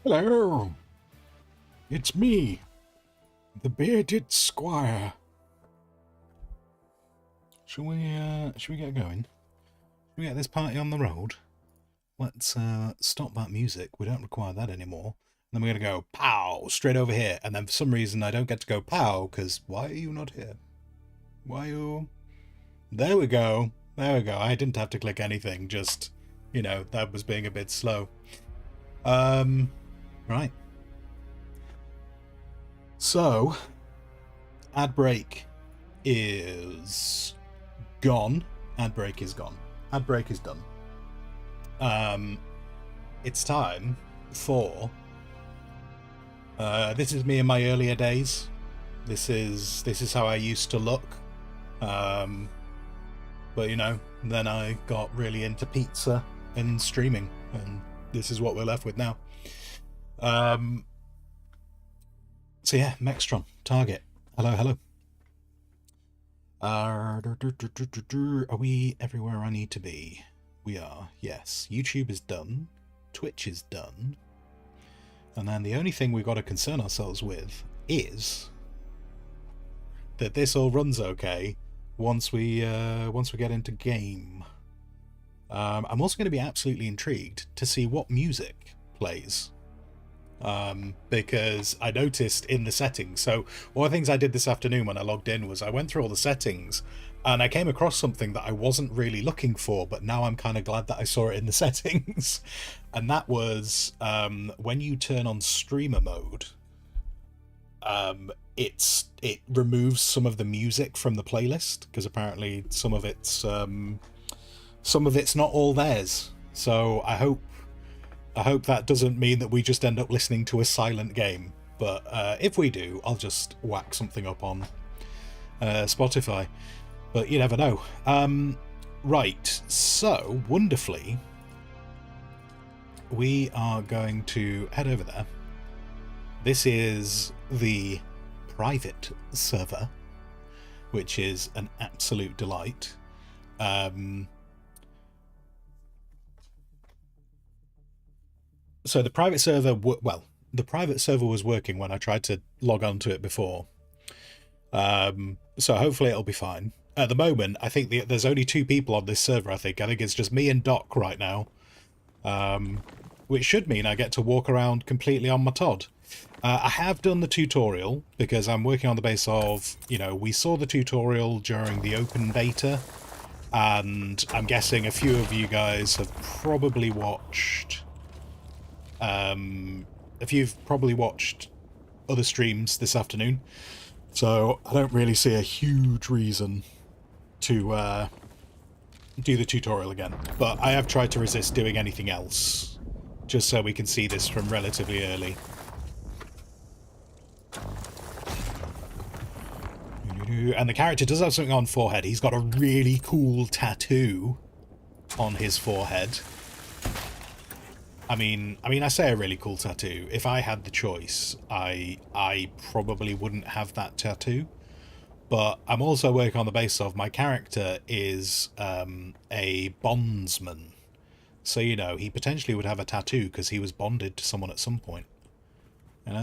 Hello, it's me, the bearded squire. Shall we get going? Shall we get this party on the road? Let's stop that music. We don't require that anymore. And then we're gonna go pow straight over here. And then for some reason I don't get to go pow because why are you not here? Why are you? There we go. There we go. I didn't have to click anything. Just that was being a bit slow. Right. So, ad break is gone. Ad break is gone. Ad break is done. It's time for. This is me in my earlier days. This is how I used to look. But then I got really into pizza and streaming, and this is what we're left with now. So yeah, Mextron, Target. Hello. Are we everywhere I need to be? We are, yes. YouTube is done. Twitch is done. And then the only thing we've got to concern ourselves with is that this all runs okay once we get into game. I'm also going to be absolutely intrigued to see what music plays. Because I noticed in the settings, so one of the things I did this afternoon when I logged in was I went through all the settings and I came across something that I wasn't really looking for, but now I'm kind of glad that I saw it in the settings. And that was when you turn on streamer mode, it removes some of the music from the playlist because apparently some of it's not all theirs. So I hope that doesn't mean that we just end up listening to a silent game. But if we do, I'll just whack something up on Spotify. But you never know. Right, so, wonderfully, we are going to head over there. This is the private server, which is an absolute delight. So the private server, the private server was working when I tried to log on to it before. So hopefully it'll be fine. At the moment, I think there's only 2 people on this server, I think it's just me and Doc right now. Which should mean I get to walk around completely on my Todd. I have done the tutorial, because I'm working on the base of, we saw the tutorial during the open beta, and I'm guessing a few of you guys have probably watched... if you've probably watched other streams this afternoon, so I don't really see a huge reason to do the tutorial again. But I have tried to resist doing anything else, just so we can see this from relatively early. And the character does have something on forehead. He's got a really cool tattoo on his forehead. I mean, I say a really cool tattoo. If I had the choice, I probably wouldn't have that tattoo. But I'm also working on the basis of my character is a bondsman. So, he potentially would have a tattoo because he was bonded to someone at some point.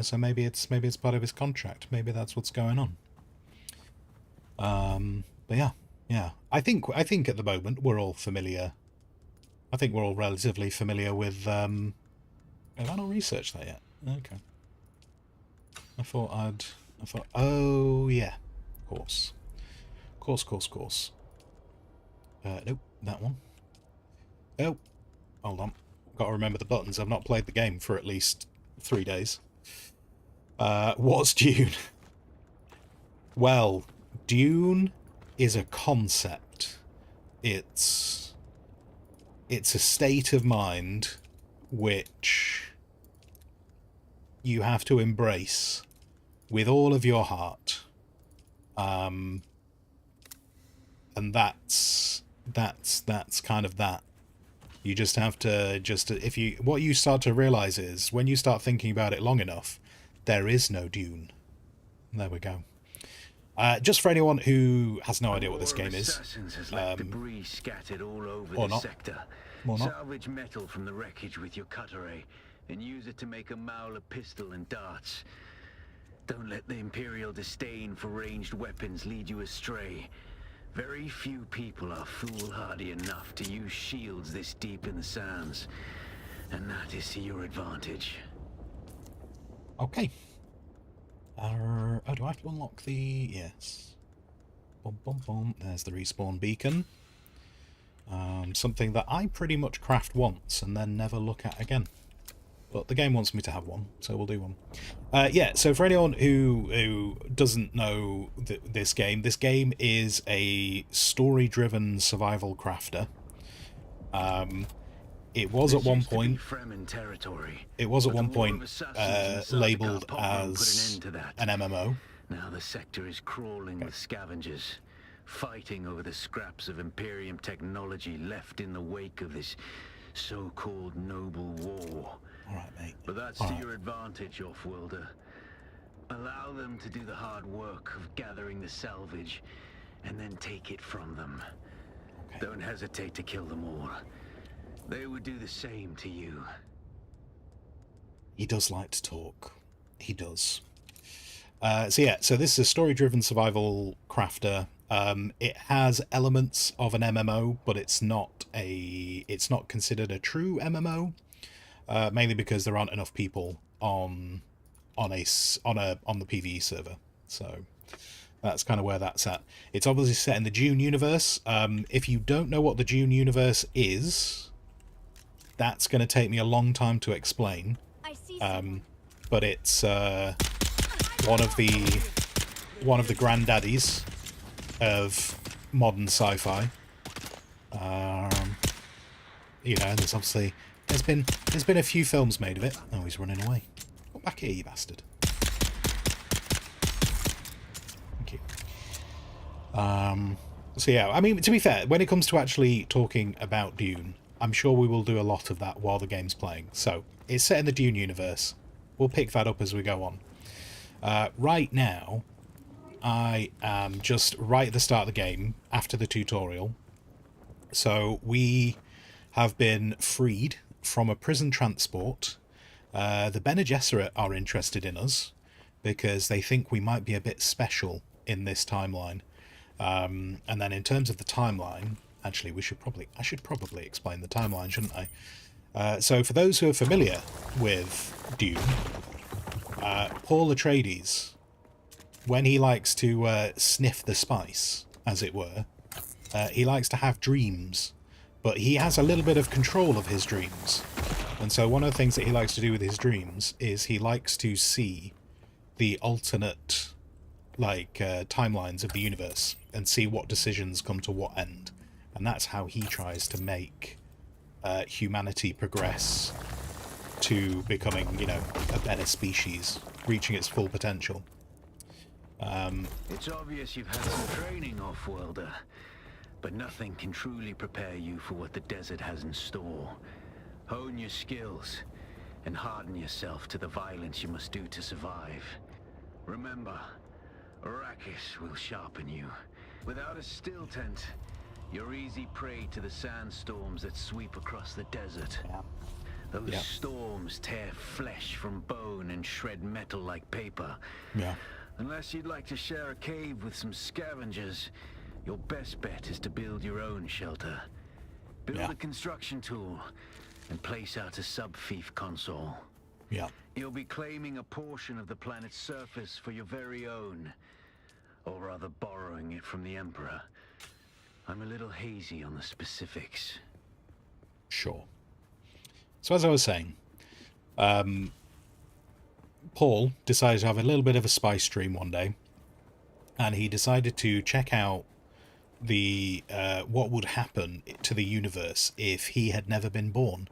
So maybe it's part of his contract. Maybe that's what's going on. But yeah. I think at the moment we're all familiar. I think we're all relatively familiar with, have I not researched that yet? Okay. I thought, oh yeah, of course. Course. Nope, that one. Oh, hold on. Got to remember the buttons. I've not played the game for at least 3 days. What's Dune? Well, Dune is a concept. It's a state of mind which you have to embrace with all of your heart. And that's kind of that. You just have to what you start to realize is when you start thinking about it long enough, there is no Dune. There we go. Just for anyone who has no idea what this game is, debris scattered all over or the not, sector. or not. Salvage metal from the wreckage with your cutter ray. and use it to make a Mauler pistol and darts. Don't let the Imperial disdain for ranged weapons lead you astray. Very few people are foolhardy enough to use shields this deep in the sands, and that is to your advantage. Okay. Oh, do I have to unlock the... Yes. Boom, boom, boom. There's the respawn beacon. Something that I pretty much craft once and then never look at again. But the game wants me to have one, so we'll do one. Yeah, so for anyone who doesn't know this game is a story-driven survival crafter. It was at one point. It was at one point labelled as an MMO. Now the sector is crawling with scavengers, fighting over the scraps of Imperium technology left in the wake of this so-called noble war. All right, mate. But that's to your advantage, Offworlder. Allow them to do the hard work of gathering the salvage, and then take it from them. Okay. Don't hesitate to kill them all. They would do the same to you. He does like to talk. He does. So this is a story-driven survival crafter. It has elements of an MMO, but it's not considered a true MMO, mainly because there aren't enough people on the PvE server. So that's kind of where that's at. It's obviously set in the Dune universe. If you don't know what the Dune universe is, that's going to take me a long time to explain. But it's one of the granddaddies of modern sci-fi. You know, there's obviously there's been a few films made of it. Oh, he's running away. Come back here, you bastard. Thank you. So yeah, I mean, to be fair, when it comes to actually talking about Dune, I'm sure we will do a lot of that while the game's playing. So it's set in the Dune universe. We'll pick that up as we go on. Right now, I am just right at the start of the game, after the tutorial. So we have been freed from a prison transport. The Bene Gesserit are interested in us because they think we might be a bit special in this timeline. And then in terms of the timeline, actually, I should probably explain the timeline, shouldn't I? So for those who are familiar with Dune, Paul Atreides, when he likes to sniff the spice, as it were, he likes to have dreams, but he has a little bit of control of his dreams. And so one of the things that he likes to do with his dreams is he likes to see the alternate timelines of the universe and see what decisions come to what end. And that's how he tries to make humanity progress to becoming, you know, a better species, reaching its full potential. It's obvious you've had some training, Offworlder, but nothing can truly prepare you for what the desert has in store. Hone your skills and harden yourself to the violence you must do to survive. Remember, Arrakis will sharpen you. Without a still tent, you're easy prey to the sandstorms that sweep across the desert. Those storms tear flesh from bone and shred metal like paper. Unless you'd like to share a cave with some scavengers, your best bet is to build your own shelter. Build a construction tool and place out a sub-fief console. You'll be claiming a portion of the planet's surface for your very own, or rather borrowing it from the Emperor. I'm a little hazy on the specifics. Sure. So as I was saying, Paul decided to have a little bit of a spice dream one day, and he decided to check out the what would happen to the universe if he had never been born.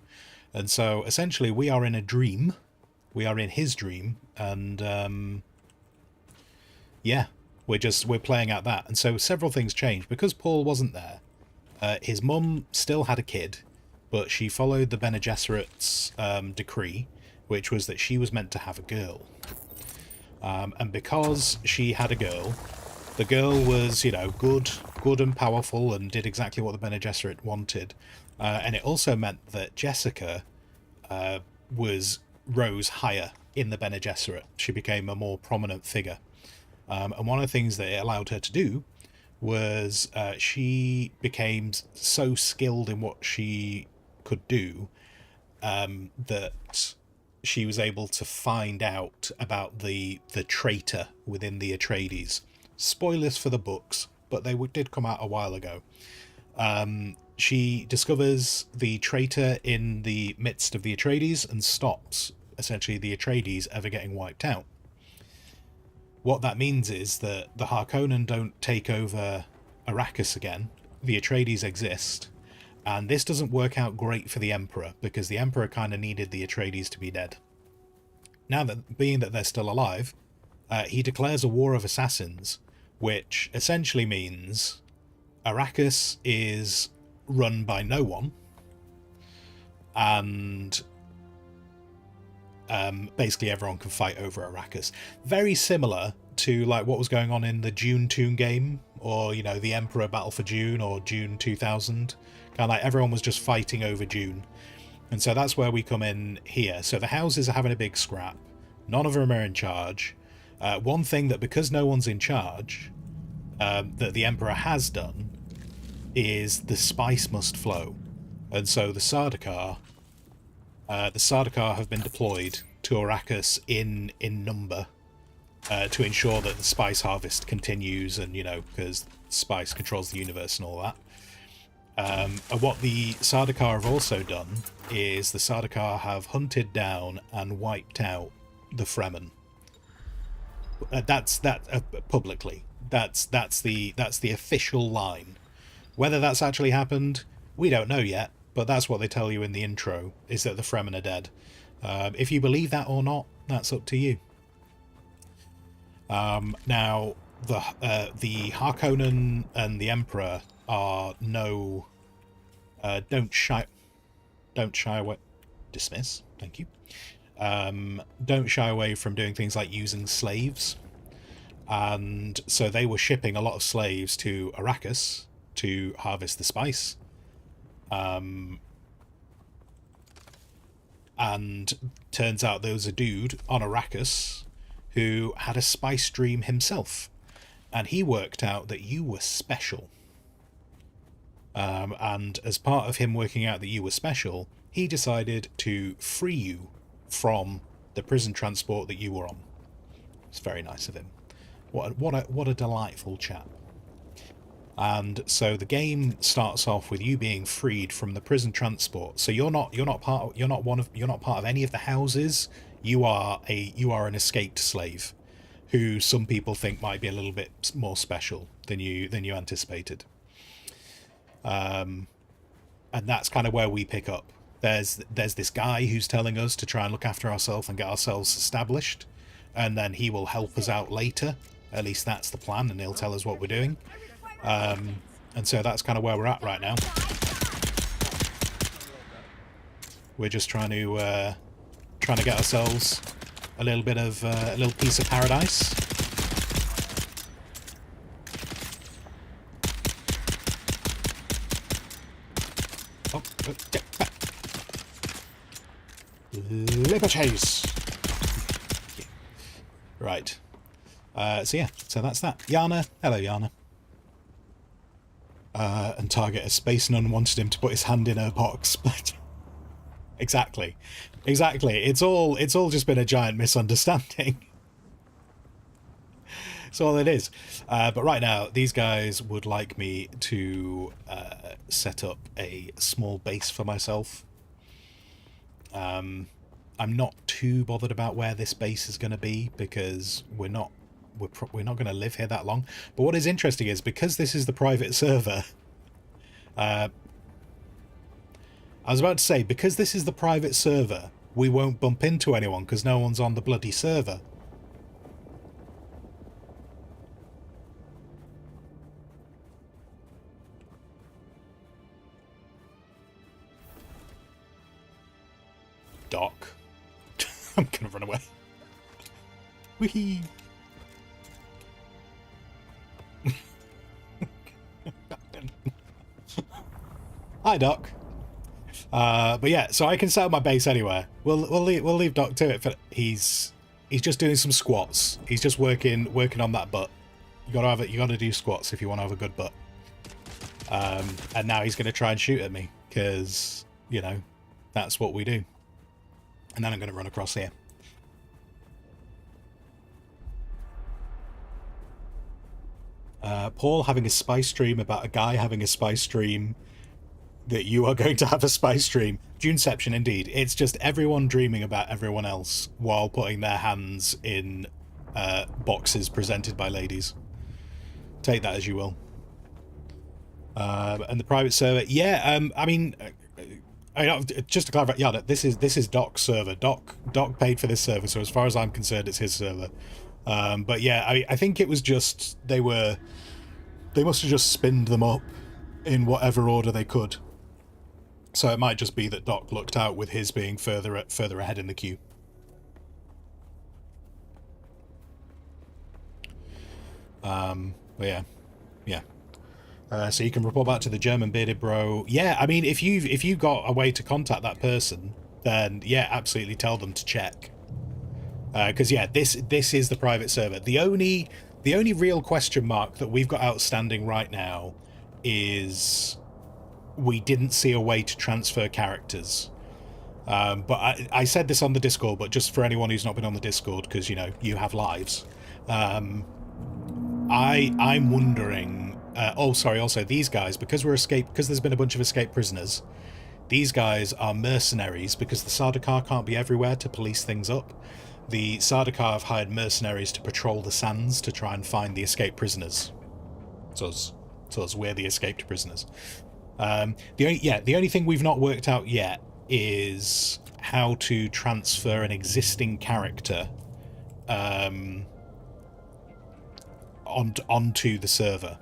And so essentially we are in a dream, we are in his dream, and yeah, we're playing out that. And so several things changed because Paul wasn't there. His mum still had a kid, but she followed the Bene Gesserit's decree, which was that she was meant to have a girl. And because she had a girl, the girl was, you know, good and powerful and did exactly what the Bene Gesserit wanted. And it also meant that Jessica was rose higher in the Bene Gesserit. She became a more prominent figure. And one of the things that it allowed her to do was she became so skilled in what she could do that she was able to find out about the traitor within the Atreides. Spoilers for the books, but they did come out a while ago. She discovers the traitor in the midst of the Atreides and stops, essentially, the Atreides ever getting wiped out. What that means is that the Harkonnen don't take over Arrakis again. The Atreides exist. And this doesn't work out great for the Emperor, because the Emperor kind of needed the Atreides to be dead. Now that, being that they're still alive, he declares a war of assassins, which essentially means Arrakis is run by no one, and basically everyone can fight over Arrakis. Very similar to like what was going on in the Dune game, or you know, the Emperor Battle for Dune, or Dune 2000. Kind of like everyone was just fighting over Dune. And so that's where we come in here. So the houses are having a big scrap. None of them are in charge. One thing that, because no one's in charge, that the Emperor has done is the spice must flow. And so the Sardaukar have been deployed to Arrakis in number to ensure that the spice harvest continues, and, you know, because spice controls the universe and all that. And what the Sardaukar have also done is the Sardaukar have hunted down and wiped out the Fremen. That's publicly. That's the official line. Whether that's actually happened, we don't know yet. But that's what they tell you in the intro, is that the Fremen are dead. If you believe that or not, that's up to you. Now, the Harkonnen and the Emperor are no... don't shy away... Dismiss, thank you. Don't shy away from doing things like using slaves. And so they were shipping a lot of slaves to Arrakis to harvest the spice. And turns out there was a dude on Arrakis who had a spice dream himself, and he worked out that you were special. And as part of him working out that you were special, he decided to free you from the prison transport that you were on. It's very nice of him. What a delightful chap. And so the game starts off with you being freed from the prison transport. So you're not part of any of the houses. You are an escaped slave, who some people think might be a little bit more special than you anticipated. And that's kind of where we pick up. There's this guy who's telling us to try and look after ourselves and get ourselves established, and then he will help us out later. At least that's the plan, and he'll tell us what we're doing. And so that's kind of where we're at right now. We're just trying to get ourselves a little bit of a little piece of paradise. Oh, get back. Liberties. Right. So yeah, so that's that. Yana. Hello, Yana. And Target a space nun wanted him to put his hand in her box, but exactly. It's all just been a giant misunderstanding. That's all it is. But right now, these guys would like me to set up a small base for myself. I'm not too bothered about where this base is going to be, because we're not going to live here that long. But what is interesting is, because this is the private server, I was about to say, because this is the private server, we won't bump into anyone because no one's on the bloody server. Doc. I'm gonna run away. Whee! Hi, Doc. But yeah, so I can set up my base anywhere. We'll leave Doc to it. For, he's just doing some squats. He's just working on that butt. You gotta do squats if you want to have a good butt. And now he's gonna try and shoot at me because you know that's what we do. And then I'm gonna run across here. Paul having a spy stream about a guy having a spy stream that you are going to have a spy stream. Duneception, indeed. It's just everyone dreaming about everyone else while putting their hands in boxes presented by ladies. Take that as you will. And the private server, yeah. I mean, just to clarify, yeah, this is Doc's server. Doc paid for this server, so as far as I'm concerned, it's his server. But yeah, I think it was just they must have just spinned them up in whatever order they could. So it might just be that Doc looked out with his being further ahead in the queue. But yeah. So you can report back to the German bearded bro. Yeah, I mean, if you've got a way to contact that person, then yeah, absolutely tell them to check. Because yeah, this is the private server. The only real question mark that we've got outstanding right now is we didn't see a way to transfer characters. But I said this on the Discord, but just for anyone who's not been on the Discord, because you know you have lives. I'm wondering. Also these guys, because there's been a bunch of escaped prisoners. These guys are mercenaries because the Sardaukar can't be everywhere to police things up. The Sardaukar have hired mercenaries to patrol the sands to try and find the escaped prisoners. So we're the escaped prisoners. The only thing we've not worked out yet is how to transfer an existing character onto the server,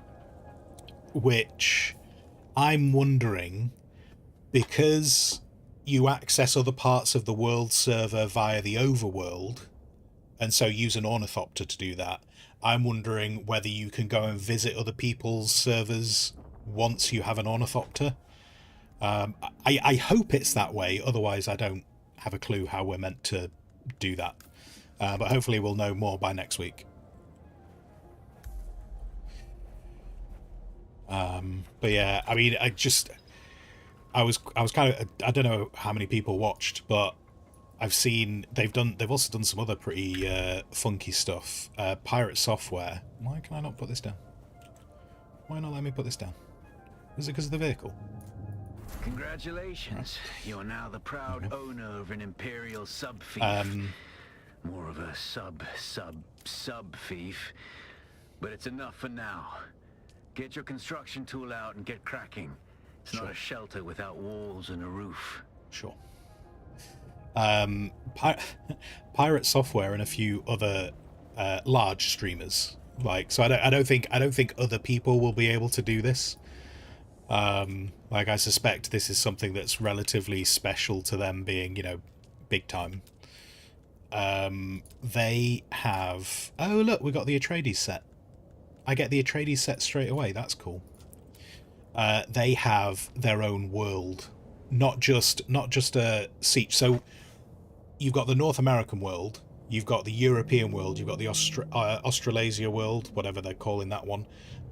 which I'm wondering, because you access other parts of the world server via the overworld, and so use an ornithopter to do that. I'm wondering whether you can go and visit other people's servers once you have an ornithopter. I hope it's that way, otherwise I don't have a clue how we're meant to do that. But hopefully we'll know more by next week. But yeah, I mean, I was kind of, I don't know how many people watched, but I've seen they've also done some other pretty funky stuff. Pirate Software. Why can I not put this down? Why not let me put this down? Is it because of the vehicle? Congratulations. You're now the proud owner of an Imperial sub-thief. More of a sub-thief. But it's enough for now. Get your construction tool out and get cracking. It's not a shelter without walls and a roof. Sure. Pirate Software and a few other large streamers. So I don't think other people will be able to do this. I suspect this is something that's relatively special to them, being, you know, big time. They have... Oh, look, we got the Atreides set. I get the Atreides set straight away. That's cool. They have their own world, not just a siege. So you've got the North American world, you've got the European world, you've got the Australasia world, whatever they're calling that one.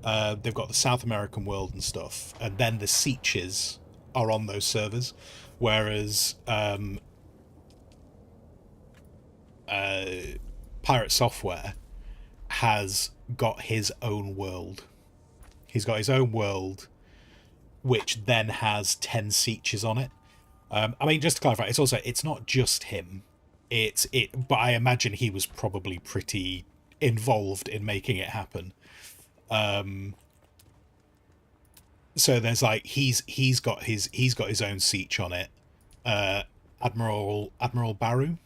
They've got the South American world and stuff, and then the sieges are on those servers, whereas Pirate Software has got his own world. He's got his own world, which then has 10 sieges on it. I mean, just to clarify, it's not just him. But I imagine he was probably pretty involved in making it happen. So there's like he's got his own siege on it. Admiral Baru,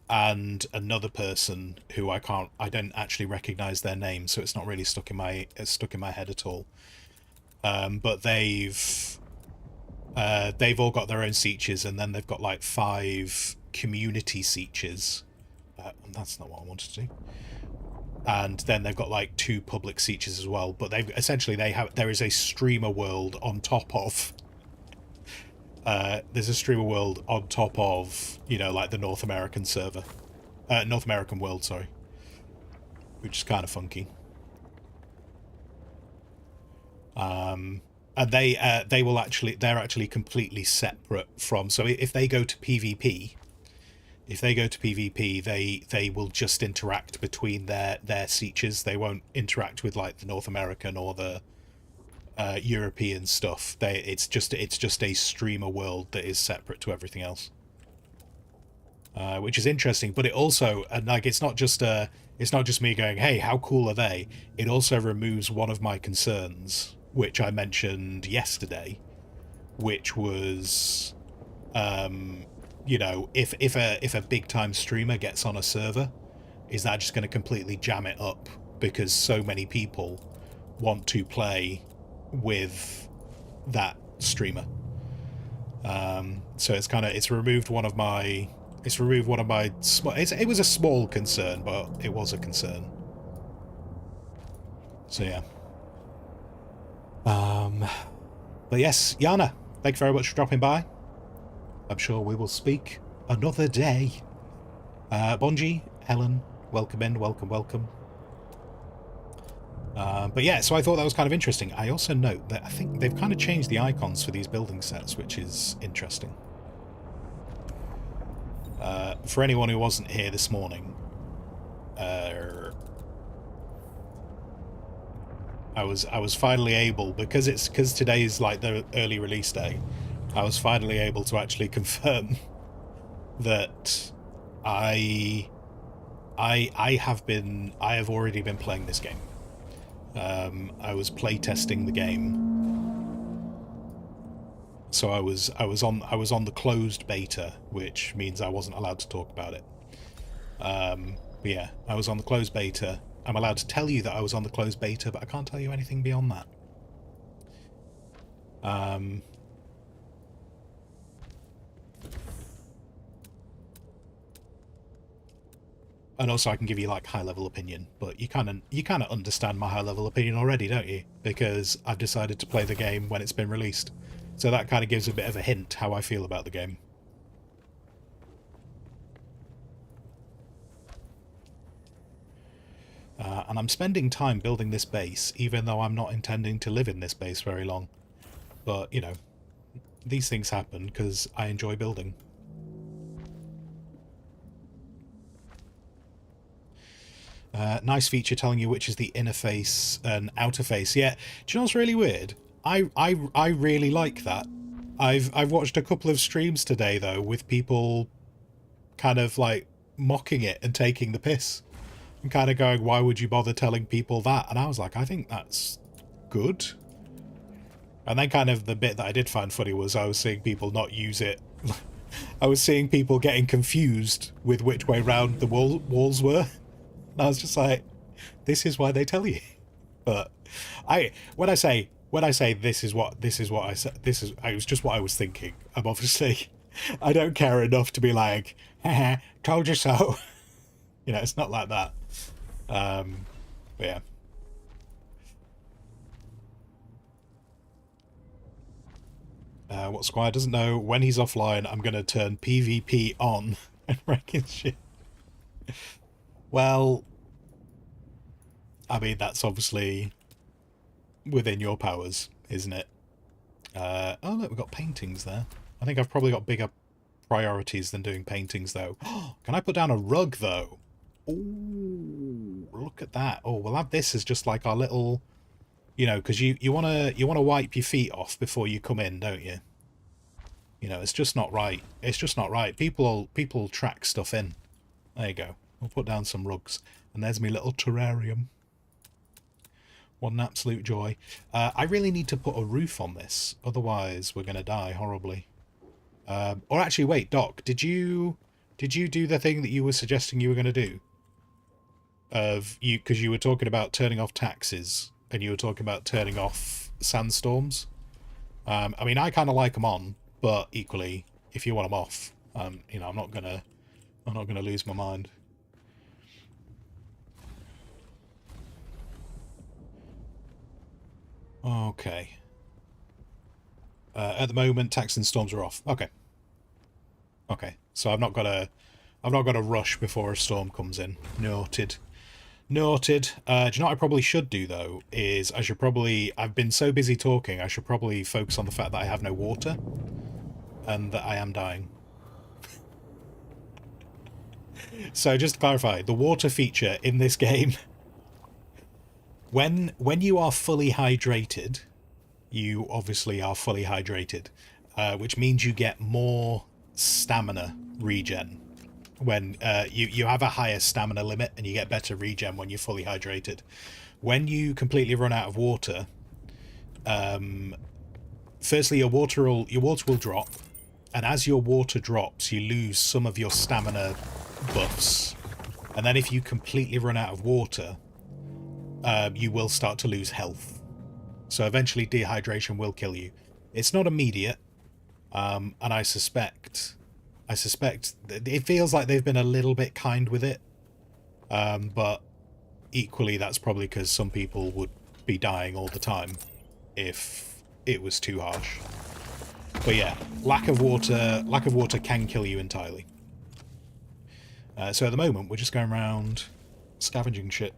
and another person who I don't actually recognize their name, so it's not really stuck in my head at all. But they've all got their own sieges, and then they've got like 5 community sieges. That's not what I wanted to do. And then they've got like 2 public sieges as well. But there is a streamer world on top of there's a streamer world on top of, you know, like the North American server, North American world, sorry, which is kind of funky. And they will actually, they're actually completely separate from. So if they go to PvP, they will just interact between their sietches. They won't interact with like the North American or the European stuff. It's just a streamer world that is separate to everything else, which is interesting. But it also, and like, it's not just me going, hey, how cool are they? It also removes one of my concerns, which I mentioned yesterday, which was, you know, if a big time streamer gets on a server, is that just going to completely jam it up because so many people want to play with that streamer? So it's removed one of my it was a small concern, but it was a concern. So yeah. But yes, Yana, thank you very much for dropping by. I'm sure we will speak another day. Bonji, Helen, welcome in, welcome. But yeah, so I thought that was kind of interesting. I also note that I think they've kind of changed the icons for these building sets, which is interesting. For anyone who wasn't here this morning, I was finally able, because today's like the early release day, I was finally able to actually confirm that I have already been playing this game. I was playtesting the game, so I was on the closed beta, which means I wasn't allowed to talk about it. But yeah, I was on the closed beta. I'm allowed to tell you that I was on the closed beta, but I can't tell you anything beyond that. And also I can give you like high level opinion, but you kind of understand my high level opinion already, don't you? Because I've decided to play the game when it's been released. So that kind of gives a bit of a hint how I feel about the game. And I'm spending time building this base, even though I'm not intending to live in this base very long. But, you know, these things happen because I enjoy building. Nice feature telling you which is the inner face and outer face. Yeah, do you know what's really weird? I really like that. I've watched a couple of streams today though with people kind of like mocking it and taking the piss and kind of going, why would you bother telling people that? And I was like, I think that's good. And then kind of the bit that I did find funny was I was seeing people not use it. I was seeing people getting confused with which way round the walls were. And I was just like, this is why they tell you. But when I say this is what I said, it was just what I was thinking. I'm obviously, I don't care enough to be like, haha, told you so. You know, it's not like that. But yeah. What Squire doesn't know, when he's offline, I'm going to turn PvP on and wreck his shit. Well, I mean, that's obviously within your powers, isn't it? Oh, look, we've got paintings there. I think I've probably got bigger priorities than doing paintings, though. Can I put down a rug, though? Ooh, look at that. Oh, we'll have this as just like our little... You know, because you wanna wipe your feet off before you come in, don't you? You know, it's just not right. It's just not right. People track stuff in. There you go. We'll put down some rugs. And there's my little terrarium. What an absolute joy. I really need to put a roof on this, otherwise we're going to die horribly. Or actually, wait, Doc, did you do the thing that you were suggesting you were going to do? Because you were talking about turning off taxes, and you were talking about turning off sandstorms. I mean, I kind of like them on, but equally, if you want them off, you know, I'm not gonna lose my mind. Okay. At the moment, Texan storms are off. Okay. Okay. So I've not got a rush before a storm comes in. Noted. Noted. Do you know what I probably should do, though? Is I've been so busy talking, I should probably focus on the fact that I have no water. And that I am dying. So just to clarify, the water feature in this game, when you are fully hydrated, you obviously are fully hydrated, which means you get more stamina regen. When you have a higher stamina limit and you get better regen when you're fully hydrated. When you completely run out of water, firstly your water will drop, and as your water drops, you lose some of your stamina buffs, and then if you completely run out of water, you will start to lose health. So eventually dehydration will kill you. It's not immediate, and I suspect it feels like they've been a little bit kind with it, but equally that's probably because some people would be dying all the time if it was too harsh. But yeah, lack of water can kill you entirely. So at the moment we're just going around scavenging shit.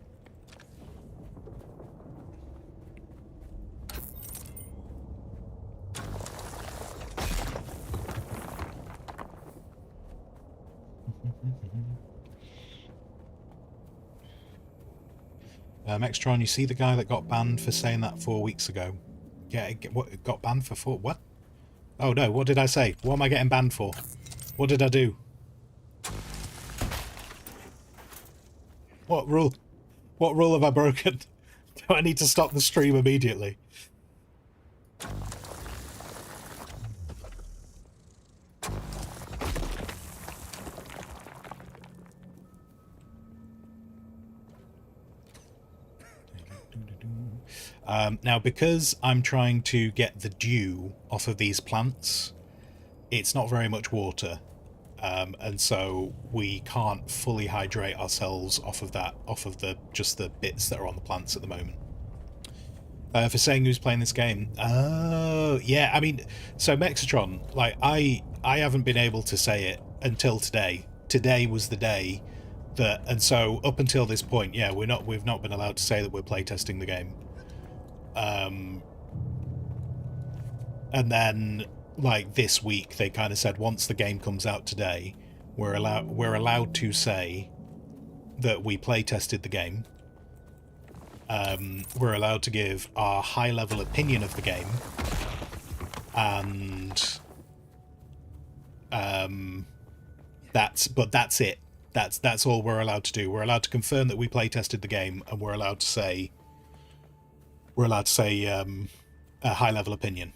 Extron, you see the guy that got banned for saying that 4 weeks ago? Yeah, what got banned for 4? What? Oh no, what did I say? What am I getting banned for? What did I do? What rule? What rule have I broken? Do I need to stop the stream immediately? Now, because I'm trying to get the dew off of these plants, it's not very much water, and so we can't fully hydrate ourselves off of just the bits that are on the plants at the moment. For saying who's playing this game, oh yeah, I mean, so Mexitron, like I haven't been able to say it until today. Today was the day that, and so up until this point, yeah, we've not been allowed to say that we're playtesting the game. And then, like, this week they kind of said once the game comes out today, we're allowed to say that we playtested the game. We're allowed to give our high-level opinion of the game, and that's it. That's all we're allowed to do. We're allowed to confirm that we playtested the game, and we're allowed to say a high-level opinion.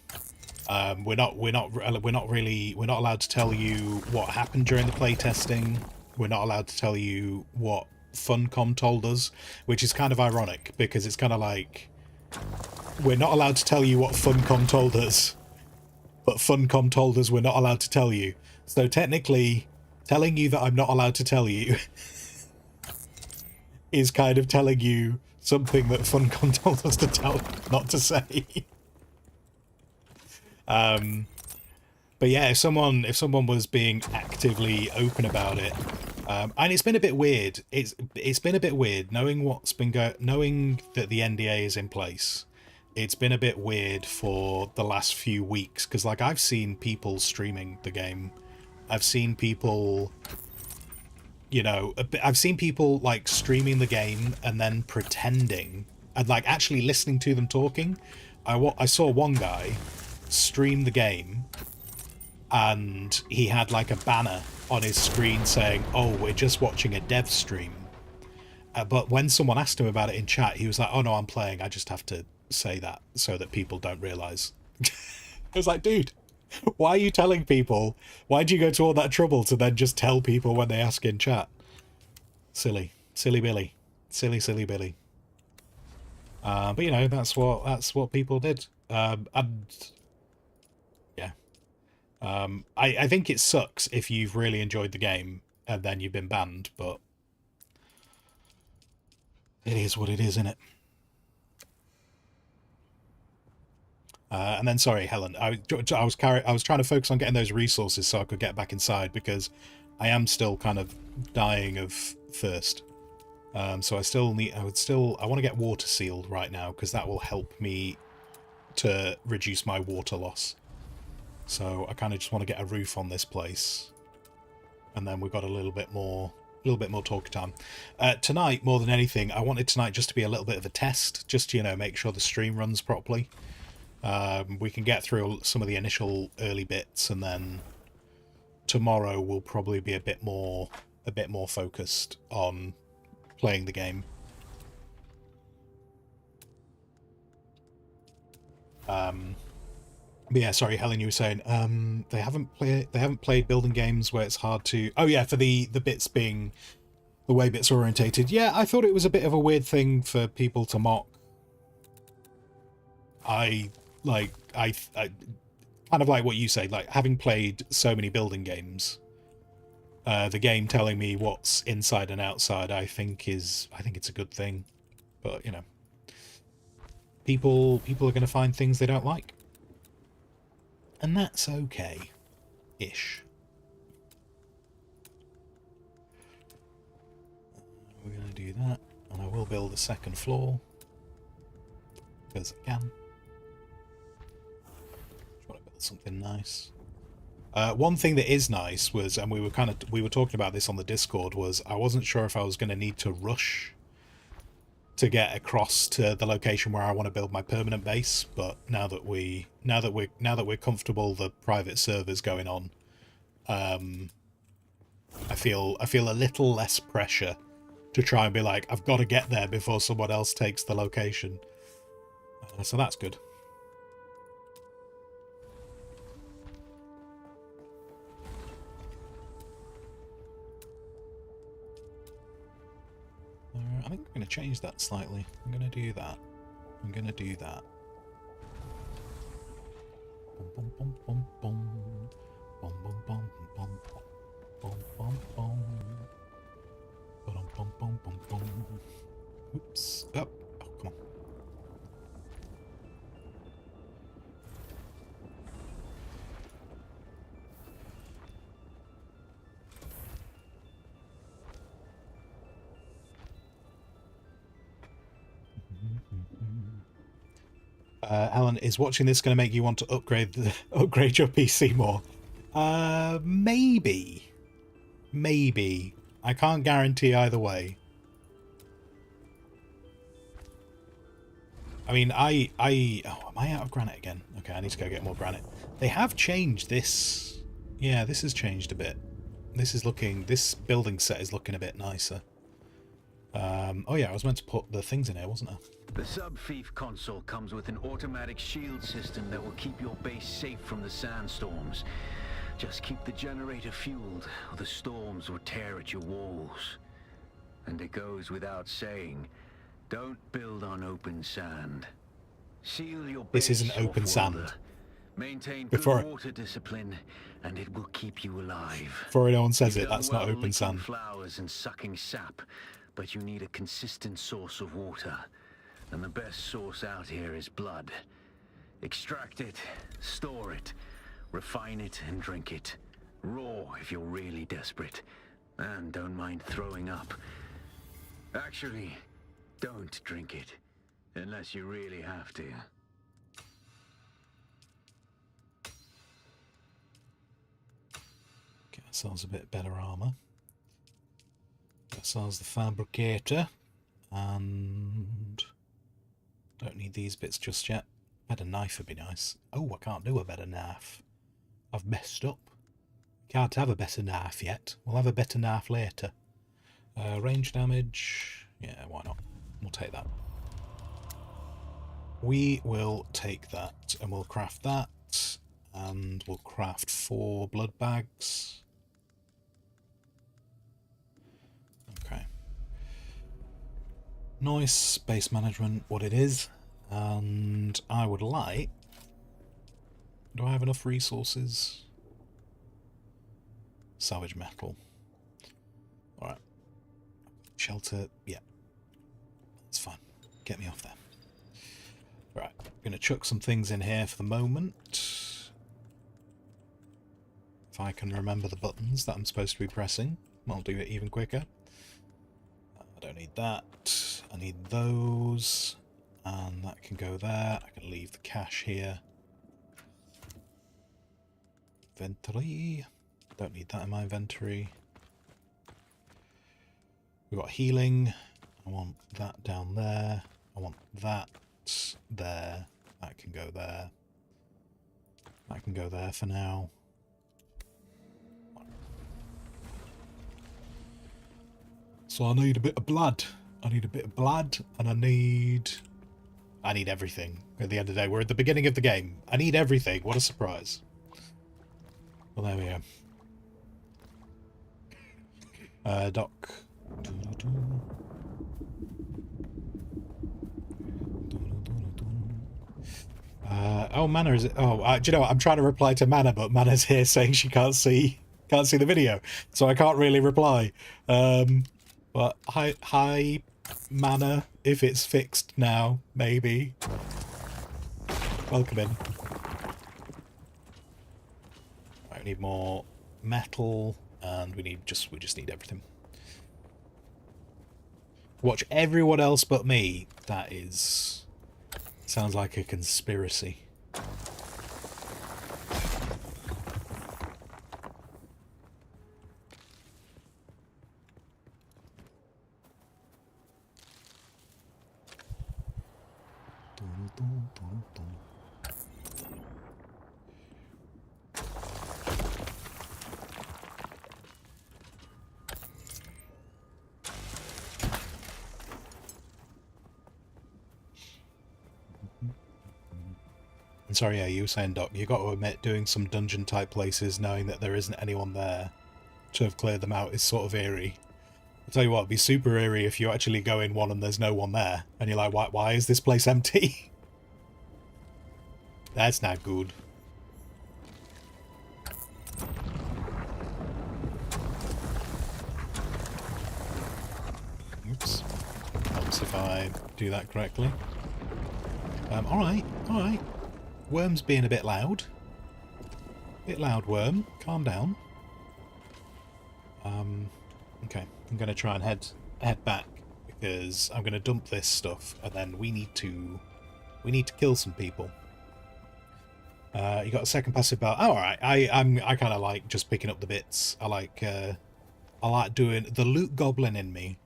We're not allowed to tell you what happened during the playtesting. We're not allowed to tell you what Funcom told us, which is kind of ironic, because it's kind of like we're not allowed to tell you what Funcom told us, but Funcom told us we're not allowed to tell you. So technically, telling you that I'm not allowed to tell you is kind of telling you something that Funcom told us to not to say. But yeah, if someone was being actively open about it, and it's been a bit weird. It's been a bit weird knowing knowing that the NDA is in place. It's been a bit weird for the last few weeks, because like I've seen people streaming the game. I've seen people, I've seen people like streaming the game and then pretending and like actually listening to them talking. I saw one guy stream the game and he had like a banner on his screen saying, "Oh, we're just watching a dev stream." But when someone asked him about it in chat, he was like, "Oh no, I'm playing. I just have to say that so that people don't realise." I was like, dude, why are you telling people? Why do you go to all that trouble to then just tell people when they ask in chat? Silly Billy. Silly Billy. But that's what people did. And yeah. I think it sucks if you've really enjoyed the game and then you've been banned, but it is what it is, isn't it? And then, sorry, Helen, I was trying to focus on getting those resources so I could get back inside, because I am still kind of dying of thirst. So I want to get water sealed right now, because that will help me to reduce my water loss. So I kind of just want to get a roof on this place, and then we've got a little bit more talk time. Tonight, more than anything, I wanted tonight just to be a little bit of a test, just to, you know, make sure the stream runs properly. We can get through some of the initial early bits, and then tomorrow will probably be a bit more focused on playing the game. But yeah, sorry, Helen, you were saying they haven't played building games where it's hard to. Oh yeah, for the bits being the way bits are orientated. Yeah, I thought it was a bit of a weird thing for people to mock. I kind of like what you say, like having played so many building games, the game telling me what's inside and outside, I think it's a good thing. But you know, people are going to find things they don't like, and that's okay-ish. We're going to do that, and I will build a second floor because I can. Something nice. One thing that is nice was, and we were talking about this on the Discord, was I wasn't sure if I was going to need to rush to get across to the location where I want to build my permanent base. But now that we're comfortable, the private server's going on, I feel a little less pressure to try and be like, I've got to get there before someone else takes the location. So that's good. I think I'm going to change that slightly. I'm going to do that. I'm going to do that. Bum, bum, bum, bum, bum, bum, bum, bum, bum, bum, bum, bum, bum, bum, bum, bum. Oops. Oh, come on. Alan, is watching this going to make you want to upgrade your PC more? Maybe. I can't guarantee either way. I mean, oh, am I out of granite again? Okay, I need to go get more granite. They have changed this. Yeah, this has changed a bit. This building set is looking a bit nicer. Oh yeah, I was meant to put the things in here, wasn't I? The sub-fief console comes with an automatic shield system that will keep your base safe from the sandstorms. Just keep the generator fueled, or the storms will tear at your walls. And it goes without saying, don't build on open sand. Seal your base. This isn't open sand. Maintain good water discipline, and it will keep you alive. Before anyone says it, that's not open sand. Flowers and sucking sap, but you need a consistent source of water. And the best source out here is blood. Extract it, store it, refine it, and drink it. Raw if you're really desperate. And don't mind throwing up. Actually, don't drink it. Unless you really have to. Get ourselves a bit better armor. Get ourselves the fabricator. And don't need these bits just yet. Better knife would be nice. Oh, I can't do a better knife. I've messed up. Can't have a better knife yet. We'll have a better knife later. Range damage. Yeah, why not? We'll take that. We will take that, and we'll craft that, and we'll craft 4 blood bags. Okay. Nice base management, what it is. And I would like... Do I have enough resources? Salvage metal. Alright. Shelter, yeah. That's fine. Get me off there. Right. Gonna chuck some things in here for the moment. If I can remember the buttons that I'm supposed to be pressing, I'll do it even quicker. I don't need that. I need those. And that can go there. I can leave the cash here. Inventory. Don't need that in my inventory. We've got healing. I want that down there. I want that there. That can go there. That can go there for now. So I need a bit of blood. I need a bit of blood, and I need everything. At the end of the day, we're at the beginning of the game. I need everything. What a surprise. Well, there we go. Doc. Oh, Mana is it? Oh, do you know what? I'm trying to reply to Mana, but Mana's here saying she can't see the video, so I can't really reply. But hi, Mana. If it's fixed now, maybe. Welcome in. Right, we need more metal, and we just need everything. Watch everyone else but me. That is... sounds like a conspiracy. I'm sorry, yeah, you were saying, Doc, you got to admit doing some dungeon type places knowing that there isn't anyone there to have cleared them out is sort of eerie. I'll tell you what, it'd be super eerie if you actually go in one and there's no one there and you're like, why is this place empty? That's not good. Oops. Helps if I do that correctly. Alright. Worm's being a bit loud. Bit loud, Worm. Calm down. Okay. I'm going to try and head back because I'm going to dump this stuff and then we need to kill some people. You got a second passive belt. Oh, alright. I kind of like just picking up the bits. I like doing the loot goblin in me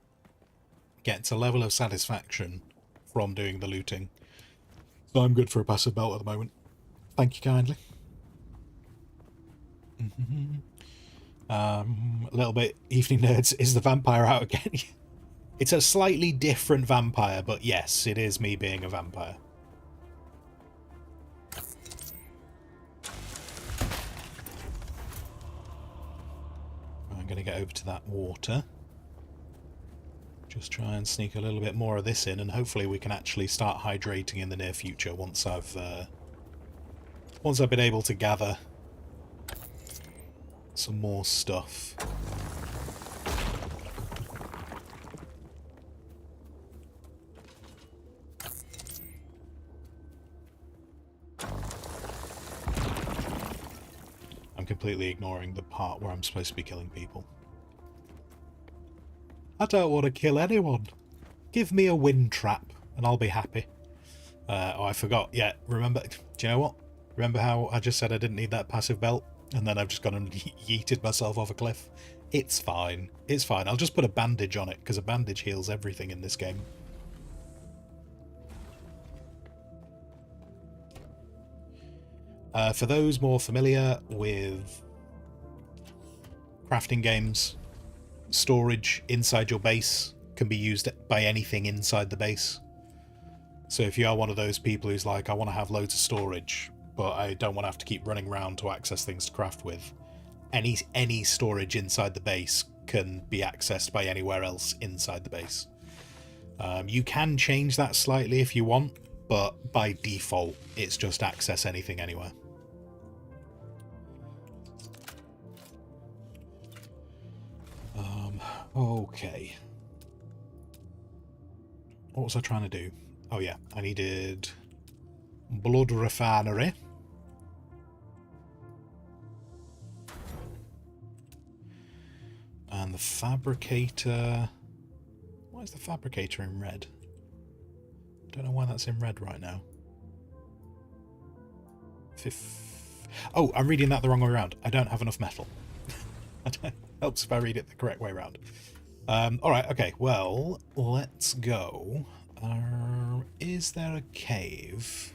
gets a level of satisfaction from doing the looting. So I'm good for a passive belt at the moment. Thank you kindly. A little bit evening nerds. Is the vampire out again? It's a slightly different vampire, but yes, it is me being a vampire. I'm going to get over to that water. Just try and sneak a little bit more of this in, and hopefully we can actually start hydrating in the near future once I've been able to gather some more stuff. I'm completely ignoring the part where I'm supposed to be killing people. I don't want to kill anyone. Give me a wind trap and I'll be happy. Oh, I forgot. Yeah, remember... Do you know what? Remember how I just said I didn't need that passive belt? And then I've just gone and yeeted myself off a cliff? It's fine. It's fine. I'll just put a bandage on it, because a bandage heals everything in this game. For those more familiar with crafting games, storage inside your base can be used by anything inside the base. So if you are one of those people who's like, I want to have loads of storage, but I don't want to have to keep running around to access things to craft with, any storage inside the base can be accessed by anywhere else inside the base. You can change that slightly if you want, but by default it's just access anything anywhere. Okay. What was I trying to do? Oh yeah, I needed blood refinery. And the fabricator... Why is the fabricator in red? I don't know why that's in red right now. Oh, I'm reading that the wrong way around. I don't have enough metal. Helps if I read it the correct way around. Alright, okay, well, let's go. Is there a cave?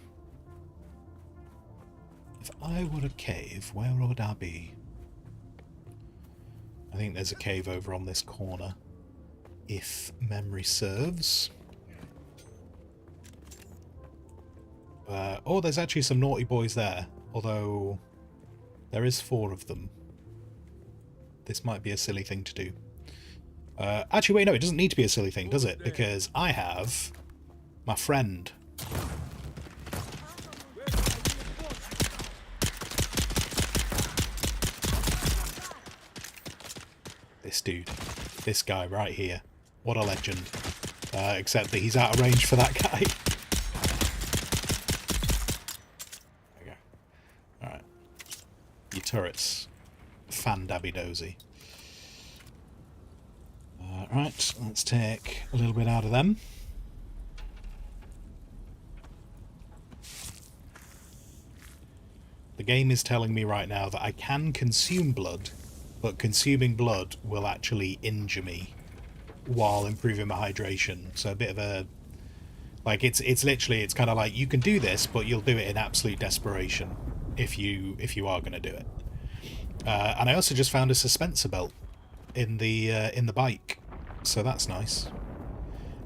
If I were a cave, where would I be? I think there's a cave over on this corner, if memory serves. Oh, there's actually some naughty boys there, although there is 4 of them. This might be a silly thing to do. Actually, wait, no, it doesn't need to be a silly thing, does it? Because I have my friend. This dude. This guy right here. What a legend. Except that he's out of range for that guy. There we go. Alright. Your turrets. Fan-dabby dozy. Right, let's take a little bit out of them. The game is telling me right now that I can consume blood, but consuming blood will actually injure me while improving my hydration. So a bit of a... Like, it's literally, it's kind of like, you can do this, but you'll do it in absolute desperation if you are going to do it. And I also just found a suspensor belt in the bike, so that's nice.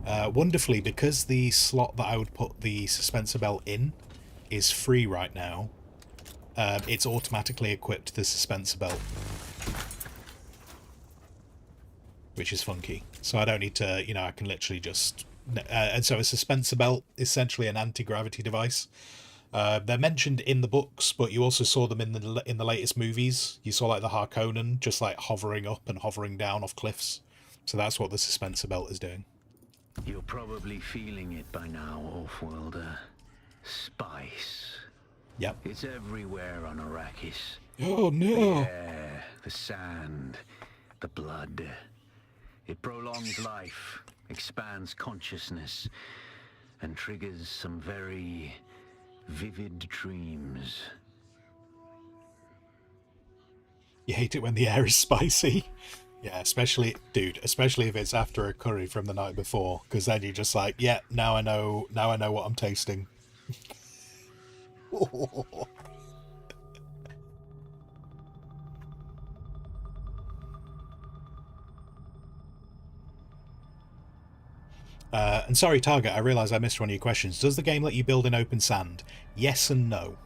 Wonderfully, because the slot that I would put the suspensor belt in is free right now, it's automatically equipped to the suspensor belt, which is funky. So I don't need to, you know, I can literally just... and so a suspensor belt, essentially an anti-gravity device. They're mentioned in the books, but you also saw them in the latest movies. You saw like the Harkonnen just like hovering up and hovering down off cliffs. So that's what the suspensor belt is doing. You're probably feeling it by now, Offworlder. Spice. Yep. It's everywhere on Arrakis. Oh no! The air, the sand, the blood. It prolongs life, expands consciousness, and triggers some very vivid dreams. You hate it when the air is spicy. Yeah, especially, dude, especially if it's after a curry from the night before, because then you're just like, yeah, now I know what I'm tasting. And sorry, Target, I realise I missed one of your questions. Does the game let you build in open sand? Yes and no.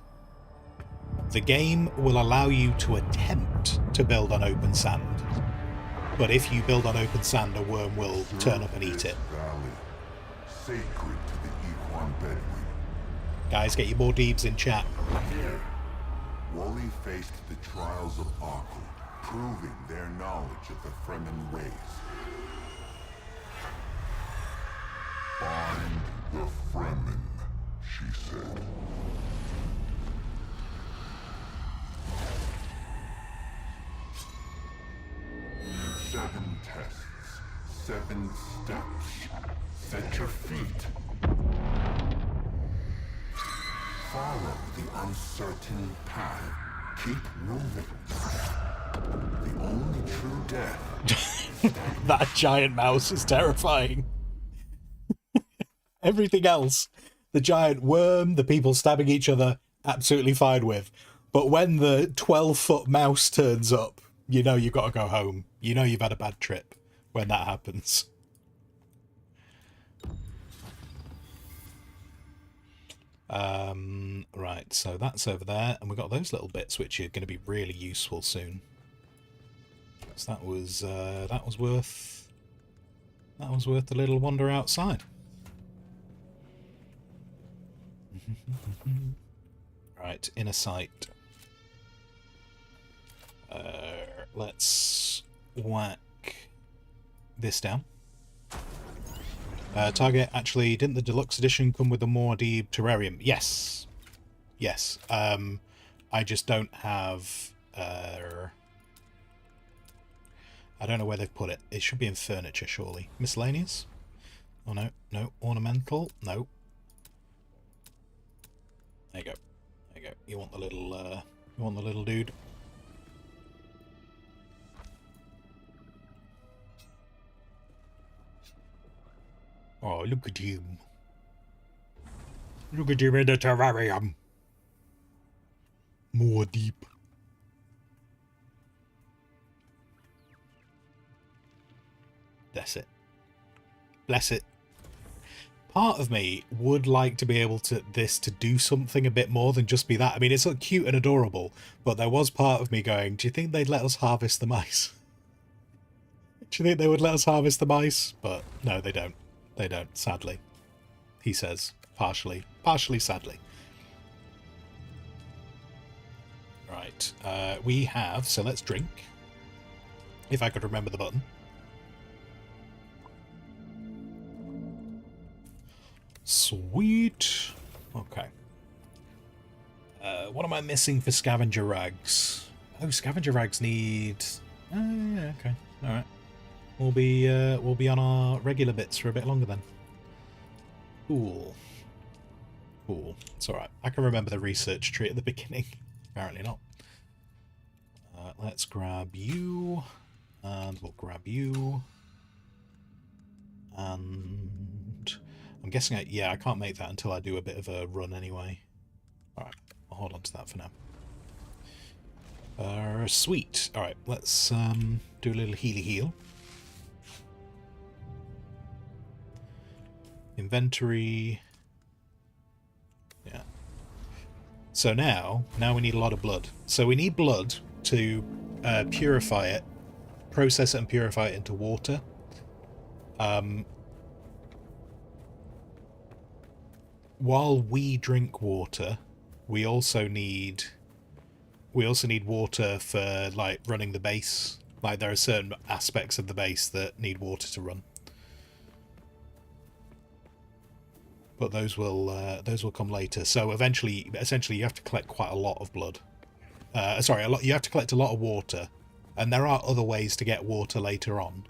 The game will allow you to attempt to build on open sand, but if you build on open sand, a worm will turn up and eat it. Valley, sacred to the Equan Bedouin. Guys, get your more deebs in chat. Here, Wally faced the trials of Aku, proving their knowledge of the Fremen race. Find the Fremen, she said. Seven tests, 7 steps. Set your feet. Follow the uncertain path. Keep moving. The only true death. That giant mouse is terrifying. Everything else, the giant worm, the people stabbing each other, absolutely fine with. But when the 12-foot mouse turns up, you know you've got to go home. You know you've had a bad trip when that happens. Right, so that's over there, and we've got those little bits which are going to be really useful soon. So that was worth a little wander outside. Right, inner sight. Let's whack this down. Target, actually, didn't the deluxe edition come with a more deep terrarium? Yes, Yes. I just don't have... I don't know where they've put it. It should be in furniture, surely. Miscellaneous? Oh, no. No. Ornamental? No. There you go. There you go. You want the little dude? Oh, look at him. Look at him in the terrarium. More deep. That's it. Bless it. Part of me would like to be able to do something a bit more than just be that. I mean, it's so cute and adorable, but there was part of me going, do you think they'd let us harvest the mice? Do you think they would let us harvest the mice? But no, they don't. They don't, sadly. He says. Partially sadly. Right. We have, so let's drink. If I could remember the button. Sweet. Okay. What am I missing for scavenger rags? Oh, scavenger rags need... yeah, okay. Alright. We'll be on our regular bits for a bit longer then. Cool. Cool. It's alright. I can remember the research tree at the beginning. Apparently not. Let's grab you. And we'll grab you. And... I'm guessing I can't make that until I do a bit of a run anyway. Alright, I'll hold on to that for now. Sweet. Alright, let's do a little healy heal. Inventory. Yeah. So now we need a lot of blood. So we need blood to purify it, process it and purify it into water. While we drink water, we also need water for like running the base. Like there are certain aspects of the base that need water to run. But those will come later. So essentially you have to collect quite a lot of blood. You have to collect a lot of water, and there are other ways to get water later on.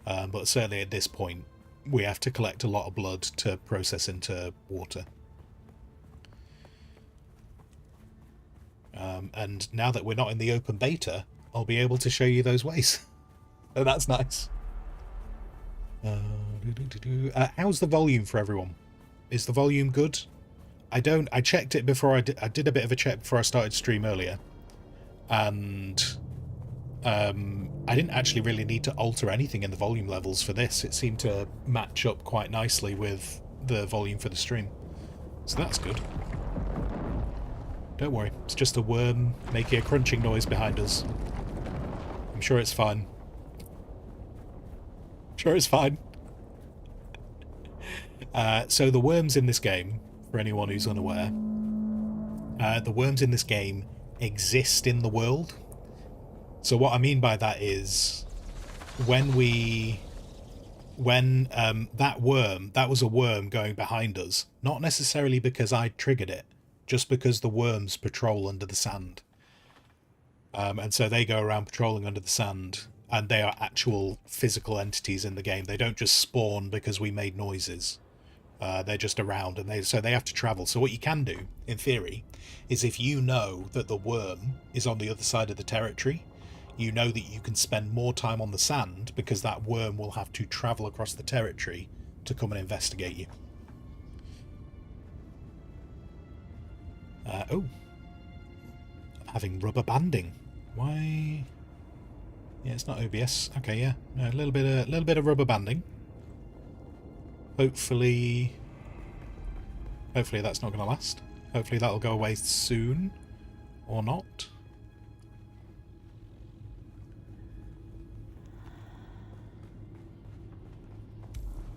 But certainly at this point, we have to collect a lot of blood to process into water. And now that we're not in the open beta, I'll be able to show you those ways. So that's nice. How's the volume for everyone? Is the volume good? I checked it before I did a bit of a check before I started stream earlier. And I didn't actually really need to alter anything in the volume levels for this. It seemed to match up quite nicely with the volume for the stream. So that's good. Don't worry, it's just a worm making a crunching noise behind us. I'm sure it's fine. Sure it's fine. So the worms in this game, for anyone who's unaware, the worms in this game exist in the world. So what I mean by that is, when that was a worm going behind us, not necessarily because I triggered it, just because the worms patrol under the sand. And so they go around patrolling under the sand, and they are actual physical entities in the game. They don't just spawn because we made noises. They're just around, and so they have to travel. So what you can do, in theory, is if you know that the worm is on the other side of the territory, you know that you can spend more time on the sand because that worm will have to travel across the territory to come and investigate you. Oh. I'm having rubber banding. Why? Yeah, it's not OBS. Okay, yeah. No, a little bit of rubber banding. Hopefully that's not going to last. Hopefully that'll go away soon. Or not.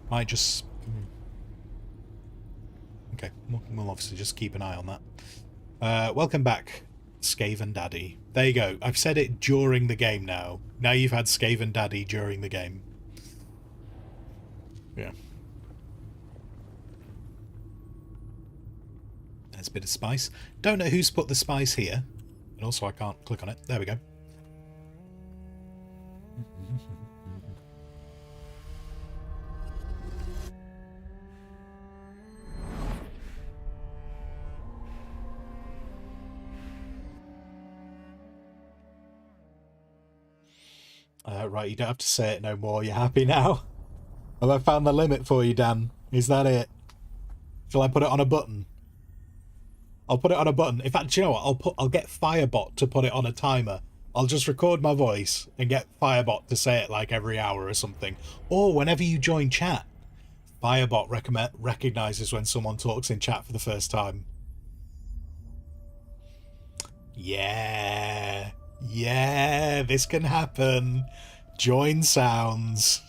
Might just... Okay, we'll obviously just keep an eye on that. Welcome back, Skaven Daddy. There you go. I've said it during the game now. Now you've had Skaven Daddy during the game. Yeah. Nice bit of spice. Don't know who's put the spice here. And also I can't click on it. There we go. Right, you don't have to say it no more. You're happy now? Have I found the limit for you, Dan? Is that it? Shall I put it on a button? I'll put it on a button. In fact, do you know what? I'll get Firebot to put it on a timer. I'll just record my voice and get Firebot to say it like every hour or something. Or whenever you join chat, Firebot recognizes when someone talks in chat for the first time. Yeah. Yeah, this can happen. Join sounds.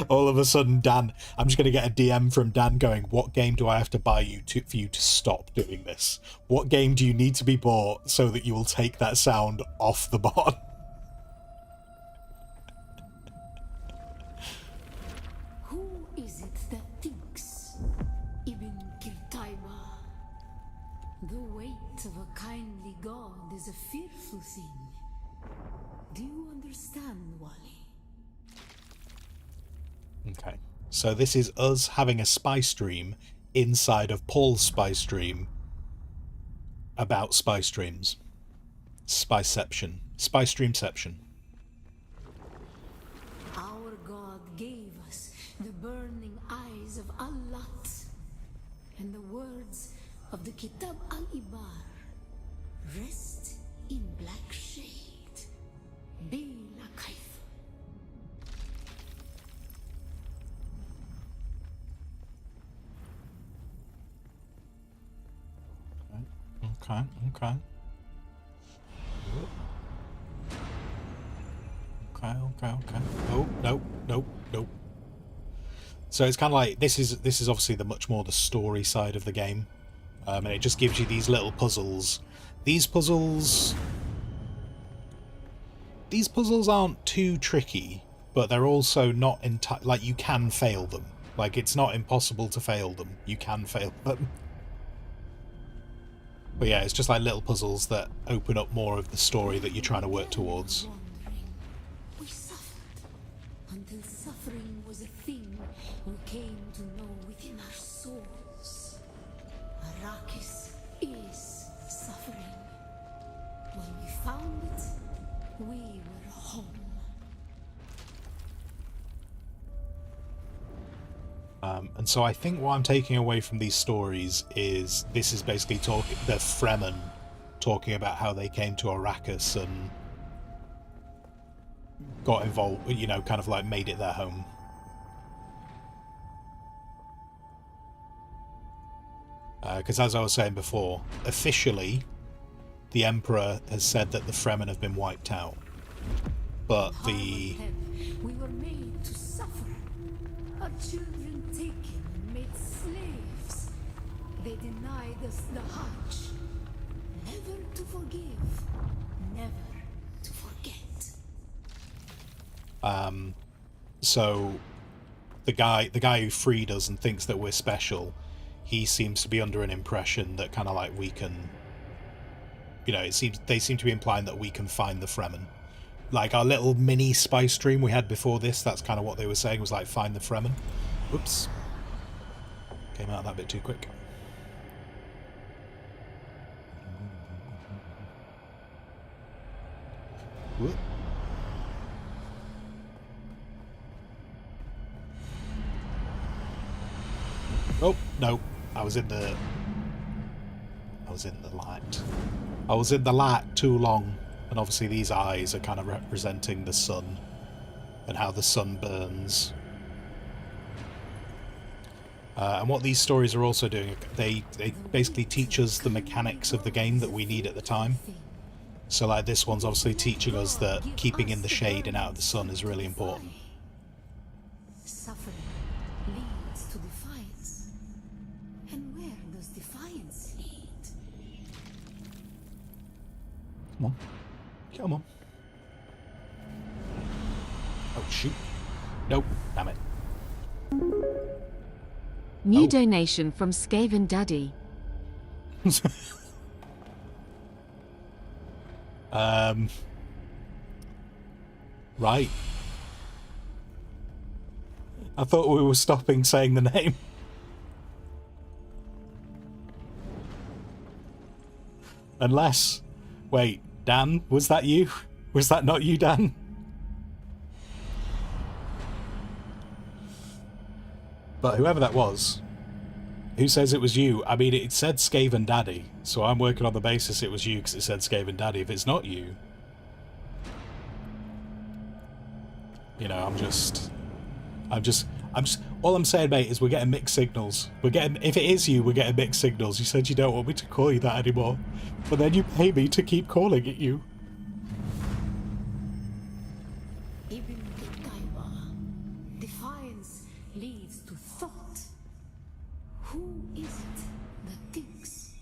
All of a sudden, Dan, I'm just going to get a DM from Dan going, what game do I have to buy you for you to stop doing this? What game do you need to be bought so that you will take that sound off the bot? Who is it that thinks? Ibn Kirtaiba. The weight of a kindly god is a fearful thing. Do you understand, Wally? Okay, so this is us having a spy stream inside of Paul's spy stream about spy streams. Spyception. Spy streamception. Our god gave us the burning eyes of Allat and the words of the Kitab al-Ibar. Rest in black shade. Be la kaif. Okay. Okay. Oh, nope. So it's kind of like, this is obviously the much more the story side of the game. And it just gives you these little puzzles. These puzzles aren't too tricky, but they're also not like, you can fail them. Like, it's not impossible to fail them. You can fail them. But yeah, it's just like little puzzles that open up more of the story that you're trying to work towards. We suffered until suffering was a thing we came to know within our souls. Arrakis is suffering. When we found it, we were home. And so I think what I'm taking away from these stories is this is basically the Fremen talking about how they came to Arrakis and got involved, you know, kind of like made it their home. Because as I was saying before, officially the Emperor has said that the Fremen have been wiped out. But We were made to suffer. Our children taken and made slaves. They denied us the Hajj. Never to forgive. Never to forget. So the guy who freed us and thinks that we're special, he seems to be under an impression that kind of like we can, you know, they seem to be implying that we can find the Fremen. Like our little mini spy stream we had before this, that's kind of what they were saying, was like, find the Fremen. Whoops. Came out that bit too quick. Whoop. Oh, no. I was in the light. I was in the light too long. And obviously these eyes are kind of representing the sun and how the sun burns. And what these stories are also doing, they basically teach us the mechanics of the game that we need at the time. So like this one's obviously teaching us that keeping in the shade and out of the sun is really important. Suffering leads to defiance. And where does defiance lead? Come on. Come on. Oh, shoot. Nope. Damn it. New Oh. donation from Skaven Daddy. Right. I thought we were stopping saying the name. Unless... Wait, Dan? Was that you? Was that not you, Dan? But whoever that was, who says it was you? I mean, it said Skaven Daddy, so I'm working on the basis it was you because it said Skaven Daddy. If it's not you... You know, all I'm saying, mate, is we're getting mixed signals. If it is you, we're getting mixed signals. You said you don't want me to call you that anymore, but then you pay me to keep calling it you. Ibn Qutayba. Defiance leads to thought. Who is it that thinks?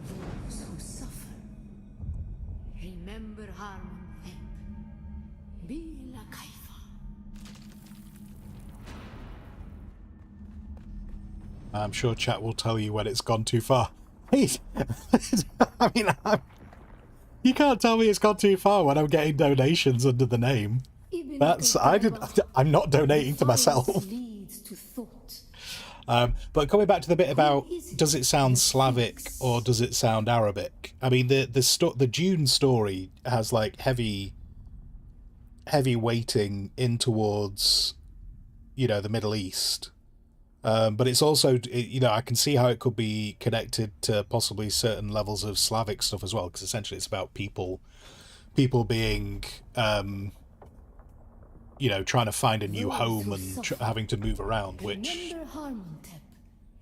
Those who suffer. Remember Harmon Thep. Be la Kaifa. I'm sure chat will tell you when it's gone too far. Hey, I mean, you can't tell me it's gone too far when I'm getting donations under the name. I'm not donating to myself. But coming back to the bit about, does it sound Slavic or does it sound Arabic? I mean, the Dune story has like heavy weighting in towards, you know, the Middle East. But it's also, you know, I can see how it could be connected to possibly certain levels of Slavic stuff as well, because essentially it's about people being, you know, trying to find a new home and having to move around, which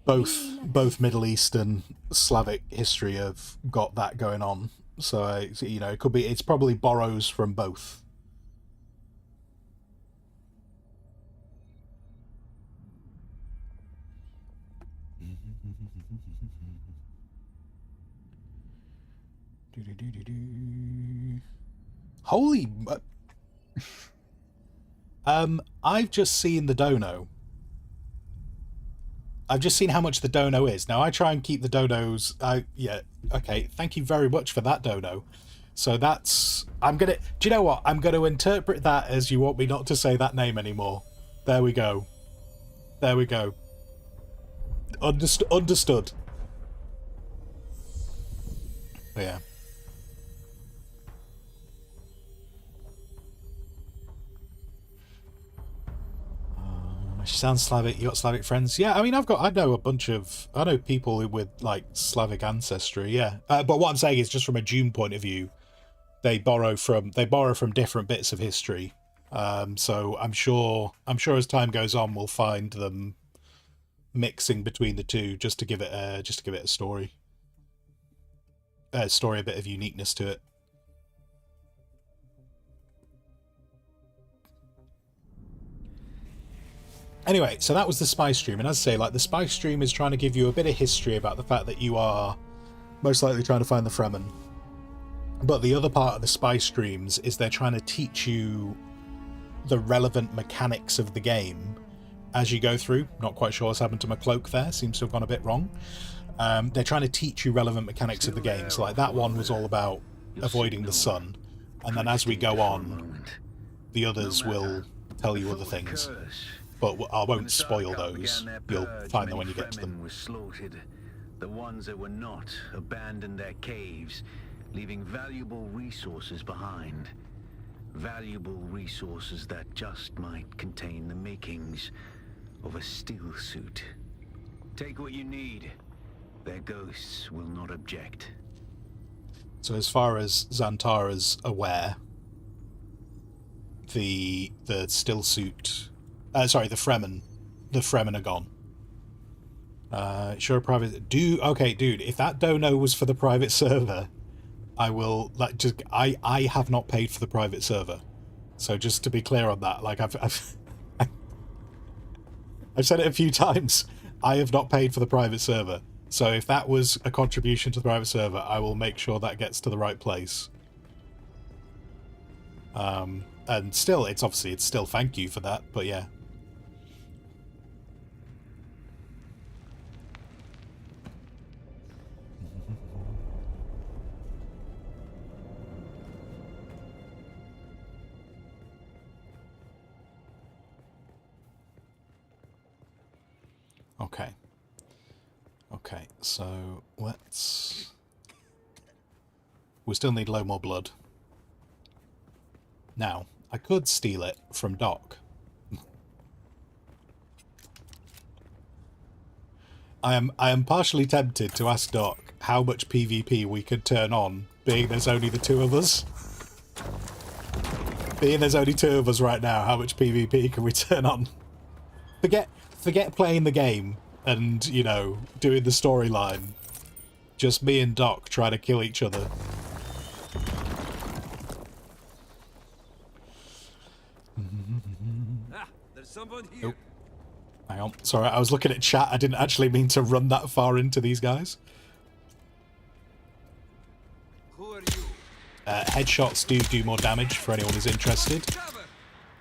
both Middle East and Slavic history have got that going on. So, you know, it's probably borrows from both. Holy... I've just seen the dono. I've just seen how much the dono is. Now, I try and keep the donos... yeah, okay, thank you very much for that dono. So that's... do you know what? I'm going to interpret that as you want me not to say that name anymore. There we go. There we go. Understood. Yeah. She sounds Slavic. You got Slavic friends? Yeah, I mean, I know people with like Slavic ancestry. Yeah, but what I'm saying is, just from a Dune point of view, they borrow from different bits of history. So I'm sure as time goes on, we'll find them mixing between the two, just to give it a story, a bit of uniqueness to it. Anyway, so that was the spy stream, and as I say, like, the spy stream is trying to give you a bit of history about the fact that you are most likely trying to find the Fremen. But the other part of the spy streams is they're trying to teach you the relevant mechanics of the game as you go through. Not quite sure what's happened to my cloak there, seems to have gone a bit wrong. They're trying to teach you relevant mechanics of the game, so like that one was all about avoiding the sun, and then as we go on, the others will tell you other things. But I won't spoil those. You'll find them when you get to them. Were slaughtered. The ones that were not abandoned their caves, leaving valuable resources behind. Valuable resources that just might contain the makings of a steel suit. Take what you need. Their ghosts will not object. So as far as Xantara's aware, the still suit... sorry, the Fremen are gone. Sure, private... Okay, dude, if that dono was for the private server, I will... I have not paid for the private server. So just to be clear on that, like, I've said it a few times. I have not paid for the private server. So if that was a contribution to the private server, I will make sure that gets to the right place. And still, it's still thank you for that, but yeah. Okay. Okay, so let's... We still need a load more blood. Now, I could steal it from Doc. I am partially tempted to ask Doc how much PvP we could turn on, being there's only the two of us. Being there's only two of us right now, how much PvP can we turn on? Forget playing the game and, you know, doing the storyline. Just me and Doc trying to kill each other. There's someone here. Oh. Hang on. Sorry, I was looking at chat. I didn't actually mean to run that far into these guys. Who are you? Headshots do more damage for anyone who's interested.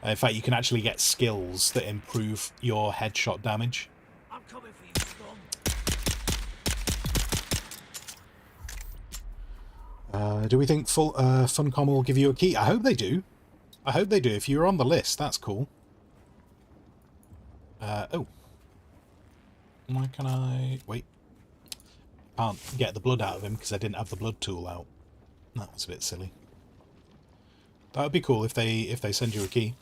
In fact, you can actually get skills that improve your headshot damage. I'm coming for you, Storm. Do we think Funcom will give you a key? I hope they do. I hope they do. If you're on the list, that's cool. Oh. Why can I... Wait. Can't get the blood out of him because I didn't have the blood tool out. That was a bit silly. That would be cool if they send you a key.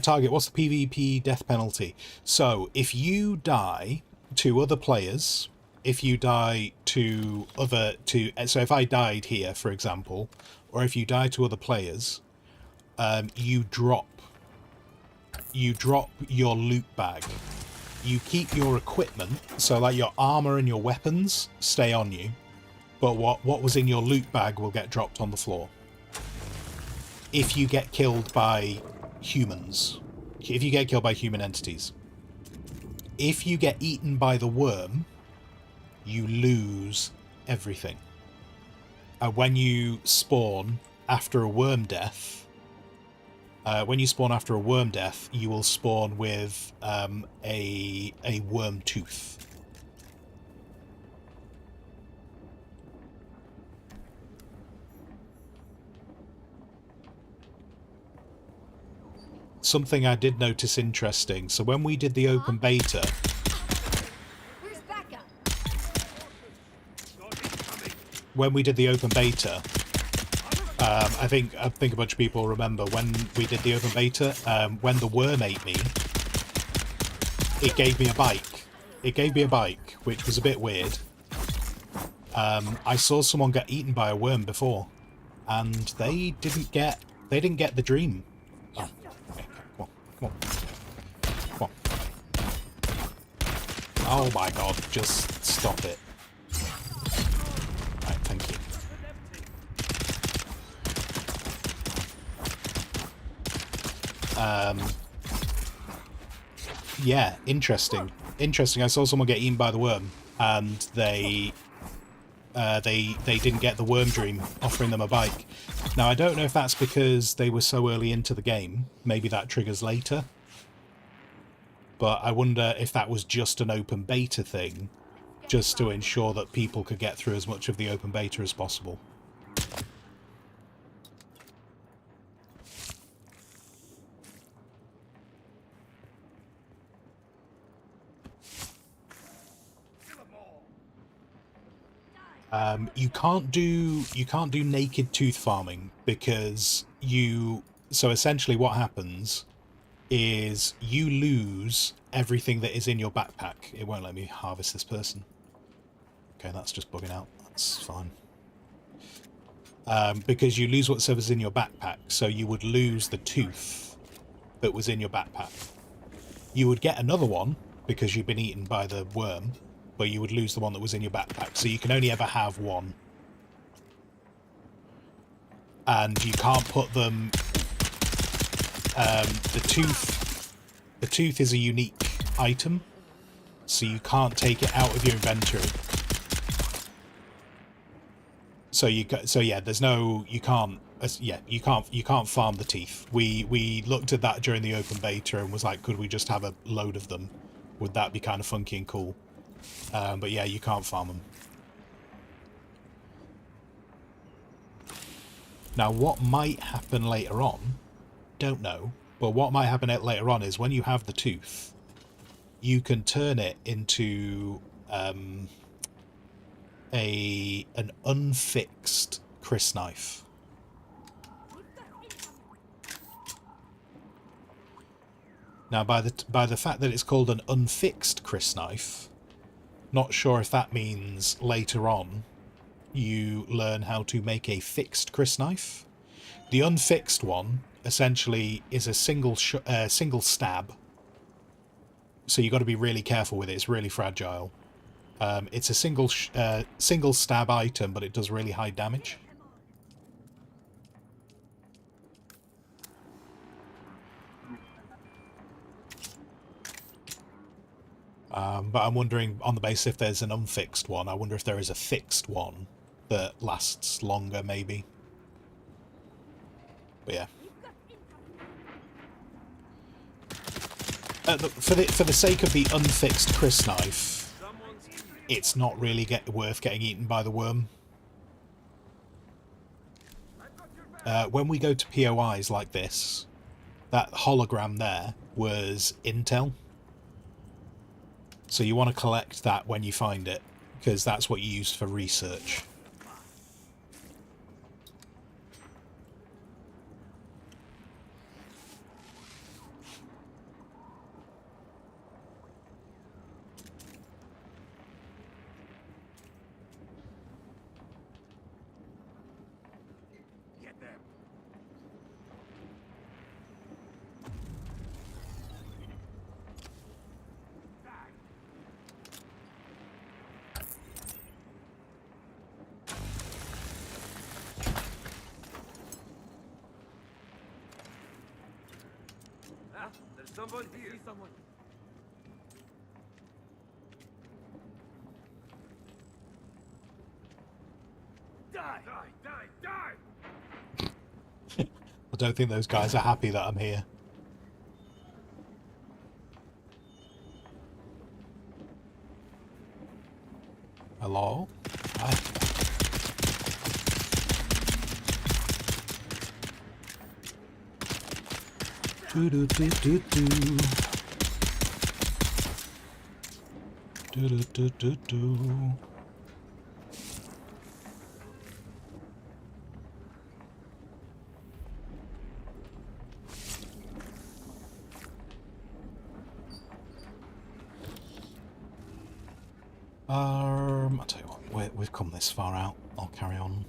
Target, what's the PvP death penalty? So, if you die to other players, if you die to other... So if I died here, for example, or if you die to other players, you drop your loot bag. You keep your equipment, so like your armor and your weapons stay on you, but what was in your loot bag will get dropped on the floor. If you get killed by humans, if you get killed by human entities. If you get eaten by the worm, you lose everything. When you spawn after a worm death, you will spawn with a worm tooth. Something I did notice interesting. So when we did the open beta, I think a bunch of people remember when we did the open beta, when the worm ate me, it gave me a bike. It gave me a bike, which was a bit weird. I saw someone get eaten by a worm before, and they didn't get the dream. Oh, okay, come on. Oh my god, just stop it. Right, thank you. Yeah, interesting. I saw someone get eaten by the worm, and they didn't get the worm dream, offering them a bike. Now, I don't know if that's because they were so early into the game. Maybe that triggers later. But I wonder if that was just an open beta thing, just to ensure that people could get through as much of the open beta as possible. You can't do naked tooth farming because so essentially what happens is you lose everything that is in your backpack. It won't let me harvest this person. Okay, that's just bugging out. That's fine. Because you lose whatever's in your backpack, so you would lose the tooth that was in your backpack. You would get another one because you've been eaten by the worm, but you would lose the one that was in your backpack, so you can only ever have one. And you can't put them... the tooth is a unique item, so you can't take it out of your inventory. So yeah, there's no... You can't farm the teeth. We looked at that during the open beta and was like, could we just have a load of them? Would that be kind of funky and cool? But yeah, you can't farm them. Now, what might happen later on, don't know, but what might happen later on is when you have the tooth, you can turn it into an unfixed crysknife. Now, by the fact that it's called an unfixed crysknife, not sure if that means later on you learn how to make a fixed crysknife. The unfixed one essentially is a single stab, so you got to be really careful with it. It's really fragile. It's a single stab item, but it does really high damage. But I'm wondering, on the basis if there's an unfixed one, I wonder if there is a fixed one that lasts longer, maybe. But yeah. For the sake of the unfixed crysknife, it's not really worth getting eaten by the worm. When we go to POIs like this, that hologram there was intel. So you want to collect that when you find it, because that's what you use for research. There's someone here. See someone. Die! Die! Die! Die! I don't think those guys are happy that I'm here. Hello? Hi. Do do do do do. Do do do do do. I'll tell you what, we've come this far out. I'll carry on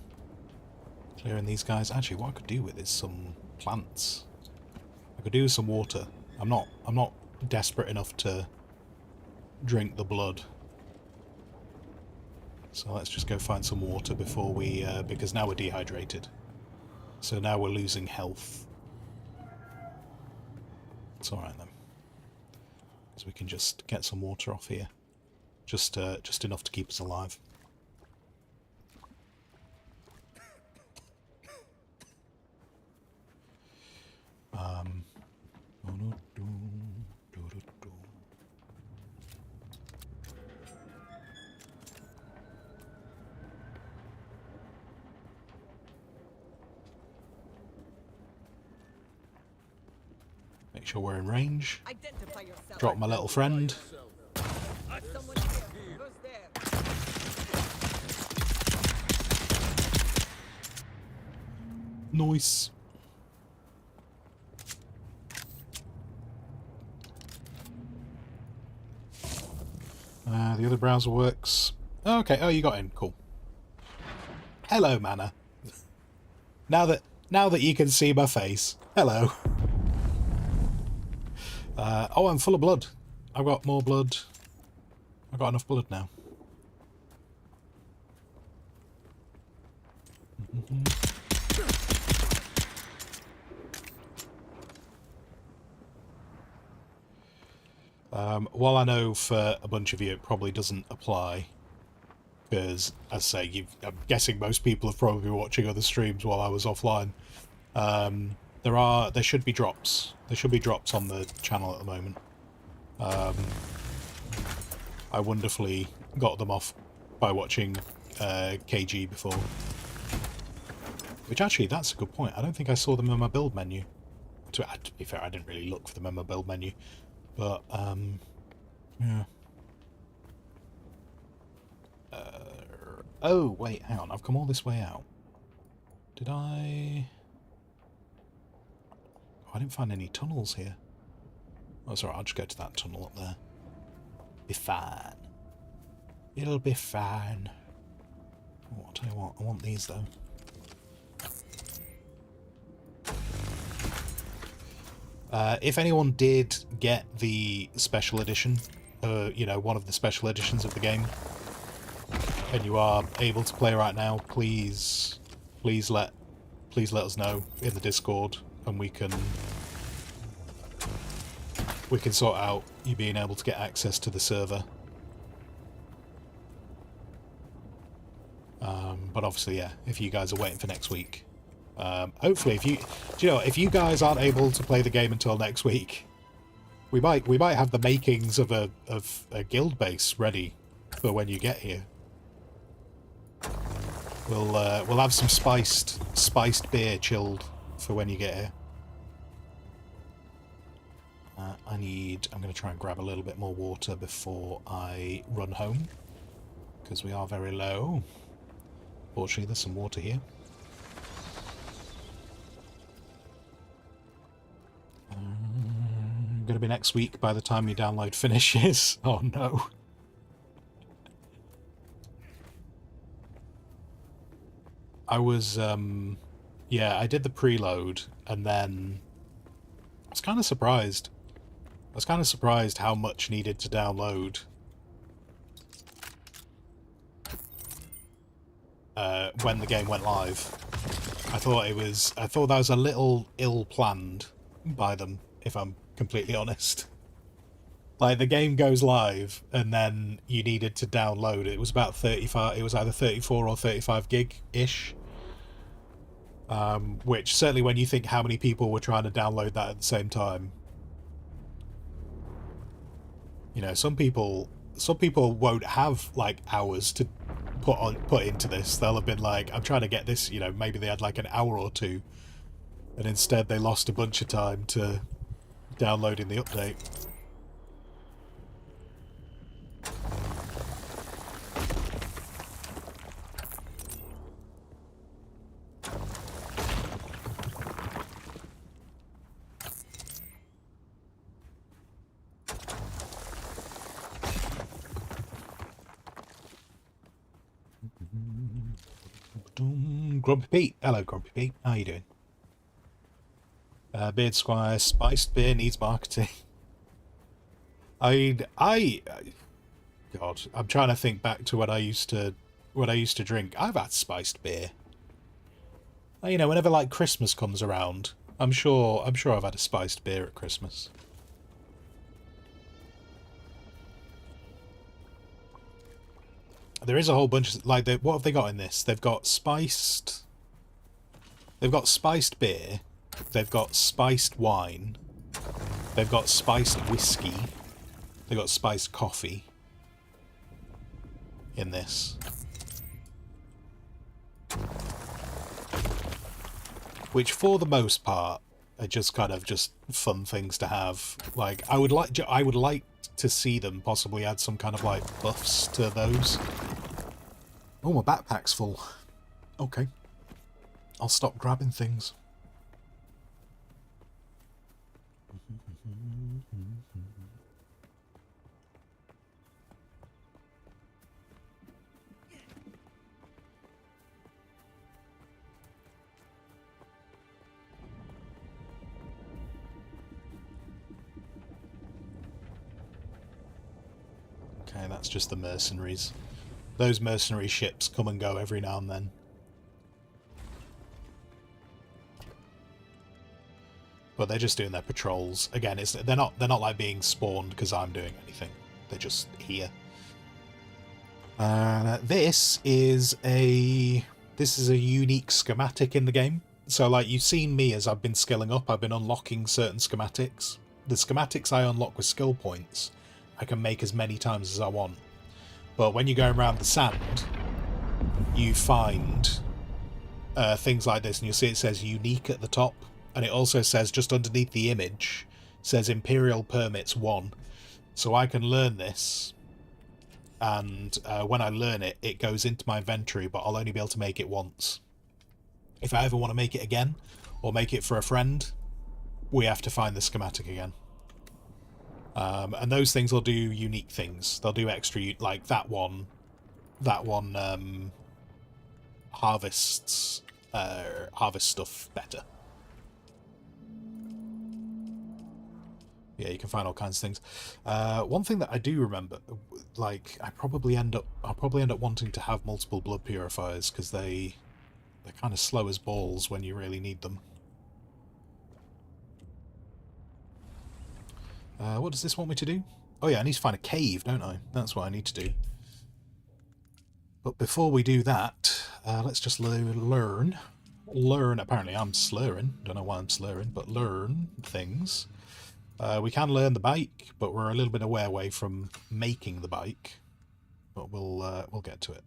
clearing these guys. Actually, what I could do with is some plants. I could do with some water. I'm not desperate enough to drink the blood. So let's just go find some water before we, because now we're dehydrated. So now we're losing health. It's alright then. So we can just get some water off here. Just enough to keep us alive. Make sure we're in range. Identify yourself. Drop my little friend. Someone here. Who's there? Nice. The other browser works. Oh, okay. Oh, you got in. Cool. Hello, Mana. Now that you can see my face. Hello. Oh, I'm full of blood. I've got more blood. I've got enough blood now. While I know for a bunch of you it probably doesn't apply, because, as I say, I'm guessing most people have probably been watching other streams while I was offline. There should be drops. There should be drops on the channel at the moment. I wonderfully got them off by watching KG before. Which actually, that's a good point. I don't think I saw them in my build menu. To be fair, I didn't really look for them in my build menu. But Yeah. Oh, wait, hang on. I've come all this way out. Did I... Oh, I didn't find any tunnels here. Oh, sorry, I'll just go to that tunnel up there. Be fine. It'll be fine. Oh, I'll tell you what, I want these, though. If anyone did get the special edition, you know, one of the special editions of the game, and you are able to play right now, please let us know in the Discord, and we can sort out you being able to get access to the server. But obviously, yeah, if you guys are waiting for next week, hopefully, if you guys aren't able to play the game until next week, we might have the makings of a guild base ready for when you get here. We'll have some spiced beer chilled for when you get here. I'm going to try and grab a little bit more water before I run home, because we are very low. Fortunately, there's some water here. Going to be next week by the time your download finishes. Oh no. I was, yeah, I did the preload, and then I was kind of surprised. I was kind of surprised how much needed to download. When the game went live. I thought that was a little ill-planned by them, if I'm completely honest. Like, the game goes live, and then you needed to download it. It was about 35, it was either 34 or 35 gig-ish. Which, certainly when you think how many people were trying to download that at the same time. You know, some people won't have, like, hours to put into this. They'll have been like, I'm trying to get this, you know, maybe they had like an hour or two, and instead they lost a bunch of time to downloading the update. Grumpy Pete. Hello, Grumpy Pete. How you doing? Beard Squire, spiced beer needs marketing. God, I'm trying to think back to what I used to drink. I've had spiced beer. You know, whenever like Christmas comes around, I'm sure I've had a spiced beer at Christmas. There is a whole bunch of, like, what have they got in this? They've got spiced beer, they've got spiced wine, they've got spiced whiskey, they've got spiced coffee in this. Which, for the most part, are just kind of just fun things to have. Like, I would like to see them possibly add some kind of, like, buffs to those. Oh, my backpack's full. Okay. I'll stop grabbing things. Okay, that's just the mercenaries. Those mercenary ships come and go every now and then. But they're just doing their patrols. Again, they're not like being spawned because I'm doing anything. They're just here. This is a unique schematic in the game. So, like, you've seen me as I've been skilling up. I've been unlocking certain schematics. The schematics I unlock with skill points, I can make as many times as I want. But when you're going around the sand, you find things like this, and you'll see it says unique at the top, and it also says just underneath the image, says Imperial Permits 1. So I can learn this, and when I learn it, it goes into my inventory, but I'll only be able to make it once. If I ever want to make it again, or make it for a friend, we have to find the schematic again. And those things will do unique things. They'll do extra, like that one harvests harvest stuff better. Yeah, you can find all kinds of things. One thing that I do remember, like, I'll probably end up wanting to have multiple blood purifiers, because they're kind of slow as balls when you really need them. What does this want me to do? Oh yeah, I need to find a cave, don't I? That's what I need to do. But before we do that, let's just learn. Apparently I'm slurring. Don't know why I'm slurring, but learn things. We can learn the bike, but we're a little bit away from making the bike. But we'll get to it.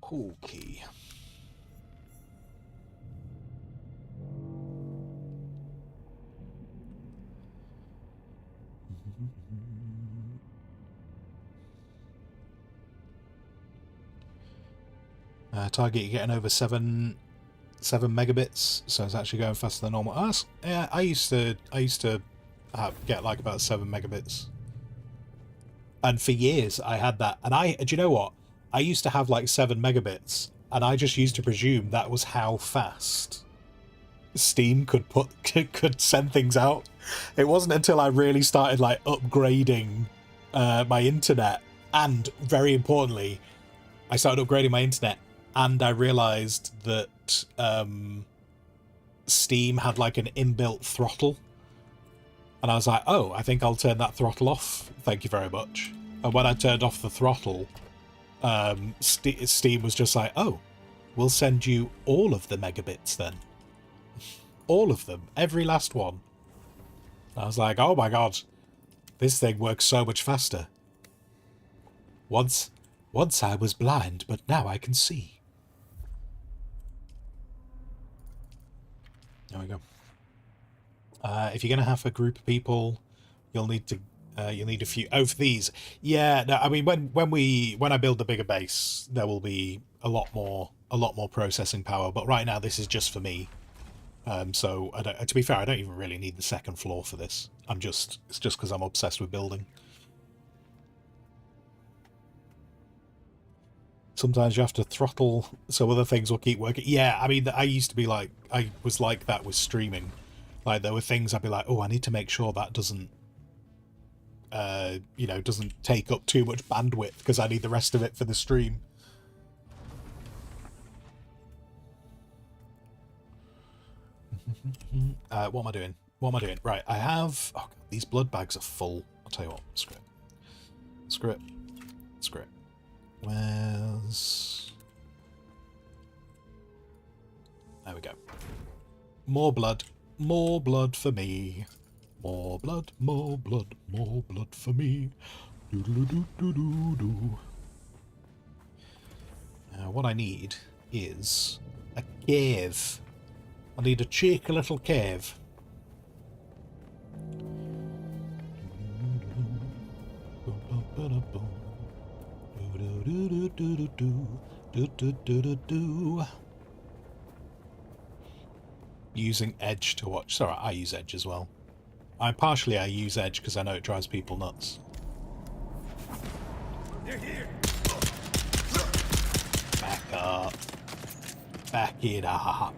Okay. Target, you're getting over 7 megabits, so it's actually going faster than normal. Yeah, I used to get like about 7 megabits, and for years I had that. And do you know what? I used to have like 7 megabits, and I just used to presume that was how fast Steam could send things out. It wasn't until I really started like upgrading my internet, and very importantly, I started upgrading my internet, and I realized that Steam had like an inbuilt throttle, and I was like, oh, I think I'll turn that throttle off, thank you very much. And when I turned off the throttle, Steam was just like, oh, we'll send you all of the megabits then. All of them, every last one. I was like, oh my god, this thing works so much faster. Once I was blind, but now I can see. There we go. If you're going to have a group of people, you'll need a few. Oh, for these, yeah. No, I mean, when I build the bigger base, there will be a lot more processing power. But right now, this is just for me. So to be fair, I don't even really need the second floor for this. It's just because I'm obsessed with building. Sometimes you have to throttle so other things will keep working. Yeah, I mean, I was like that with streaming. Like, there were things I'd be like, oh, I need to make sure that doesn't take up too much bandwidth, because I need the rest of it for the stream. What am I doing? Right, I have... Oh, God, these blood bags are full. I'll tell you what, screw it. Where's... There we go. More blood for me. More blood for me. Doo-doo-doo-doo-doo-doo. What I need is a cave. I need a cheeky little cave. Using Edge to watch. Sorry, I use Edge as well. I use Edge because I know it drives people nuts. They're here. Back up. Back it up.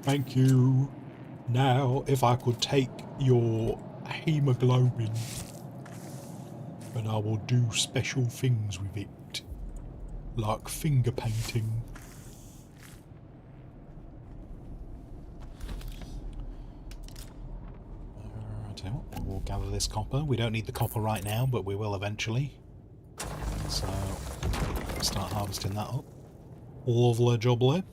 Thank you. Now, if I could take your hemoglobin, and I will do special things with it, like finger painting. I tell you what, we'll gather this copper. We don't need the copper right now, but we will eventually. So, start harvesting that up. Lovely jubbly.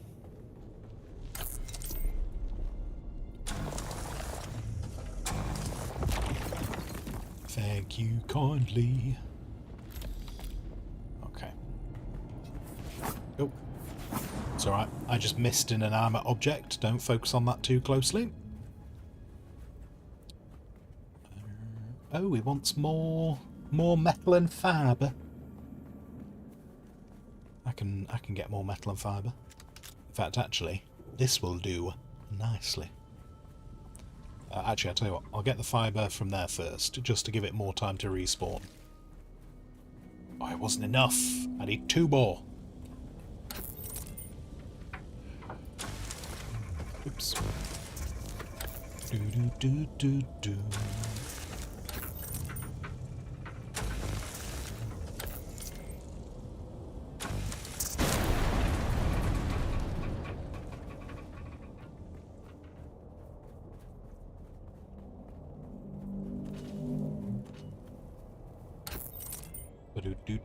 Thank you kindly. Okay. Oh, it's alright. I just missed an inanimate object. Don't focus on that too closely. Oh, he wants more metal and fibre. I can get more metal and fibre. In fact, actually, this will do nicely. Actually, I'll tell you what. I'll get the fibre from there first, just to give it more time to respawn. Oh, it wasn't enough. I need 2 more. Oops. Do do do do do.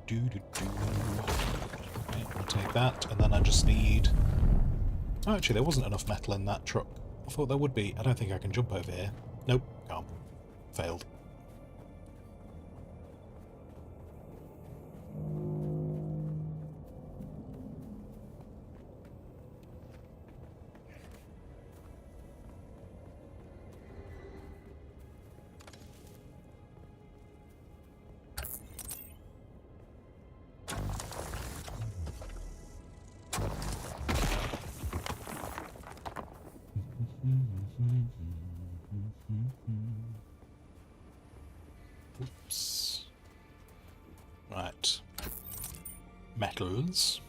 Okay, I'll take that, and then I just need... Oh, actually, there wasn't enough metal in that truck. I thought there would be. I don't think I can jump over here. Nope, can't. Failed. Oops. Right. Metals.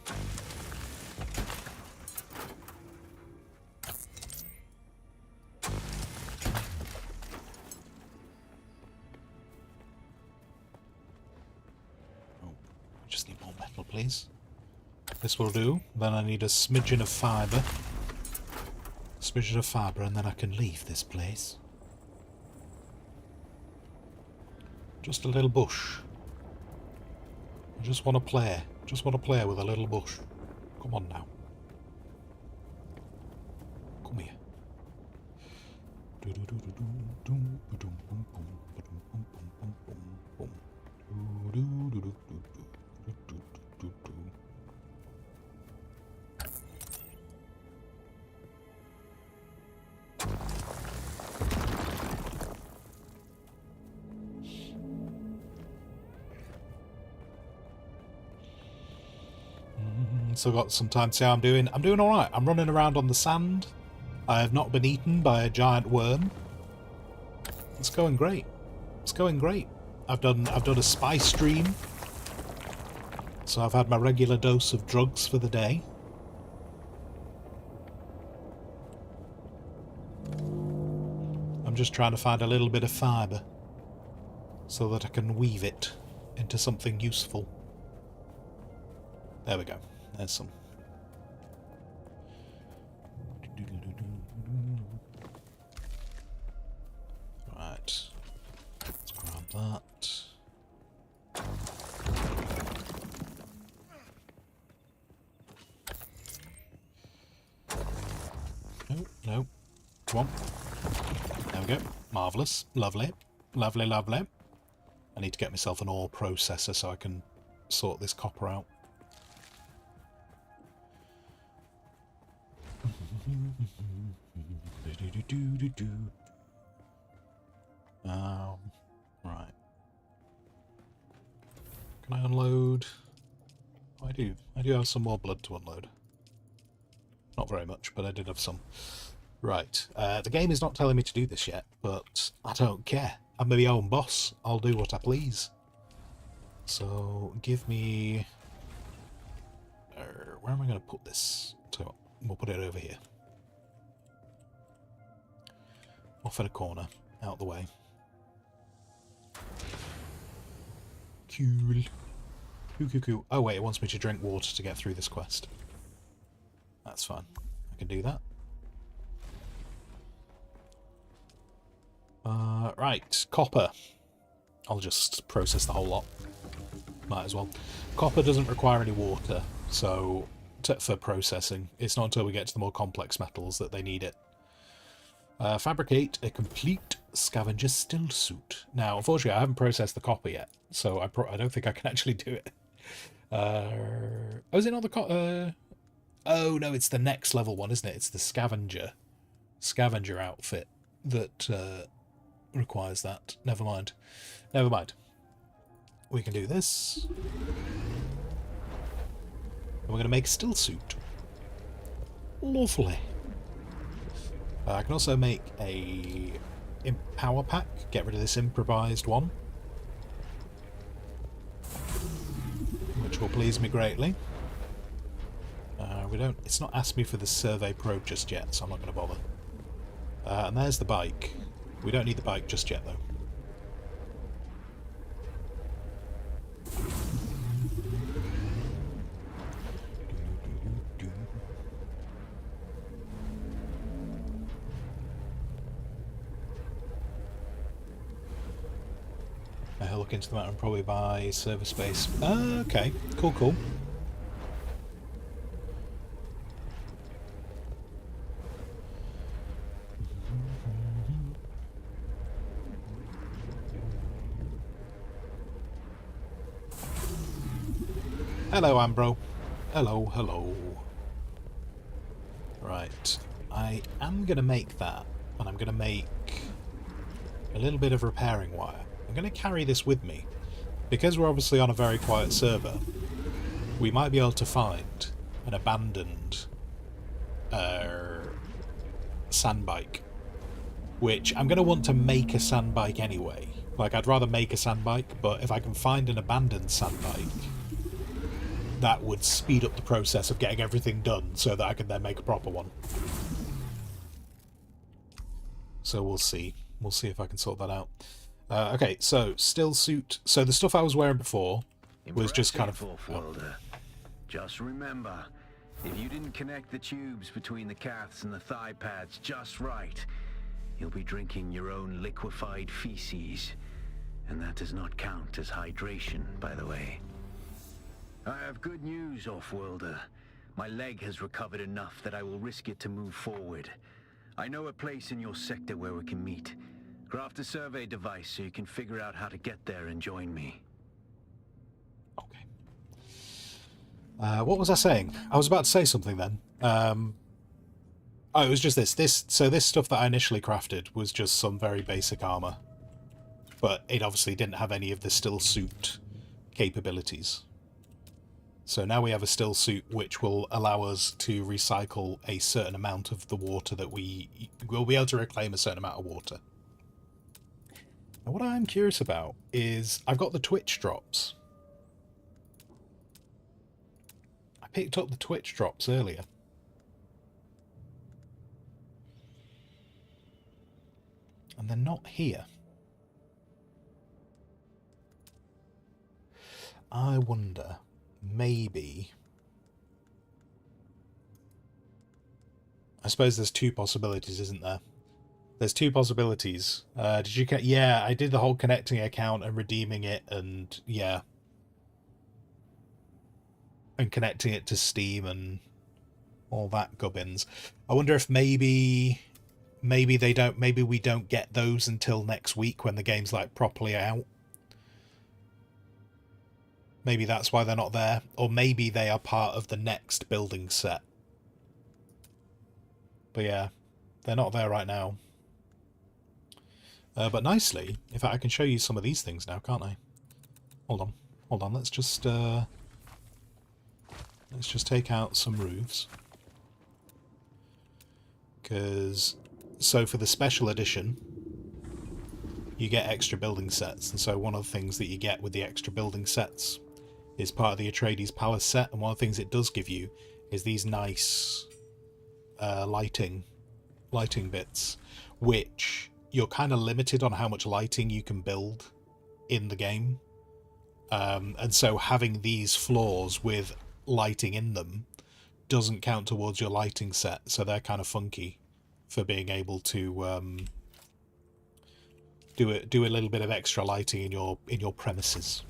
Oh, I just need more metal, please. This will do. Then I need a smidgen of fibre. Smidgen of fibre, and then I can leave this place. Just a little bush. I just want to play. Just want to play with a little bush. Come on now. Come here. Still got some time to see how I'm doing. I'm doing alright. I'm running around on the sand. I have not been eaten by a giant worm. It's going great. It's going great. I've done a spy stream. So I've had my regular dose of drugs for the day. I'm just trying to find a little bit of fibre so that I can weave it into something useful. There we go. There's some. Right. Let's grab that. No, no. Come on. There we go. Marvellous. Lovely. Lovely, lovely. I need to get myself an ore processor so I can sort this copper out. Right. Can I unload? Oh, I do. I do have some more blood to unload. Not very much, but I did have some. Right. The game is not telling me to do this yet, but I don't care. I'm my own boss. I'll do what I please. So, give me... where am I going to put this? So, we'll put it over here. Off in a corner. Out the way. Cool. Cool. Oh wait, it wants me to drink water to get through this quest. That's fine. I can do that. Right, copper. I'll just process the whole lot. Might as well. Copper doesn't require any water, so for processing. It's not until we get to the more complex metals that they need it. Fabricate a complete scavenger still suit. Now, unfortunately, I haven't processed the copper yet, so I don't think I can actually do it. Oh, is it not the oh no, it's the next level one, isn't it? It's the scavenger outfit that requires that. Never mind. Never mind. We can do this. And we're going to make a still suit. Lovely. I can also make a power pack. Get rid of this improvised one, which will please me greatly. We don't. It's not asked me for the Survey Probe just yet, so I'm not going to bother. And there's the bike. We don't need the bike just yet, though. I'll look into the matter and probably buy server space. Okay, cool, cool. Hello, Ambro. Hello, hello. Right, I am going to make that, and I'm going to make a little bit of repairing wire. I'm going to carry this with me. Because we're obviously on a very quiet server, we might be able to find an abandoned sandbike, which I'm going to want to make a sandbike anyway. Like, I'd rather make a sandbike, but if I can find an abandoned sandbike, that would speed up the process of getting everything done so that I can then make a proper one. So we'll see. We'll see if I can sort that out. Okay, so still suit. So the stuff I was wearing before was just kind of... Off-worlder. Just remember, if you didn't connect the tubes between the calves and the thigh pads just right, you'll be drinking your own liquefied feces. And that does not count as hydration, by the way. I have good news, Off-worlder. My leg has recovered enough that I will risk it to move forward. I know a place in your sector where we can meet. Craft a survey device so you can figure out how to get there and join me. Okay. What was I saying? I was about to say something then. Oh, it was just this. So this stuff that I initially crafted was just some very basic armor. But it obviously didn't have any of the still suit capabilities. So now we have a still suit which will allow us to recycle a certain amount of the water that we will be able to reclaim a certain amount of water. Now what I'm curious about is I've got the Twitch drops. I picked up the Twitch drops earlier. And they're not here. I wonder... maybe... I suppose there's two possibilities, isn't there? There's two possibilities. Did you... yeah, I did the whole connecting account and redeeming it, and yeah. And connecting it to Steam and all that gubbins. I wonder if maybe they don't... maybe we don't get those until next week when the game's like properly out. Maybe that's why they're not there. Or maybe they are part of the next building set. But yeah, they're not there right now. But nicely, in fact I can show you some of these things now, can't I? Hold on, let's just take out some roofs. Because, so for the special edition, you get extra building sets, and so one of the things that you get with the extra building sets is part of the Atreides Palace set, and one of the things it does give you is these nice lighting bits, which you're kind of limited on how much lighting you can build in the game. And so having these floors with lighting in them doesn't count towards your lighting set, so they're kind of funky for being able to do a little bit of extra lighting in your premises.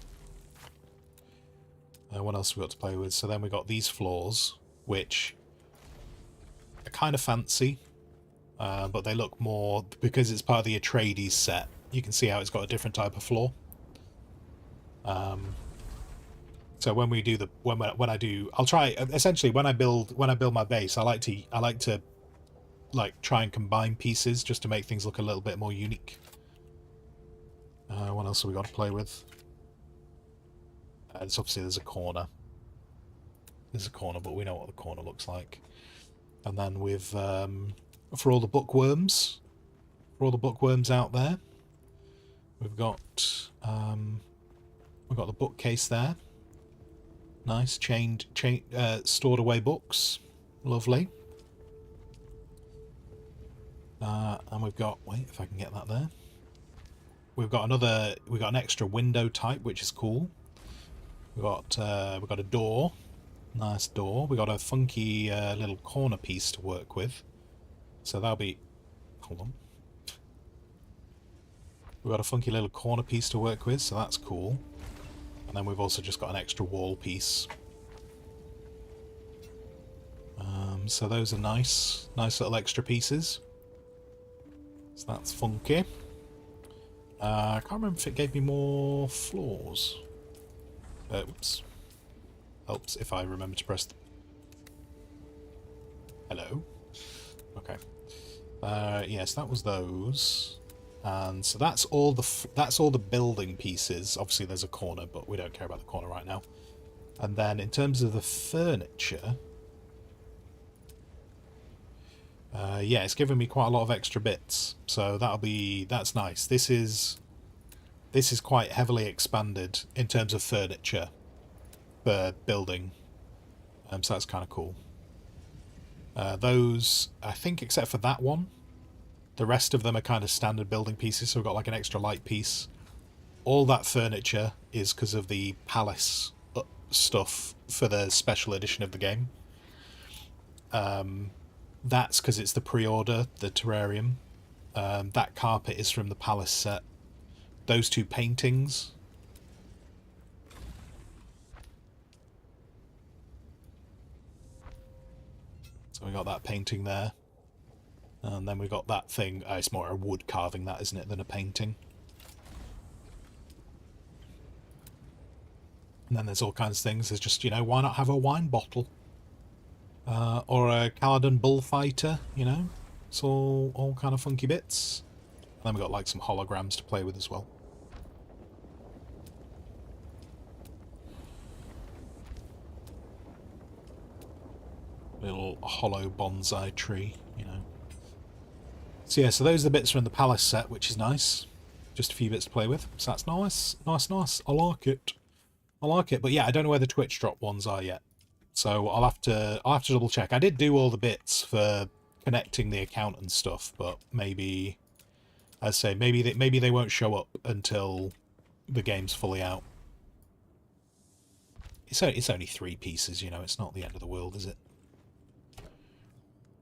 What else have we got to play with? So then we got these floors, which are kind of fancy, but they look more, because it's part of the Atreides set, you can see how it's got a different type of floor. So So when we do the when I do, I'll try essentially when I build my base. I like to like try and combine pieces just to make things look a little bit more unique. What else have we got to play with? Obviously there's a corner. There's a corner, but we know what the corner looks like. And then with for all the bookworms, out there, we've got the bookcase there. Nice stored away books, lovely. And we've got if I can get that there. We've got an extra window type, which is cool. We've got a door. Nice door. We got a funky little corner piece to work with. So that'll be... Hold on. We've got a funky little corner piece to work with, so that's cool. And then we've also just got an extra wall piece. So those are nice little extra pieces. So that's funky. I can't remember if it gave me more floors. Oops. Helps if I remember to press... Hello? Okay. Yes, that was those. And so that's all the building pieces. Obviously there's a corner, but we don't care about the corner right now. And then in terms of the furniture... yeah, it's given me quite a lot of extra bits. So that's nice. This is quite heavily expanded in terms of furniture. Building, so that's kind of cool. Those, I think, except for that one, the rest of them are kind of standard building pieces. So we've got like an extra light piece. All that furniture is because of the palace stuff for the special edition of the game. That's because it's the pre-order, the terrarium. That carpet is from the palace set. Those two paintings. So we got that painting there. And then we got that thing. It's more a wood carving, that, isn't it, than a painting. And then there's all kinds of things. There's just, why not have a wine bottle? Or a Caledon bullfighter, It's all kind of funky bits. And then we got like some holograms to play with as well. Little hollow bonsai tree, So yeah, so those are the bits from the palace set, which is nice. Just a few bits to play with. So that's nice. Nice. I like it. But yeah, I don't know where the Twitch drop ones are yet. So I'll have to double check. I did do all the bits for connecting the account and stuff, but maybe, I'd say maybe they won't show up until the game's fully out. It's only 3 pieces, It's not the end of the world, is it?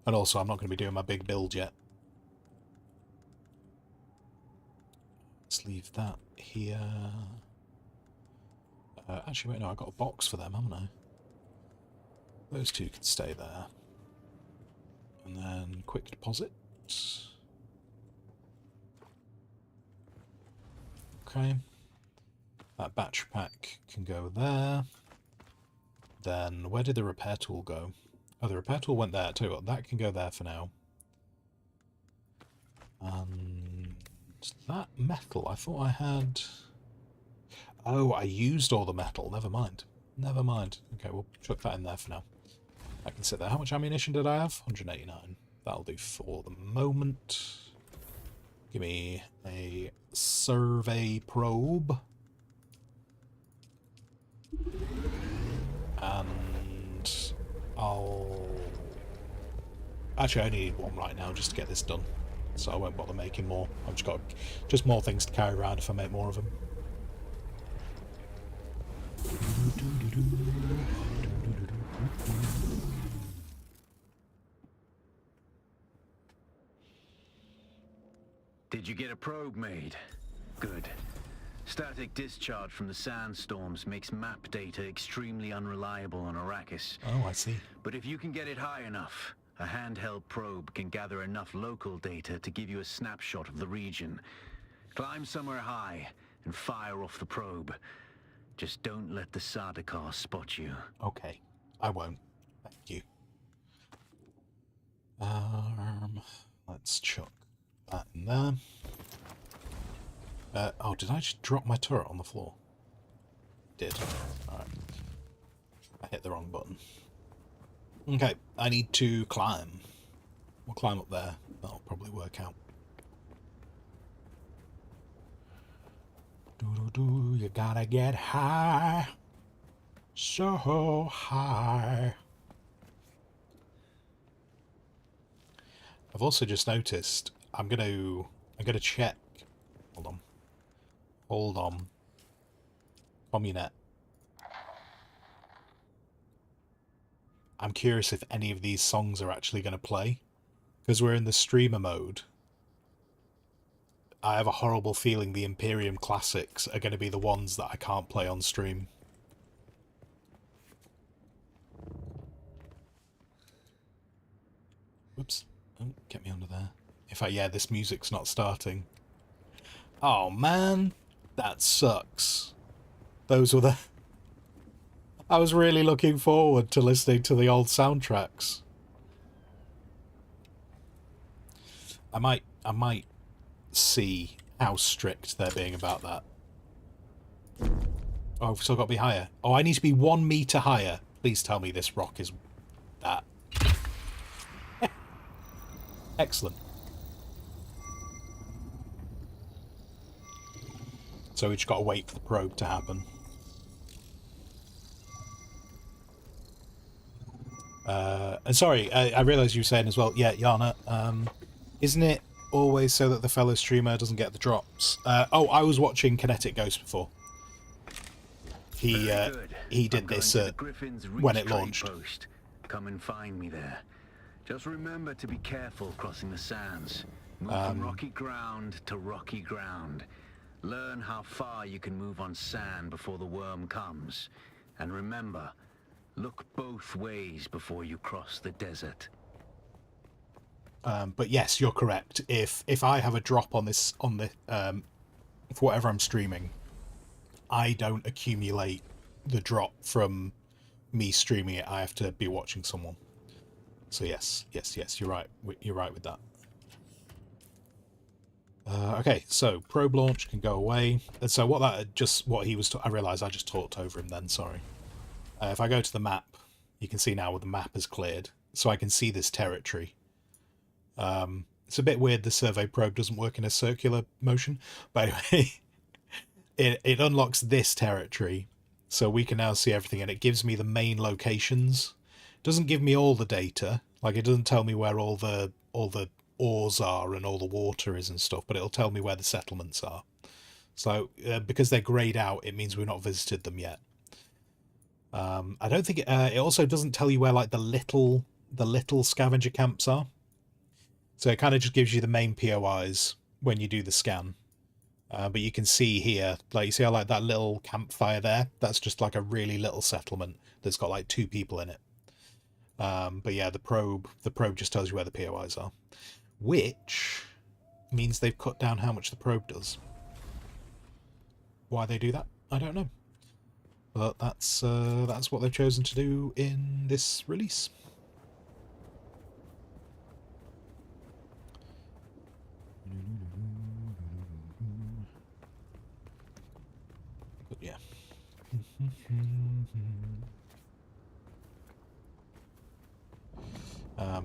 And also, I'm not going to be doing my big build yet. Let's leave that here. Actually, wait, no, I've got a box for them, haven't I? Those two can stay there. And then quick deposit. Okay. That battery pack can go there. Then, where did the repair tool go? Oh, the repair tool went there. Tell you what, that can go there for now. And that metal, I thought I had... Oh, I used all the metal. Never mind. Okay, we'll chuck that in there for now. I can sit there. How much ammunition did I have? 189. That'll do for the moment. Give me a survey probe. And actually, I only need one right now just to get this done. So I won't bother making more. I've just got more things to carry around if I make more of them. Did you get a probe made? Good. Static discharge from the sandstorms makes map data extremely unreliable on Arrakis. Oh, I see. But if you can get it high enough, a handheld probe can gather enough local data to give you a snapshot of the region. Climb somewhere high and fire off the probe. Just don't let the Sardaukar spot you. Okay, I won't. Thank you. Let's chuck that in there. Oh, did I just drop my turret on the floor? Did. Alright. I hit the wrong button. Okay, I need to climb. We'll climb up there. That'll probably work out. Do-do-do, you gotta get high. So high. I've also just noticed I'm gonna check. Hold on. Communet. I'm curious if any of these songs are actually going to play. Because we're in the streamer mode. I have a horrible feeling the Imperium classics are going to be the ones that I can't play on stream. Whoops. Oh, get me under there. In fact, yeah, this music's not starting. Oh, man. That sucks. Those were the... I was really looking forward to listening to the old soundtracks. I might see how strict they're being about that. Oh, I've still got to be higher. Oh, I need to be 1 meter higher. Please tell me this rock is that. Excellent. So we just got to wait for the probe to happen. And sorry, I realised you were saying as well, yeah, Yana, isn't it always so that the fellow streamer doesn't get the drops? Oh, I was watching Kinetic Ghost before. He did this when it launched. Post. Come and find me there. Just remember to be careful crossing the sands. Move from rocky ground to rocky ground. Learn how far you can move on sand before the worm comes. And remember, look both ways before you cross the desert. But yes, you're correct. If I have a drop on this for whatever I'm streaming, I don't accumulate the drop from me streaming it. I have to be watching someone. So yes, you're right. You're right with that. Okay, so probe launch can go away. And so what he was. I realised I just talked over him then. Sorry. If I go to the map, you can see now where the map is cleared, so I can see this territory. It's a bit weird the survey probe doesn't work in a circular motion, but anyway, it unlocks this territory, so we can now see everything, and it gives me the main locations. It doesn't give me all the data, like it doesn't tell me where all the ores are and all the water is and stuff, but it'll tell me where the settlements are. So because they're greyed out, it means we've not visited them yet. I don't think it also doesn't tell you where like the little scavenger camps are. So it kind of just gives you the main POIs when you do the scan. But you can see here, like you see how like that little campfire there? That's just like a really little settlement that's got like 2 people in it. But yeah, the probe just tells you where the POIs are. Which means they've cut down how much the probe does. Why they do that, I don't know. But that's what they've chosen to do in this release. But yeah.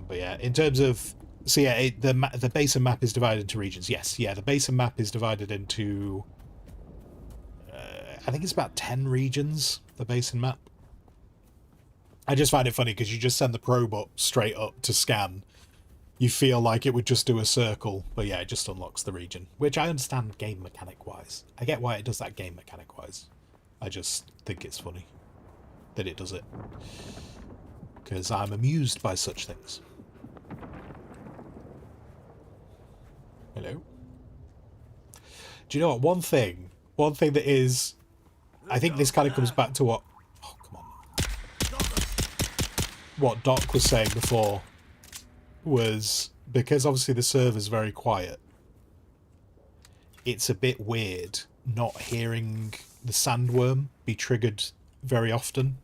But yeah, in terms of... So yeah, the basin map is divided into regions. Yes, yeah, the basin map is divided into... I think it's about 10 regions, the basin map. I just find it funny because you just send the probe up straight up to scan. You feel like it would just do a circle, but yeah, it just unlocks the region, which I understand game mechanic-wise. I get why it does that game mechanic-wise. I just think it's funny that it does it. Because I'm amused by such things. Hello? Do you know what? One thing that is... I think this kind of comes back to what... Oh, come on. What Doc was saying before was, because obviously the server's very quiet, it's a bit weird not hearing the sandworm be triggered very often.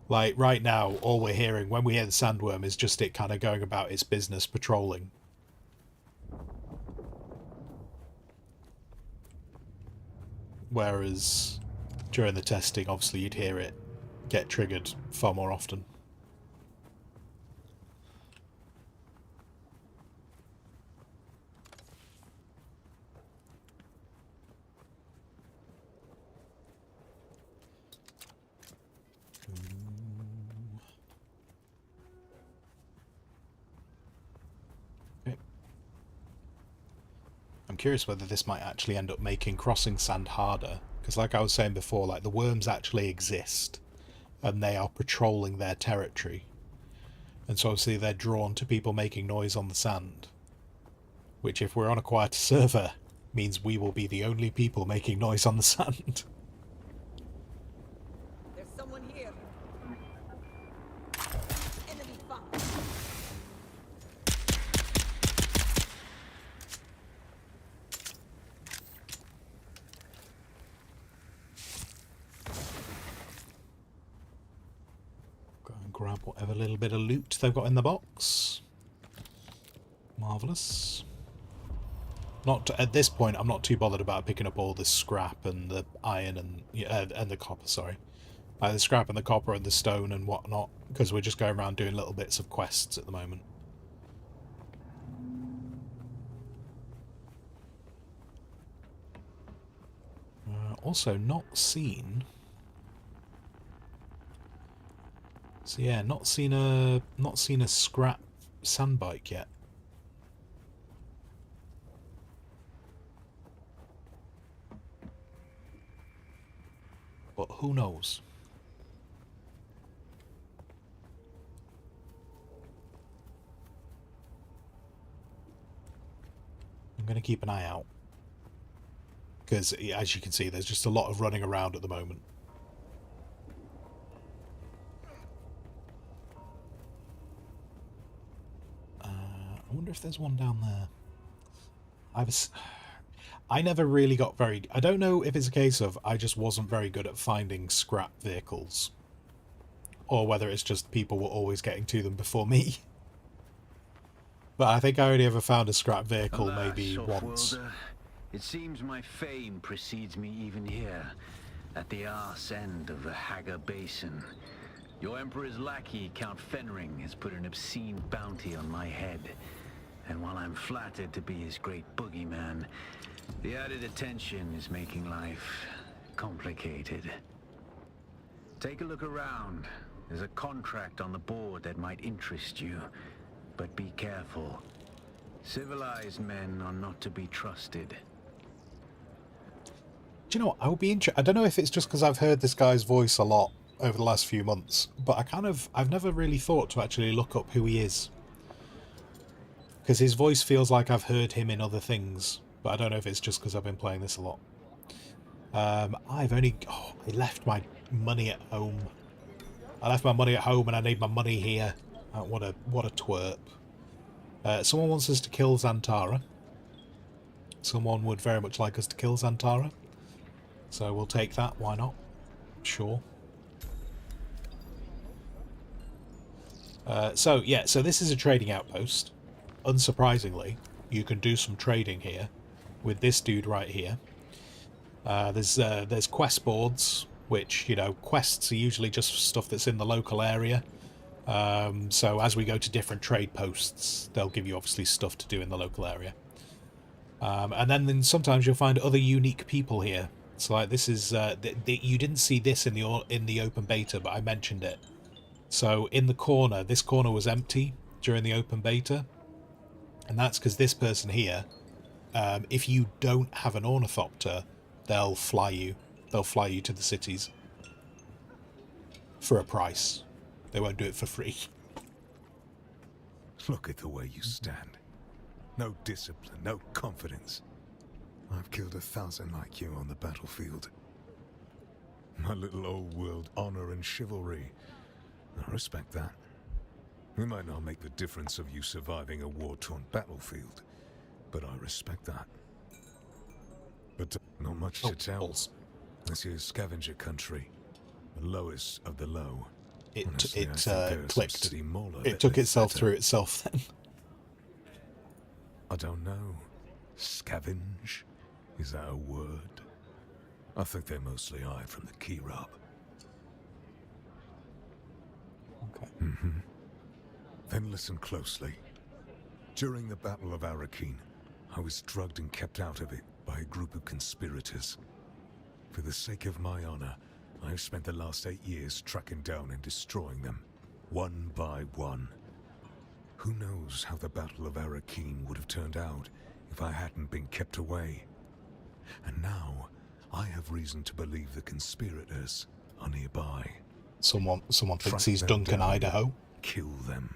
Like, right now, all we're hearing when we hear the sandworm is just it kind of going about its business patrolling. Whereas during the testing, obviously, you'd hear it get triggered far more often. I'm curious whether this might actually end up making crossing sand harder, because like I was saying before, like the worms actually exist and they are patrolling their territory, and so obviously they're drawn to people making noise on the sand, which if we're on a quiet server means we will be the only people making noise on the sand. There's someone here. Enemy found. Go and grab whatever little bit of loot they've got in the box. Marvellous. Not at this point. I'm not too bothered about picking up all the scrap and the iron and the copper. Sorry, the scrap and the copper and the stone and whatnot, because we're just going around doing little bits of quests at the moment. Also, not seen. So yeah, not seen a scrap sandbike yet. But who knows? I'm going to keep an eye out, because as you can see, there's just a lot of running around at the moment. I wonder if there's one down there. I never really got very... I don't know if it's a case of I just wasn't very good at finding scrap vehicles, or whether it's just people were always getting to them before me. But I think I only ever found a scrap vehicle maybe once. It seems my fame precedes me even here, at the arse end of the Haga Basin. Your Emperor's lackey, Count Fenring, has put an obscene bounty on my head. And while I'm flattered to be his great boogeyman, the added attention is making life complicated. Take a look around. There's a contract on the board that might interest you. But be careful. Civilized men are not to be trusted. Do you know what? I would be interested. I don't know if it's just because I've heard this guy's voice a lot over the last few months, but I've never really thought to actually look up who he is. Because his voice feels like I've heard him in other things, but I don't know if it's just because I've been playing this a lot. I left my money at home. I left my money at home and I need my money here. What a twerp. Someone wants us to kill Xantara. Someone would very much like us to kill Xantara. So we'll take that, why not? Sure. So this is a trading outpost. Unsurprisingly, you can do some trading here with this dude right here. There's quest boards, which, you know, quests are usually just stuff that's in the local area. So as we go to different trade posts, they'll give you obviously stuff to do in the local area. And then sometimes you'll find other unique people here. So like this is you didn't see this in the open beta, but I mentioned it. So in the corner, this corner was empty during the open beta, and that's because this person here, if you don't have an ornithopter, they'll fly you. They'll fly you to the cities for a price. They won't do it for free. Look at the way you stand. No discipline, no confidence. I've killed 1,000 like you on the battlefield. My little old world honor and chivalry. I respect that. It might not make the difference of you surviving a war-torn battlefield, but I respect that. But not much Oh, to tell. balls. This is scavenger country, the lowest of the low. It Honestly, I it think there are some clicked. city mauler It that took live itself better. through itself then. I don't know. Scavenge? Is that a word? I think they mostly hide from the key rub. Okay. Then listen closely. During the Battle of Arakeen, I was drugged and kept out of it by a group of conspirators. For the sake of my honor, I have spent the last 8 years tracking down and destroying them, one by one. Who knows how the Battle of Arakeen would have turned out if I hadn't been kept away. And now, I have reason to believe the conspirators are nearby. Someone thinks Track he's them Duncan, down, Idaho. Kill them.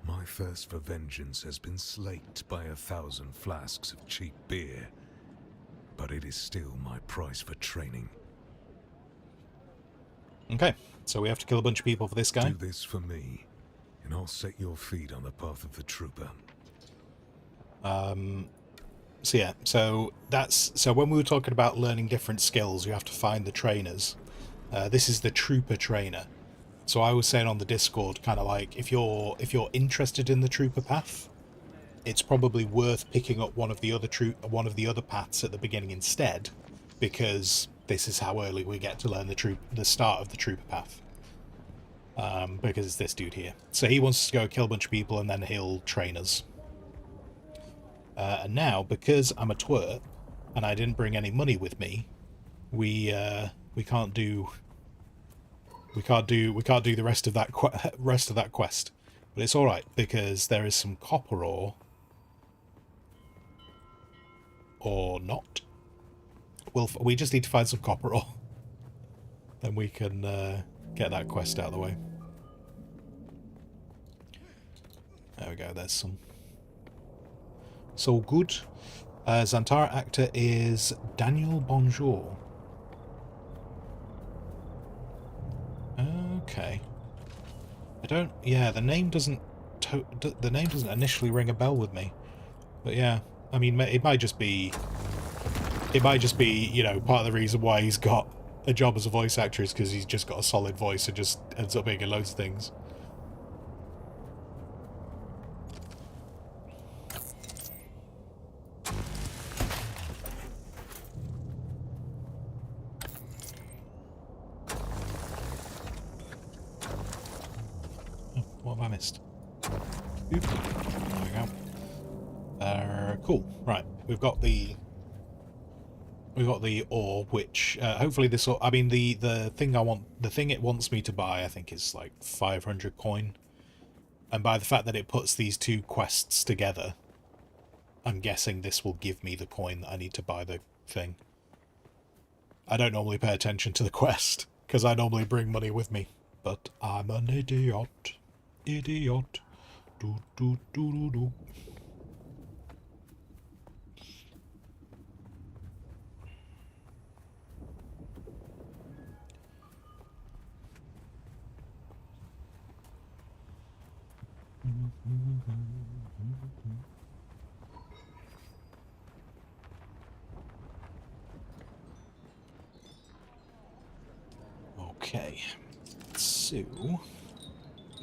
My thirst for vengeance has been slaked by 1,000 flasks of cheap beer. But it is still my price for training. Okay, so we have to kill a bunch of people for this guy. Do this for me, and I'll set your feet on the path of the trooper. So yeah, so when we were talking about learning different skills, you have to find the trainers. This is the trooper trainer. So I was saying on the Discord, kind of like if you're interested in the trooper path, it's probably worth picking up one of the other paths at the beginning instead, because this is how early we get to learn the start of the trooper path. Because it's this dude here. So he wants to go kill a bunch of people and then he'll train us. And now, because I'm a twerp and I didn't bring any money with me, we can't do the rest of that quest. But it's all right because there is some copper ore, or not. We just need to find some copper ore. Then we can get that quest out of the way. There we go. There's some. So good. Zantara actor is Daniel Bonjour. Okay. The name doesn't initially ring a bell with me. But yeah, I mean, it might just be, you know, part of the reason why he's got a job as a voice actor is because he's just got a solid voice and just ends up being in loads of things. What have I missed? Oop. There we go. Cool. Right, we've got the ore, which hopefully this will. I mean, the thing it wants me to buy, I think, is like 500 coin. And by the fact that it puts these two quests together, I'm guessing this will give me the coin that I need to buy the thing. I don't normally pay attention to the quest because I normally bring money with me, but I'm an idiot. Idiot. Do do do do do. Okay, so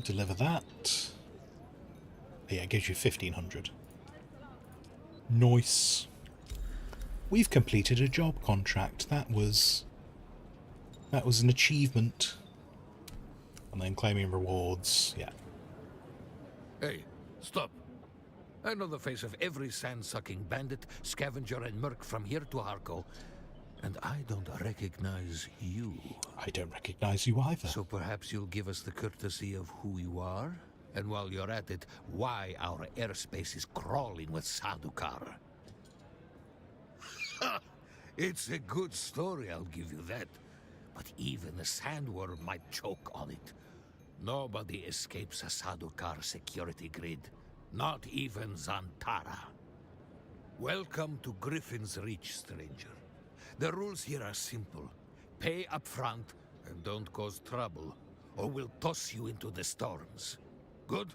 deliver that. Yeah, it gives you 1,500. Nice. We've completed a job contract. That was an achievement. And then claiming rewards. Yeah. Hey, stop. I know the face of every sand-sucking bandit, scavenger, and merc from here to Harko, and I don't recognize you. I don't recognize you either. So perhaps you'll give us the courtesy of who you are? And while you're at it, why our airspace is crawling with Sadukar. It's a good story, I'll give you that. But even a sandworm might choke on it. Nobody escapes a Sadukar security grid. Not even Zantara. Welcome to Griffin's Reach, stranger. The rules here are simple. Pay up front and don't cause trouble, or we'll toss you into the storms. Good?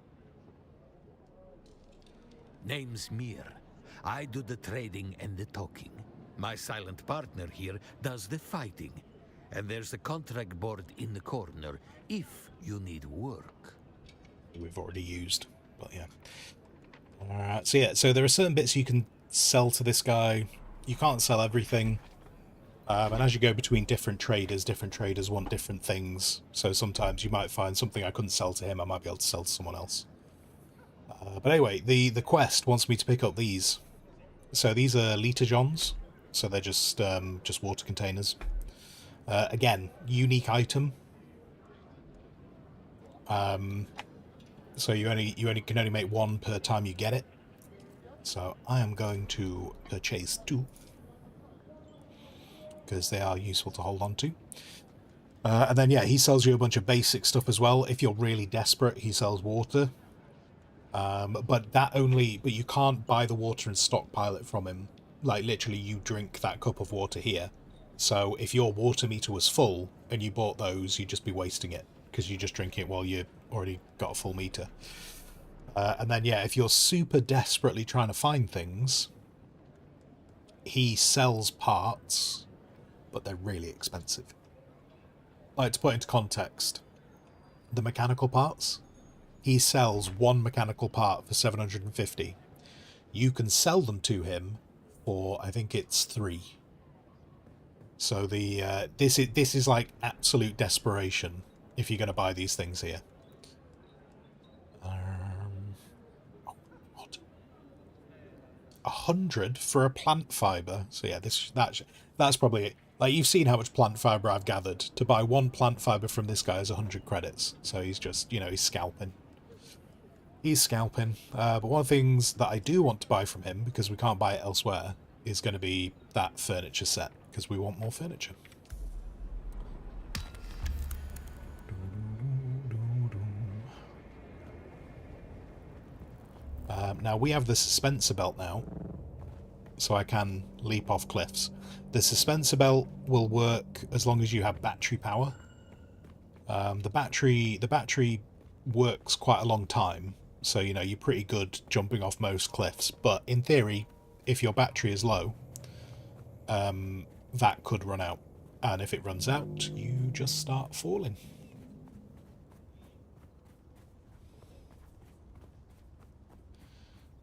Name's Mir. I do the trading and the talking. My silent partner here does the fighting. And there's the contract board in the corner, if you need work. We've already used, but yeah. Alright, so yeah, so there are certain bits you can sell to this guy. You can't sell everything. And as you go between different traders want different things. So sometimes you might find something I couldn't sell to him, I might be able to sell to someone else. But anyway, the quest wants me to pick up these. So these are liter johns. So they're just water containers. Again, unique item. So you can only make one per time you get it. So I am going to purchase 2 because they are useful to hold on to. And then yeah, he sells you a bunch of basic stuff as well. If you're really desperate, he sells water. But you can't buy the water and stockpile it from him. Like literally, you drink that cup of water here. So if your water meter was full and you bought those, you'd just be wasting it because you just drink it while you already got a full meter. And then yeah, if you're super desperately trying to find things, he sells parts, but they're really expensive. Like, to put into context, the mechanical parts, he sells one mechanical part for 750. You can sell them to him for, I think it's 3. So the this is like absolute desperation if you're going to buy these things here. Oh, what? 100 for a plant fiber. So yeah, that's probably it. Like, you've seen how much plant fiber I've gathered. To buy one plant fiber from this guy is 100 credits. So he's just, he's scalping. He's scalping. But one of the things that I do want to buy from him, because we can't buy it elsewhere, is going to be that furniture set, because we want more furniture. Now, we have the dispenser belt now, so I can leap off cliffs. The dispenser belt will work as long as you have battery power. The battery works quite a long time, so you're pretty good jumping off most cliffs. But in theory, if your battery is low, that could run out, and if it runs out, you just start falling.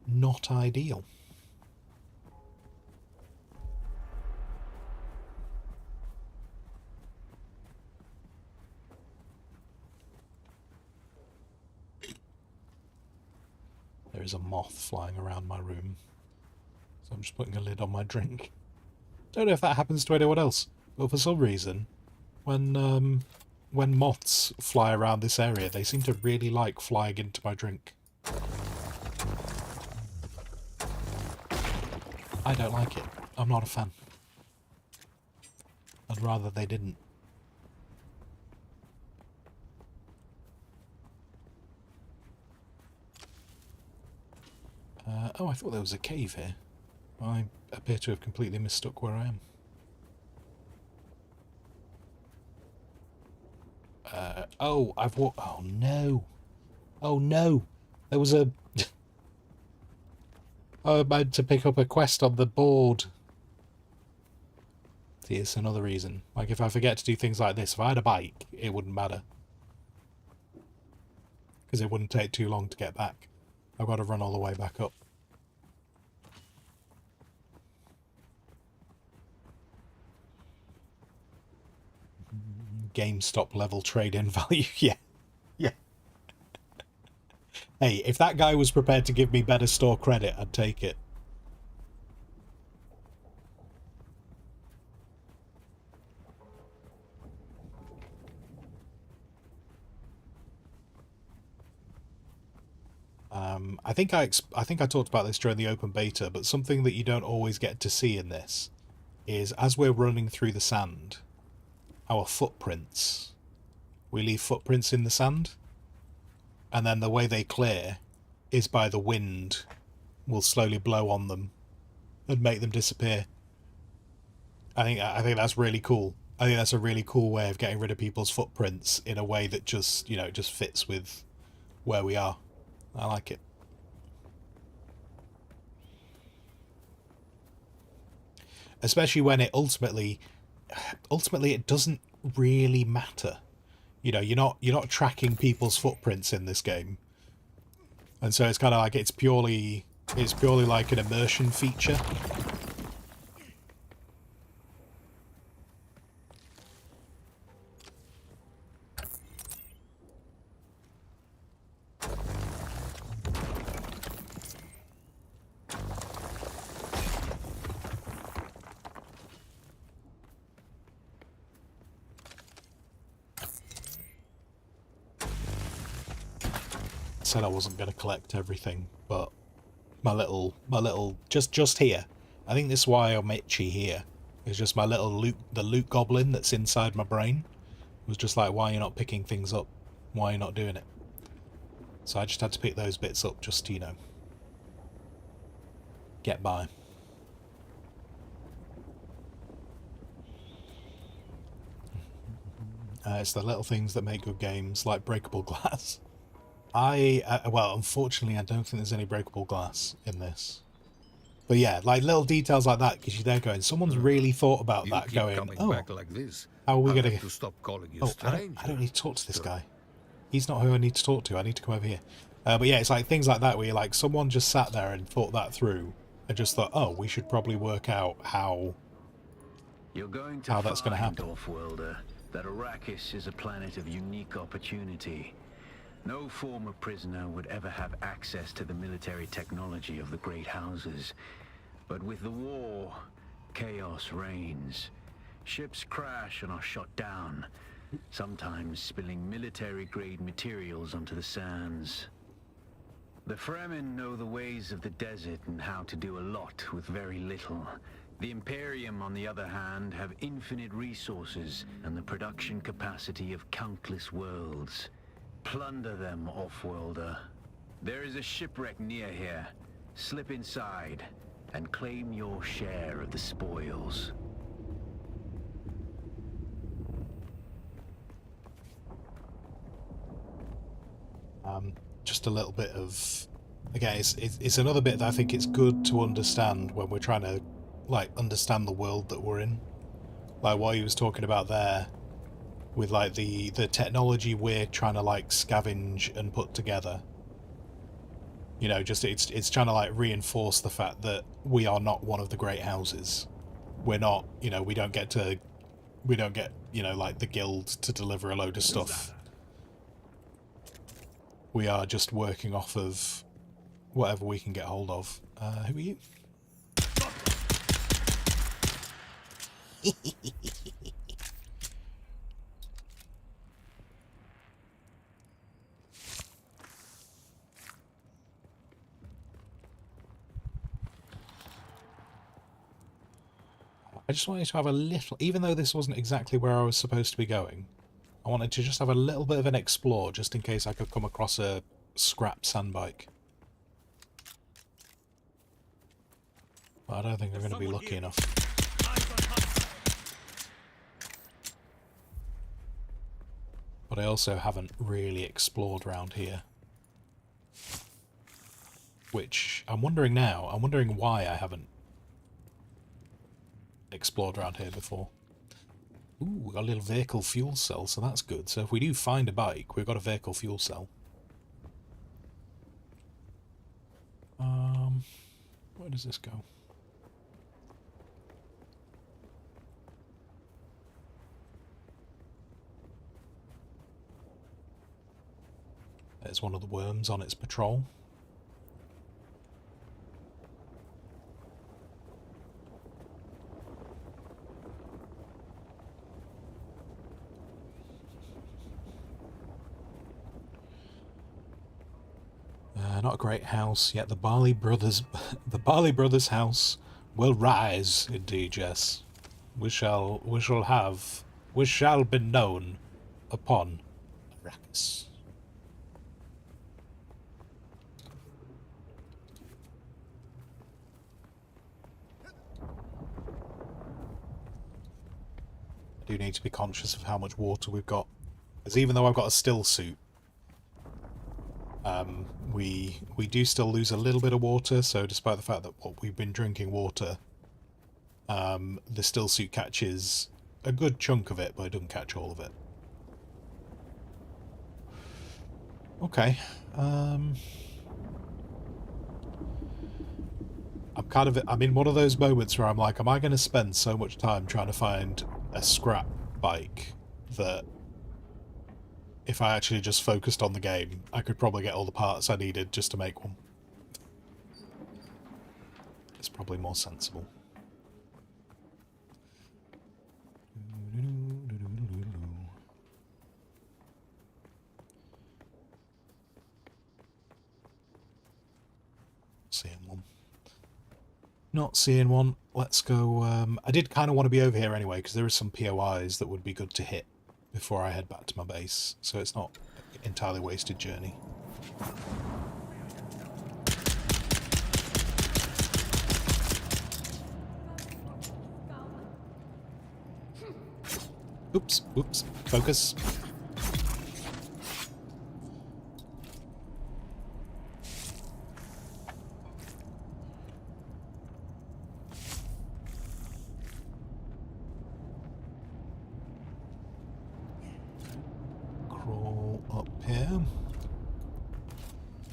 Not ideal. There is a moth flying around my room, so I'm just putting a lid on my drink. Don't know if that happens to anyone else, but for some reason, when moths fly around this area, they seem to really like flying into my drink. I don't like it. I'm not a fan. I'd rather they didn't. Oh, I thought there was a cave here. I appear to have completely mistook where I am. Oh, I've walked... Oh, no. Oh, no. There was a... Oh, I had to pick up a quest on the board. See, it's another reason. Like, if I forget to do things like this, if I had a bike, it wouldn't matter. Because it wouldn't take too long to get back. I've got to run all the way back up. GameStop level trade-in value. Yeah. Yeah. Hey, if that guy was prepared to give me better store credit, I'd take it. I think I talked about this during the open beta, but something that you don't always get to see in this is, as we're running through the sand, our footprints, we leave footprints in the sand, and then the way they clear is by the wind will slowly blow on them and make them disappear. I think that's really cool. I think that's a really cool way of getting rid of people's footprints in a way that just, just fits with where we are. I like it. especially when it ultimately it doesn't really matter. You know, you're not tracking people's footprints in this game, and so it's kind of like it's purely like an immersion feature. Said I wasn't going to collect everything, but my little just here. I think this is why I'm itchy here. It's just my little the loot goblin that's inside my brain was just like, why are you not picking things up? Why are you not doing it? So I just had to pick those bits up just to, you know, get by. It's the little things that make good games, like breakable glass. Well, unfortunately, I don't think there's any breakable glass in this. But yeah, like little details like that, because you're there going, someone's really thought about that, going, oh, back like this. how are we going to stop calling you Oh, strange? I don't need to talk to this guy. He's not who I need to talk to. I need to come over here. But yeah, it's like things like that where you're like, someone just sat there and thought that through and just thought, oh, we should probably work out how that's going to happen. Off-worlder, that Arrakis is a planet of unique opportunity. No former prisoner would ever have access to the military technology of the great houses. But with the war, chaos reigns. Ships crash and are shot down, sometimes spilling military-grade materials onto the sands. The Fremen know the ways of the desert and how to do a lot with very little. The Imperium, on the other hand, have infinite resources and the production capacity of countless worlds. Plunder them, off-worlder. There is a shipwreck near here. Slip inside and claim your share of the spoils. Just a little bit of... Again, it's another bit that I think it's good to understand when we're trying to, like, understand the world that we're in. Like what he was talking about there, with like the technology we're trying to like scavenge and put together. You know, just it's trying to like reinforce the fact that we are not one of the great houses. We're not, you know, we don't get, you know, like the guild to deliver a load of stuff. We are just working off of whatever we can get hold of. Who are you? I just wanted to have a little, even though this wasn't exactly where I was supposed to be going, I wanted to just have a little bit of an explore, just in case I could come across a scrap sandbike. But I don't think I'm going to be lucky enough. But I also haven't really explored around here. Which, I'm wondering now, I'm wondering why I haven't explored around here before. Ooh, we got a little vehicle fuel cell, so that's good. So if we do find a bike, we've got a vehicle fuel cell. Where does this go? There's one of the worms on its patrol. Not a great house, yet the Barley Brothers house will rise, indeed, yes. We shall be known upon Arrakis. I do need to be conscious of how much water we've got, because even though I've got a still suit, we do still lose a little bit of water, so despite the fact that we've been drinking water the still suit catches a good chunk of it, but it doesn't catch all of it. Okay. I'm in one of those moments where I'm like, am I going to spend so much time trying to find a scrap bike that if I actually just focused on the game, I could probably get all the parts I needed just to make one. It's probably more sensible. Seeing one. Not seeing one. Let's go. I did kind of want to be over here anyway, because there is some POIs that would be good to hit before I head back to my base, so it's not an entirely wasted journey. Oops, oops, focus. Crawl up here.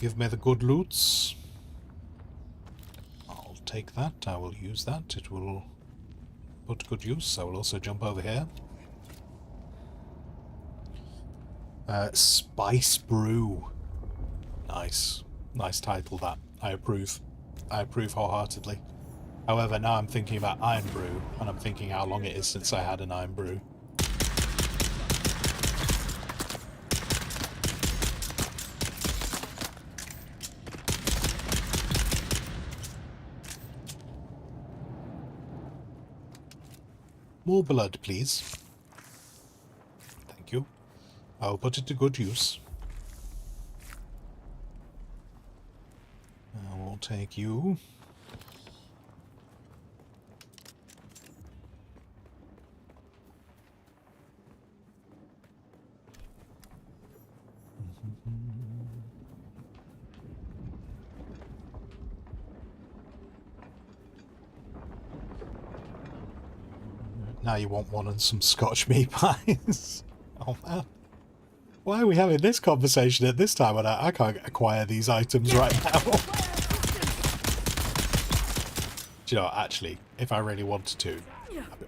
Give me the good loots. I'll take that, I will use that, it will put good use. I will also jump over here. Spice Brew. Nice. Nice title, that. I approve. I approve wholeheartedly. However, now I'm thinking about Iron Brew, and I'm thinking how long it is since I had an Iron Brew. More blood, please. Thank you. I'll put it to good use. I will take you. Now you want one and some Scotch meat pies. Oh man. Why are we having this conversation at this time when I can't acquire these items right now? Do you know what, actually, if I really wanted to...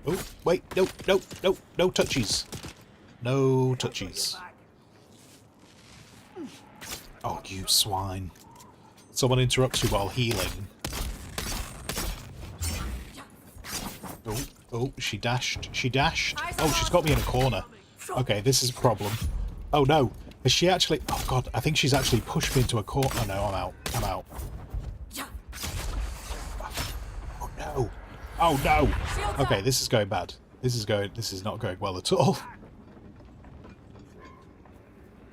Oh, wait, no touchies. No touchies. Oh, you swine. Someone interrupts you while healing. Oh, she dashed. She dashed. Oh, she's got me in a corner. Okay, this is a problem. Oh no, has she actually... Oh god, I think she's actually pushed me into a corner. Oh no, I'm out. I'm out. Oh no. Oh no. Okay, this is going bad. This is not going well at all.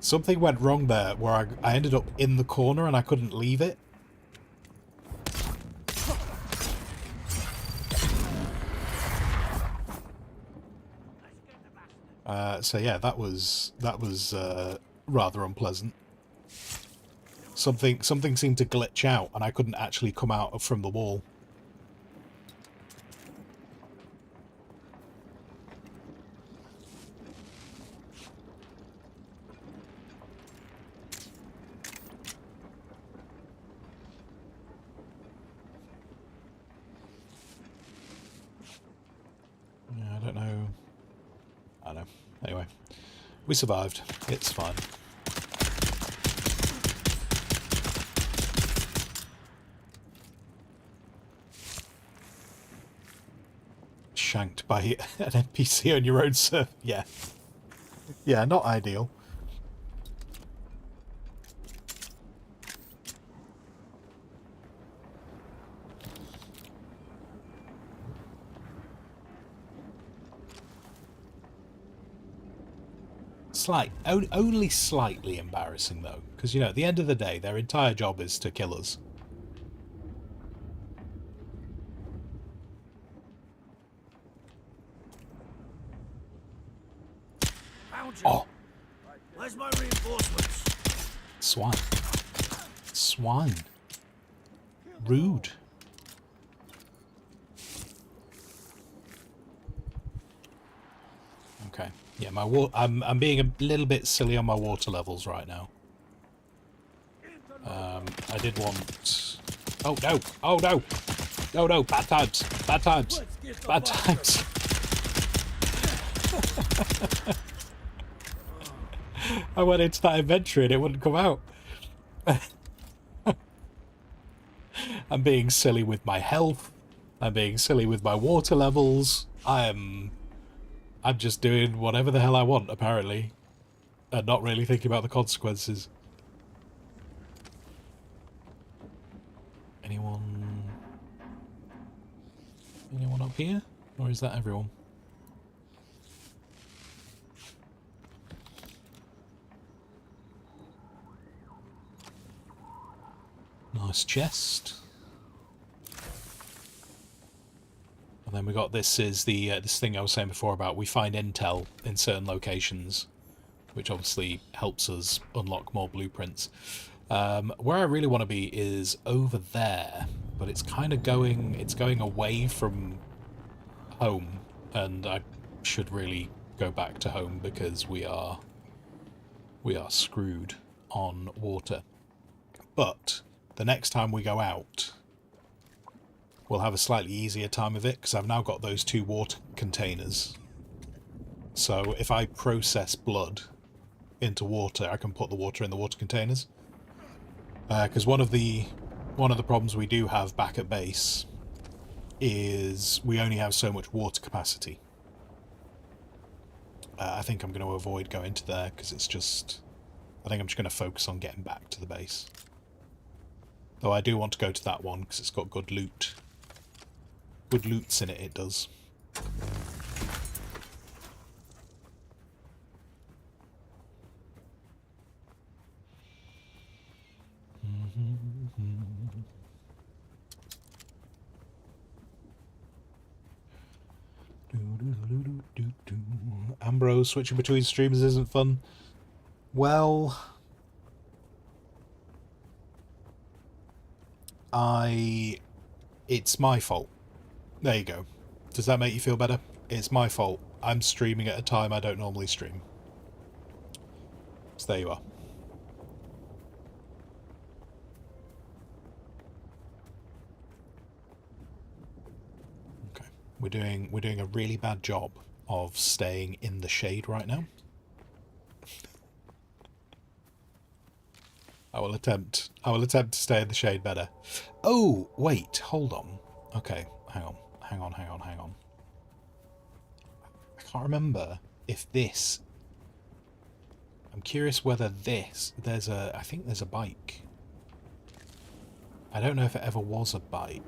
Something went wrong there where I ended up in the corner and I couldn't leave it. So yeah, that was rather unpleasant. Something seemed to glitch out, and I couldn't actually come out from the wall. Yeah, I don't know. I don't know. Anyway, we survived. It's fine. Shanked by an NPC on your own server. Yeah. Yeah, not ideal. Only slightly embarrassing though, because you know at the end of the day their entire job is to kill us. Oh, Where's my reinforcements? swine, swine, rude. Yeah, I'm being a little bit silly on my water levels right now. I did want... Oh no! Oh no! No, no! Bad times! Bad times! Bad times! I went into that inventory and it wouldn't come out. I'm being silly with my health. I'm being silly with my water levels. I'm just doing whatever the hell I want, apparently. And not really thinking about the consequences. Anyone up here? Or is that everyone? Nice chest. And then we got this is the this thing I was saying before about we find intel in certain locations, which obviously helps us unlock more blueprints. Where I really want to be is over there, but it's kind of going away from home, and I should really go back to home because we are screwed on water. But the next time we go out, we'll have a slightly easier time of it because I've now got those 2 water containers. So if I process blood into water, I can put the water in the water containers. Because one of the problems we do have back at base is we only have so much water capacity. I think I'm going to avoid going to there because it's just... I think I'm just going to focus on getting back to the base. Though I do want to go to that one because it's got good loot. Good loots in it, it does. Ambrose, switching between streamers isn't fun. Well, it's my fault. There you go. Does that make you feel better? It's my fault. I'm streaming at a time I don't normally stream. So there you are. Okay. We're doing a really bad job of staying in the shade right now. I will attempt to stay in the shade better. Oh, wait, hold on. Okay, hang on. I can't remember if this... I'm curious whether this... I think there's a bike. I don't know if it ever was a bike.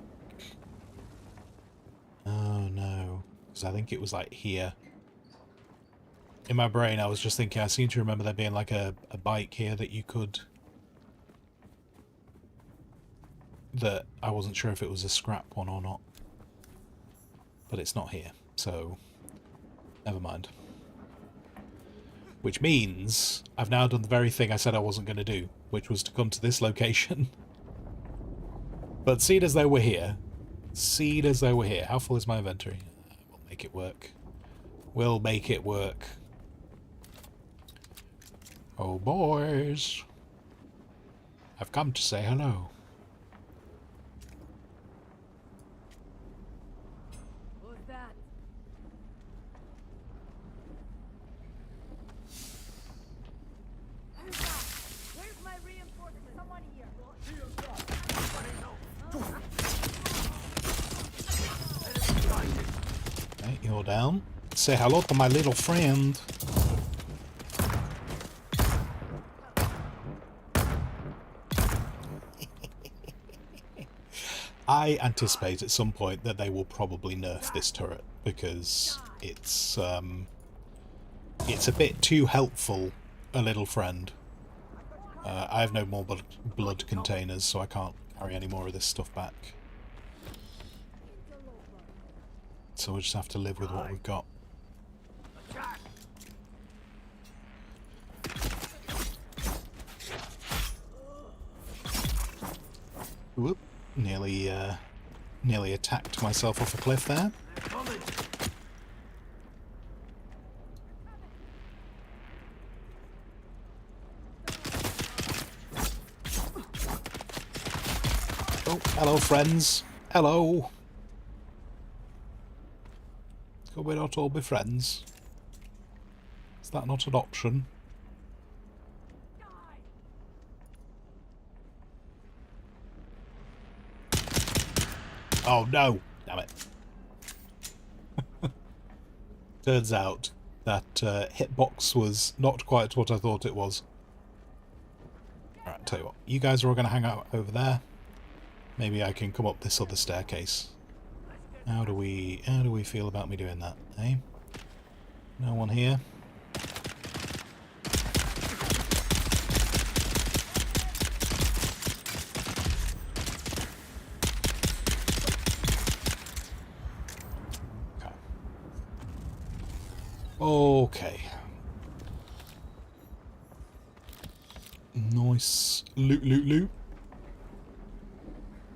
Oh, no. Because I think it was, like, here. In my brain, I was just thinking, I seem to remember there being, like, a bike here that you could... That I wasn't sure if it was a scrap one or not. But it's not here, so never mind. Which means I've now done the very thing I said I wasn't going to do, which was to come to this location. But seeing as though we're here, how full is my inventory? We'll make it work. We'll make it work. Oh boys, I've come to say hello. You're down. Say hello to my little friend. I anticipate at some point that they will probably nerf this turret because it's a bit too helpful, a little friend. I have no more blood containers, so I can't carry any more of this stuff back. So we'll just have to live with what we've got. Whoop. Nearly attacked myself off a cliff there. Oh, hello, friends. Hello. Could we not all be friends? Is that not an option? Oh no! Damn it. Turns out that hitbox was not quite what I thought it was. Alright, tell you what. You guys are all going to hang out over there. Maybe I can come up this other staircase. How do we feel about me doing that, eh? No one here? Okay. Nice. Loot, loot, loot.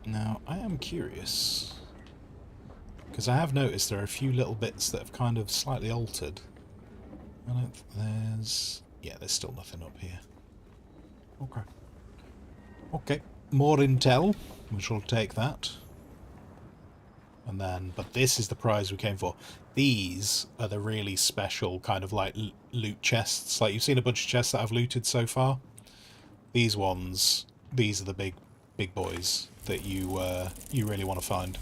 Now, I am curious, because I have noticed there are a few little bits that have kind of slightly altered. I don't think there's... Yeah, there's still nothing up here. Okay. Okay. More intel. We shall take that. And then... But this is the prize we came for. These are the really special kind of like loot chests. Like, you've seen a bunch of chests that I've looted so far. These ones, these are the big boys that you really want to find,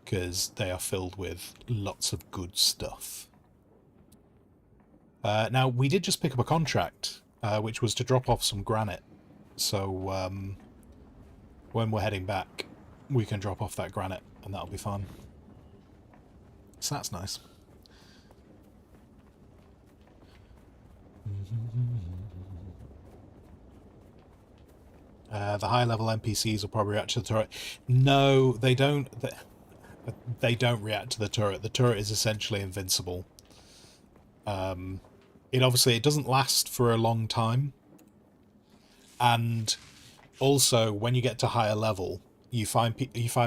because they are filled with lots of good stuff. Now, we did just pick up a contract, which was to drop off some granite. So when we're heading back, we can drop off that granite, and that'll be fun. So that's nice. The high-level NPCs will probably react to the turret. No, they don't. They don't react to the turret. The turret is essentially invincible. It doesn't last for a long time, and also when you get to higher level, you find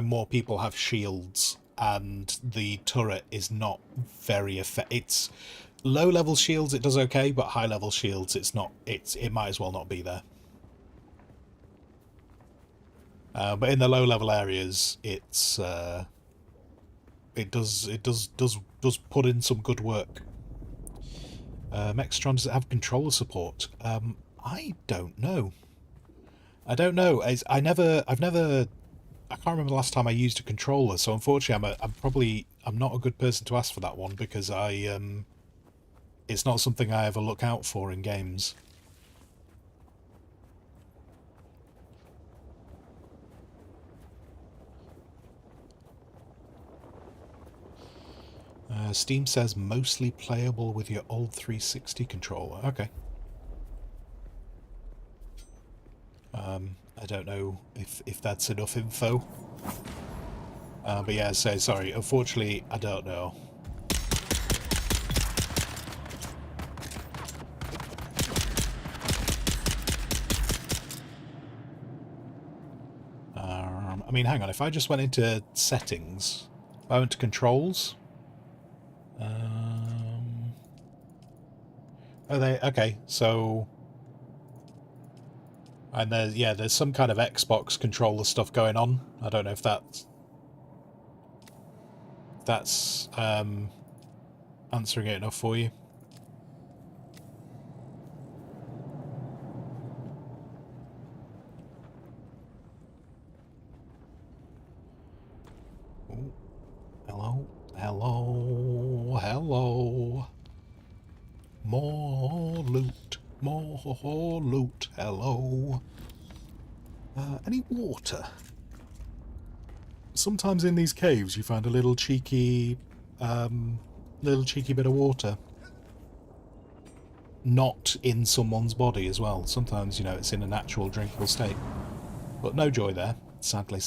more people have shields, and the turret is not very effective. It's low-level shields, it does okay, but high-level shields, it's not. It might as well not be there. But in the low-level areas, it does put in some good work. Mextron, does it have controller support? I don't know. I don't know. I can't remember the last time I used a controller, so unfortunately, I'm not a good person to ask for that one, because it's not something I ever look out for in games. Steam says mostly playable with your old 360 controller. Okay. I don't know if that's enough info. But yeah, sorry. Unfortunately, I don't know. I mean, hang on. If I just went into settings, if I went to controls. Okay, so, and there's some kind of Xbox controller stuff going on. I don't know if that's answering it enough for you. Ooh. Hello. More loot. Hello. Any water? Sometimes in these caves you find a little cheeky bit of water. Not in someone's body as well. Sometimes, it's in a natural drinkable state. But no joy there, sadly.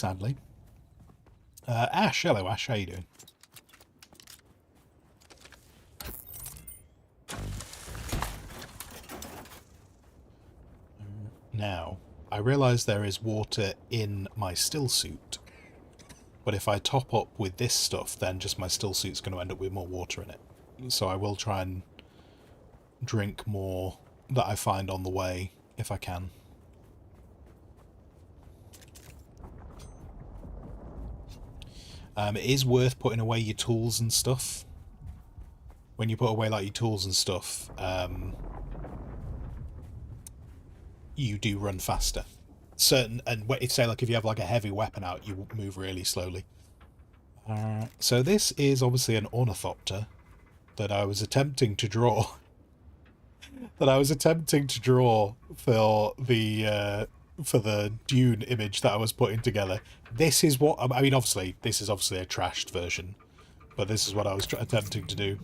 Ash, hello Ash, how you doing? Now, I realise there is water in my still suit, but if I top up with this stuff, then just my still suit's going to end up with more water in it. So I will try and drink more that I find on the way, if I can. It is worth putting away your tools and stuff. When you put away like your tools and stuff, you do run faster. And say like if you have like a heavy weapon out, you move really slowly. So this is obviously an ornithopter that I was attempting to draw. For the Dune image that I was putting together. This is what I mean. Obviously, this is obviously a trashed version, but this is what I was attempting to do.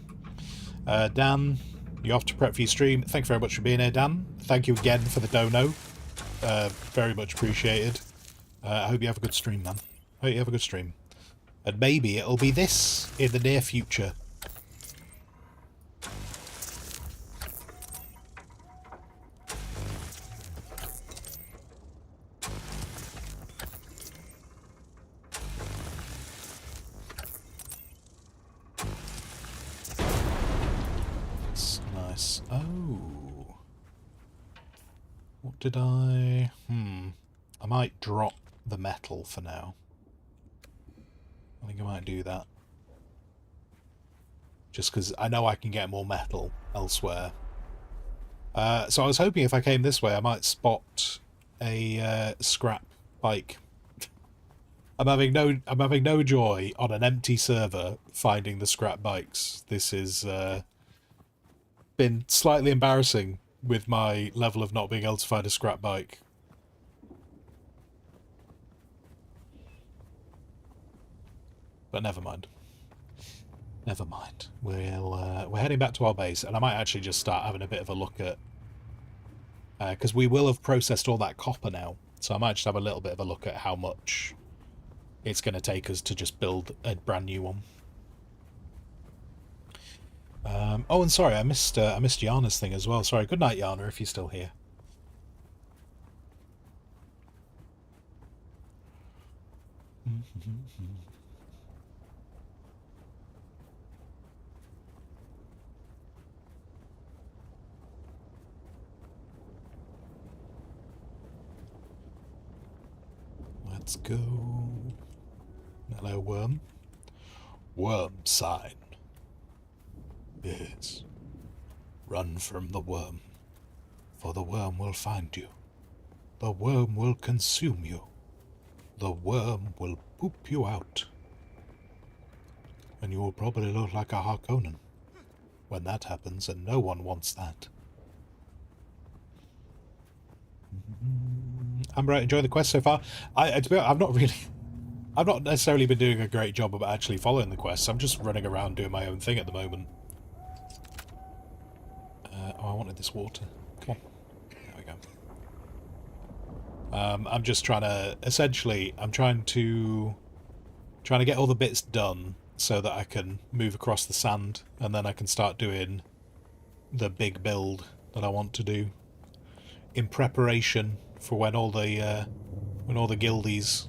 Dan, you have to prep for your stream. Thank you very much for being here, Dan. Thank you again for the dono. Very much appreciated. I hope you have a good stream, man. Hope you have a good stream. And maybe it'll be this in the near future. That's nice. Oh. What did I... I might drop the metal for now. I think I might do that. Just because I know I can get more metal elsewhere. So I was hoping if I came this way I might spot a scrap bike. I'm having no joy on an empty server finding the scrap bikes. This is been slightly embarrassing with my level of not being able to find a scrap bike. But never mind. Never mind. We're heading back to our base, and I might actually just start having a bit of a look at... because we will have processed all that copper now, so I might just have a little bit of a look at how much it's going to take us to just build a brand new one. Oh, and sorry, I missed Yana's thing as well. Sorry, good night, Yana, if you're still here. Let's go. Hello, worm. Worm sign. Yes. Run from the worm, for the worm will find you. The worm will consume you. The worm will poop you out. And you will probably look like a Harkonnen when that happens, and no one wants that. I'm right, enjoying the quest so far. I've not necessarily been doing a great job of actually following the quests. I'm just running around doing my own thing at the moment. Oh, I wanted this water. Come on. There we go. I'm just trying to... Essentially, I'm trying to get all the bits done so that I can move across the sand, and then I can start doing the big build that I want to do in preparation for when all the guildies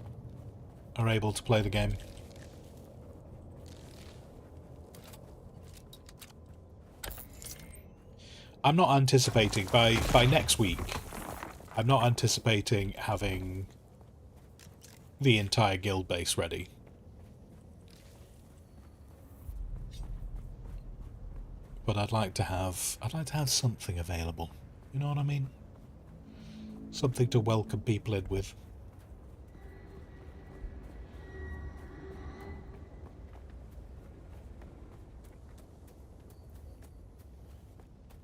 are able to play the game. I'm not anticipating by next week. I'm not anticipating having the entire guild base ready. But I'd like to have something available. You know what I mean? Something to welcome people in with.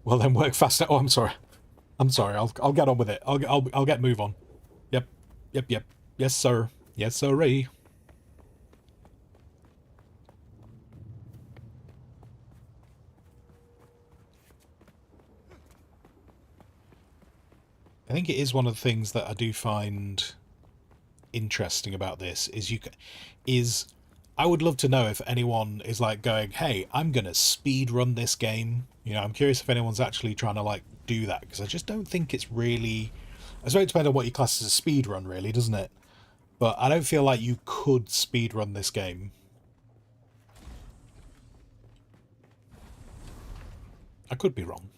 Well then, work faster. Oh, I'm sorry. I'll get on with it. I'll get move on. Yep. Yes, sir. Yes, sirree. I think it is one of the things that I do find interesting about this is I would love to know if anyone is like going, hey, I'm gonna speed run this game. You know, I'm curious if anyone's actually trying to like do that, because I just don't think it's really... I suppose it depends on what you class as a speed run, really, doesn't it? But I don't feel like you could speed run this game. I could be wrong.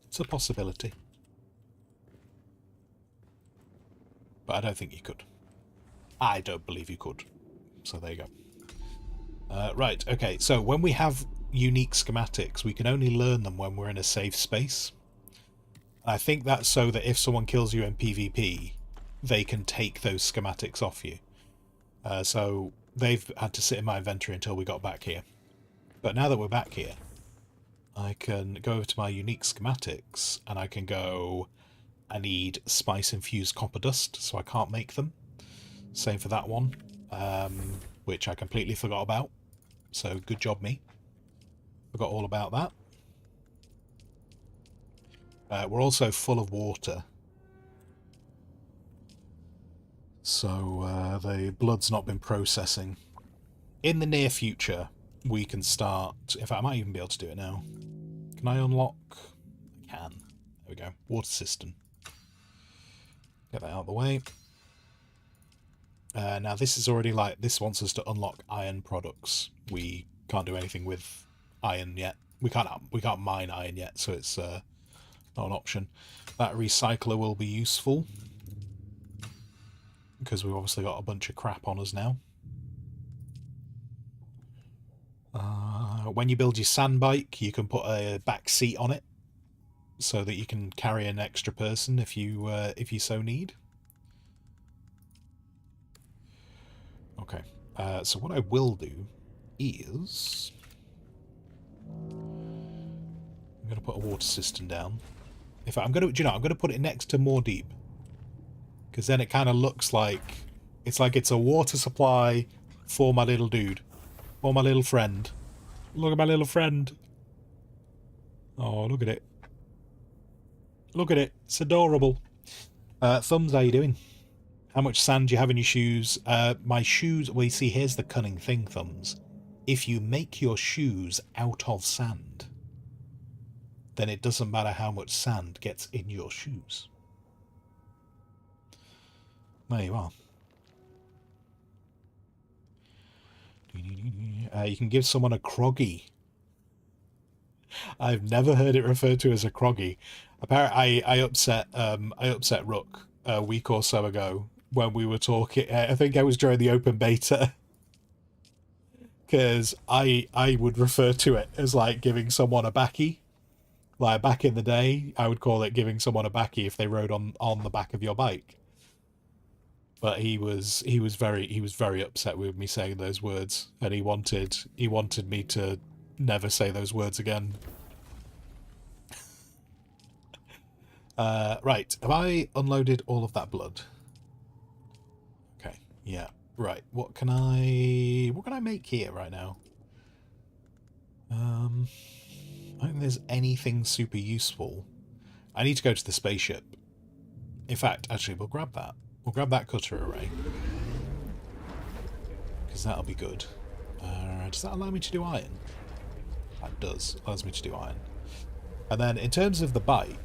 It's a possibility. But I don't think you could. I don't believe you could. So there you go. Right, okay, so when we have unique schematics, we can only learn them when we're in a safe space. I think that's so that if someone kills you in PvP, they can take those schematics off you. So they've had to sit in my inventory until we got back here. But now that we're back here, I can go over to my unique schematics, and I can go, I need spice-infused copper dust, so I can't make them. Same for that one, which I completely forgot about. So good job me. Forgot all about that. We're also full of water. So the blood's not been processing. In the near future, we can start... In fact, I might even be able to do it now. Can I unlock? I can. There we go. Water system. Get that out of the way. Now this is already like... This wants us to unlock iron products. We can't do anything with iron yet. We can't mine iron yet, so it's not an option. That recycler will be useful, because we've obviously got a bunch of crap on us now. When you build your sand bike, you can put a back seat on it, so that you can carry an extra person if you so need. Okay, so what I will do is I'm going to put a water system down. In fact, I'm going to put it next to more deep, because then it kind of looks like it's a water supply for my little dude, for my little friend. Look at my little friend. Oh, look at it. Look at it. It's adorable. Thumbs, how you doing? How much sand do you have in your shoes? My shoes... Well, you see, here's the cunning thing, Thumbs. If you make your shoes out of sand, then it doesn't matter how much sand gets in your shoes. There you are. You can give someone a croggy. I've never heard it referred to as a croggy. Apparently, I upset Rook a week or so ago when we were talking. I think I was during the open beta, because I would refer to it as like giving someone a backy. Like back in the day, I would call it giving someone a backy if they rode on the back of your bike. But he was very upset with me saying those words, and he wanted me to never say those words again. Right, have I unloaded all of that blood? Okay, yeah. Right, what can I make here right now? I don't think there's anything super useful. I need to go to the spaceship. In fact, actually, we'll grab that. We'll grab that cutter array, because that'll be good. Does that allow me to do iron? That does. Allows me to do iron. And then in terms of the bike,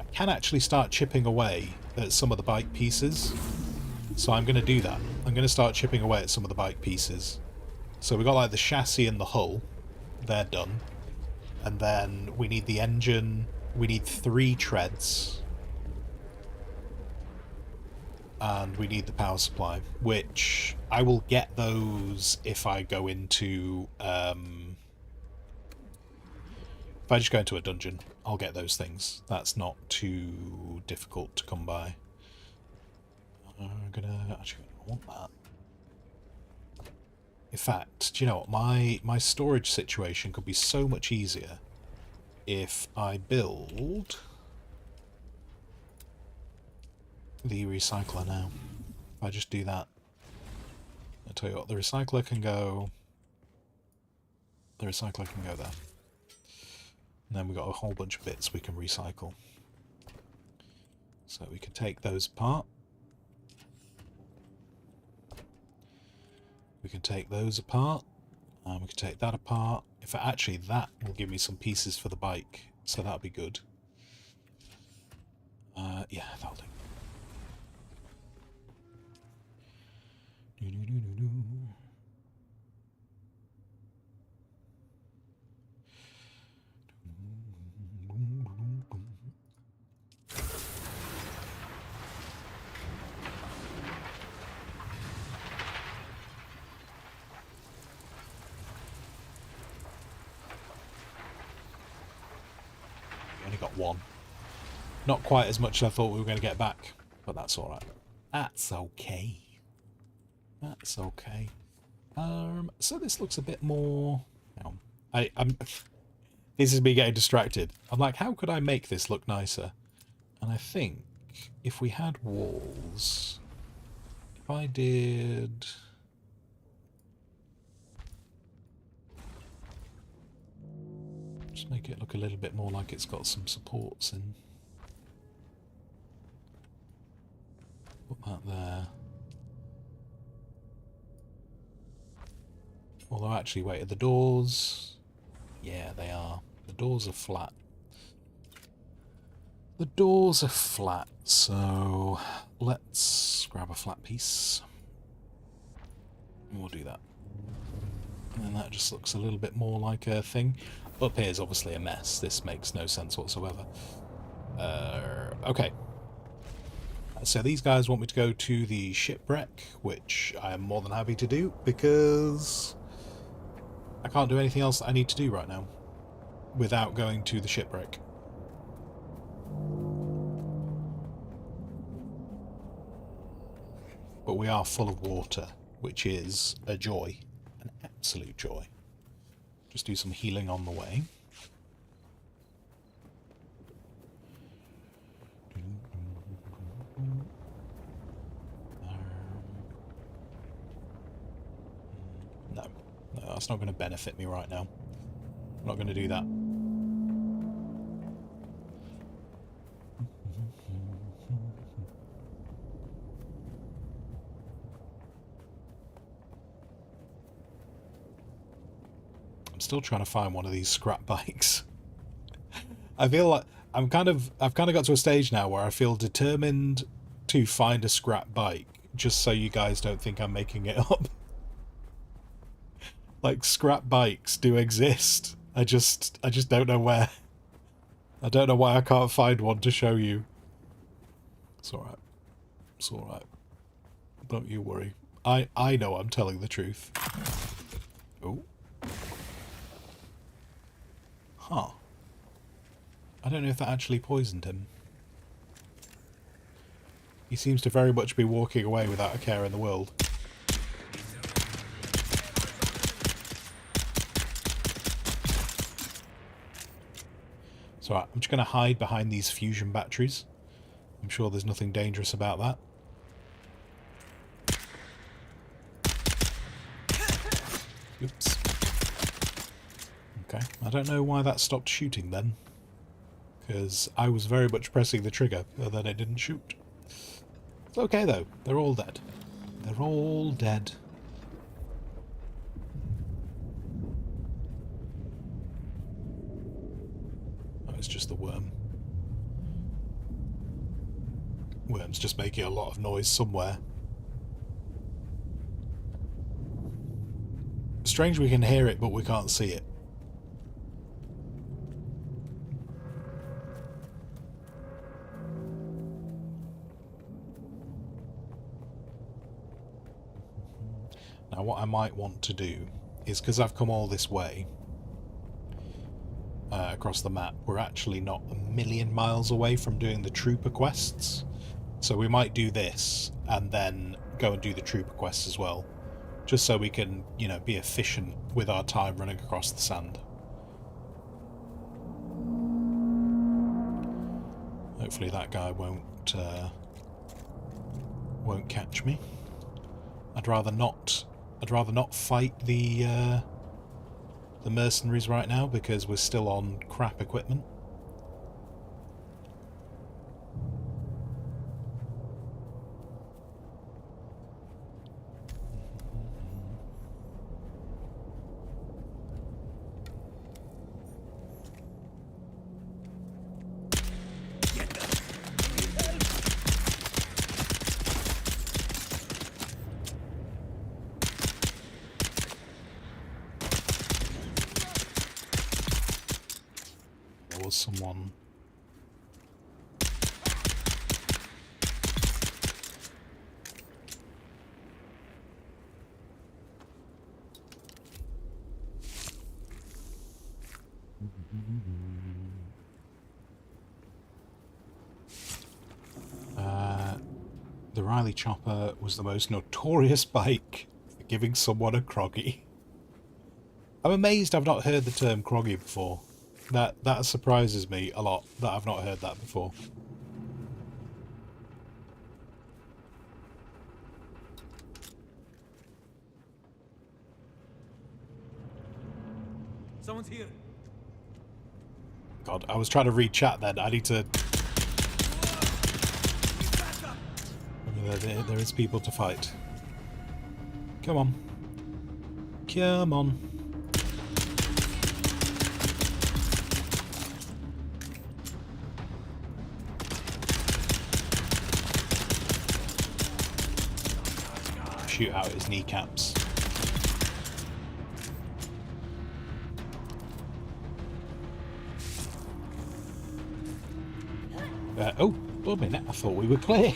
I can actually start chipping away at some of the bike pieces. So I'm going to do that. I'm going to start chipping away at some of the bike pieces. So we've got like the chassis and the hull. They're done. And then we need the engine. We need 3 treads. And we need the power supply, which I will get those if I go into... if I just go into a dungeon, I'll get those things. That's not too difficult to come by. I'm gonna... Actually, I want that. In fact, do you know what? My storage situation could be so much easier if I build the recycler now. If I just do that. I'll tell you what, the recycler can go... The recycler can go there. And then we've got a whole bunch of bits we can recycle. So we can take those apart. We can take those apart. And we can take that apart. In fact, actually, that will give me some pieces for the bike. So that'll be good. Yeah, that'll do. one. Not quite as much as I thought we were going to get back, but that's alright. That's okay. That's okay. So this looks a bit more... I'm this is me getting distracted. I'm like, how could I make this look nicer? And I think if we had walls... If I did... Just make it look a little bit more like it's got some supports in. Put that there. Although actually, wait, are the doors... Yeah, they are. The doors are flat. The doors are flat, so let's grab a flat piece. And we'll do that. And then that just looks a little bit more like a thing. Up here is obviously a mess. This makes no sense whatsoever. Okay. So these guys want me to go to the shipwreck, which I am more than happy to do, because I can't do anything else that I need to do right now without going to the shipwreck. But we are full of water, which is a joy. An absolute joy. Just do some healing on the way. No, that's not going to benefit me right now. I'm not going to do that. I'm still trying to find one of these scrap bikes. I feel like I've kind of got to a stage now where I feel determined to find a scrap bike, just so you guys don't think I'm making it up. Like, scrap bikes do exist. I just don't know where. I don't know why I can't find one to show you. It's alright. It's alright. Don't you worry. I know I'm telling the truth. Oh. Huh. I don't know if that actually poisoned him. He seems to very much be walking away without a care in the world. So I'm just going to hide behind these fusion batteries. I'm sure there's nothing dangerous about that. Oops. Okay, I don't know why that stopped shooting then. Because I was very much pressing the trigger, and then it didn't shoot. It's okay though, they're all dead. They're all dead. Oh, it's just the worm. Worm's just making a lot of noise somewhere. Strange we can hear it, but we can't see it. Now what I might want to do is, because I've come all this way across the map, we're actually not a million miles away from doing the trooper quests. So we might do this and then go and do the trooper quests as well. Just so we can, you know, be efficient with our time running across the sand. Hopefully that guy won't catch me. I'd rather not fight the mercenaries right now because we're still on crap equipment. There was someone. The Riley Chopper was the most notorious bike for giving someone a croggy. I'm amazed I've not heard the term croggy before. That surprises me a lot that I've not heard that before. Someone's here. God, I was trying to read chat then. I need to... There is people to fight. Come on. Come on. Shoot out his kneecaps. Oh, wait a minute, I thought we were clear.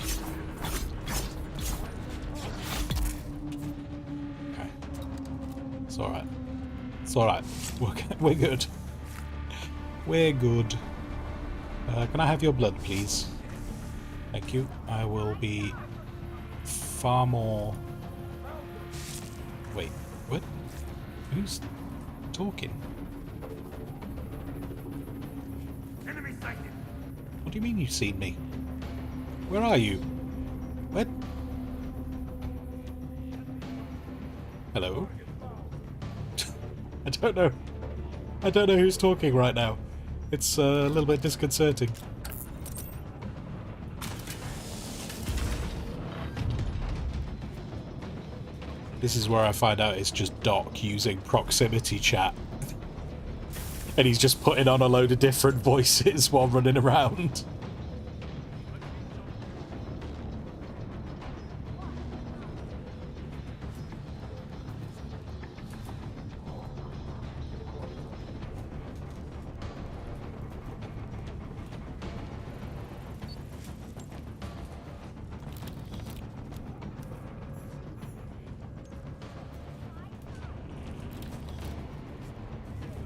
Okay. It's alright. It's alright. We're good. We're good. Can I have your blood, please? Thank you. I will be far more... Wait, what? Who's talking? Enemy sighted. What do you mean you've seen me? Where are you? What? Hello? I don't know. I don't know who's talking right now. It's a little bit disconcerting. This is where I find out it's just Doc using proximity chat. And he's just putting on a load of different voices while running around.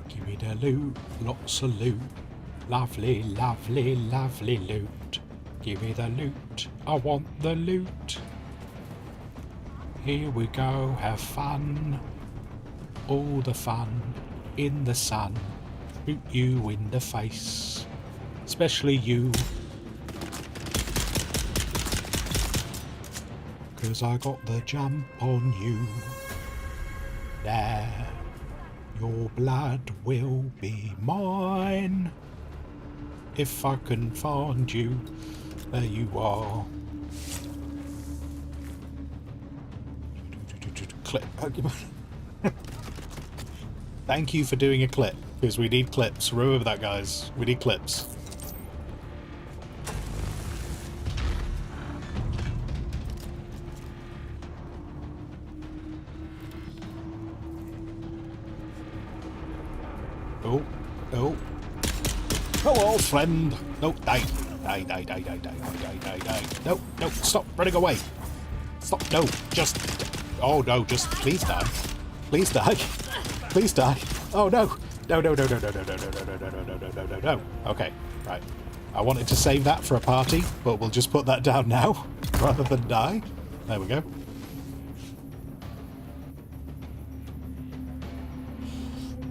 Give me the loot, lots of loot. Lovely, lovely, lovely loot. Give me the loot, I want the loot. Here we go, have fun. All the fun in the sun. Shoot you in the face. Especially you. 'Cause I got the jump on you. There. Your blood will be mine. If I can find you, there you are. Clip. Thank you for doing a clip, because we need clips. Remember that, guys. We need clips. Oh, oh. Hello, friend. No, die. Die, die, die, die, die, die, die, die. No, no, stop running away. Stop, no, just... Oh, no, just please die. Please die. Please die. Oh, no. No, no, no, no, no, no, no, no, no, no, no, no, no, no, no, no. Okay, right. I wanted to save that for a party, but we'll just put that down now, rather than die. There we go.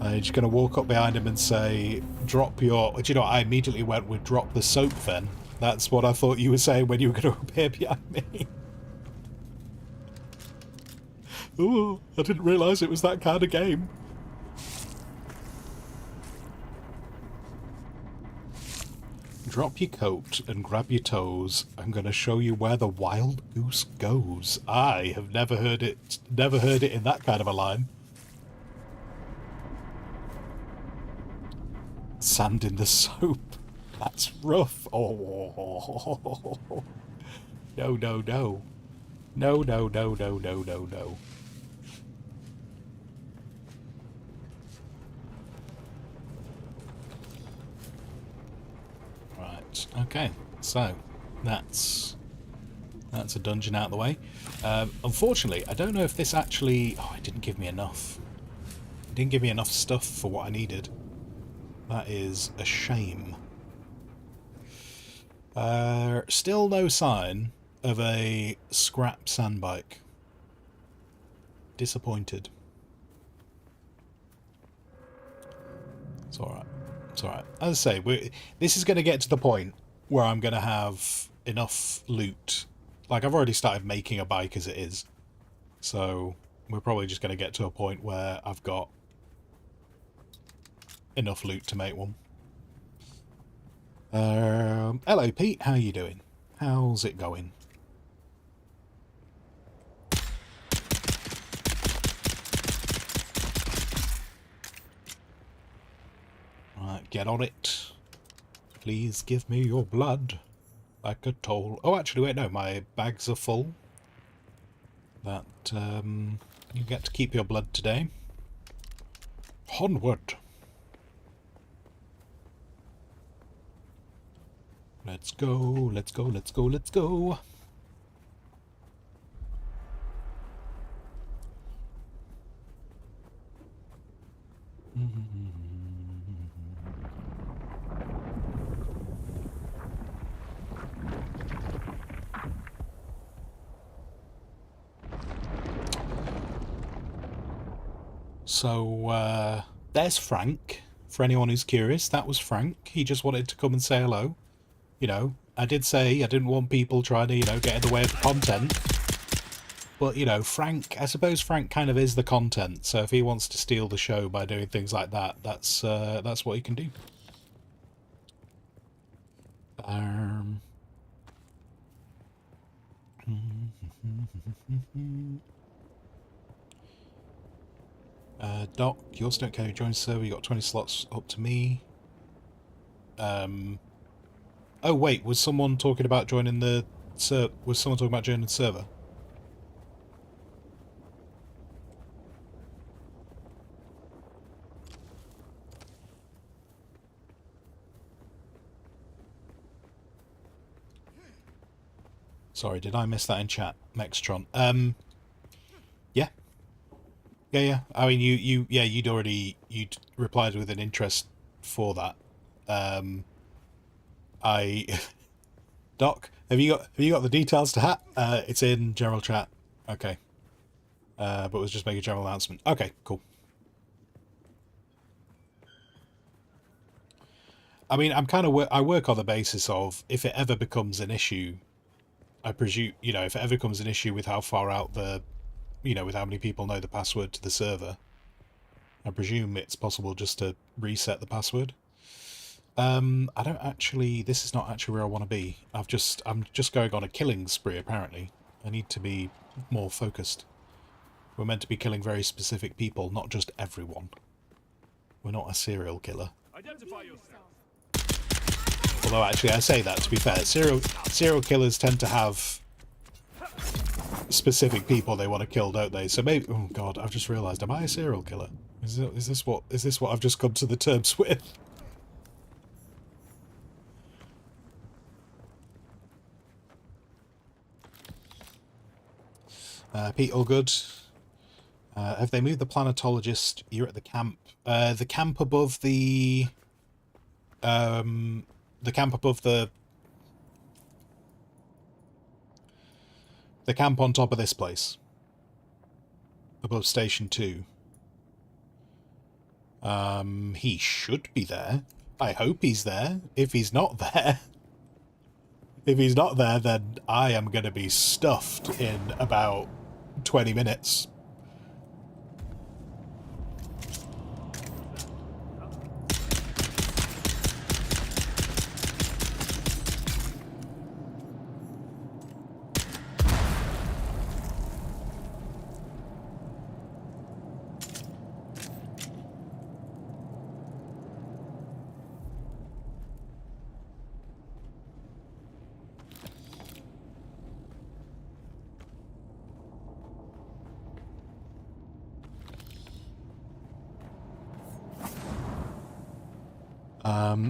I'm just going to walk up behind him and say, drop your... Do you know what? I immediately went with drop the soap then. That's what I thought you were saying when you were going to appear behind me. Ooh, I didn't realise it was that kind of game. Drop your coat and grab your toes. I'm going to show you where the wild goose goes. I have never heard it in that kind of a line. Sand in the soap. That's rough. Oh. No, no, no. No, no, no, no, no, no, no. Right, okay. So, that's a dungeon out of the way. Unfortunately, I don't know if this actually... Oh, it didn't give me enough. It didn't give me enough stuff for what I needed. That is a shame. Still no sign of a scrap sandbike. Disappointed. It's alright. It's alright. As I say, this is going to get to the point where I'm going to have enough loot. Like, I've already started making a bike as it is. So, we're probably just going to get to a point where I've got enough loot to make one. Hello, Pete. How you doing? How's it going? Right, get on it. Please give me your blood. Like a toll. Oh, actually, wait, no. My bags are full. That, you get to keep your blood today. Onward. Let's go, let's go, let's go, let's go. So, there's Frank. For anyone who's curious, that was Frank. He just wanted to come and say hello. You know, I did say I didn't want people trying to, you know, get in the way of the content. But, you know, Frank, I suppose Frank kind of is the content. So if he wants to steal the show by doing things like that, that's what he can do. Doc, you also don't care who joins the server. You got 20 slots up to me. Oh wait, was someone talking about joining the server? Sorry, did I miss that in chat, Mextron? Yeah. Yeah. I mean, you'd replied with an interest for that. Doc, have you got the details to hat? It's in general chat. Okay. But was just making a general announcement. Okay, cool. I mean, I work on the basis of if it ever becomes an issue, I presume, you know, if it ever becomes an issue with how far out with how many people know the password to the server, I presume it's possible just to reset the password. This is not actually where I want to be. I'm just going on a killing spree, apparently. I need to be more focused. We're meant to be killing very specific people, not just everyone. We're not a serial killer. Identify yourself. Although, actually, I say that, to be fair. Serial killers tend to have specific people they want to kill, don't they? So maybe... Oh, God, I've just realised. Am I a serial killer? Is this what I've just come to the terms with? Pete, all good. Have they moved the planetologist? You're at the camp. The camp above the... The camp above the... The camp on top of this place. Above Station 2. He should be there. I hope he's there. If he's not there... If he's not there, then I am going to be stuffed in about 20 minutes.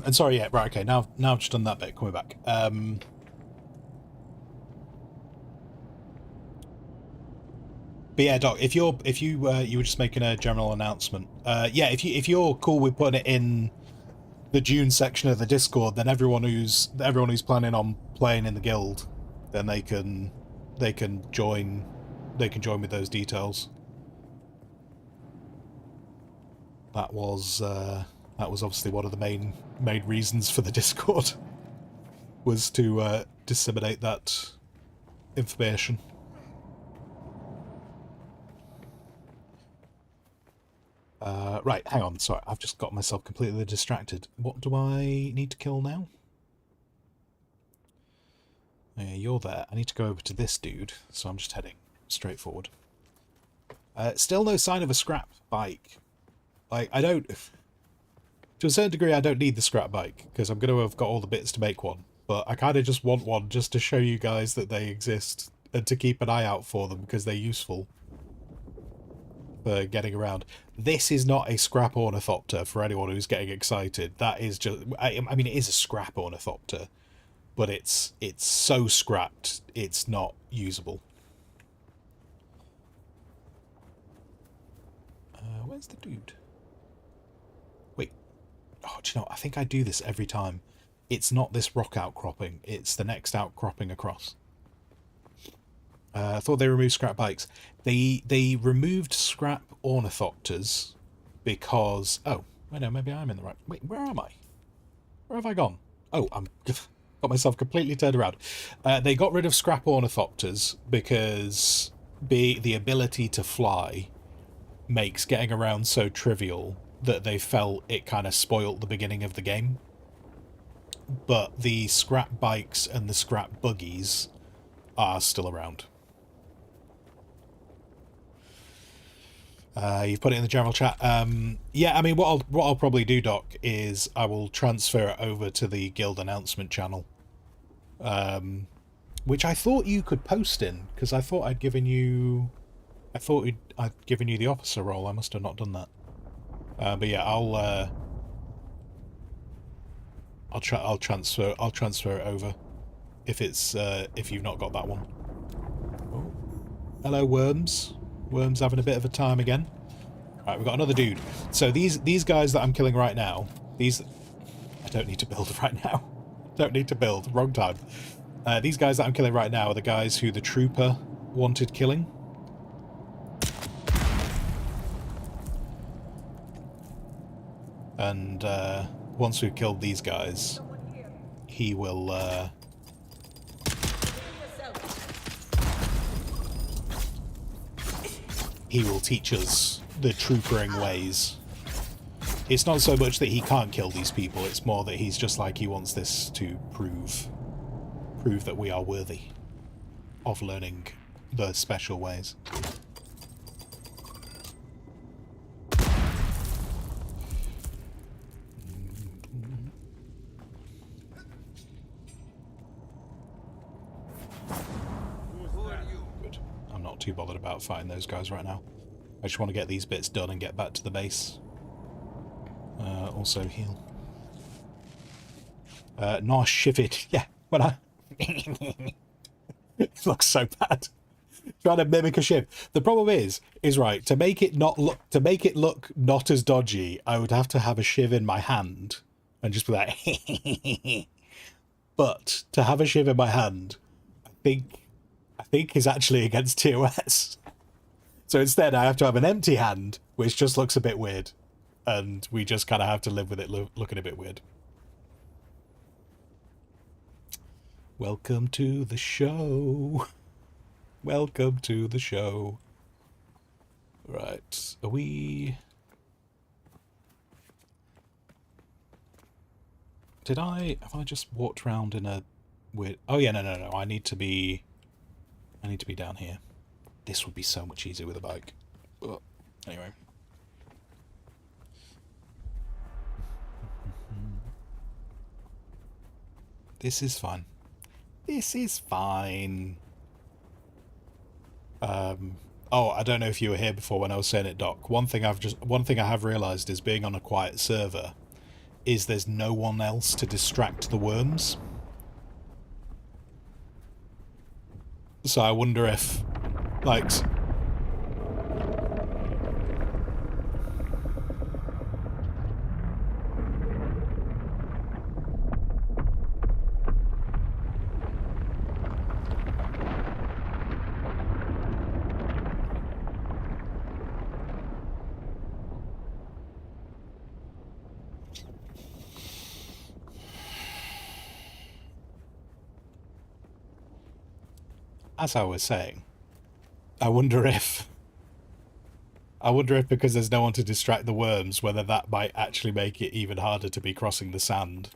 And sorry, yeah, right, okay, now I've just done that bit, coming back. But yeah, Doc, if you were just making a general announcement, yeah, if you're cool with putting it in the Dune section of the Discord, then everyone who's planning on playing in the guild then they can join with those details. That was obviously one of the main reasons for the Discord, was to disseminate that information. Right, hang on, sorry, I've just got myself completely distracted. What do I need to kill now? Yeah, you're there. I need to go over to this dude, so I'm just heading straight forward. Still no sign of a scrap bike. Like, I don't... To a certain degree, I don't need the scrap bike, because I'm going to have got all the bits to make one. But I kind of just want one just to show you guys that they exist, and to keep an eye out for them, because they're useful for getting around. This is not a scrap ornithopter for anyone who's getting excited. That is just... I mean, it is a scrap ornithopter, but it's so scrapped, it's not usable. Where's the dude? Wait. Oh, do you know what? I think I do this every time. It's not this rock outcropping, it's the next outcropping across. I thought they removed scrap bikes. They removed scrap ornithopters because... Oh, wait, no, maybe I'm in the right... Wait, where am I? Where have I gone? Oh, I'm... got myself completely turned around. They got rid of scrap ornithopters because the ability to fly makes getting around so trivial that they felt it kind of spoilt the beginning of the game. But the scrap bikes and the scrap buggies are still around. You've put it in the general chat. Yeah, I mean, what I'll probably do, Doc, is I will transfer it over to the guild announcement channel, which I thought you could post in, because I thought I'd given you the officer role. I must have not done that. But yeah, I'll transfer it over if you've not got that one. Oh. Hello, Worms. Worm's having a bit of a time again. Right, we've got another dude. So these guys that I'm killing right now, I don't need to build right now. Don't need to build. Wrong time. These guys that I'm killing right now are the guys who the trooper wanted killing. And once we've killed these guys, he will... he will teach us the troopering ways. It's not so much that he can't kill these people, it's more that he's just like, he wants this to prove that we are worthy of learning the special ways. Too bothered about fighting those guys right now. I just want to get these bits done and get back to the base. Also heal. Nice shivered. Yeah, when I... It looks so bad. Trying to mimic a shiv. The problem is right, to make it look not as dodgy, I would have to have a shiv in my hand and just be like but to have a shiv in my hand, I think is actually against TOS. So instead I have to have an empty hand, which just looks a bit weird. And we just kind of have to live with it looking a bit weird. Welcome to the show. Welcome to the show. Right, are we... Have I just walked around in a weird... Oh yeah, no, I need to be down here. This would be so much easier with a bike. But anyway. This is fine. This is fine. Oh, I don't know if you were here before when I was saying it, Doc. One thing I have realised is, being on a quiet server, is there's no one else to distract the worms. So I wonder if, like... as I was saying, I wonder if because there's no one to distract the worms, whether that might actually make it even harder to be crossing the sand.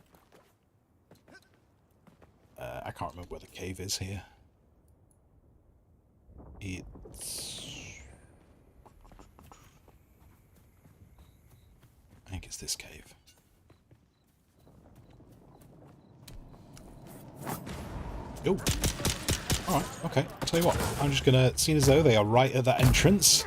I can't remember where the cave is here. I think it's this cave. Oh. Alright, okay. I'll tell you what. I'm just gonna, seeing as though they are right at that entrance.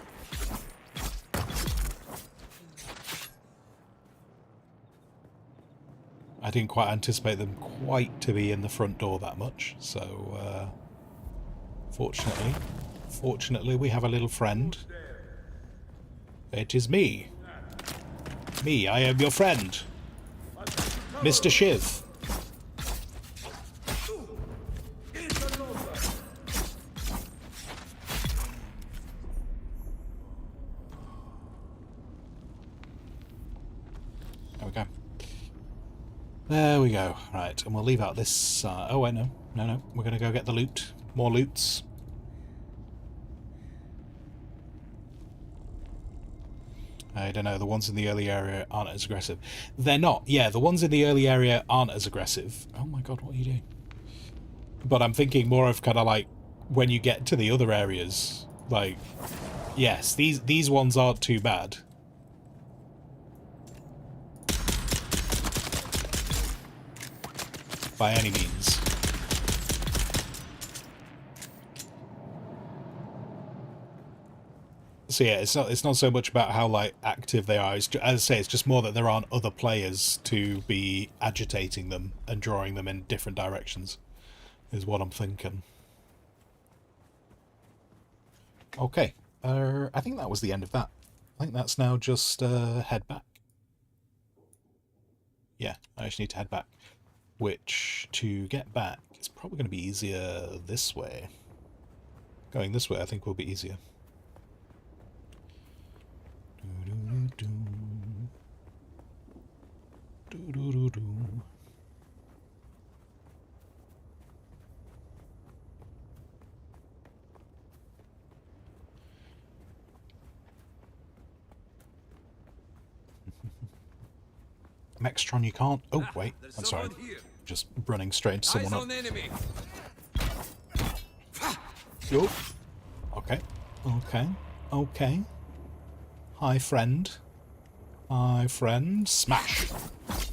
I didn't quite anticipate them quite to be in the front door that much, so fortunately we have a little friend. It is me. Me, I am your friend. Mr. Shiv. There we go. There we go. Right, and we'll leave out this... oh, wait, no. No. We're going to go get the loot. More loots. I don't know, the ones in the early area aren't as aggressive. They're not. Yeah, the ones in the early area aren't as aggressive. Oh my god, what are you doing? But I'm thinking more of kind of like when you get to the other areas. Like, yes, these ones aren't too bad. By any means. So yeah, it's not so much about how like active they are. It's as I say, it's just more that there aren't other players to be agitating them and drawing them in different directions, is what I'm thinking. Okay, I think that was the end of that. I think that's now just head back. Yeah, I just need to head back. Which, to get back, is probably going to be easier this way. Going this way, I think, will be easier. Mextron, you can't... Oh, wait. I'm sorry. Just running straight into someone up. Yo. Okay. Okay. Okay. Hi, friend. Hi, friend. Smash.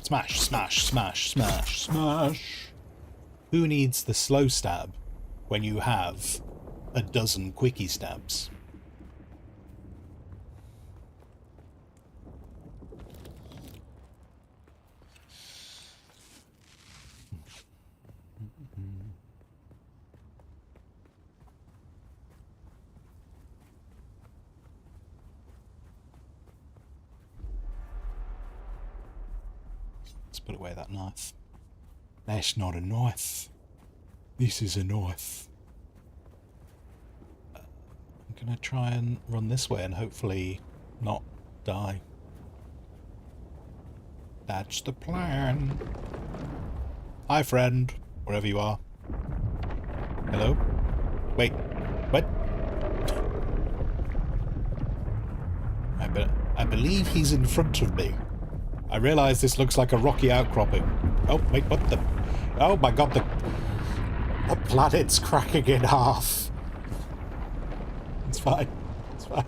Smash, smash, smash, smash, smash. Who needs the slow stab when you have a dozen quickie stabs? Let's put away that knife. That's not a knife. This is a knife. I'm gonna try and run this way and hopefully not die. That's the plan. Hi, friend, wherever you are. Hello? Wait, what? I believe he's in front of me. I realise this looks like a rocky outcropping. Oh, wait, what the... Oh my god, the planet's cracking in half. It's fine. It's fine.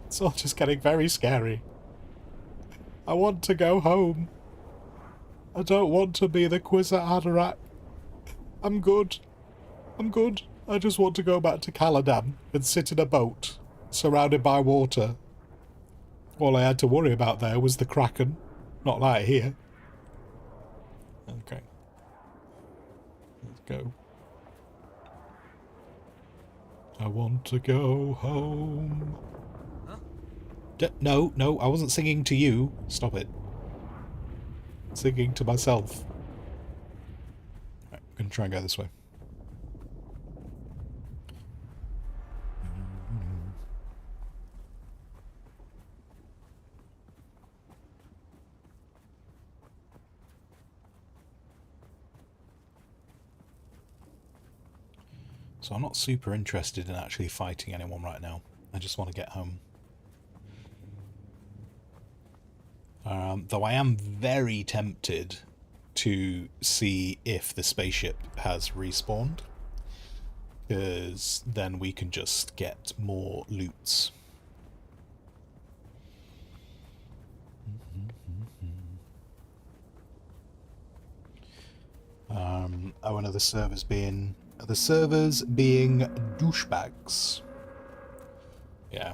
It's all just getting very scary. I want to go home. I don't want to be the Kwisatz Haderach. I'm good. I'm good. I just want to go back to Caladan and sit in a boat, surrounded by water. All I had to worry about there was the Kraken. Not like here. Okay. Let's go. I want to go home. Huh? No, I wasn't singing to you. Stop it. Singing to myself. Right, I'm going to try and go this way. So I'm not super interested in actually fighting anyone right now. I just want to get home. Though I am very tempted to see if the spaceship has respawned, because then we can just get more loots. Oh, and are the servers being douchebags? Yeah,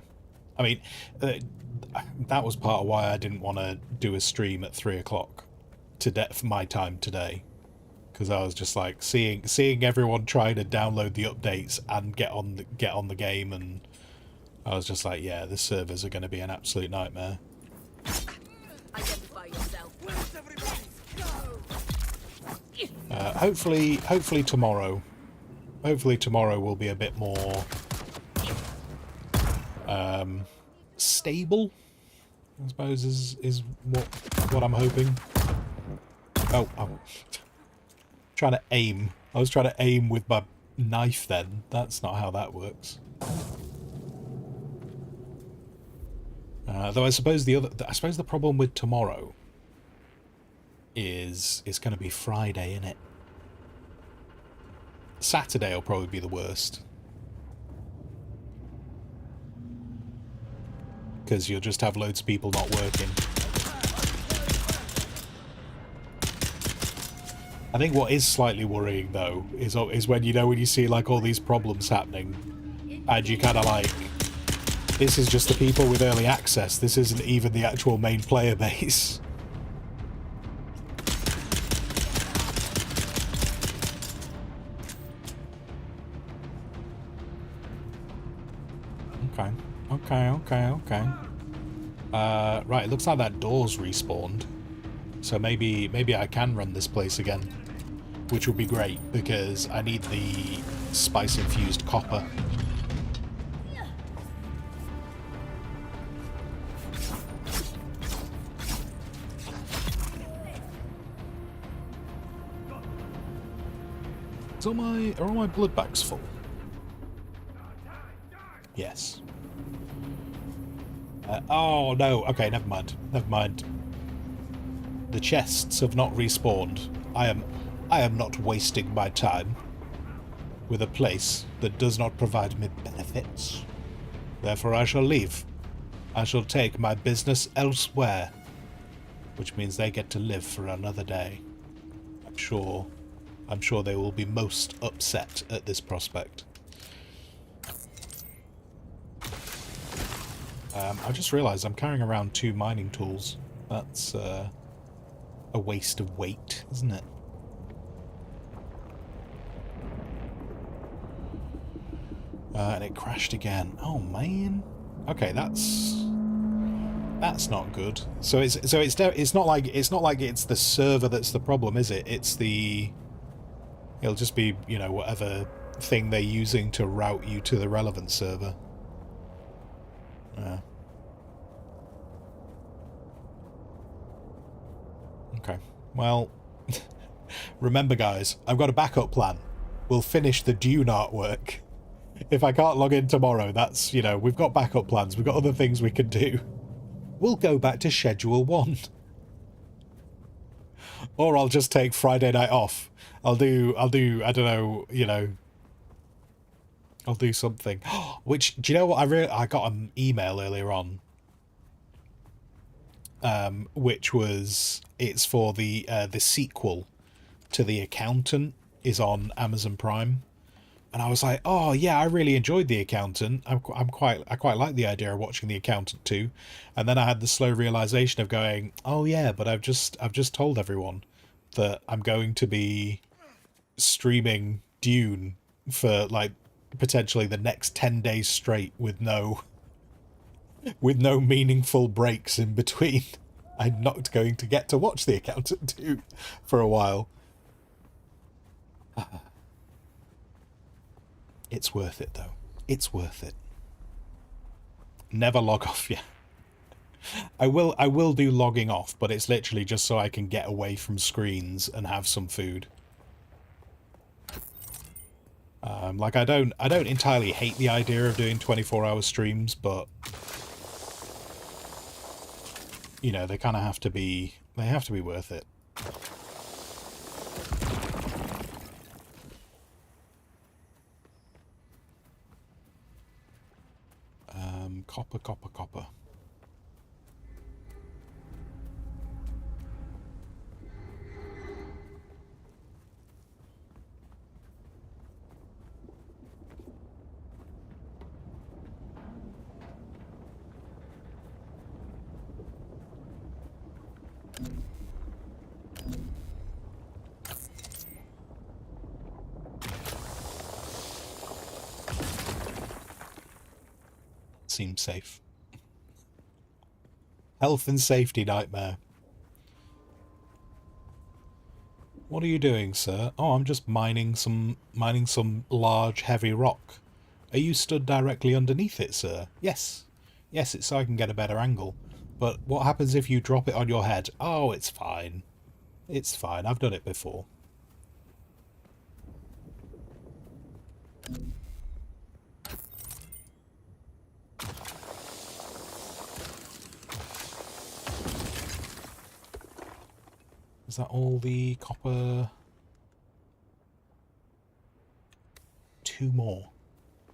I mean, that was part of why I didn't want to do a stream at 3 o'clock for my time today, because I was just like seeing everyone trying to download the updates and get on the game, and I was just like, yeah, the servers are going to be an absolute nightmare. Identify yourself. Where's everybody? Hopefully tomorrow. Hopefully tomorrow will be a bit more stable, I suppose is what I'm hoping. Oh, I'm trying to aim. I was trying to aim with my knife then. That's not how that works. Though I suppose the problem with tomorrow is it's going to be Friday, innit? Saturday will probably be the worst, because you'll just have loads of people not working. I think what is slightly worrying though is when you see like all these problems happening, and you kind of like, this is just the people with early access. This isn't even the actual main player base. Okay. Right, it looks like that door's respawned. So maybe I can run this place again, which would be great, because I need the spice-infused copper. Are all my blood bags full? Yes. Oh no, okay, never mind. The chests have not respawned. I am not wasting my time with a place that does not provide me benefits. Therefore I shall leave. I shall take my business elsewhere, which means they get to live for another day. I'm sure they will be most upset at this prospect. I just realised I'm carrying around 2 mining tools. That's a waste of weight, isn't it? And it crashed again. Oh man. Okay, that's not good. So it's not like it's the server that's the problem, is it? It'll just be, you know, whatever thing they're using to route you to the relevant server. Okay. Well, remember guys, I've got a backup plan. We'll finish the Dune artwork. If I can't log in tomorrow, that's, you know, we've got backup plans. We've got other things we can do. We'll go back to Schedule 1. Or I'll just take Friday night off. I'll do, I don't know, you know, I'll do something. Which, do you know what, I got an email earlier on, which was, it's for the sequel to The Accountant is on Amazon Prime. And I was like, oh yeah, I really enjoyed The Accountant. I quite like the idea of watching The Accountant too. And then I had the slow realization of going, oh yeah, but I've just told everyone that I'm going to be streaming Dune for like potentially the next 10 days straight with no meaningful breaks in between. I'm not going to get to watch The Accountant 2 for a while. It's worth it though. It's worth it. Never log off yet. I will do logging off, but it's literally just so I can get away from screens and have some food. Like I don't entirely hate the idea of doing 24-hour streams, but you know, they kind of have to be worth it. Copper, copper, copper. Seems safe. Health and safety nightmare. What are you doing, sir? Oh, I'm just mining some large heavy rock. Are you stood directly underneath it, sir? Yes. Yes, it's so I can get a better angle. But what happens if you drop it on your head? Oh, it's fine. It's fine. I've done it before. Is that all the copper? Two more.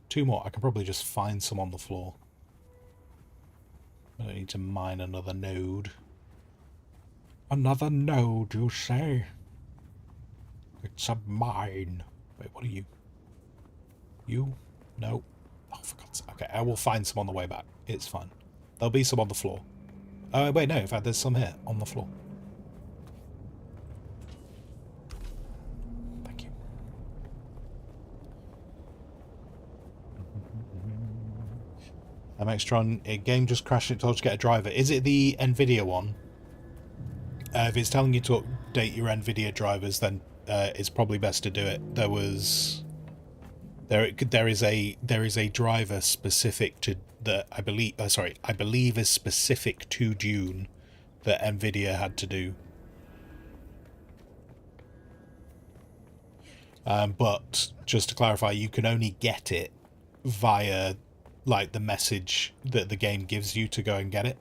Two more. I can probably just find some on the floor. I don't need to mine another node. Another node, you say? It's a mine. Wait, what are you? You? No. Oh, for God's sake. Okay, I will find some on the way back. It's fine. There'll be some on the floor. Oh, wait, no. In fact, there's some here on the floor. Thank you. Extron, a game just crashed. It told you to get a driver. Is it the NVIDIA one? If it's telling you to update your NVIDIA drivers, then it's probably best to do it. There is a driver specific to that I believe is specific to Dune that NVIDIA had to do. But just to clarify, you can only get it via like the message that the game gives you to go and get it.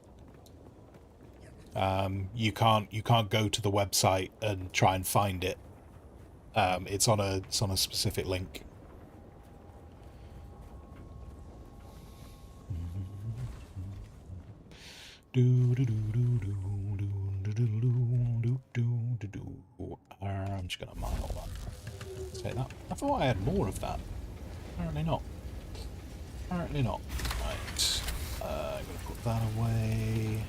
You can't go to the website and try and find it. It's on a specific link. I'm just gonna mine all that. Take that. I thought I had more of that. Apparently not. Apparently not. Right. I'm gonna put that away.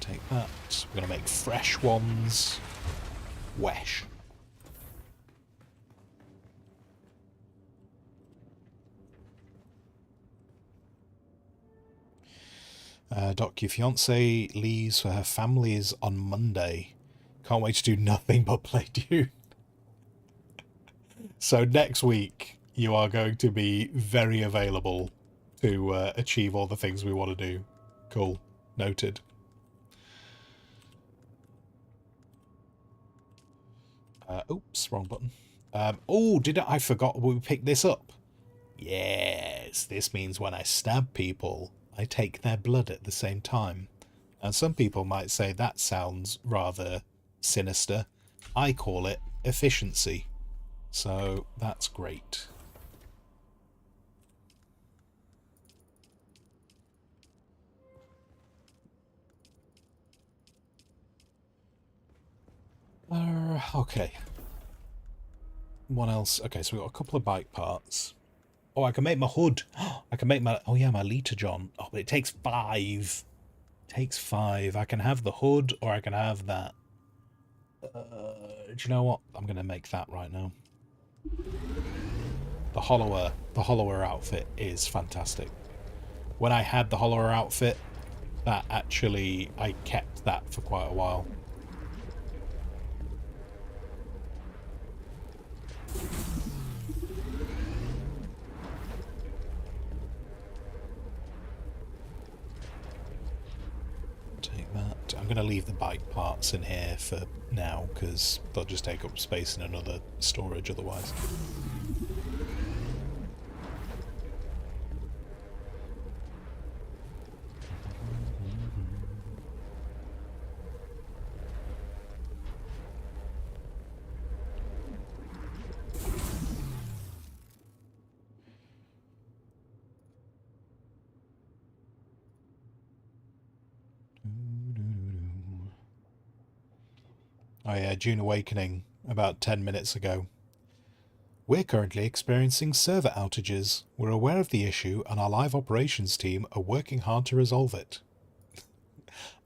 Take that. We're gonna make fresh ones. Wesh. Doc, your fiance leaves for her family's on Monday. Can't wait to do nothing but play Dune. So next week, you are going to be very available to achieve all the things we want to do. Cool. Noted. Oops, wrong button. Oh, I forgot we picked this up. Yes, this means when I stab people, I take their blood at the same time. And some people might say that sounds rather sinister. I call it efficiency. So that's great. Okay. What else? Okay, so we've got a couple of bike parts. Oh, I can make my hood. I can make my... Oh, yeah, my Lita John. Oh, but it takes 5. It takes 5. I can have the hood, or I can have that. Do you know what? I'm going to make that right now. The Hollower outfit is fantastic. When I had the Hollower outfit, that actually... I kept that for quite a while. Take that. I'm going to leave the bike parts in here for now, because they'll just take up space in another storage otherwise. Oh yeah, Dune Awakening, about 10 minutes ago. We're currently experiencing server outages. We're aware of the issue and our live operations team are working hard to resolve it.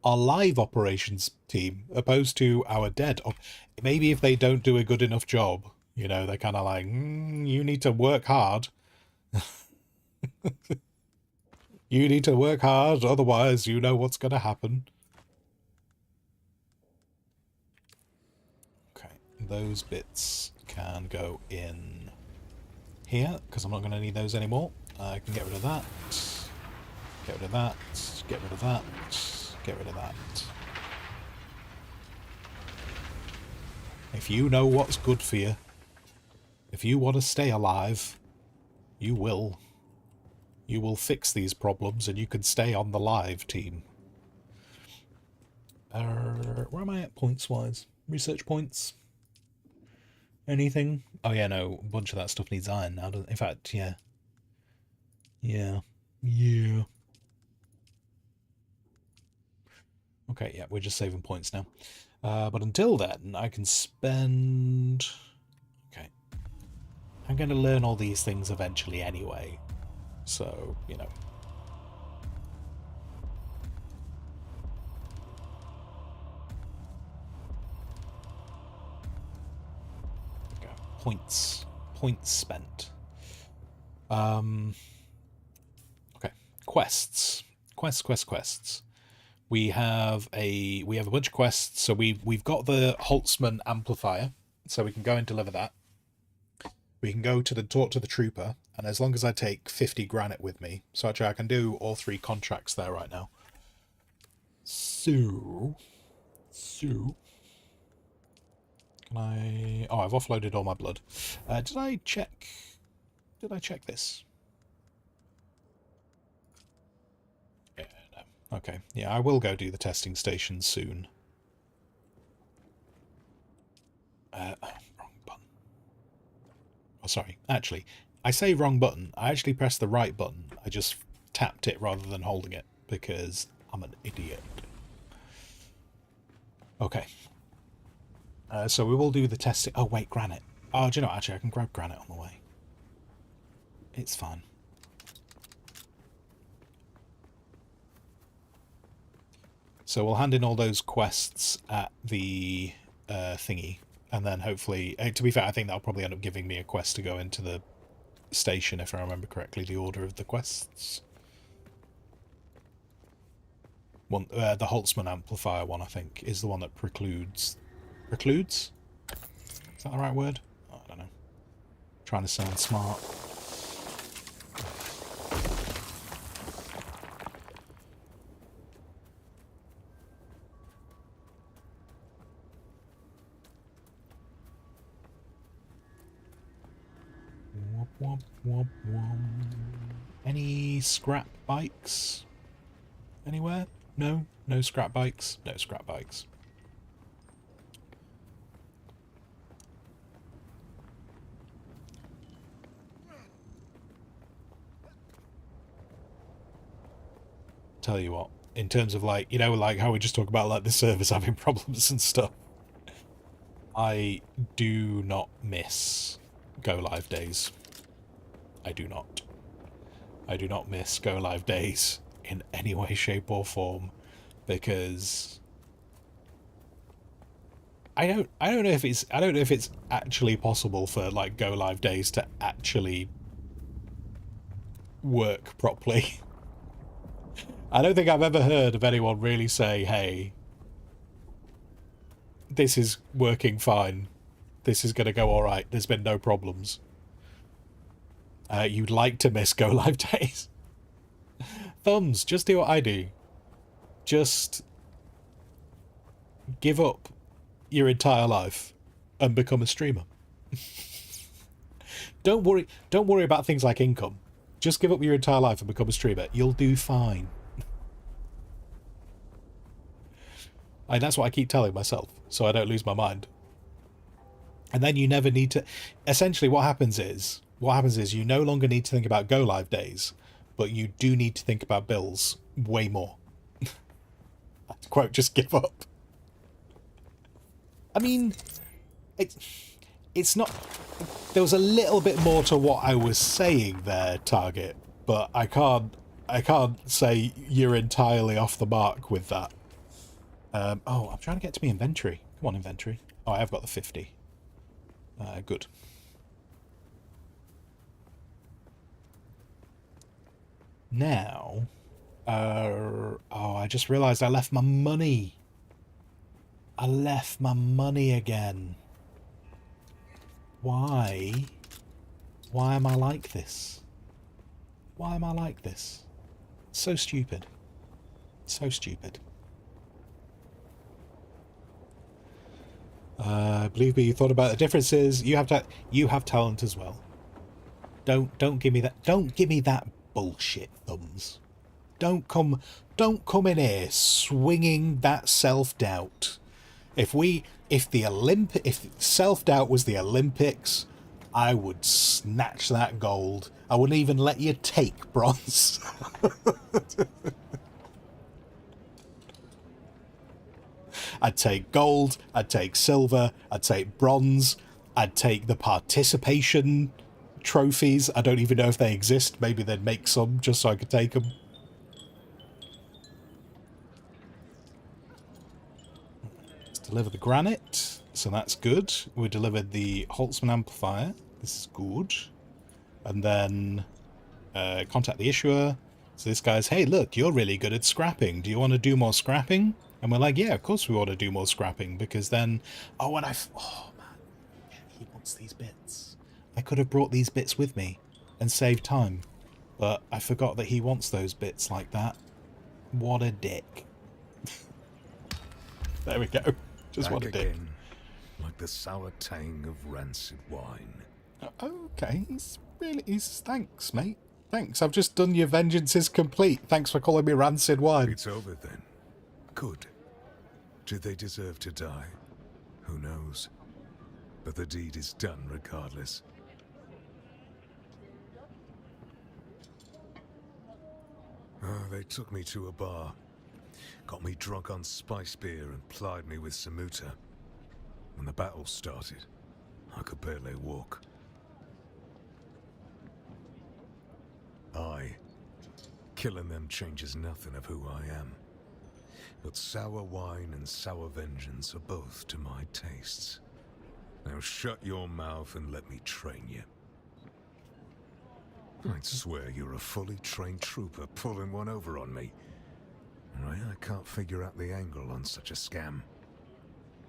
Our live operations team, opposed to our dead. Maybe if they don't do a good enough job, you know, they're kind of like, you need to work hard. You need to work hard, otherwise you know what's going to happen. Okay, those bits can go in here, because I'm not going to need those anymore. I can get rid of that. Get rid of that. Get rid of that. Get rid of that. If you know what's good for you, if you want to stay alive, you will. You will fix these problems and you can stay on the live team. Where am I at points-wise? Research points? Anything? Oh yeah, no, a bunch of that stuff needs iron now, doesn't it? In fact, yeah. Yeah. Yeah. Okay, yeah, we're just saving points now. But until then, I can spend... Okay. I'm going to learn all these things eventually anyway. So, you know. Okay. Points. Points spent. Okay. Quests. Quests. We have a bunch of quests. So we've got the Holtzman amplifier, so we can go and deliver that. We can go to talk to the trooper, and as long as I take 50 granite with me, so actually I can do all 3 contracts there right now. So can I? Oh, I've offloaded all my blood. Did I check this? Yeah, no. Okay, yeah, I will go do the testing station soon. Wrong button. Oh, sorry. Actually, I say wrong button. I actually pressed the right button. I just tapped it rather than holding it because I'm an idiot. Okay. So we will do the testing. Oh, wait, granite. Oh, do you know what? Actually, I can grab granite on the way. It's fine. So we'll hand in all those quests at the thingy. And then hopefully, to be fair, I think that'll probably end up giving me a quest to go into the station, if I remember correctly, the order of the quests. One, the Holtzman amplifier one, I think, is the one that precludes... Precludes? Is that the right word? Oh, I don't know. Trying to sound smart. Womp, womp, womp. Any scrap bikes? Anywhere? No? No scrap bikes? No scrap bikes. Tell you what, in terms of like, you know, like how we just talk about like the servers having problems and stuff, I do not miss go live days. I do not. I do not miss go live days in any way, shape or form, because I don't know if it's actually possible for like go live days to actually work properly. I don't think I've ever heard of anyone really say, hey, this is working fine. This is going to go alright. There's been no problems. You'd like to miss go live days. Thumbs, just do what I do. Just give up your entire life and become a streamer. Don't worry about things like income. Just give up your entire life and become a streamer. You'll do fine. And that's what I keep telling myself, so I don't lose my mind. And then you never need to... Essentially, what happens is you no longer need to think about go live days, but you do need to think about bills way more. To quote, just give up. I mean, it's not... There was a little bit more to what I was saying there, Target, but I can't say you're entirely off the mark with that. Oh, I'm trying to get to my inventory. Come on, inventory. Oh, I have got the 50. Good. Now, oh, I just realised I left my money. I left my money again. Why? Why am I like this? Why am I like this? So stupid. So stupid. Believe me, you thought about the differences. You have talent as well. Don't give me that. Don't give me that bullshit, Thumbs. Don't come in here swinging that self-doubt. If self-doubt was the Olympics, I would snatch that gold. I wouldn't even let you take bronze. I'd take gold, I'd take silver, I'd take bronze, I'd take the participation trophies. I don't even know if they exist. Maybe they'd make some just so I could take them. Let's deliver the granite, so that's good. We delivered the Holtzman amplifier. This is good. And then contact the issuer. So this guy's, hey, look, you're really good at scrapping. Do you want to do more scrapping? And we're like, yeah, of course we want to do more scrapping, because then... Oh, and oh, man. He wants these bits. I could have brought these bits with me and saved time. But I forgot that he wants those bits like that. What a dick. There we go. Just what a dick. Again, like the sour tang of rancid wine. Okay, thanks, mate. Thanks, I've just done your vengeance is complete. Thanks for calling me rancid wine. It's over then. Good. Did they deserve to die? Who knows? But the deed is done regardless. Oh, they took me to a bar. Got me drunk on spice beer and plied me with samuta. When the battle started, I could barely walk. Killing them changes nothing of who I am. But sour wine and sour vengeance are both to my tastes. Now shut your mouth and let me train you. I'd swear you're a fully trained trooper pulling one over on me. I can't figure out the angle on such a scam.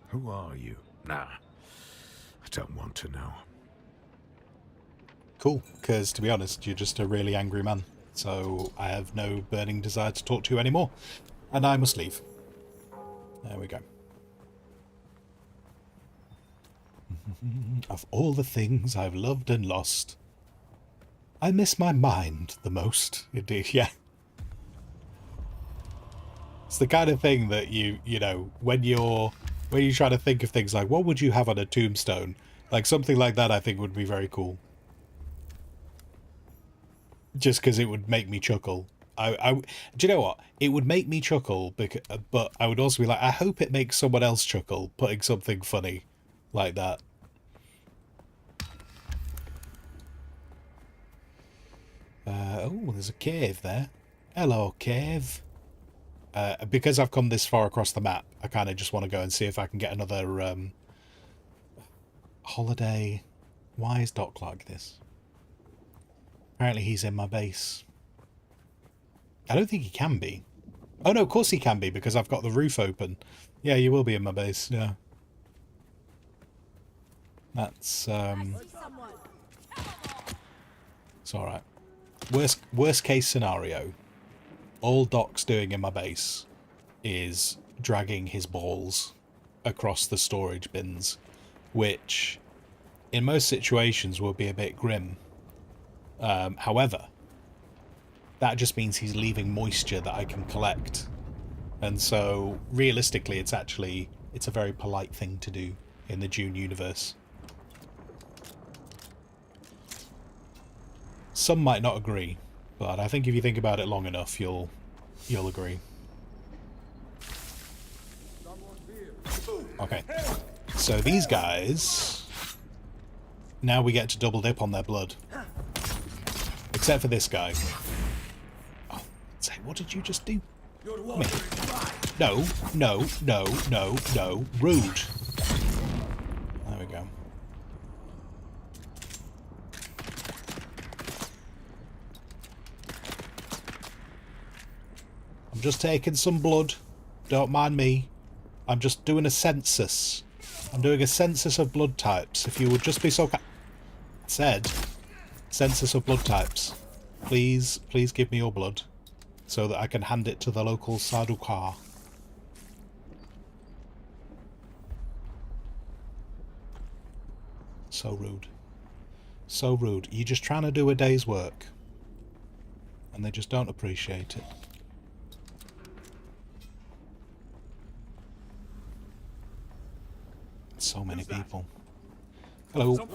Who are you? Nah, I don't want to know. Cool, because to be honest, you're just a really angry man. So I have no burning desire to talk to you anymore. And I must leave. There we go. Of all the things I've loved and lost, I miss my mind the most. Indeed, yeah. It's the kind of thing that you know, when you're trying to think of things like, what would you have on a tombstone? Like something like that I think would be very cool. Just because it would make me chuckle. Do you know what? It would make me chuckle, but I would also be like, I hope it makes someone else chuckle, putting something funny like that. Oh, there's a cave there. Hello, cave. Because I've come this far across the map, I kind of just want to go and see if I can get another holiday. Why is Doc like this? Apparently he's in my base. I don't think he can be. Oh no, of course he can be, because I've got the roof open. Yeah, you will be in my base, yeah. That's, it's alright. Worst case scenario, all Doc's doing in my base is dragging his balls across the storage bins, which in most situations will be a bit grim. However, that just means he's leaving moisture that I can collect. And so, realistically, it's a very polite thing to do in the Dune universe. Some might not agree, but I think if you think about it long enough, you'll agree. Okay, so these guys, now we get to double dip on their blood. Except for this guy. Oh, say, what did you just do? Come here. No, no, no, no, no. Rude. There we go. I'm just taking some blood. Don't mind me. I'm just doing a census. I'm doing a census of blood types. If you would just be so said, census of blood types. Please give me your blood so that I can hand it to the local Sadukar. So rude. So rude. You're just trying to do a day's work. And they just don't appreciate it. So many people. Hello. Okay.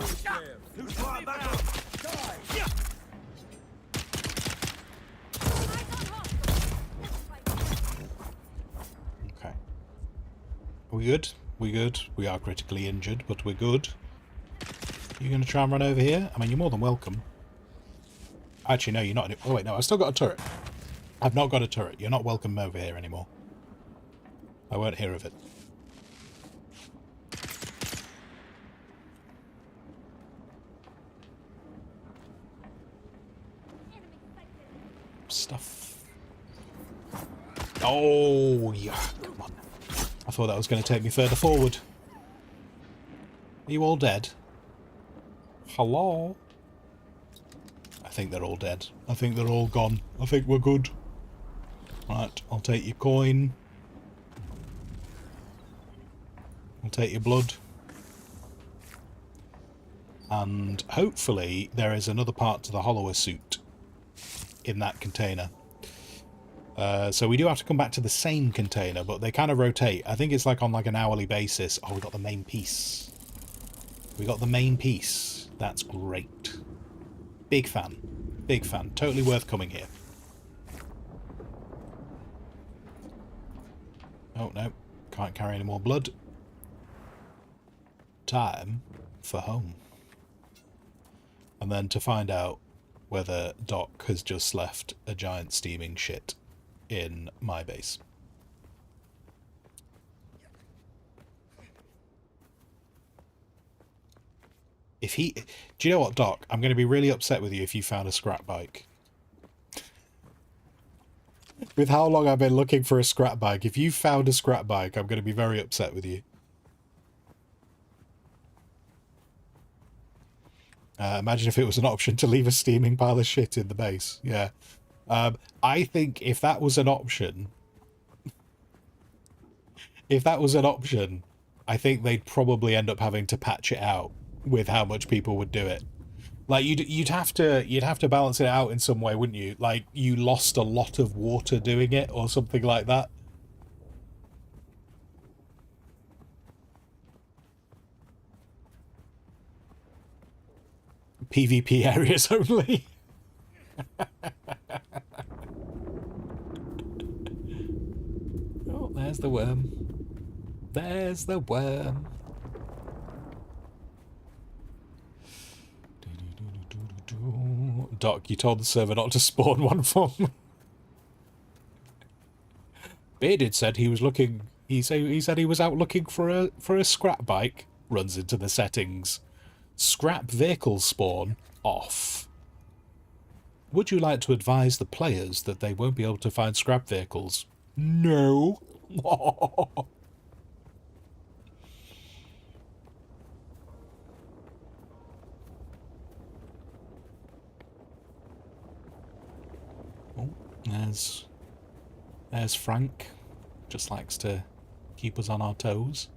Are we good? We good. We are critically injured, but we're good. You going to try and run over here? I mean, you're more than welcome. Actually, no, you're not. Oh, wait, no, I've still got a turret. I've not got a turret. You're not welcome over here anymore. I won't hear of it. Stuff. Oh, yeah, come on. I thought that was going to take me further forward. Are you all dead? Hello? I think they're all dead. I think they're all gone. I think we're good. Right, I'll take your coin. I'll take your blood. And hopefully there is another part to the hollower suit in that container. So we do have to come back to the same container, but they kind of rotate. I think it's like on like an hourly basis. Oh, we got the main piece. We got the main piece. That's great. Big fan. Big fan. Totally worth coming here. Oh, no. Can't carry any more blood. Time for home. And then to find out whether Doc has just left a giant steaming shit in my base. If he... Do you know what, Doc? I'm going to be really upset with you if you found a scrap bike. With how long I've been looking for a scrap bike, if you found a scrap bike, I'm going to be very upset with you. Imagine if it was an option to leave a steaming pile of shit in the base. Yeah. I think if that was an option... If that was an option, I think they'd probably end up having to patch it out with how much people would do it. Like, you'd have to balance it out in some way, wouldn't you? Like, you lost a lot of water doing it, or something like that. PvP areas only. Oh, there's the worm. There's the worm. Doc, you told the server not to spawn one for me. Bearded said he was looking. He said he was out looking for a scrap bike. Runs into the settings. Scrap vehicle spawn off. Would you like to advise the players that they won't be able to find scrap vehicles? No. Oh, there's Frank. Just likes to keep us on our toes.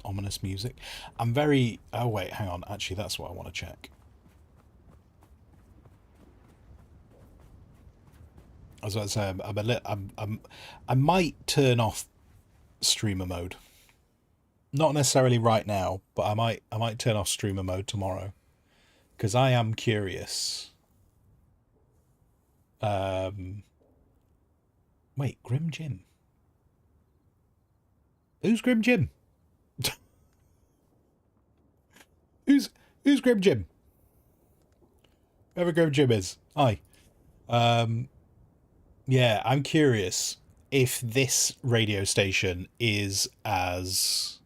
ominous music. I'm very... Oh, wait, hang on. Actually, that's what I want to check. I was about to say, I might turn off streamer mode. Not necessarily right now, but I might turn off streamer mode tomorrow. Because I am curious. Wait, Grim Jim? Who's Grim Jim? Who's Grim Jim? Whoever Grim Jim is. Hi. Yeah, I'm curious if this radio station is as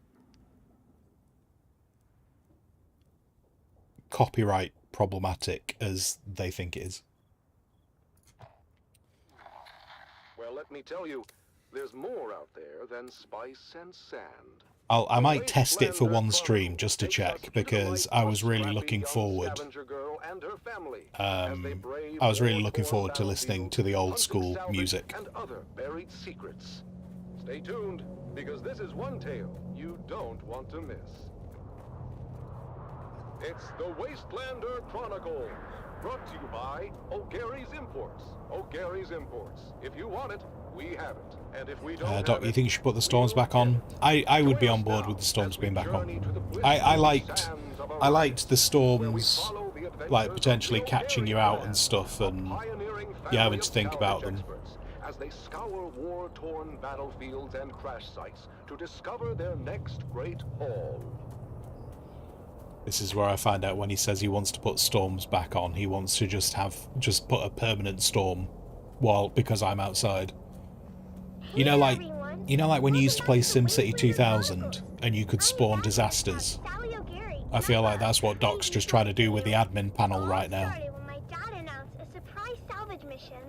copyright problematic as they think it is. Well, let me tell you, there's more out there than spice and sand. I might test it for one stream just to check, because I was really looking forward. I was really looking forward to listening to the old school music. And other buried secrets. Stay tuned, because this is one tale you don't want to miss. It's the Wastelander Chronicles, brought to you by O'Gary's Imports. O'Gary's Imports. If you want it, we have it. And if we don't Doc, you think you should put the storms back on? I would be on board with the storms being back on. I liked the storms, like, potentially catching you out and stuff, and you having to think about them. As they scour war-torn battlefields and crash sites to discover their next great haul. This is where I find out when he says he wants to put storms back on. He wants to just put a permanent storm, because I'm outside. You know, like when you used to play SimCity 2000 and you could spawn disasters. I feel like that's what Doc's just trying to do with the admin panel right now. When my dad announced a surprise salvage mission.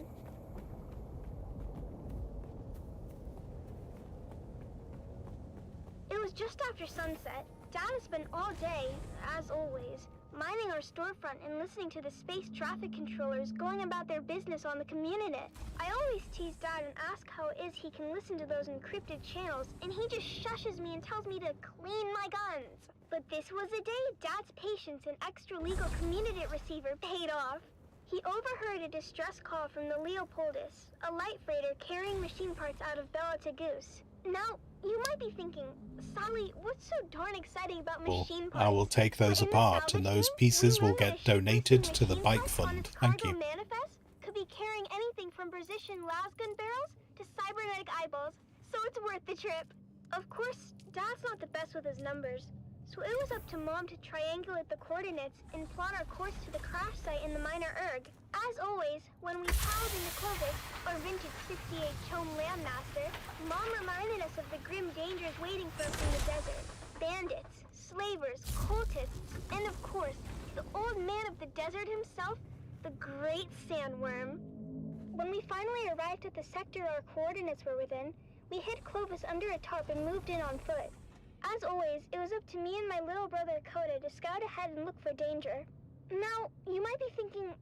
It was just after sunset. Dad has spent all day, as always, mining our storefront and listening to the space traffic controllers going about their business on the communinet. I always tease Dad and ask how it is he can listen to those encrypted channels, and he just shushes me and tells me to clean my guns. But this was a day Dad's patience and extra-legal communinet receiver paid off. He overheard a distress call from the Leopoldus, a light freighter carrying machine parts out of Bella to Goose. Now, you might be thinking, Sally, what's so darn exciting about machine parts? I will take those apart, and those pieces will get donated to the bike fund. Thank you. Manifest could be carrying anything from precision lasgun barrels to cybernetic eyeballs, so it's worth the trip. Of course, Dad's not the best with his numbers, so it was up to Mom to triangulate the coordinates and plot our course to the crash site in the minor Erg. As always, when we piled into Clovis, our vintage 68 Tome Landmaster, Mom reminded us of the grim dangers waiting for us in the desert. Bandits, slavers, cultists, and of course, the old man of the desert himself, the Great Sandworm. When we finally arrived at the sector our coordinates were within, we hid Clovis under a tarp and moved in on foot. As always, it was up to me and my little brother Coda to scout ahead and look for danger. Now, you might be thinking,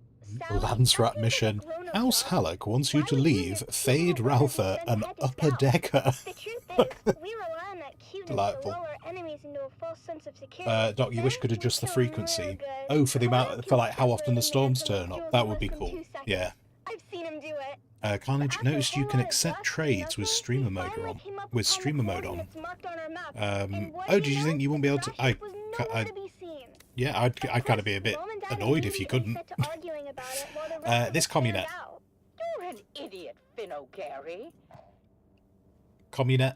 Lance Rat mission. House Halleck wants you to leave Fade Ralpha and Upper Decker. The truth is, we rely on that cuteness Delightful. to lull our enemies into a false sense of security. Doc, you wish could adjust the frequency. Oh, for the amount, for like how often the storms turn up. That would be cool. Yeah. I've seen him do it. Carnage, noticed you can accept trades with streamer mode on. With streamer mode on. Oh, did you think you wouldn't be able to? Yeah, I'd kind of be a bit annoyed if you couldn't. This communet. You're an idiot, Finno Gary. Communet.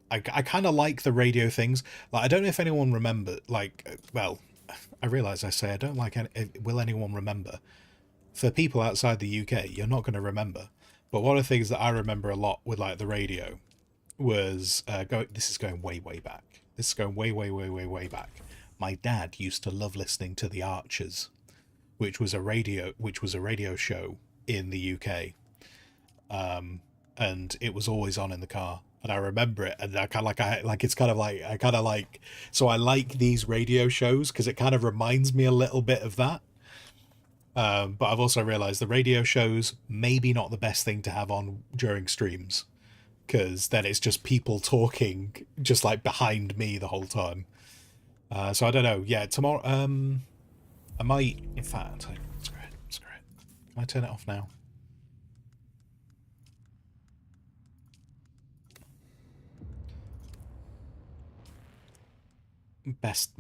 I kind of like the radio things. Like, I don't know if anyone remember. Like, well, I realise I say I don't like. Will anyone remember? For people outside the UK, you're not going to remember. But one of the things that I remember a lot with like the radio was this is going way back. This is going way back. My dad used to love listening to The Archers, which was a radio show in the UK, and it was always on in the car, and I remember it, and I kind of like so I like these radio shows because it kind of reminds me a little bit of that. But I've also realized the radio shows maybe not the best thing to have on during streams. because then it's just people talking just like behind me the whole time. So I don't know. Yeah, tomorrow. I might. In fact, screw it. Screw it. Can I turn it off now? Best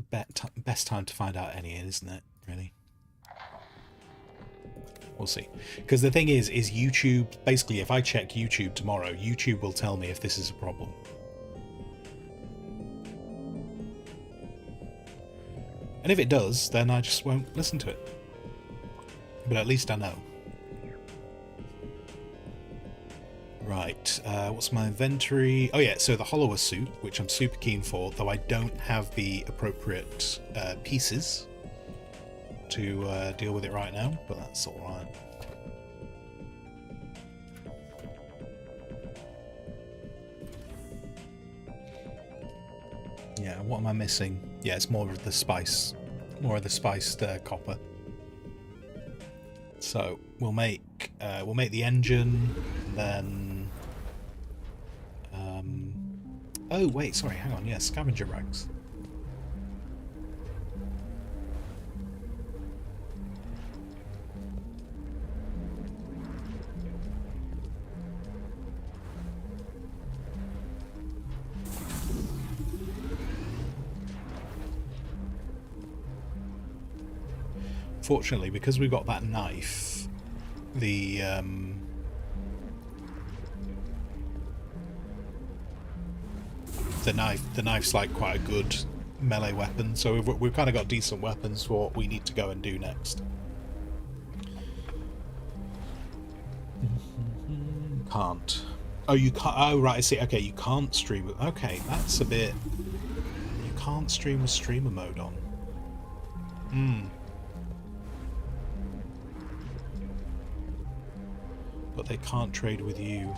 time to find out any, isn't it? Really. We'll see. Because the thing is YouTube, basically if I check YouTube tomorrow, YouTube will tell me if this is a problem. And if it does, then I just won't listen to it. But at least I know. Right, what's my inventory? Oh yeah, so the Hollower suit, which I'm super keen for, though I don't have the appropriate pieces to deal with it right now, but that's alright. Yeah, what am I missing? Yeah, it's more of the spiced copper. So we'll make the engine, and then oh wait, sorry, hang on, yeah, scavenger rags. Fortunately, because we've got that knife, the knife's like quite a good melee weapon, so we've kind of got decent weapons for what we need to go and do next. Can't. Oh, you can't. Oh, right. I see. Okay, you can't stream. Okay, that's a bit. You can't stream with streamer mode on. Hmm. But they can't trade with you.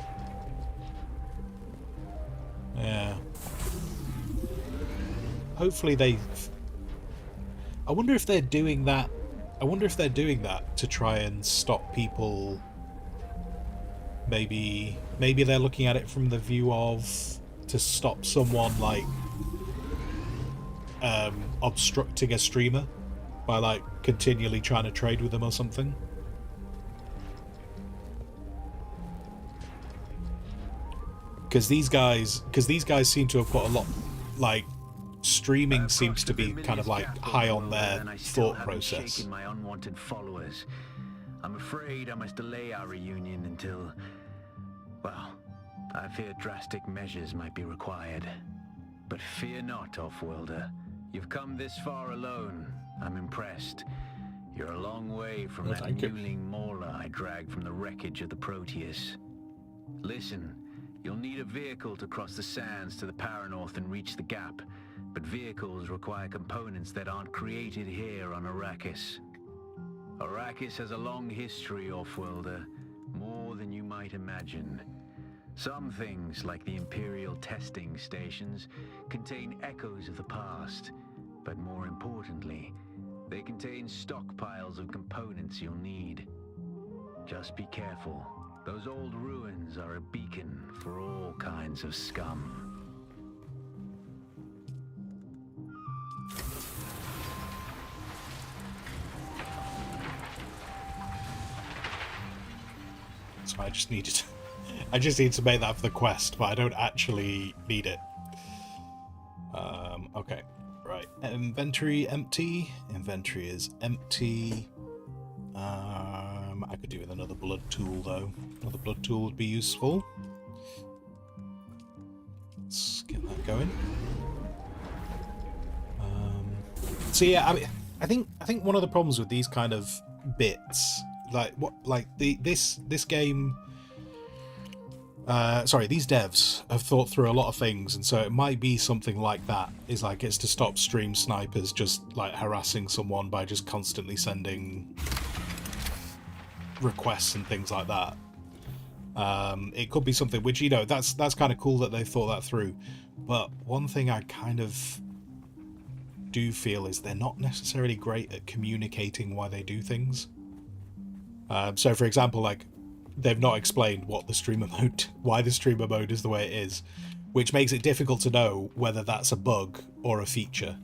Yeah. Hopefully they. I wonder if they're doing that. I wonder if they're doing that to try and stop people. Maybe they're looking at it from the view of to stop someone like obstructing a streamer by like continually trying to trade with them or something. Because these guys seem to have put a lot, like, streaming seems to be kind of like high on their thought process. My unwanted followers. I'm afraid I must delay our reunion until, well, I fear drastic measures might be required. But fear not, Offworlder. You've come this far alone. I'm impressed. You're a long way from that mewling mauler I dragged from the wreckage of the Proteus. Listen. You'll need a vehicle to cross the sands to the Paranorth and reach the gap, but vehicles require components that aren't created here on Arrakis. Arrakis has a long history, Offworlder, more than you might imagine. Some things, like the Imperial testing stations, contain echoes of the past, but more importantly, they contain stockpiles of components you'll need. Just be careful. Those old ruins are a beacon for all kinds of scum. So I just need to make that for the quest, but I don't actually need it. Okay, right. Inventory empty. Inventory is empty. I could do with another blood tool though. Another blood tool would be useful. Let's get that going. So yeah, I mean, I think one of the problems with these kind of bits, this game. Sorry, these devs have thought through a lot of things, and so it might be something like that. It's to stop stream snipers just like harassing someone by just constantly sending requests and things like that. It could be something which, you know, that's kind of cool that they thought that through. But one thing I kind of do feel is they're not necessarily great at communicating why they do things. So for example, like they've not explained what the streamer mode, why the streamer mode is the way it is, which makes it difficult to know whether that's a bug or a feature.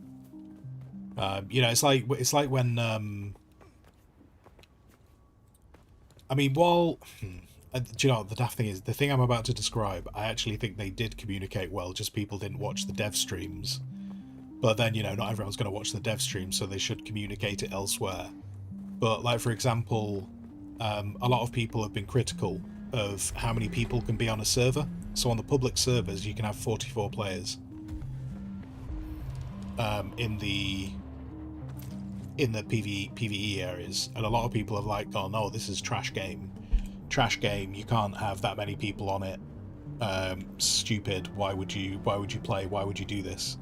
You know, it's like when I mean, while do you know what the daft thing is? The thing I'm about to describe, I actually think they did communicate well, just people didn't watch the dev streams. But then, you know, not everyone's going to watch the dev stream, so they should communicate it elsewhere. But, like, for example, a lot of people have been critical of how many people can be on a server. So on the public servers, you can have 44 players. In the PvE areas. And a lot of people have, like, gone, oh, this is trash game. Trash game, you can't have that many people on it. Stupid, why would you play, why would you do this?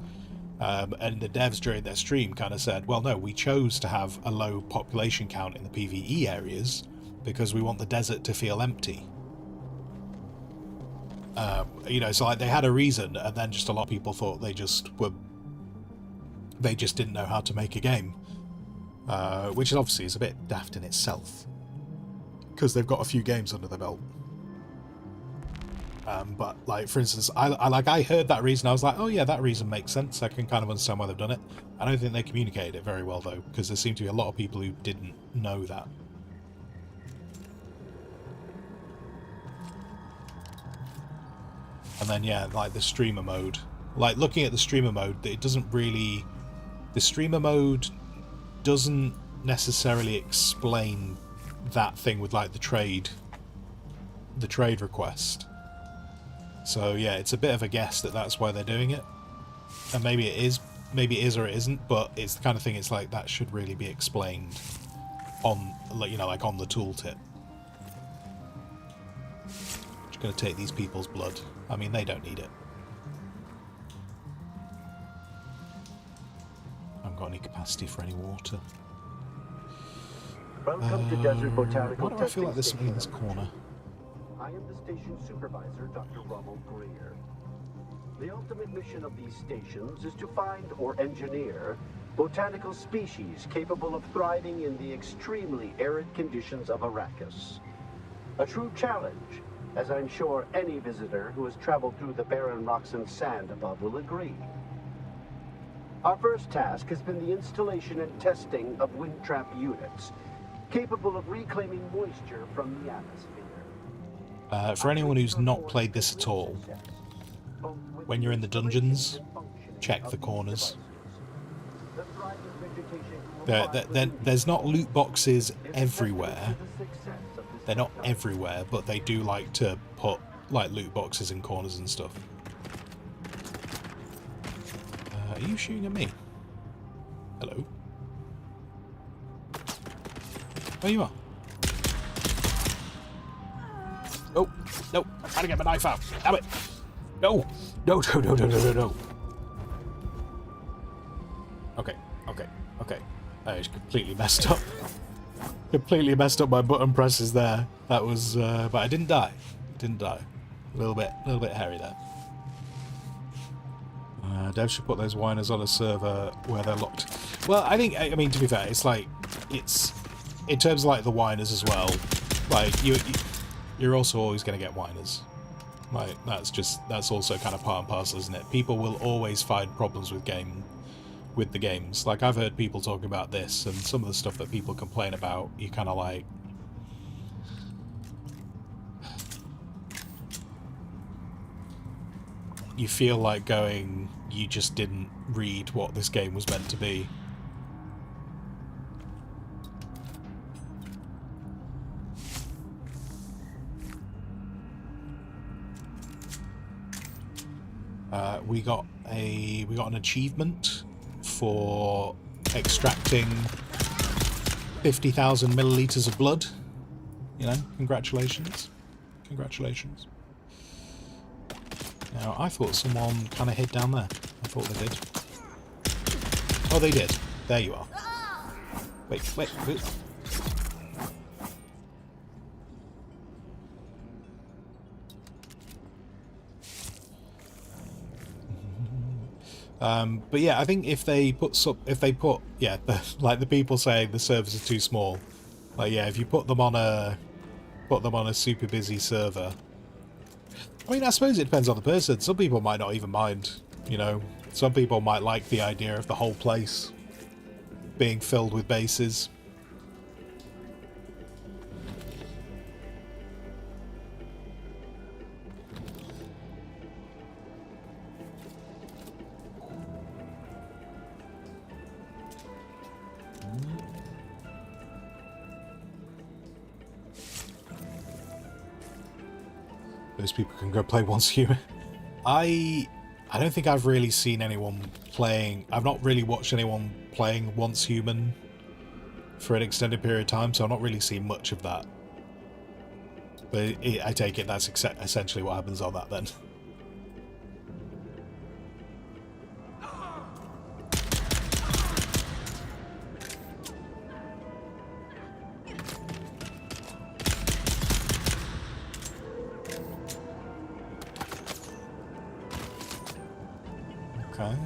And the devs during their stream kind of said, well, no, we chose to have a low population count in the PvE areas because we want the desert to feel empty. You know, so like they had a reason, and then just a lot of people thought they just didn't know how to make a game, which obviously is a bit daft in itself because they've got a few games under their belt. But, like, for instance, I heard that reason, I was like, oh yeah, that reason makes sense, I can kind of understand why they've done it. I don't think they communicated it very well, though, because there seemed to be a lot of people who didn't know that. And then, yeah, like, the streamer mode. Like, looking at the streamer mode, it doesn't really... The streamer mode doesn't necessarily explain that thing with, like, the trade request. So yeah, it's a bit of a guess that that's why they're doing it, and maybe it is or it isn't. But it's the kind of thing. It's like that should really be explained on, like, you know, like on the tooltip. Just gonna take these people's blood. I mean, they don't need it. I haven't got any capacity for any water. Welcome to Desert Botanical Why do I feel like there's something in this corner? I am the station supervisor, Dr. Ronald Greer. The ultimate mission of these stations is to find or engineer botanical species capable of thriving in the extremely arid conditions of Arrakis. A true challenge, as I'm sure any visitor who has traveled through the barren rocks and sand above will agree. Our first task has been the installation and testing of wind trap units, capable of reclaiming moisture from the atmosphere. For anyone who's not played this at all, when you're in the dungeons, check the corners. There's not loot boxes everywhere. They're not everywhere, but they do like to put, like, loot boxes in corners and stuff. Are you shooting at me? Hello? Oh, you are. Oh, no, I'm trying to get my knife out. Damn it. No. No. Okay. I just completely messed up. Completely messed up my button presses there. That was, but I didn't die. A little bit hairy there. Dev should put those whiners on a server where they're locked. Well, I mean, to be fair, it's like, it's, in terms of, like, the whiners as well, like, you're also always going to get whiners. Like, that's also kind of part and parcel, isn't it? People will always find problems with the games. Like, I've heard people talking about this, and some of the stuff that people complain about, you kind of like... You feel like going, you just didn't read what this game was meant to be. We got an achievement for extracting 50,000 milliliters of blood. You know, congratulations. Now, I thought someone kind of hid down there. I thought they did. Oh, they did. There you are. Wait. But yeah, I think if they put like the people saying the servers are too small, like, yeah, if you put them on a put them on a super busy server. I mean, I suppose it depends on the person. Some people might not even mind, you know. Some people might like the idea of the whole place being filled with bases. Those people can go play Once Human. I don't think I've really seen anyone playing... I've not really watched anyone playing Once Human for an extended period of time, so I've not really seen much of that. But I take it that's essentially what happens on that then.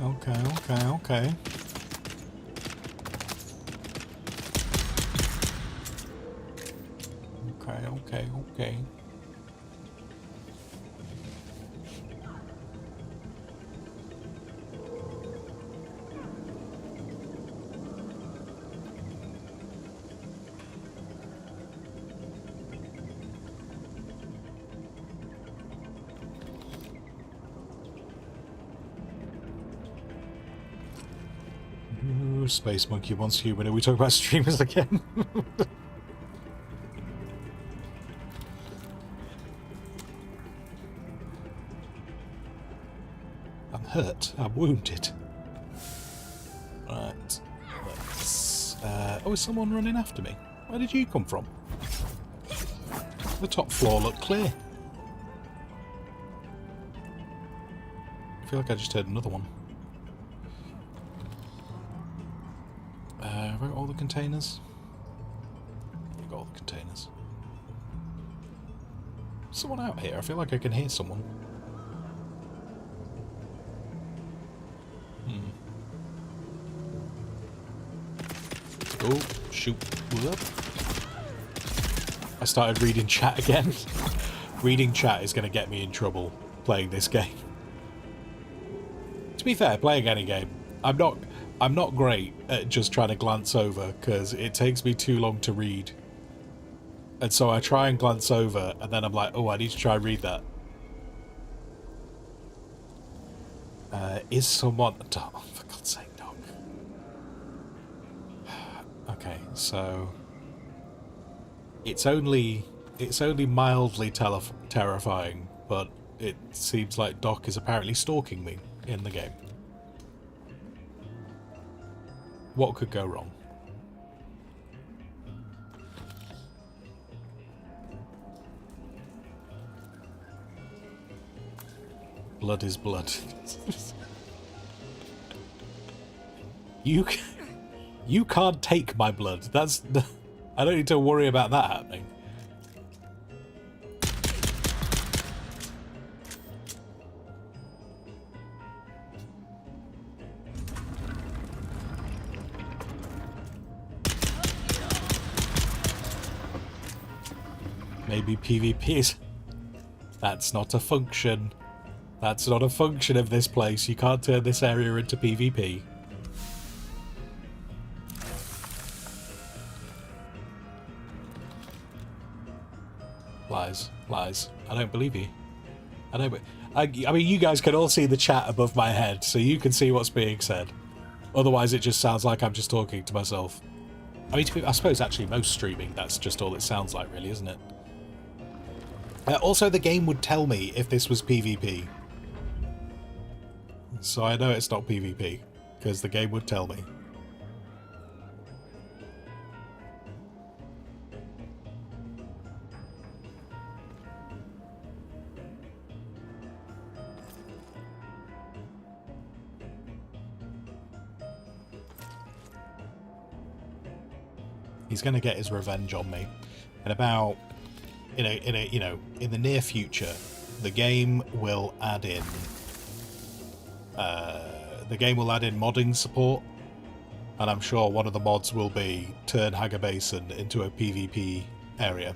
Okay. Okay. Space Monkey Once Human. Are we talking about streamers again? I'm hurt. I'm wounded. Right. Let's... oh, is someone running after me? Where did you come from? The top floor looked clear. I feel like I just heard another one. Have I got all the containers? I've got all the containers. Someone out here. I feel like I can hear someone. Oh, shoot. Whoop. I started reading chat again. Reading chat is going to get me in trouble playing this game. To be fair, playing any game, I'm not great at just trying to glance over because it takes me too long to read. And so I try and glance over and then I'm like, oh, I need to try and read that. Is someone... Oh, for God's sake, dog. Okay, so... It's only mildly terrifying, but it seems like Doc is apparently stalking me in the game. What could go wrong? Blood is blood. You can't take my blood. That's... I don't need to worry about that happening. Maybe PvP is... That's not a function. That's not a function of this place. You can't turn this area into PvP. Lies. Lies. I don't believe you. I mean, you guys can all see the chat above my head, so you can see what's being said. Otherwise, it just sounds like I'm just talking to myself. I mean, I suppose actually most streaming, that's just all it sounds like, really, isn't it? Also, the game would tell me if this was PvP. So I know it's not PvP, because the game would tell me. He's going to get his revenge on me. And about, in the near future, the game will add in modding support, and I'm sure one of the mods will be turn Hager Basin into a PvP area.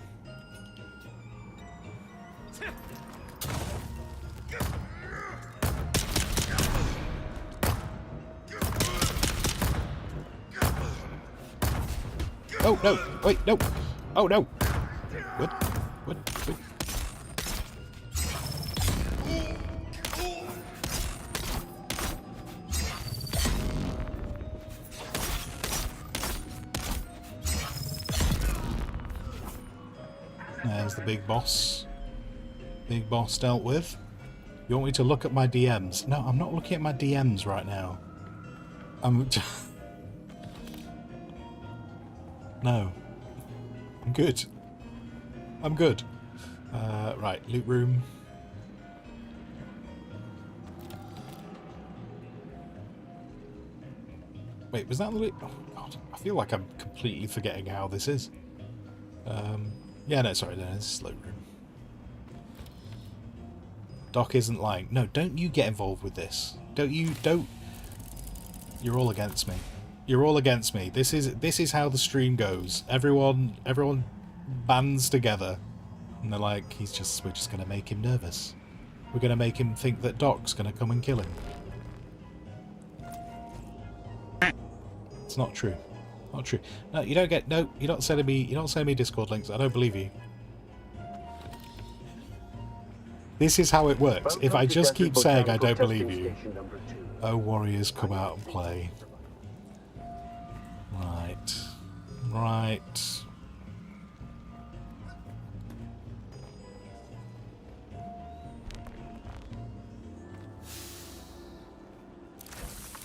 Oh, no. Wait, no. Oh, no. What? What? What? There's the big boss. Big boss dealt with. You want me to look at my DMs? No, I'm not looking at my DMs right now. No. I'm good. I'm good. Right, loot room. Wait, was that the loot? Oh, God. I feel like I'm completely forgetting how this is. Yeah, no, sorry, no, this is loot room. Doc isn't lying. No, don't you get involved with this. Don't. You're all against me. You're all against me. This is how the stream goes. Everyone bands together, and they're like, we're just gonna make him nervous. We're gonna make him think that Doc's gonna come and kill him. It's not true. Not true. No, you don't get. No, you're not sending me Discord links. I don't believe you. This is how it works. If I just keep saying I don't believe you. Oh, warriors, come out and play. Right. Right.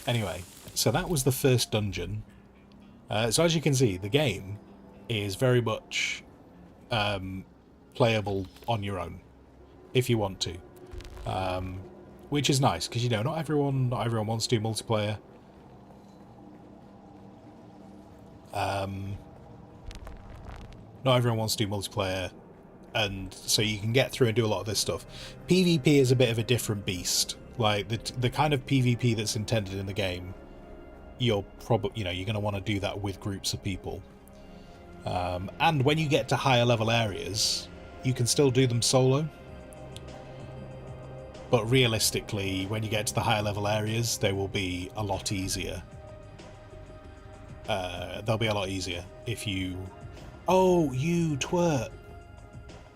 Anyway, so that was the first dungeon. So as you can see, the game is very much playable on your own, if you want to, which is nice because, you know, not everyone wants to do multiplayer. Not everyone wants to do multiplayer, and so you can get through and do a lot of this stuff. PvP is a bit of a different beast. Like the kind of PvP that's intended in the game, you're probably, you know, you're going to want to do that with groups of people. And when you get to higher level areas, you can still do them solo. But realistically, when you get to the higher level areas, they will be a lot easier. They'll be a lot easier if you... Oh, you twerp!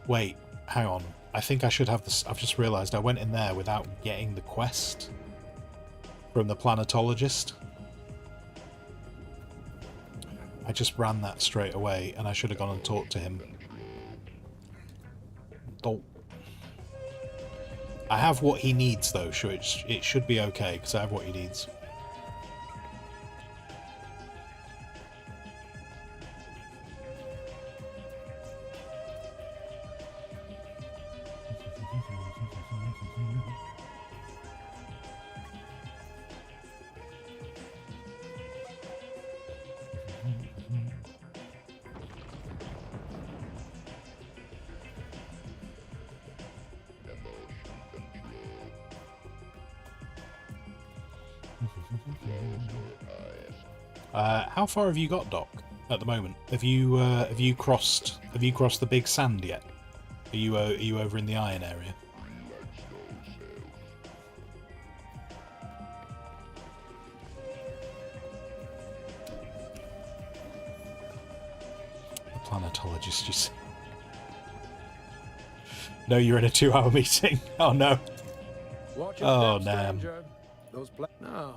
Wait, hang on. I think I should have this. I've just realised I went in there without getting the quest from the planetologist. I just ran that straight away, and I should have gone and talked to him. Oh. I have what he needs, though, so it should be okay, because I have what he needs. How far have you got, Doc, at the moment? Have you crossed the big sand yet? Are you over in the iron area? The planetologist, you see. No, you're in a 2-hour meeting. Oh no. Oh damn. No.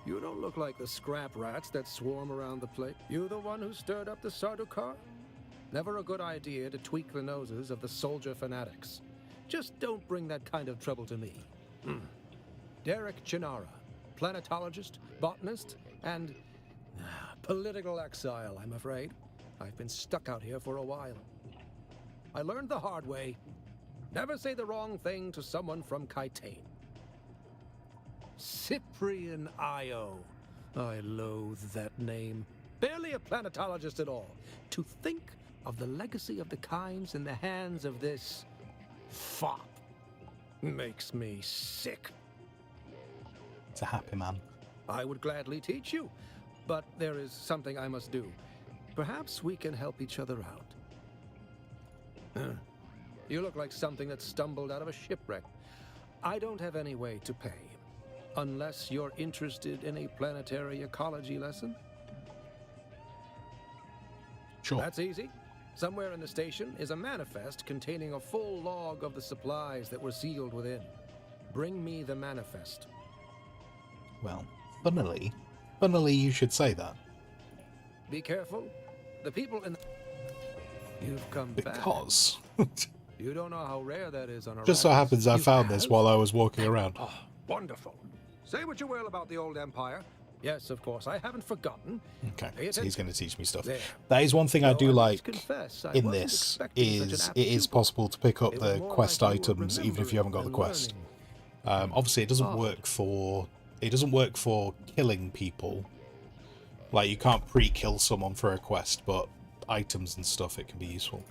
You don't look like the scrap rats that swarm around the place. You the one who stirred up the Sardaukar? Never a good idea to tweak the noses of the soldier fanatics. Just don't bring that kind of trouble to me. Derek Chinara, planetologist, botanist, and political exile, I'm afraid. I've been stuck out here for a while. I learned the hard way. Never say the wrong thing to someone from Kaitane. Cyprian Io. I loathe that name. Barely a planetologist at all. To think of the legacy of the Kynes in the hands of this fop makes me sick. It's a happy man. I would gladly teach you, but there is something I must do. Perhaps we can help each other out. You look like something that stumbled out of a shipwreck. I don't have any way to pay. Unless you're interested in a planetary ecology lesson? Sure. That's easy. Somewhere in the station is a manifest containing a full log of the supplies that were sealed within. Bring me the manifest. Well, funnily you should say that. Be careful. The people in the... You've come because you don't know how rare that is on a just so happens I found this while I was walking around. Oh, wonderful. Say what you will about the old empire. Yes, of course. I haven't forgotten. Okay, so he's going to teach me stuff. There. That is one thing I do like confess, I in this, is it is possible to pick up the quest items even if you haven't got the quest. Obviously, it doesn't work for killing people. Like, you can't pre-kill someone for a quest, but items and stuff, it can be useful.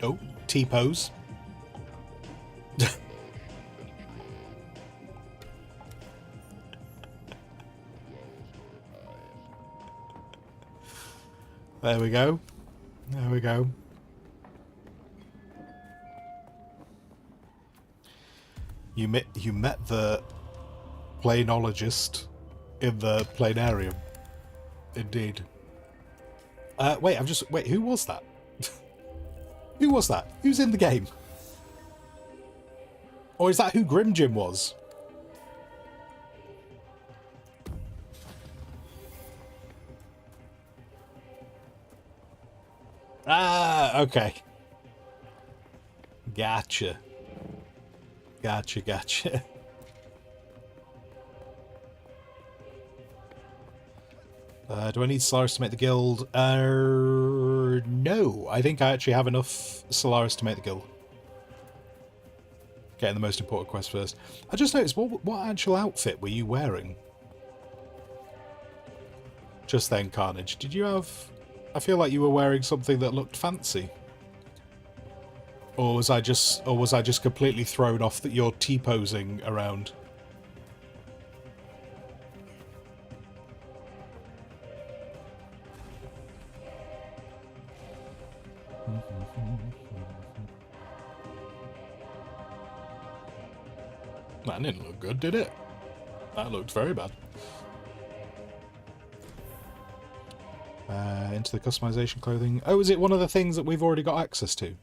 Oh, T-pose. There we go. There we go. You met the planologist in the planarium. Indeed. Wait, who was that? Who was that? Who's in the game? Or is that who Grim Jim was? Ah, okay. Gotcha. Gotcha. Do I need Solaris to make the guild? No. I think I actually have enough Solaris to make the guild. Getting the most important quest first. I just noticed, what actual outfit were you wearing? Just then, Carnage. Did you have... I feel like you were wearing something that looked fancy. Or was I just completely thrown off that you're T-posing around? That didn't look good, did it? That looked very bad. Into the customization clothing. Oh, is it one of the things that we've already got access to?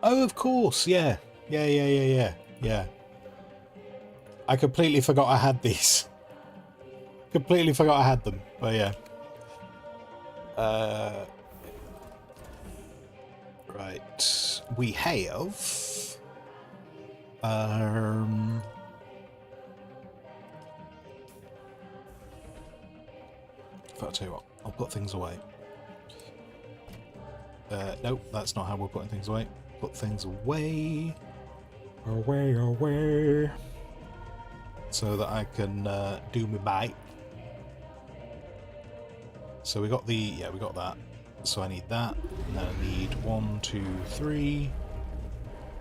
Oh, of course, yeah. Yeah. I completely forgot I had these. Completely forgot I had them, but yeah. Right. We have... I'll tell you what, I'll put things away. Nope, that's not how we're putting things away. Put things away. Away. So that I can do my bite. So we got we got that. So I need that. And then I need 1, 2, 3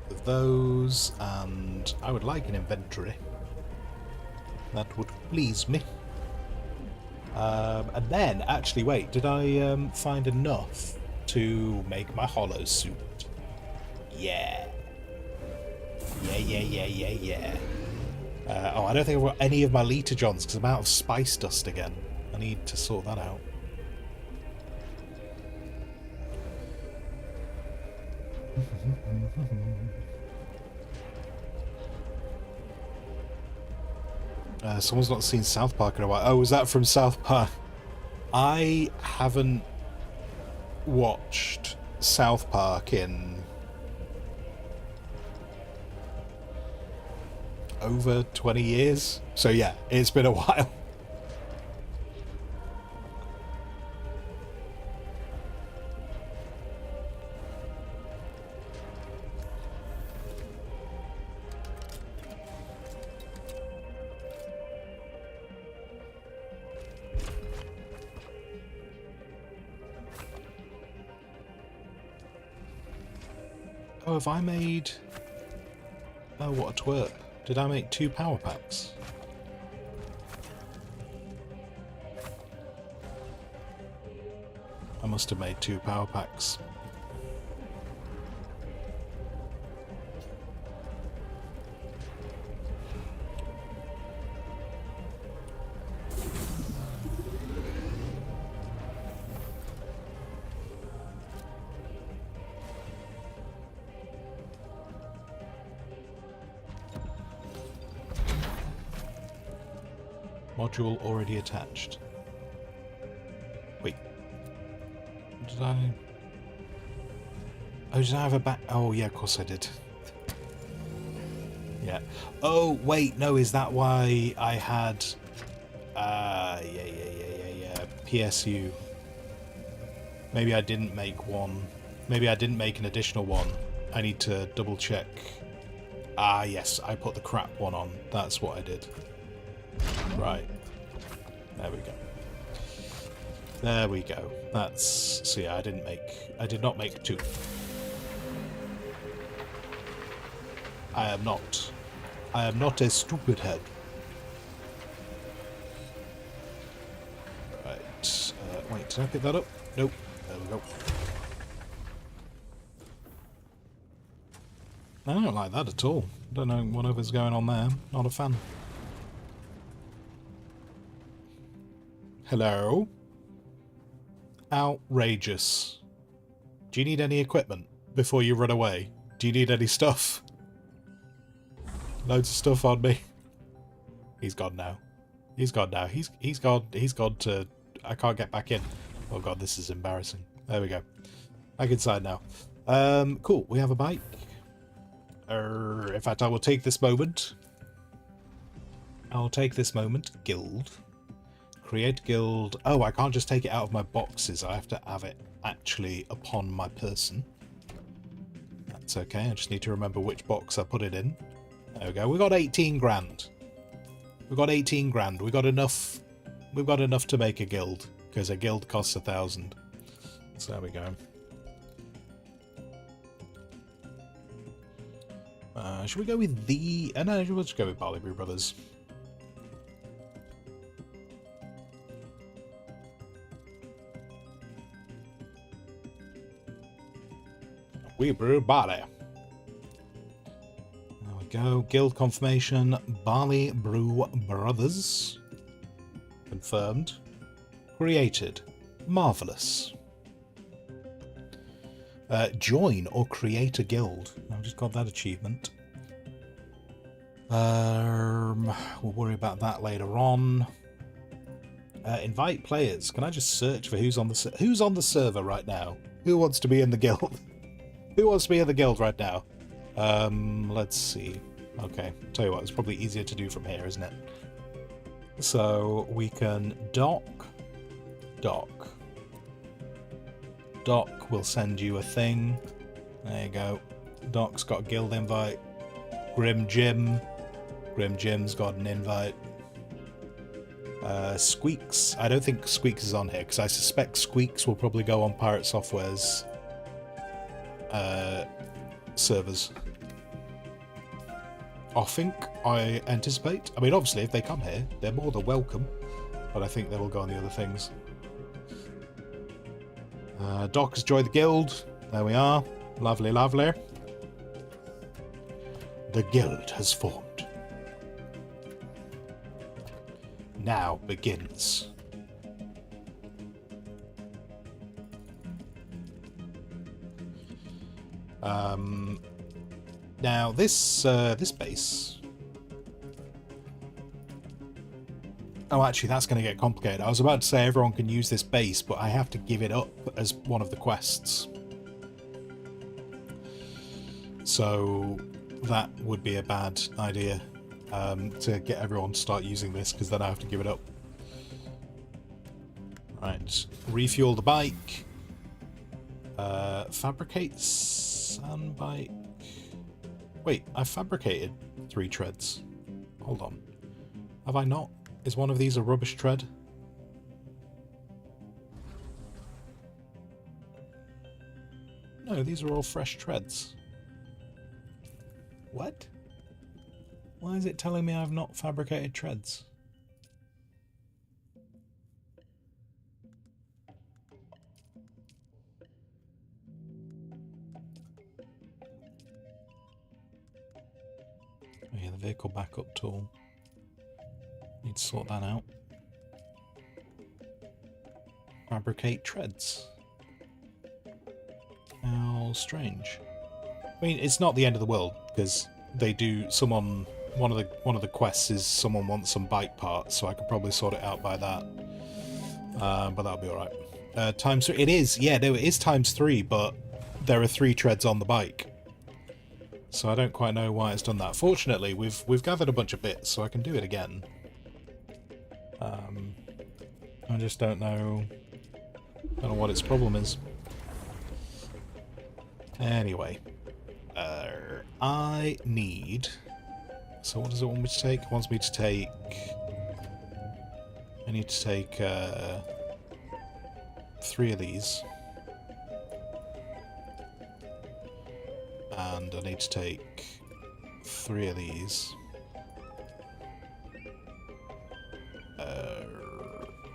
of those. And I would like an inventory. That would please me. And then, actually, wait, did I find enough to make my hollow suit? Yeah. Yeah. Oh, I don't think I've got any of my Lita-Johns because I'm out of spice dust again. I need to sort that out. Someone's not seen South Park in a while. Oh, was that from South Park? I haven't watched South Park in over 20 years. So yeah, it's been a while. Oh, have I made... Oh, what a twerp. Did I make 2 power packs? I must have made 2 power packs. Module already attached. Wait. Did I... Oh, did I have a back... Oh, yeah, of course I did. Yeah. Oh, wait, no, is that why I had... yeah. PSU. Maybe I didn't make one. Maybe I didn't make an additional one. I need to double check. Ah, yes, I put the crap one on. That's what I did. Right. There we go. There we go. That's... So yeah, I did not make two. I am not a stupid head. Right. Wait, did I pick that up? Nope. There we go. I don't like that at all. Don't know whatever's going on there. Not a fan. Hello? Outrageous. Do you need any equipment before you run away? Do you need any stuff? Loads of stuff on me. He's gone now. He's gone now. He's gone to... I can't get back in. Oh god, this is embarrassing. There we go. Back inside now. Cool. We have a bike. In fact, I will take this moment. I'll take this moment. Guild. Create guild. Oh, I can't just take it out of my boxes. I have to have it actually upon my person. That's okay. I just need to remember which box I put it in. There we go. We got 18 grand. We got 18 grand. We got enough. We've got enough to make a guild because a guild costs 1,000. So there we go. Should we go with the... no, we'll just go with Barley Brew Brothers. We brew barley. There we go. Guild confirmation. Barley Brew Brothers. Confirmed. Created. Marvellous. Join or create a guild. I've just got that achievement. We'll worry about that later on. Invite players. Can I just search for who's on the server right now? Who wants to be in the guild? Who wants to be in the guild right now? Let's see. Okay, tell you what, it's probably easier to do from here, isn't it? So we can dock. Doc will send you a thing. There you go. Doc's got a guild invite. Grim Jim's got an invite. Squeaks. I don't think Squeaks is on here because I suspect Squeaks will probably go on Pirate Software's servers. I think, I anticipate. I mean, obviously, if they come here, they're more than welcome. But I think they will go on the other things. Doc has joined the guild. There we are. Lovely, lovely. The guild has formed. Now begins. Now this base. Oh, actually, that's going to get complicated. I was about to say everyone can use this base, but I have to give it up as one of the quests. So that would be a bad idea, to get everyone to start using this, because then I have to give it up. Right, refuel the bike. Fabricate sand bike. Wait, I've fabricated 3 treads. Hold on. Have I not? Is one of these a rubbish tread? No, these are all fresh treads. What? Why is it telling me I've not fabricated treads? Oh yeah, the vehicle backup tool. Need to sort that out. Fabricate treads. How strange. I mean, it's not the end of the world, because they do... Someone one of the quests is someone wants some bike parts, so I could probably sort it out by that. But that'll be alright. Times 3. It is, yeah, no, it is times 3, but there are 3 treads on the bike. So I don't quite know why it's done that. Fortunately, we've gathered a bunch of bits, so I can do it again. I just don't know what its problem is. Anyway, I need. So what does it want me to take? It wants me to take. I need to take 3 of these. And I need to take 3 of these.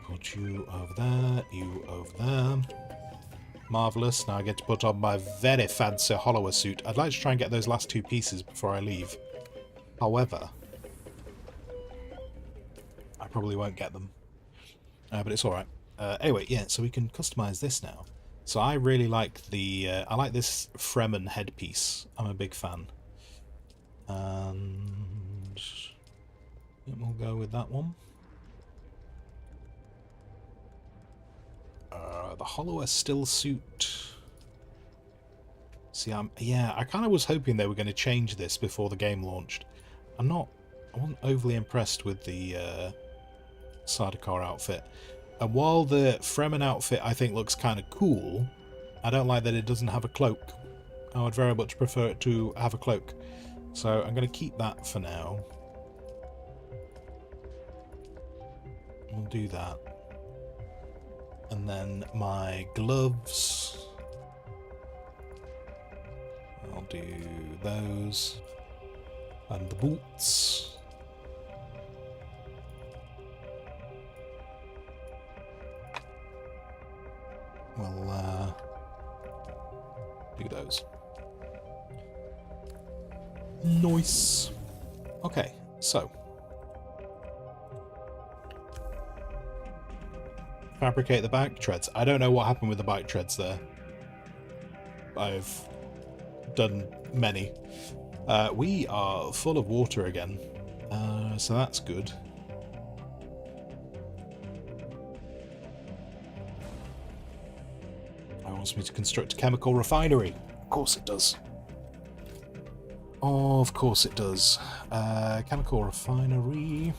Put you over there, you over there. Marvellous. Now I get to put on my very fancy hollower suit. I'd like to try and get those last 2 pieces before I leave. However, I probably won't get them. But it's alright. Anyway, yeah, so we can customise this now. So I really like the... I like this Fremen headpiece. I'm a big fan. And we'll go with that one. The hollower still suit. See, I kind of was hoping they were going to change this before the game launched. I wasn't overly impressed with the Sardaukar outfit. And while the Fremen outfit I think looks kind of cool, I don't like that it doesn't have a cloak. I would very much prefer it to have a cloak. So I'm going to keep that for now. We'll do that. And then my gloves. I'll do those. And the boots. We'll do those. Nice. Okay, so. Fabricate the bike treads. I don't know what happened with the bike treads there. I've done many. We are full of water again, so that's good. It wants me to construct a chemical refinery. Of course it does. Oh, of course it does. Chemical refinery.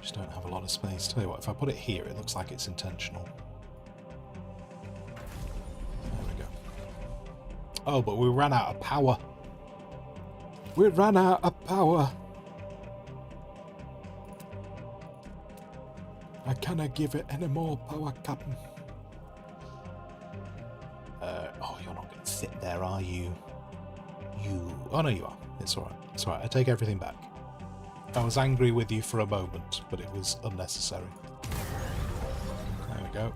Just don't have a lot of space. Tell you what, if I put it here, it looks like it's intentional. There we go. Oh, but we ran out of power. We ran out of power. I cannot give it any more power, Captain. Oh, you're not going to sit there, are you? Oh, no, you are. It's alright. It's alright. I take everything back. I was angry with you for a moment, but it was unnecessary. There we go.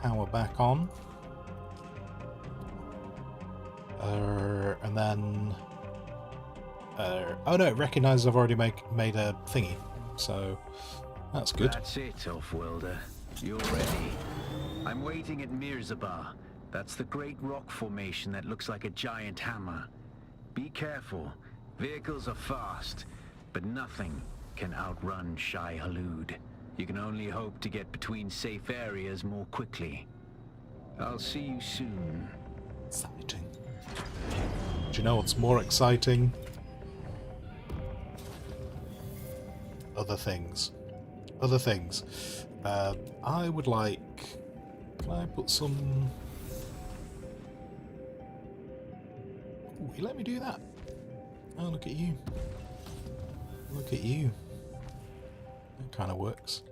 Power back on. And then... oh no, it recognises I've already made a thingy. So, that's good. That's it, Off-Worlder. You're ready. I'm waiting at Mirzabar. That's the great rock formation that looks like a giant hammer. Be careful. Vehicles are fast. But nothing can outrun Shai Hulud. You can only hope to get between safe areas more quickly. I'll see you soon. Exciting. Do you know what's more exciting? Other things. Other things. I would like... Can I put some... Ooh, you let me do that. Oh, look at you. Look at you. That kind of works.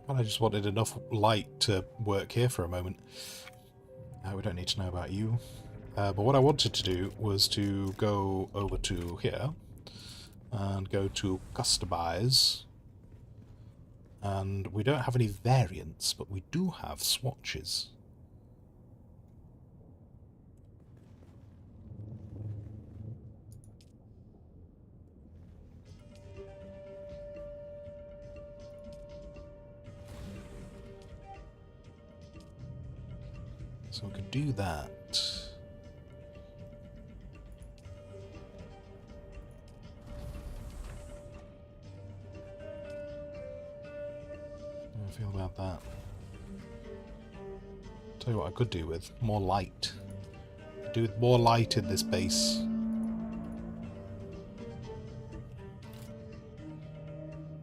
Well, I just wanted enough light to work here for a moment. We don't need to know about you. But what I wanted to do was to go over to here and go to Customize. And we don't have any variants, but we do have swatches. So we could do that. How do I feel about that? Tell you what I could do with more light. Do with more light in this base.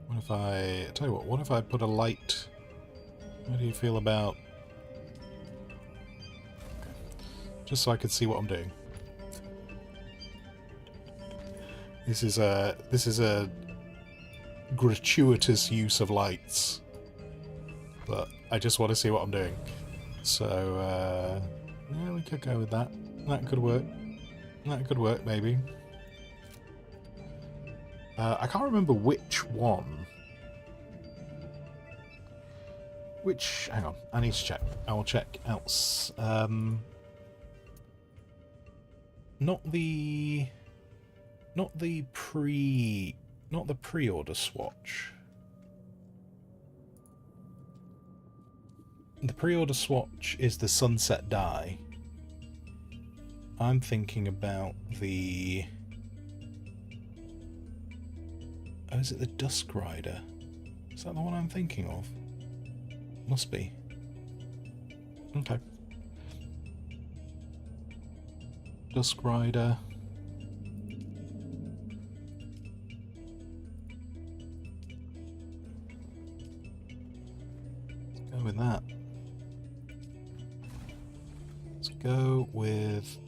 What if I tell you what if I put a light? How do you feel about just so I could see what I'm doing. This is a gratuitous use of lights, but I just want to see what I'm doing. So yeah, we could go with that. That could work. That could work, maybe. I can't remember which one. Which? Hang on, I need to check. I will check else. Not the pre-order swatch. The pre-order swatch is the sunset dye. I'm thinking about the... Oh, is it the Dusk Rider? Is that the one I'm thinking of? Must be. Okay. Dusk Rider. Let's go with that. Let's go with...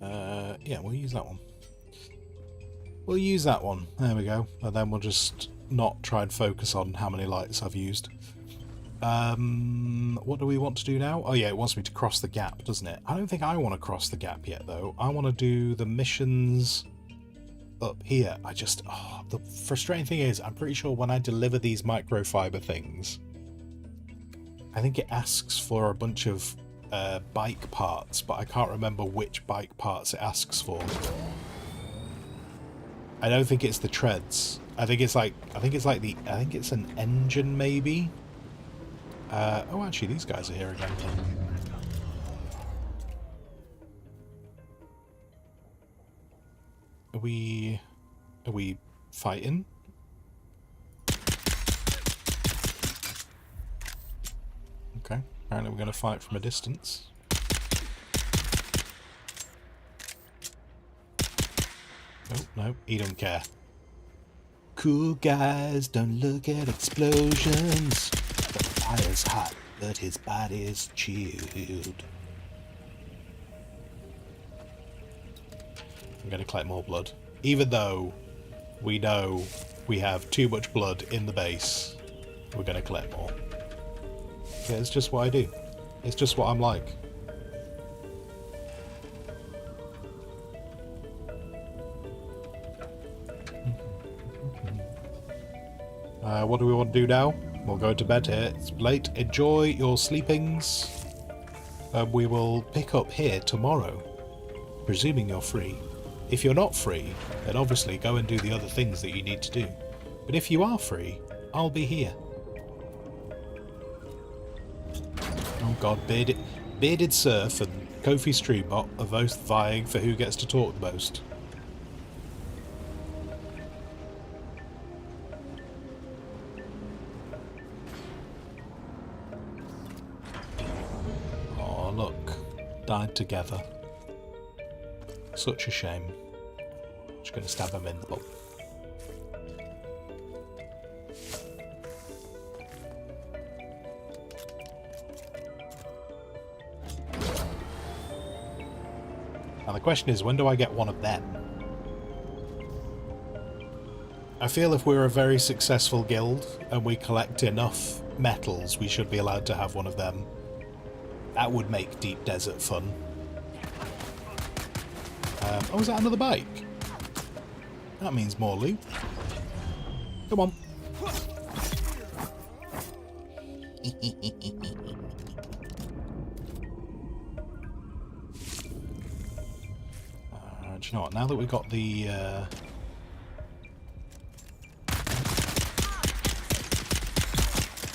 yeah, we'll use that one. We'll use that one. There we go. And then we'll just not try and focus on how many lights I've used. What do we want to do now? Oh yeah, it wants me to cross the gap, doesn't it? I don't think I want to cross the gap yet, though. I want to do the missions up here. Oh, the frustrating thing is, I'm pretty sure when I deliver these microfiber things, I think it asks for a bunch of bike parts, but I can't remember which bike parts it asks for. I don't think it's the treads. I think it's an engine, maybe. Oh, actually, these guys are here again. Are we fighting? Okay, apparently we're going to fight from a distance. Oh, no, he don't care. Cool guys don't look at explosions. The fire's hot, but his body's chilled. I'm going to collect more blood. Even though we know we have too much blood in the base, we're going to collect more. Yeah, it's just what I do. It's just what I'm like. What do we want to do now? We'll go to bed here. It's late. Enjoy your sleepings. We will pick up here tomorrow, presuming you're free. If you're not free, then obviously go and do the other things that you need to do. But if you are free, I'll be here. Oh god, Bearded Surf and Kofi Streambot are both vying for who gets to talk the most. Oh look, died together. Such a shame. Just gonna stab him in the butt. Now the question is, when do I get one of them? I feel if we're a very successful guild and we collect enough metals, we should be allowed to have one of them. That would make Deep Desert fun. Oh, is that another bike? That means more loot. Come on. Do you know what? Now that we've got the...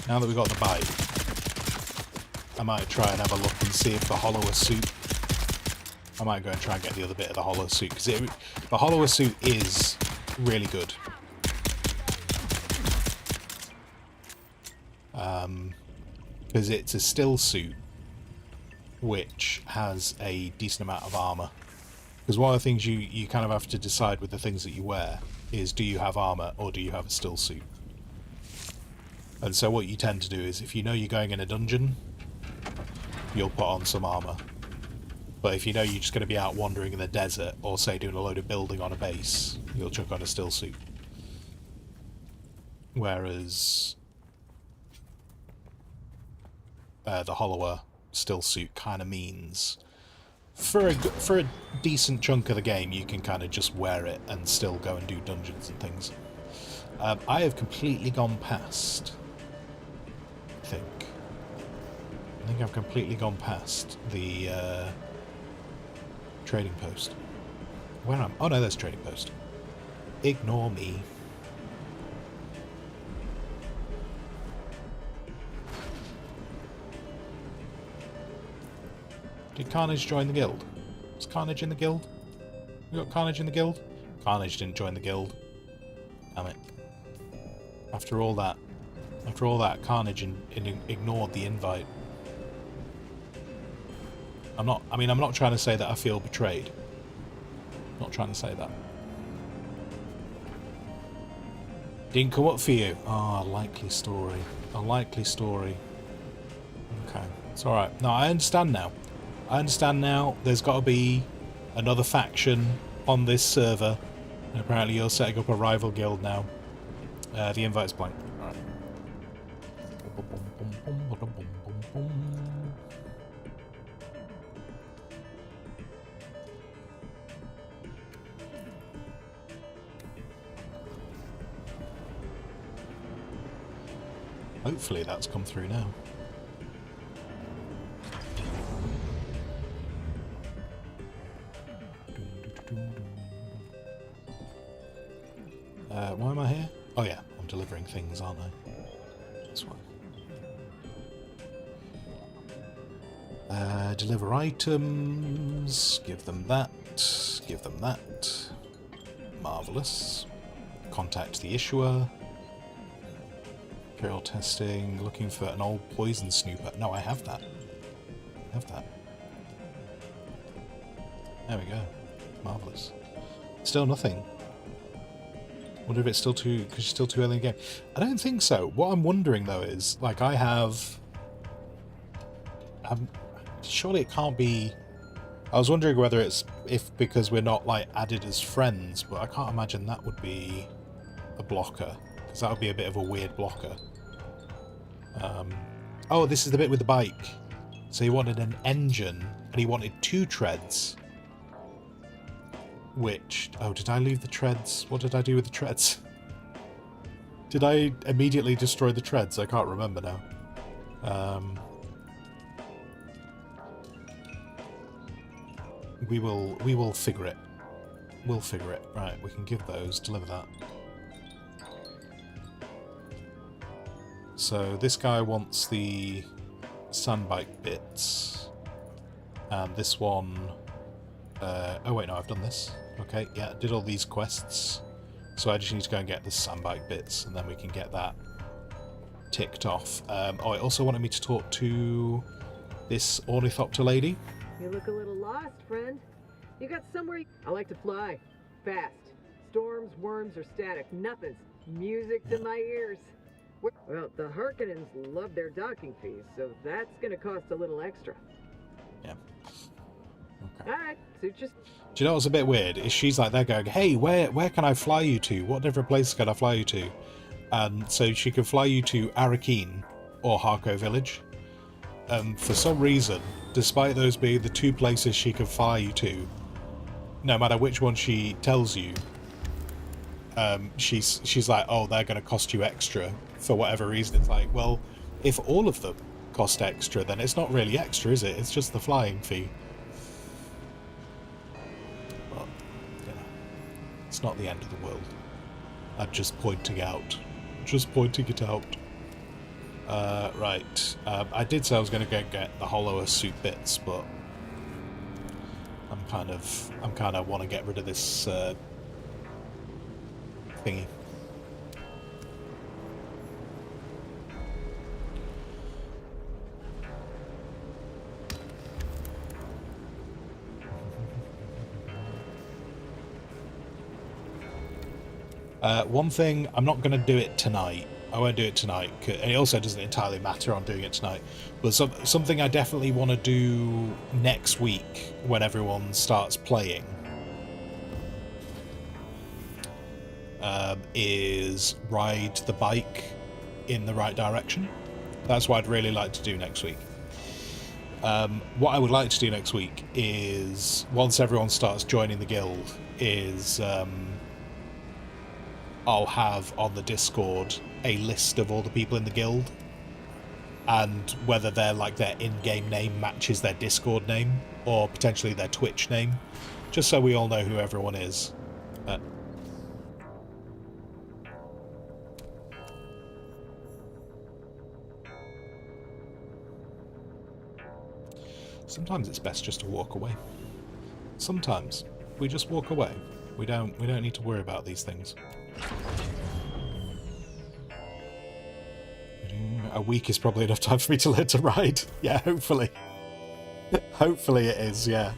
now that we've got the bike, I might try and have a look and see if the hollower suit... I might go and try and get the other bit of the hollow suit, because the hollower suit is really good. Because it's a still suit which has a decent amount of armor. Because one of the things you kind of have to decide with the things that you wear is, do you have armor or do you have a still suit? And so what you tend to do is, if you know you're going in a dungeon, you'll put on some armor. But if you know you're just going to be out wandering in the desert, or say doing a load of building on a base, you'll chuck on a still suit. Whereas the hollower still suit kind of means, for a decent chunk of the game, you can kind of just wear it and still go and do dungeons and things. I have completely gone past, I think I've completely gone past the trading post. Where am I? Oh no, there's trading post. Ignore me. Did Carnage join the guild? Was Carnage in the guild? We got Carnage in the guild? Carnage didn't join the guild. Damn it. After all that, Carnage ignored the invite. I'm not trying to say that I feel betrayed. I'm not trying to say that. Didn't come up for you. Ah, likely story. A likely story. Okay, it's alright. No, I understand now. There's got to be another faction on this server. And apparently you're setting up a rival guild now. The invite's blank. Alright. Hopefully that's come through now. Why am I here? Oh yeah, I'm delivering things, aren't I? That's one. Deliver items. Give them that. Give them that. Marvellous. Contact the issuer. Imperial testing. Looking for an old poison snooper. No, I have that. I have that. There we go. Marvellous. Still nothing. Wonder if it's still too... because it's still too early in the game. I don't think so. What I'm wondering, though, is... like, I have... surely it can't be... I was wondering whether it's... if because we're not, like, added as friends, but I can't imagine that would be a blocker. Because that would be a bit of a weird blocker. Oh, this is the bit with the bike. So he wanted an engine, and he wanted 2 treads. Which... oh, did I leave the treads? What did I do with the treads? Did I immediately destroy the treads? I can't remember now. We will figure it. We'll figure it. Right, we can give those, deliver that. So this guy wants the sandbike bits. And this one... oh wait, no, I've done this. Okay, yeah, did all these quests. So I just need to go and get the sandbike bits, and then we can get that ticked off. Oh, it also wanted me to talk to this ornithopter lady. You look a little lost, friend. You got somewhere... I like to fly. Fast. Storms, worms, or static. Nothing's music to my ears. Well, the Harkonnens love their docking fees, so that's gonna cost a little extra. Yeah. Okay. Alright, so just... Do you know what's a bit weird? Is she's like, they're going, hey, where can I fly you to? What different places can I fly you to? And so she can fly you to Arakeen or Harko Village. For some reason, despite those being the 2 places she can fly you to, no matter which one she tells you, she's like, oh, they're going to cost you extra for whatever reason. It's like, well, if all of them cost extra, then it's not really extra, is it? It's just the flying fee. Well, you know, it's not the end of the world. I'm just pointing out. Just pointing it out. Right. I did say I was going to go get the hollower suit bits, but I'm kind of want to get rid of this thingy. One thing, I'm not going to do it tonight. I won't do it tonight. It also doesn't entirely matter on doing it tonight. But something I definitely want to do next week when everyone starts playing is ride the bike in the right direction. That's what I'd really like to do next week. What I would like to do next week is, once everyone starts joining the guild, is I'll have on the Discord a list of all the people in the guild, and whether their in-game name matches their Discord name or potentially their Twitch name, just so we all know who everyone is. Sometimes it's best just to walk away. Sometimes we just walk away. We don't need to worry about these things. A week is probably enough time for me to learn to ride. Yeah, hopefully. Hopefully it is, yeah.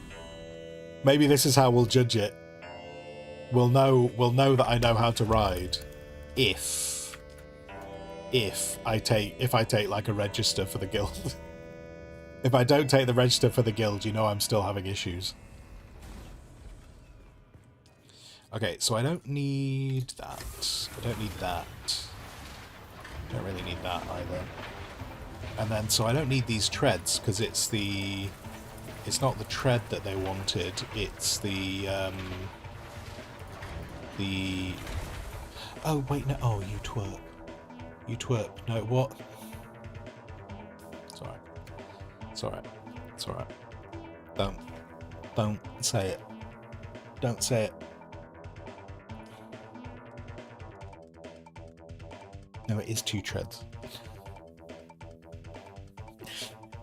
Maybe this is how we'll judge it. We'll know that I know how to ride if I take like a register for the guild. If I don't take the register for the guild, you know I'm still having issues. Okay, so I don't need that. I don't need that. Don't really need that either. And then, so I don't need these treads, because it's not the tread that they wanted, it's oh, wait, no, oh, you twerp. You twerp. No, what? It's alright. It's alright. It's alright. Don't say it. Don't say it. No, it is 2 treads.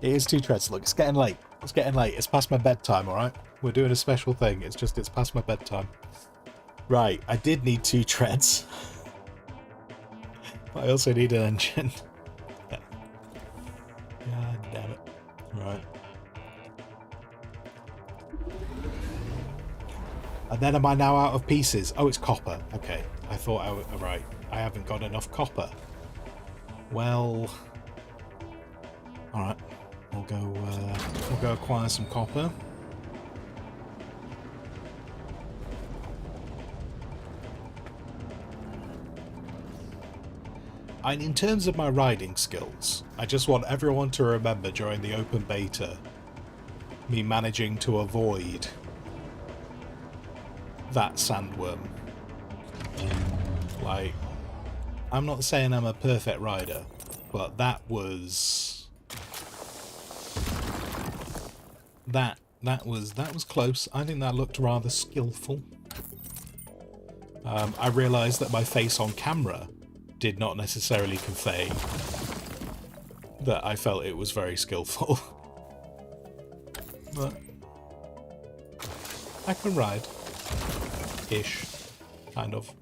It is 2 treads. Look, it's getting late. It's getting late. It's past my bedtime, alright? We're doing a special thing. It's past my bedtime. Right, I did need 2 treads. But I also need an engine. God damn it. Right. And then am I now out of pieces? Oh, it's copper. Okay. I thought right. I haven't got enough copper. Well, all right. We'll go acquire some copper. And in terms of my riding skills, I just want everyone to remember during the open beta, me managing to avoid that sandworm. Like, I'm not saying I'm a perfect rider, but that was close. I think that looked rather skillful. I realised that my face on camera did not necessarily convey that I felt it was very skillful. But I can ride. Ish. Kind of.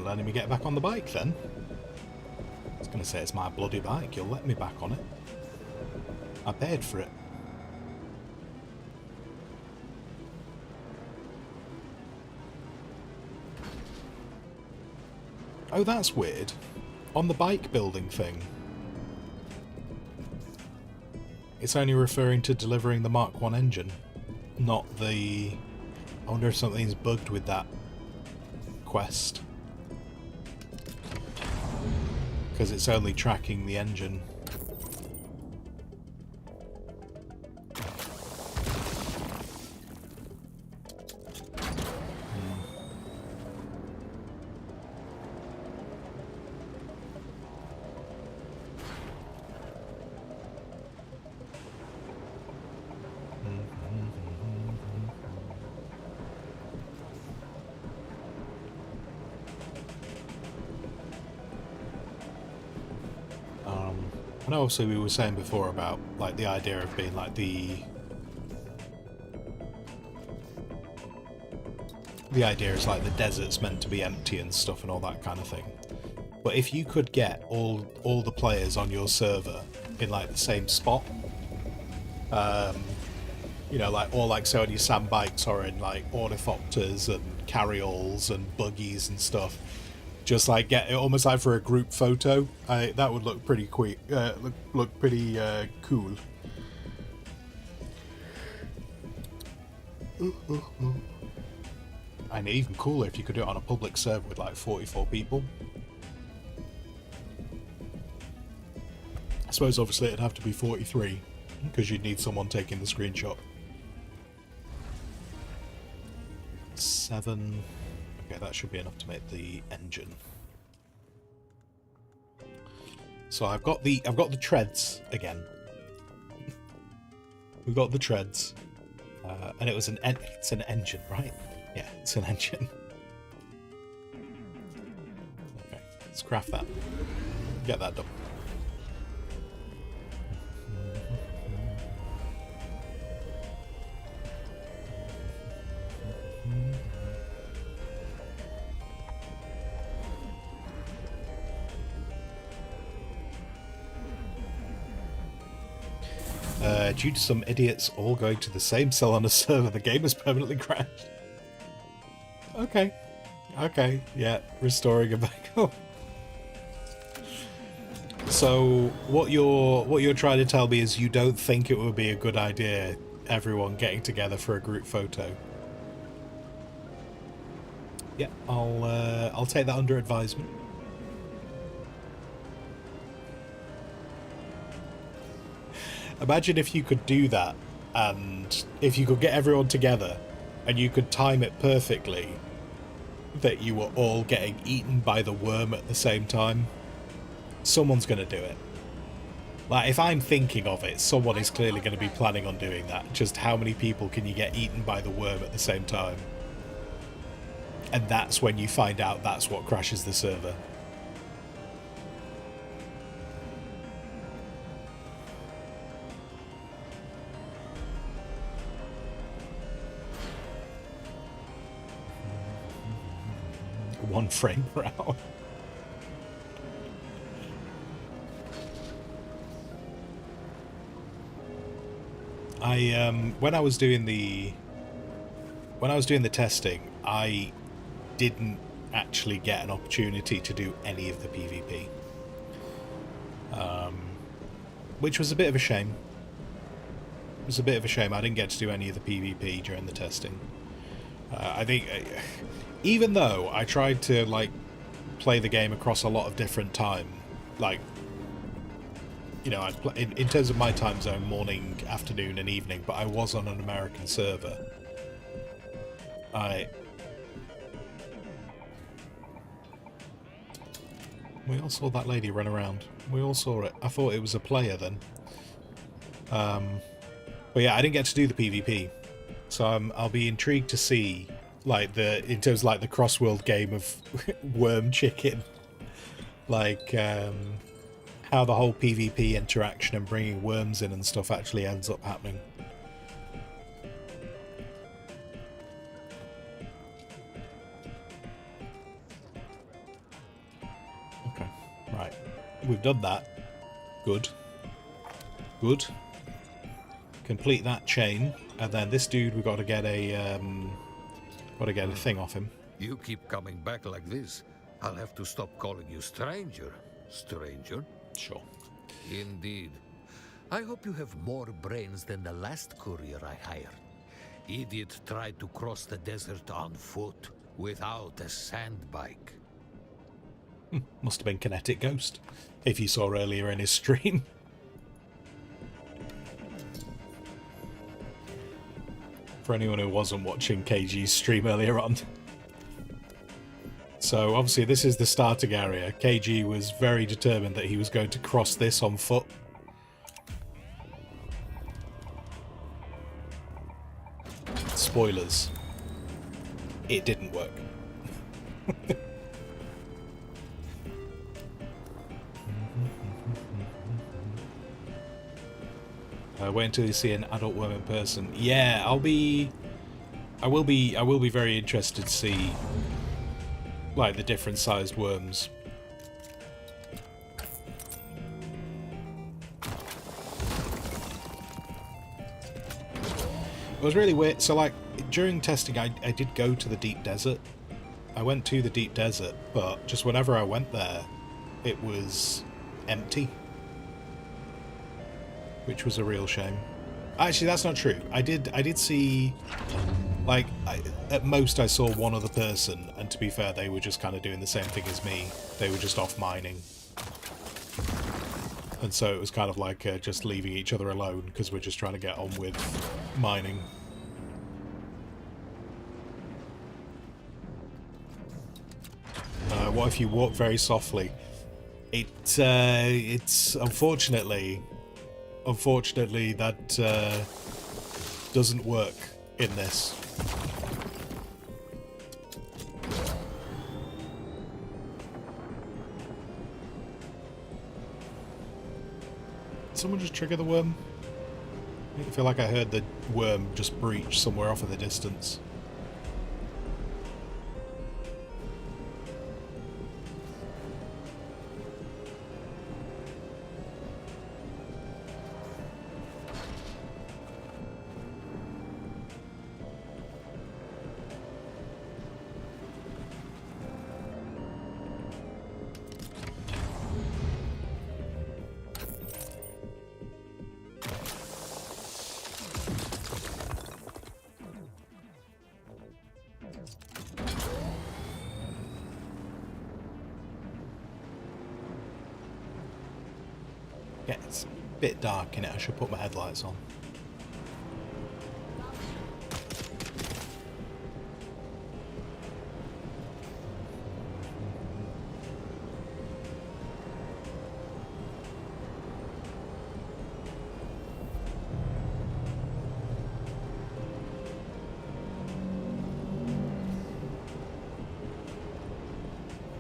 Letting me get back on the bike then. I was going to say it's my bloody bike, you'll let me back on it. I paid for it. Oh, that's weird. On the bike building thing, it's only referring to delivering the Mark 1 engine, not the... I wonder if something's bugged with that quest. Because it's only tracking the engine. I know obviously we were saying before about like the idea of being like the idea is like the desert's meant to be empty and stuff and all that kind of thing. But if you could get all the players on your server in like the same spot, you know, like, or like so on your sand bikes or in like ornithopters and carryalls and buggies and stuff, just like get it almost like for a group photo, that would look pretty quick, look pretty cool. And even cooler if you could do it on a public server with like 44 people. I suppose obviously it'd have to be 43 because you'd need someone taking the screenshot. 7. Okay, that should be enough to make the engine. So I've got the treads again. We've got the treads, and it's an engine, right? Yeah, it's an engine. Okay, let's craft that. Get that done. Due to some idiots all going to the same cell on a server, the game has permanently crashed. Okay. Okay, yeah, restoring a backup. So what you're trying to tell me is you don't think it would be a good idea everyone getting together for a group photo? Yeah, I'll take that under advisement. Imagine if you could do that, and if you could get everyone together, and you could time it perfectly, that you were all getting eaten by the worm at the same time. Someone's going to do it. Like, if I'm thinking of it, someone is clearly going to be planning on doing that. Just how many people can you get eaten by the worm at the same time? And that's when you find out that's what crashes the server. One frame per hour. When I was doing the testing, I didn't actually get an opportunity to do any of the PvP, which was a bit of a shame. It was a bit of a shame. I didn't get to do any of the PvP during the testing. I think, even though I tried to like play the game across a lot of different time, like, you know, in terms of my time zone, morning, afternoon, and evening, but I was on an American server. We all saw that lady run around. We all saw it. I thought it was a player then. But yeah, I didn't get to do the PvP, so I'll be intrigued to see, like, in terms of like the cross-world game of Worm Chicken, like how the whole PvP interaction and bringing worms in and stuff actually ends up happening. Okay, right, we've done that. Good. Good. Complete that chain, and then this dude, we've got to get a thing off him. You keep coming back like this, I'll have to stop calling you stranger. Stranger? Sure. Indeed. I hope you have more brains than the last courier I hired. Idiot tried to cross the desert on foot, without a sand bike. Must have been Kinetic Ghost, if you saw earlier in his stream. For anyone who wasn't watching KG's stream earlier on. So obviously this is the starting area. KG was very determined that he was going to cross this on foot. Spoilers. It didn't work. Wait until you see an adult worm in person. Yeah, I will be very interested to see like the different sized worms. It was really weird. So like during testing I did go to the deep desert. I went to the deep desert, but just whenever I went there it was empty. Which was a real shame. Actually, that's not true. I did see, like, at most I saw one other person, and to be fair, they were just kind of doing the same thing as me. They were just off mining. And so it was kind of like just leaving each other alone, because we're just trying to get on with mining. What if you walk very softly? It's unfortunately that doesn't work in this. Did someone just trigger the worm? I feel like I heard the worm just breach somewhere off in the distance. Yeah, it's a bit dark in it. I should put my headlights on.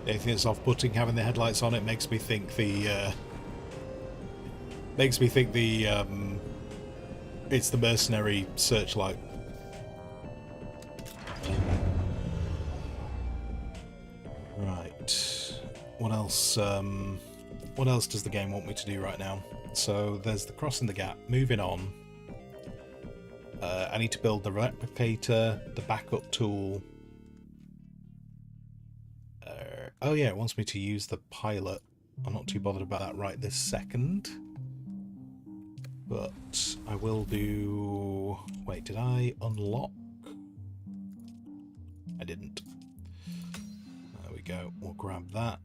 The only thing that's off-putting having the headlights on, it makes me think the it's the mercenary searchlight. Right. What else does the game want me to do right now? So there's the crossing the gap. Moving on. I need to build the replicator, the backup tool. Oh yeah, it wants me to use the pilot. I'm not too bothered about that right this second. But I will do... Wait, did I unlock? I didn't. There we go. We'll grab that.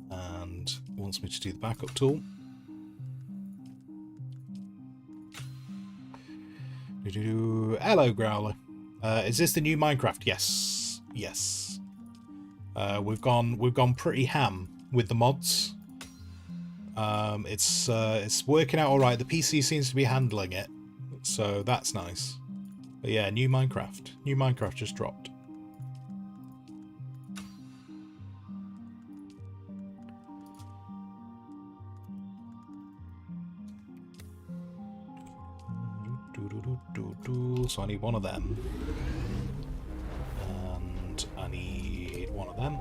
And it wants me to do the backup tool. Hello, Growler. Is this the new Minecraft? Yes. Yes. We've gone pretty ham with the mods. It's working out all right. The PC seems to be handling it, so that's nice. But yeah, new Minecraft. New Minecraft just dropped. So I need one of them. And I need one of them.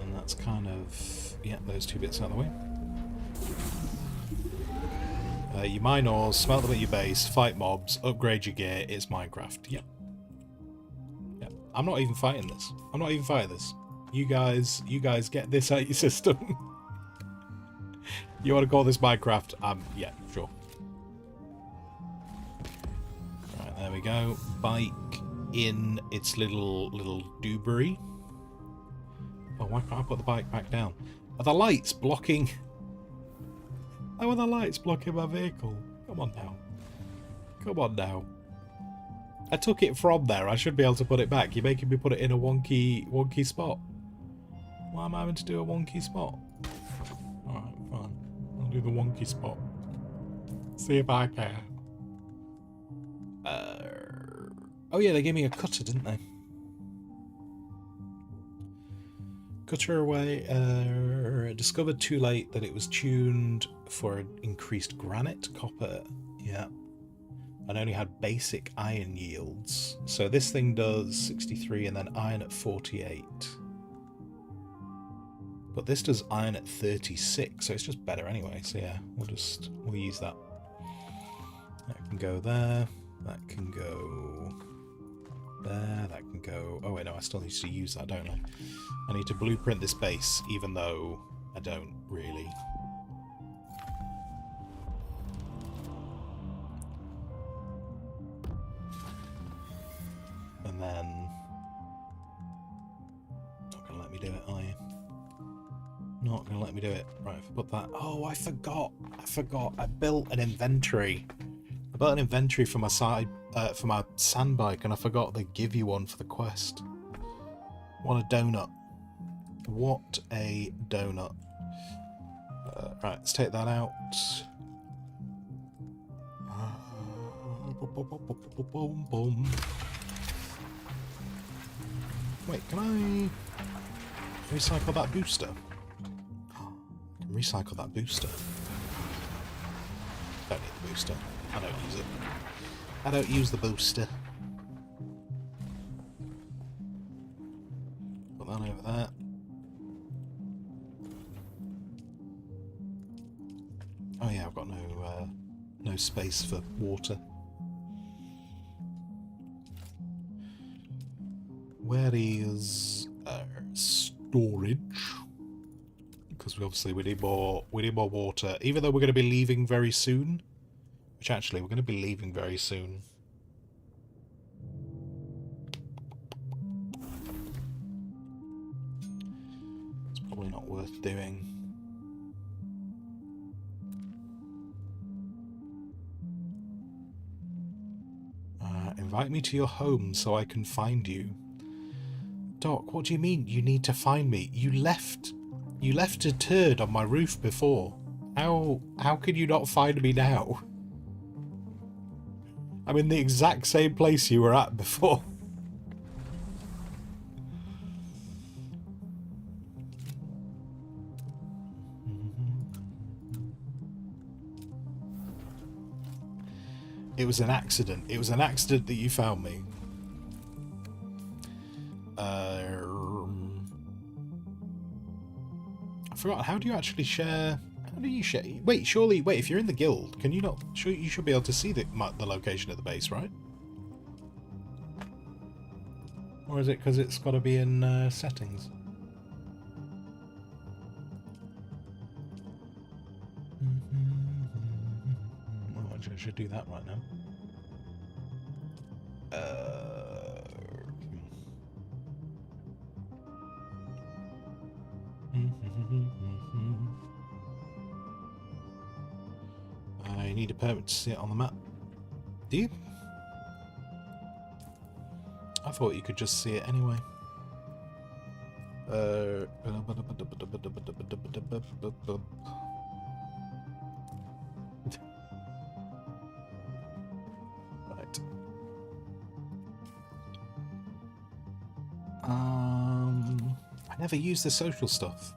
And that's kind of... yeah, those two bits out of the way. You mine ores, smelt them at your base, fight mobs, upgrade your gear, it's Minecraft. Yep. Yep. I'm not even fighting this. I'm not even fighting this. You guys get this out your system. You want to call this Minecraft? Yeah, sure. Right, there we go. Bike in its little doobery. Oh, why can't I put the bike back down? Are the lights blocking? How are the lights blocking my vehicle? Come on now. Come on now. I took it from there. I should be able to put it back. You're making me put it in a wonky spot. Why am I having to do a wonky spot? Alright, fine. I'll do the wonky spot. See if I can. Oh yeah, they gave me a cutter, didn't they? Gutter away. Discovered too late that it was tuned for increased granite, copper. Yeah. And only had basic iron yields. So this thing does 63 and then iron at 48. But this does iron at 36, so it's just better anyway. So yeah, we'll use that. That can go there. That can go there. That can go. Oh wait, no, I still need to use that, don't I? I need to blueprint this base, even though I don't really. And then not gonna let me do it, are you? Not gonna let me do it. Right, if I put that. Oh, I forgot. I built an inventory. I built an inventory for my sand bike, and I forgot they give you one for the quest. What a donut! What a donut! Right, let's take that out. Wait, can I recycle that booster? Recycle that booster. Don't need the booster. I don't use it. I don't use the booster. Put that over there. Oh yeah, I've got no space for water. Where is storage? Because we need more water. Even though we're going to be leaving very soon, which actually we're going to be leaving very soon. It's probably not worth doing. Invite me to your home so I can find you. Doc, what do you mean you need to find me? You left a turd on my roof before. How could you not find me now? I'm in the exact same place you were at before. It was an accident. It was an accident that you found me. I forgot, how do you actually share? How do you share? Wait, surely, wait, if you're in the guild, can you not? Sure, you should be able to see the location of the base, right? Or is it because it's got to be in settings? Oh, I should do that right now. I need a permit to see it on the map. Do you? I thought you could just see it anyway. Right. I never use the social stuff.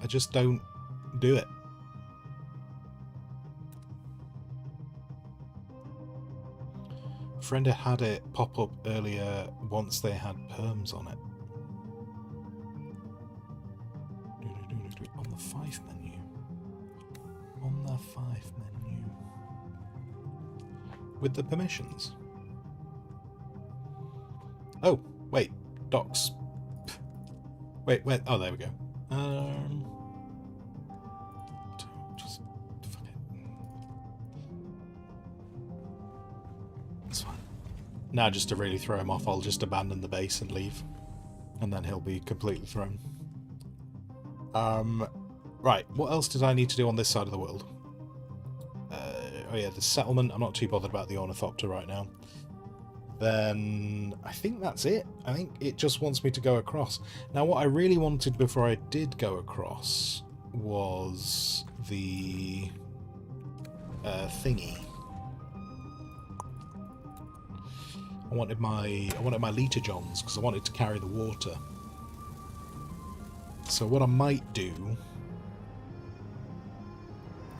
I just don't do it. Friend had it pop up earlier once they had perms on it. On the 5 menu. On the 5 menu. With the permissions. Oh, wait. Docs. Wait, wait. Oh, there we go. Just fuck it. It's fine. Now, just to really throw him off, I'll just abandon the base and leave, and then he'll be completely thrown. Right. What else did I need to do on this side of the world? Oh yeah, the settlement. I'm not too bothered about the ornithopter right now. Then I think that's it. I think it just wants me to go across. Now, what I really wanted before I did go across was the thingy. I wanted my liter johns because I wanted to carry the water. So what I might do...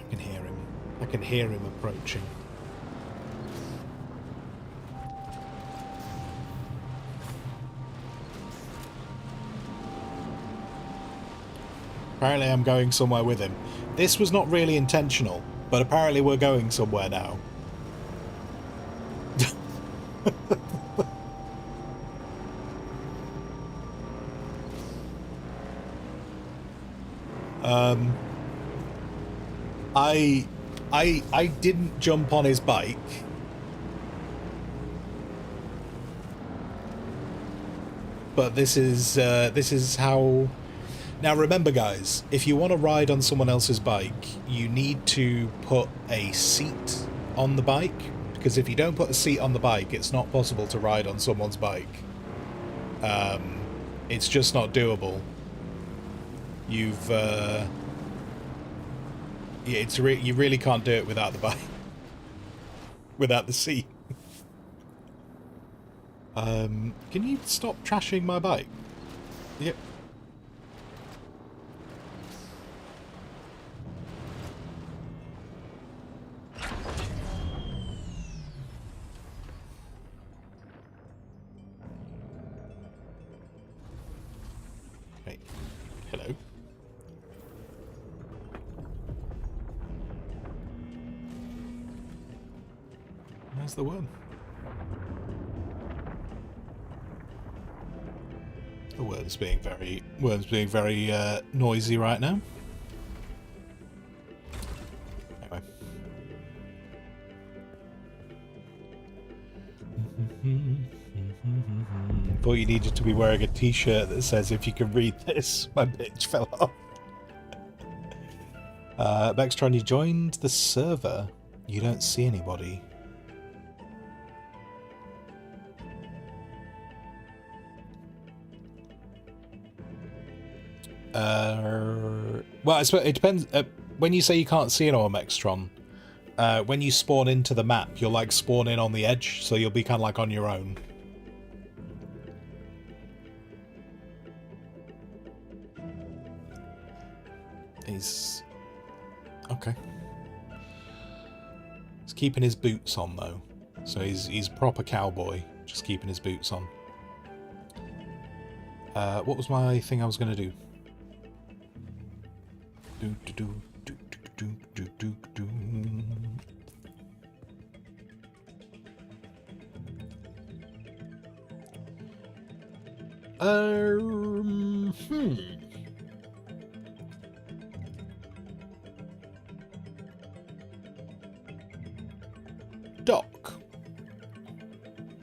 I can hear him. I can hear him approaching. Apparently I'm going somewhere with him. This was not really intentional, but apparently we're going somewhere now. I didn't jump on his bike. But this is how... Now remember guys, if you want to ride on someone else's bike, you need to put a seat on the bike, because if you don't put a seat on the bike, it's not possible to ride on someone's bike. It's just not doable. You've yeah, you really can't do it without the bike, without the seat. Can you stop trashing my bike? Yep. Okay. Hello. Where's the worm? The worm's being very noisy right now. Anyway. Thought you needed to be wearing a t-shirt that says, "If you can read this, my bitch fell off." Mextron, you joined the server. You don't see anybody. Well, I suppose it depends. When you say you can't see anyone, Mextron, when you spawn into the map, you'll like spawn in on the edge, so you'll be kind of like on your own. He's okay. He's keeping his boots on though, so he's proper cowboy, just keeping his boots on. What was my thing I was going to do?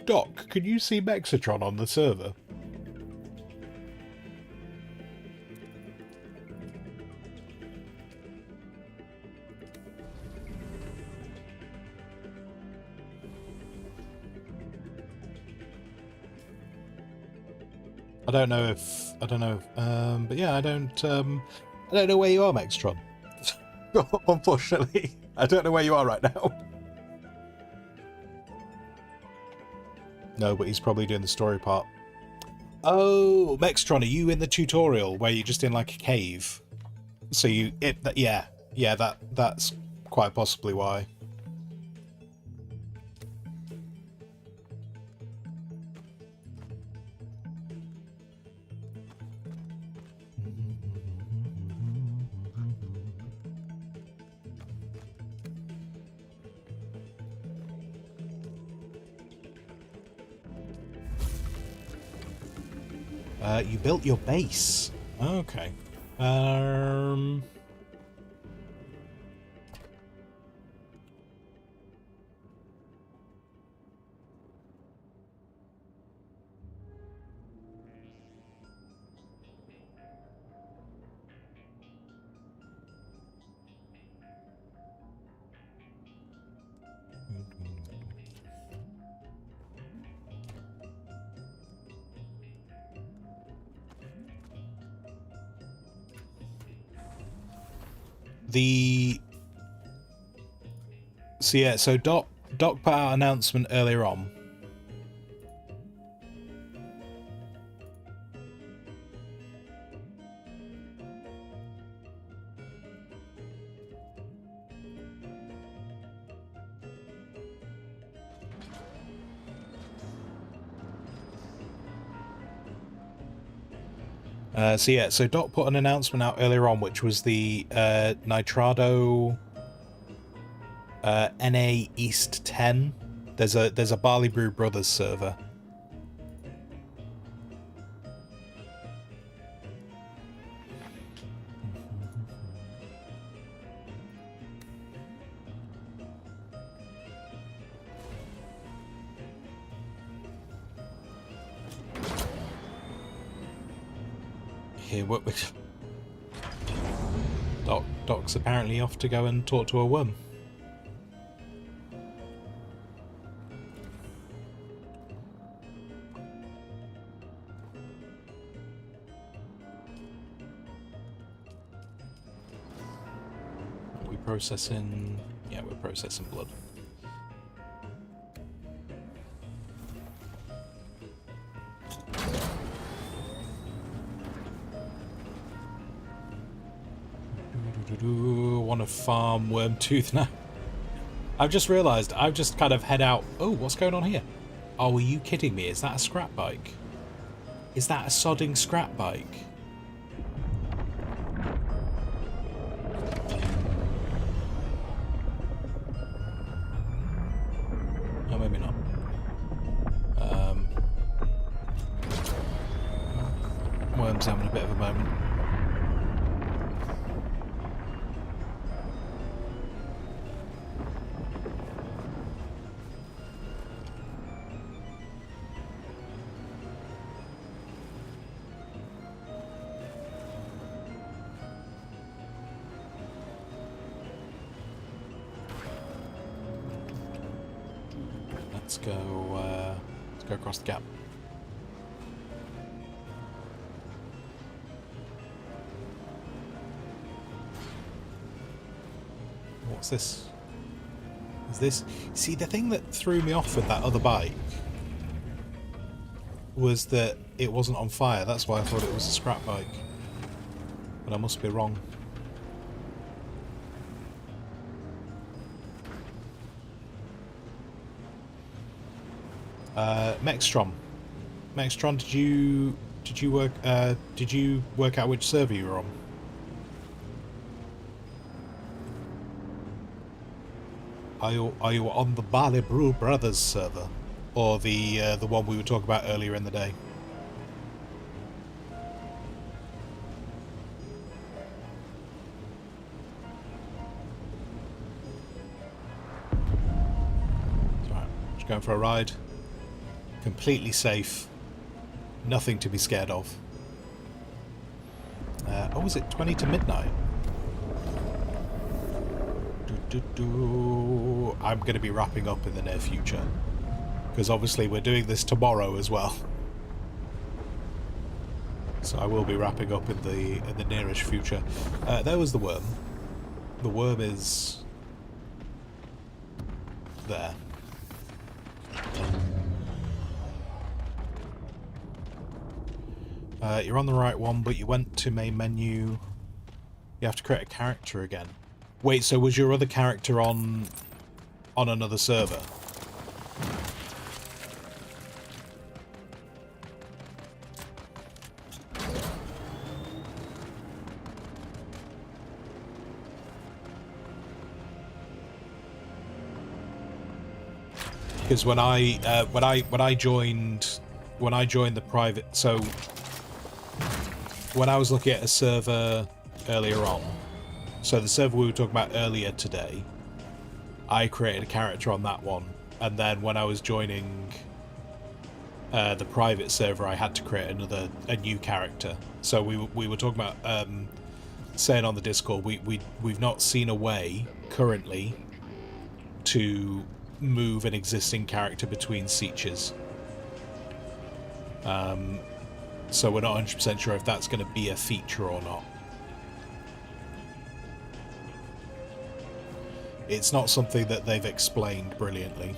Doc, can you see Mexitron on the server? I don't know, but yeah, I don't know where you are, Mextron. Unfortunately, I don't know where you are right now. No, but he's probably doing the story part. Oh, Mextron, are you in the tutorial where you're just in like a cave? So that's quite possibly why. You built your base. Okay. So Doc put out an announcement earlier on. So yeah, so Doc put an announcement out earlier on, which was the Nitrado NA East 10. There's a Barley Brew Brothers server. Here, what? Doc's apparently off to go and talk to a worm. Are we processing? Yeah, we're processing blood. Want to farm Wormtooth now? I've just realised, I've just kind of head out. Oh, what's going on here? Oh, are you kidding me? Is that a scrap bike? Is that a sodding scrap bike? No, maybe not. Worm's having a bit of a moment. Let's go across the gap. What's this? Is this... See, the thing that threw me off with that other bike was that it wasn't on fire. That's why I thought it was a scrap bike. But I must be wrong. Mextron, did you work out which server you were on? Are you on the Barley Brew Brothers server, or the one we were talking about earlier in the day? Alright, just going for a ride. Completely safe. Nothing to be scared of. Oh, is it 20 to midnight? I'm going to be wrapping up in the near future. Because obviously we're doing this tomorrow as well. So I will be wrapping up in the nearish future. There was the worm. The worm is... there. You're on the right one, but you went to main menu. You have to create a character again. Wait, so was your other character on another server? Because when I joined the private, so when I was looking at a server earlier on, so the server we were talking about earlier today, I created a character on that one, and then when I was joining the private server, I had to create a new character. So we were talking about saying on the Discord, we've not seen a way currently to move an existing character between sietches. So we're not 100% sure if that's going to be a feature or not. It's not something that they've explained brilliantly.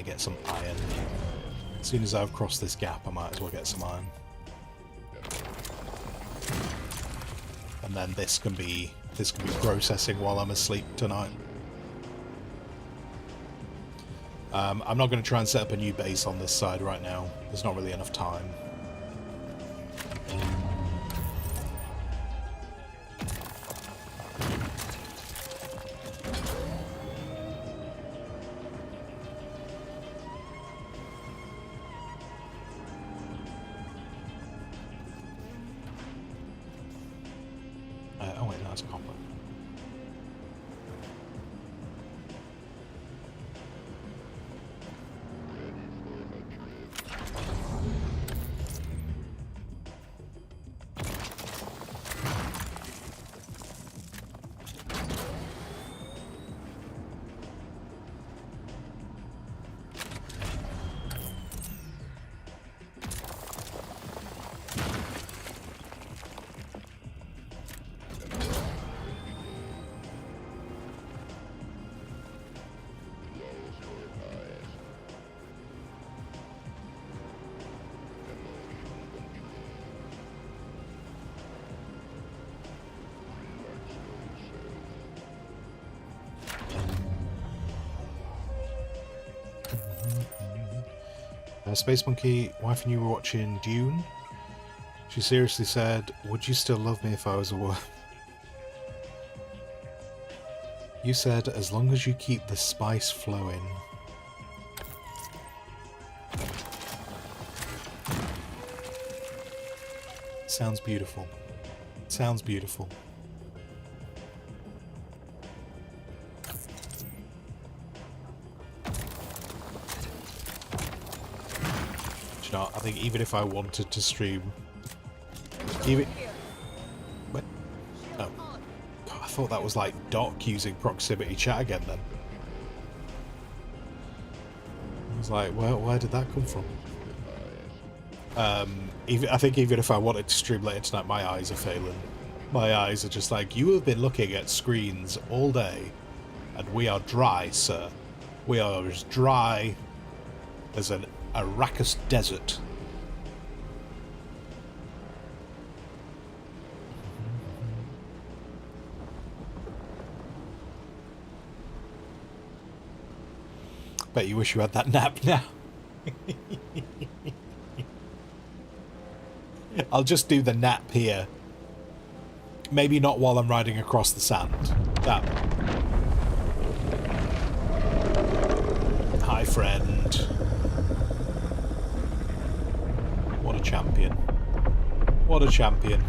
definitely get some iron. As soon as I've crossed this gap, I might as well get some iron. And then this can be processing while I'm asleep tonight. I'm not going to try and set up a new base on this side right now. There's not really enough time. Oh wait, no, that's copper. Space Monkey, wife and you were watching Dune. She seriously said, "Would you still love me if I was a worm?" You said, "As long as you keep the spice flowing." Sounds beautiful. Sounds beautiful. I think even if I wanted to stream, even what? Oh, God, I thought that was like Doc using proximity chat again. Then I was like, where did that come from? I think even if I wanted to stream later tonight, my eyes are failing. My eyes are just like, you have been looking at screens all day, and we are dry, sir. We are as dry as an Arrakis desert. Bet you wish you had that nap now. I'll just do the nap here. Maybe not while I'm riding across the sand. That. Hi, friend. What a champion. What a champion.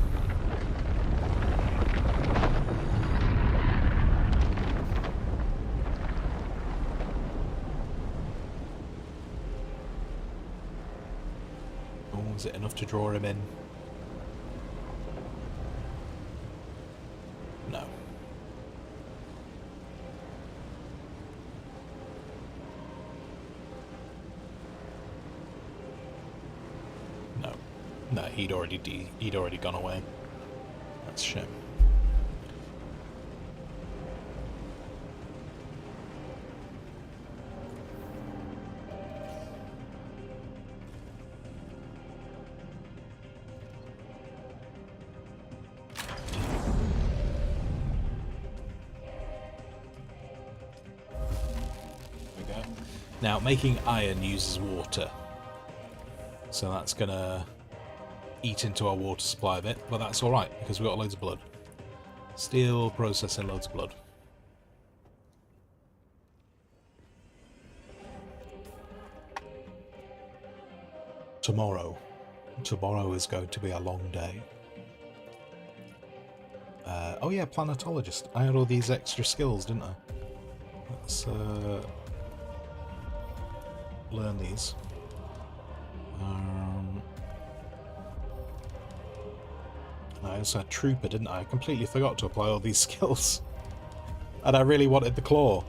Oh, is it enough to draw him in? No. No. No, he'd already gone away. That's a shame. Now, making iron uses water, so that's gonna eat into our water supply a bit, but that's alright, because we've got loads of blood. Still processing loads of blood. Tomorrow is going to be a long day. Oh yeah, planetologist. I had all these extra skills, didn't I? Let's learn these. I also had Trooper, didn't I? I completely forgot to apply all these skills. And I really wanted the Claw.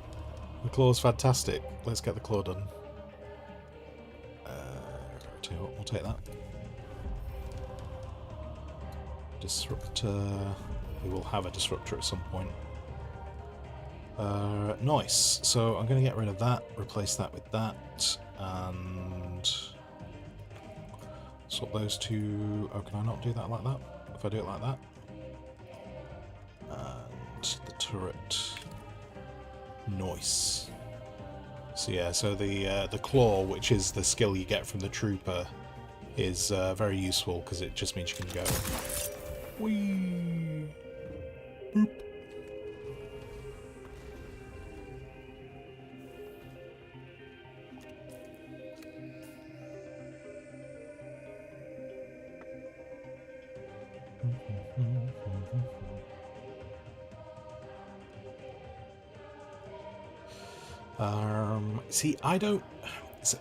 The Claw's fantastic. Let's get the Claw done. Tell you what, we'll take that. Disruptor. We will have a Disruptor at some point. Nice. So I'm going to get rid of that, replace that with that, and swap those two. Oh, can I not do that like that? If I do it like that, and the turret. Nice. So yeah, so the claw, which is the skill you get from the trooper, is very useful because it just means you can go. Whee! Boop. See, I don't...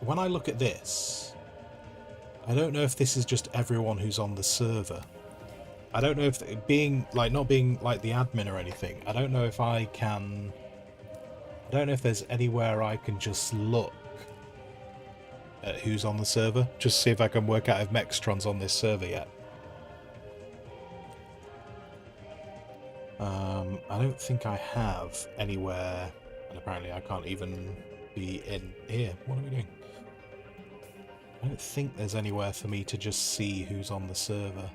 When I look at this, I don't know if this is just everyone who's on the server. I don't know if being, like, not being, like, the admin or anything, I don't know if I can... I don't know if there's anywhere I can just look at who's on the server. Just see if I can work out if Mextron's on this server yet. I don't think I have anywhere... And apparently I can't even be in here. What are we doing? I don't think there's anywhere for me to just see who's on the server.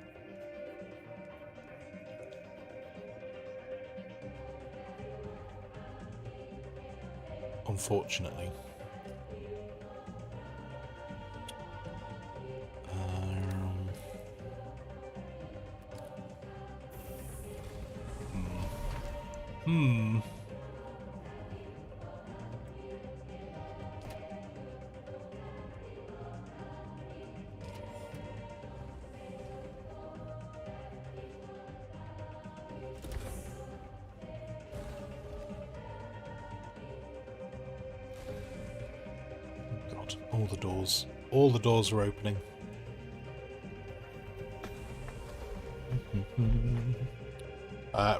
Unfortunately. God, all the doors are opening.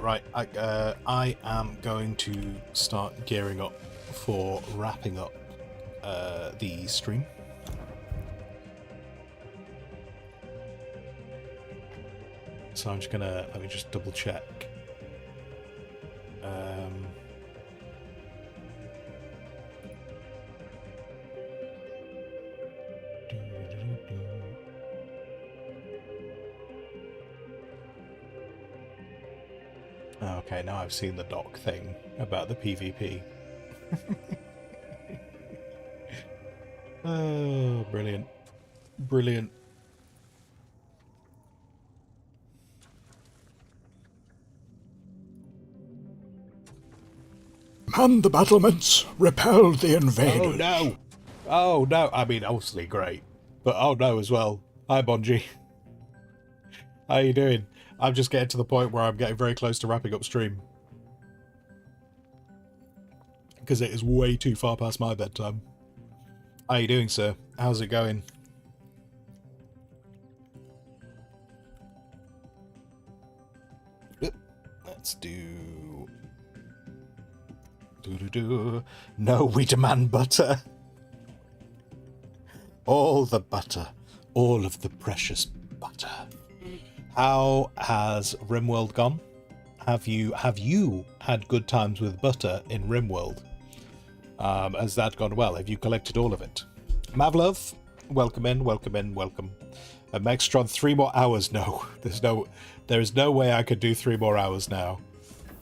Right, I am going to start gearing up for wrapping up the stream. So I'm just gonna, let me just double check. Okay, now I've seen the doc thing about the PvP. Oh, brilliant. Brilliant. Man the battlements, repel the invaders. Oh no! Oh no! I mean, obviously great, but oh no as well. Hi Bonji. How you doing? I'm just getting to the point where I'm getting very close to wrapping up stream. Because it is way too far past my bedtime. How you doing, sir? How's it going? Let's do... No, we demand butter. All the butter. All of the precious butter. How has RimWorld gone? Have you had good times with butter in RimWorld? Has that gone well? Have you collected all of it? Mavlov, welcome in, welcome in, welcome. Megstron, 3 more hours. No, there is no way I could do 3 more hours now.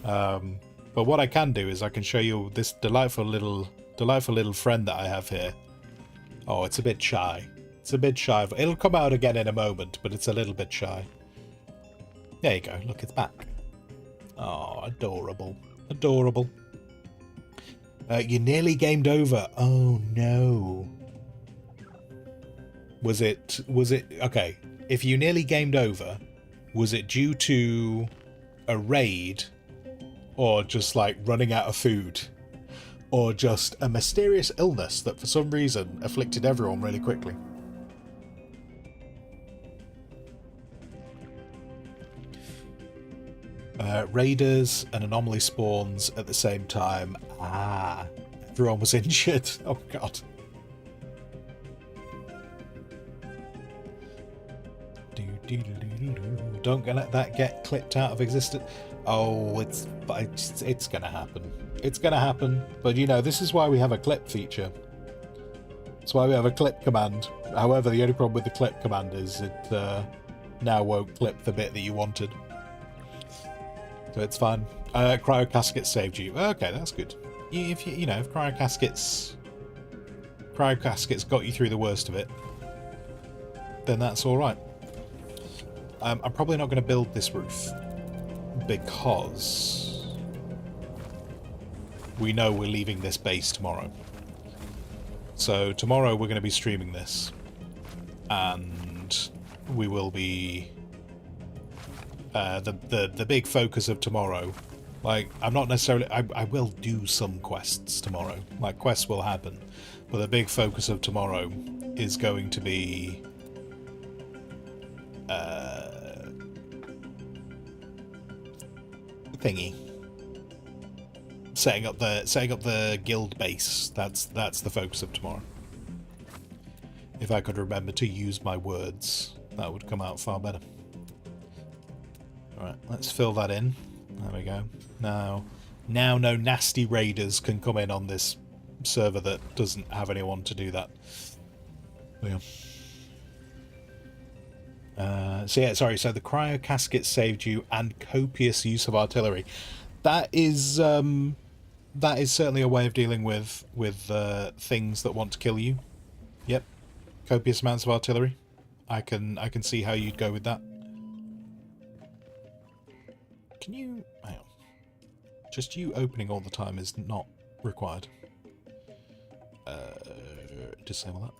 But what I can do is I can show you this delightful little friend that I have here. Oh, it's a bit shy. It's a bit shy. It'll come out again in a moment, but it's a little bit shy. There you go. Look, it's back. Oh, adorable. Adorable. You nearly gamed over. Oh, no. Was it... Okay, if you nearly gamed over, was it due to a raid, or just, like, running out of food, or just a mysterious illness that for some reason afflicted everyone really quickly? Raiders and anomaly spawns at the same time. Ah, everyone was injured. Oh god. Don't let that get clipped out of existence. Oh, it's gonna happen. It's gonna happen. But you know, this is why we have a clip feature. That's why we have a clip command. However, the only problem with the clip command is it now won't clip the bit that you wanted. So it's fine. Cryo casket saved you. Okay, that's good. If cryo caskets got you through the worst of it, then that's all right. I'm probably not going to build this roof because we know we're leaving this base tomorrow. So tomorrow we're going to be streaming this, and we will be the big focus of tomorrow. Like, I'm not necessarily... I will do some quests tomorrow. Like, quests will happen. But the big focus of tomorrow is going to be... thingy. Setting up the guild base. That's the focus of tomorrow. If I could remember to use my words, that would come out far better. Alright, let's fill that in. There we go. Now no nasty raiders can come in on this server that doesn't have anyone to do that. Yeah. So the cryo casket saved you, and copious use of artillery. That is certainly a way of dealing with things that want to kill you. Yep. Copious amounts of artillery. I can see how you'd go with that. Can you... hang on. Just you opening all the time is not required. Disable that.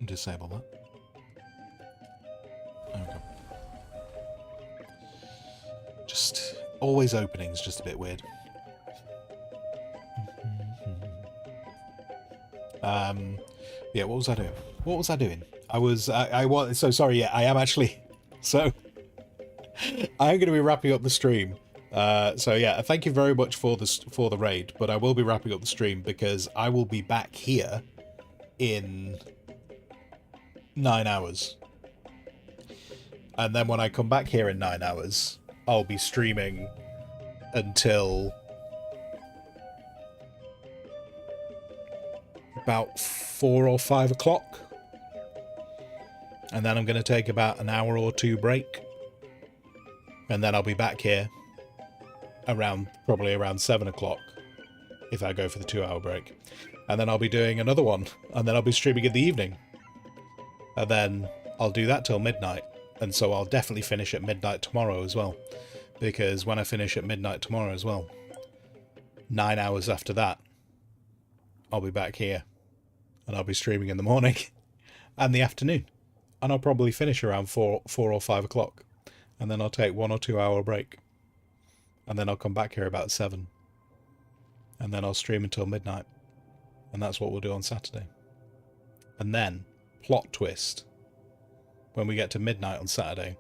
Disable that. Okay. Just... always opening's just a bit weird. Yeah, what was I doing? What was I doing? I was so sorry. Yeah, I am actually. So I'm going to be wrapping up the stream. So yeah, thank you very much for the raid, but I will be wrapping up the stream because I will be back here in 9 hours. And then when I come back here in 9 hours, I'll be streaming until about 4 or 5 o'clock. And then I'm going to take about an hour or two break. And then I'll be back here probably around 7 o'clock if I go for the 2-hour break. And then I'll be doing another one. And then I'll be streaming in the evening. And then I'll do that till midnight. And so I'll definitely finish at midnight tomorrow as well. Because when I finish at midnight tomorrow as well, 9 hours after that, I'll be back here. And I'll be streaming in the morning and the afternoon. And I'll probably finish around 4 or 5 o'clock. And then I'll take 1 or 2 hour break. And then I'll come back here about 7. And then I'll stream until midnight. And that's what we'll do on Saturday. And then, plot twist, when we get to midnight on Saturday,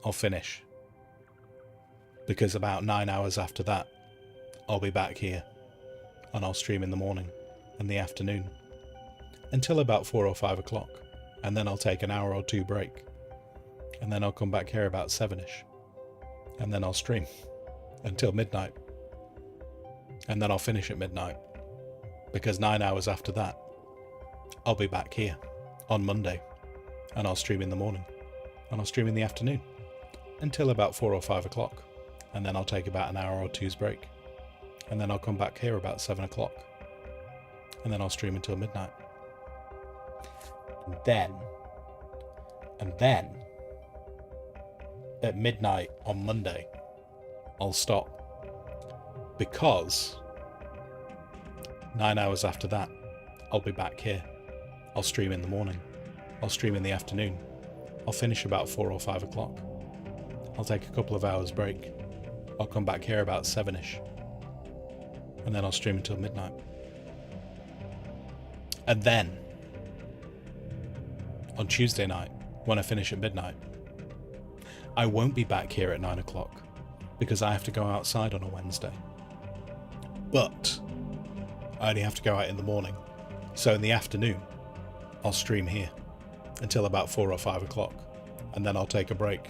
I'll finish. Because about 9 hours after that, I'll be back here. And I'll stream in the morning and the afternoon. Until about 4 or 5 o'clock. And then I'll take an hour or two break. And then I'll come back here about 7ish. And then I'll stream until midnight. And then I'll finish at midnight. Because 9 hours after that, I'll be back here on Monday. And I'll stream in the morning. And I'll stream in the afternoon. Until about 4 or 5 o'clock. And then I'll take about an hour or two's break. And then I'll come back here about 7 o'clock. And then I'll stream until midnight. And then, at midnight on Monday, I'll stop. Because 9 hours after that, I'll be back here. I'll stream in the morning. I'll stream in the afternoon. I'll finish about 4 or 5 o'clock. I'll take a couple of hours break. I'll come back here about 7ish. And then I'll stream until midnight. And then, on Tuesday night, when I finish at midnight, I won't be back here at 9 o'clock because I have to go outside on a Wednesday. But I only have to go out in the morning. So in the afternoon, I'll stream here until about 4 or 5 o'clock. And then I'll take a break.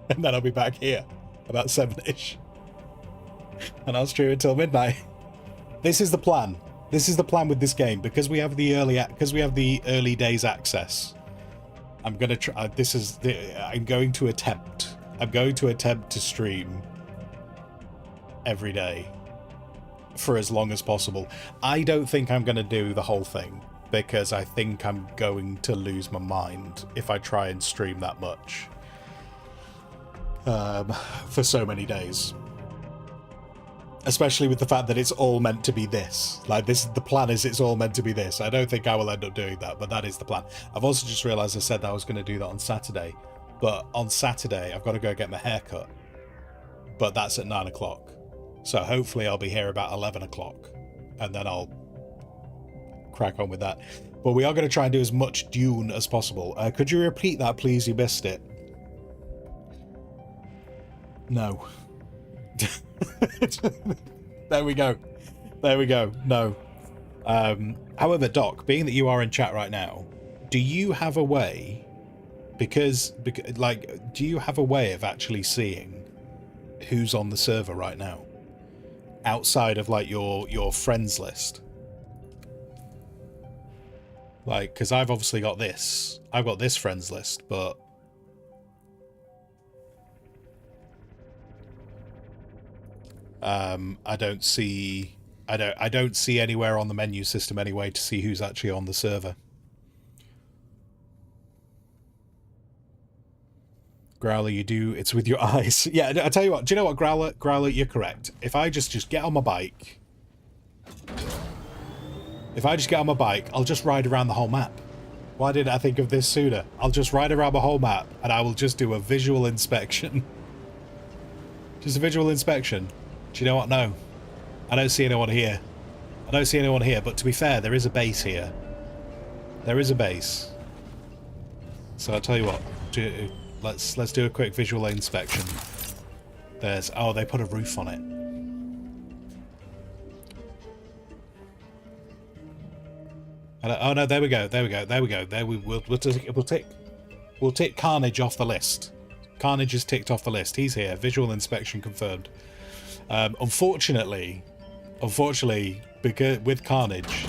and then I'll be back here about 7ish, and I'll stream until midnight. This is the plan. This is the plan with this game, because we have the early days access. I'm gonna try. I'm going to attempt to stream every day for as long as possible. I don't think I'm gonna do the whole thing, because I think I'm going to lose my mind if I try and stream that much for so many days. Especially with the fact that it's all meant to be this. Like, this, the plan is it's all meant to be this. I don't think I will end up doing that, but that is the plan. I've also just realised I said that I was going to do that on Saturday. But on Saturday, I've got to go get my hair cut. But that's at 9 o'clock. So hopefully I'll be here about 11 o'clock. And then I'll crack on with that. But we are going to try and do as much Dune as possible. Could you repeat that, please? You missed it. No. There we go. There we go. No. However, Doc, being that you are in chat right now, do you have a way, because like, do you have a way of actually seeing who's on the server right now outside of like your friends list? Like, because I've obviously got this. I've got this friends list, but I don't see anywhere on the menu system anyway to see who's actually on the server. Growler, you do, it's with your eyes. Yeah, I tell you what, do you know what, Growler, you're correct. If I just get on my bike, I'll just ride around the whole map. Why didn't I think of this sooner? I'll just ride around the whole map and I will just do a visual inspection. Just a visual inspection. Do you know what? No. I don't see anyone here. I don't see anyone here, but to be fair, there is a base here. There is a base. So I'll tell you what. Let's do a quick visual inspection. There's... Oh, they put a roof on it. Oh no, there we go. There we go. There we go. There we'll take Carnage off the list. Carnage is ticked off the list. He's here. Visual inspection confirmed. Unfortunately, because with Carnage,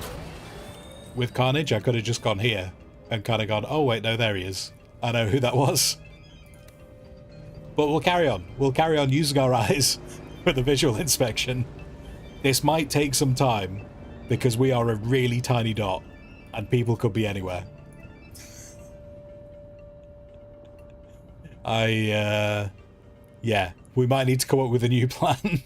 I could have just gone here and kind of gone, oh wait, no, there he is. I know who that was. But we'll carry on. We'll carry on using our eyes for the visual inspection. This might take some time because we are a really tiny dot and people could be anywhere. Yeah, we might need to come up with a new plan.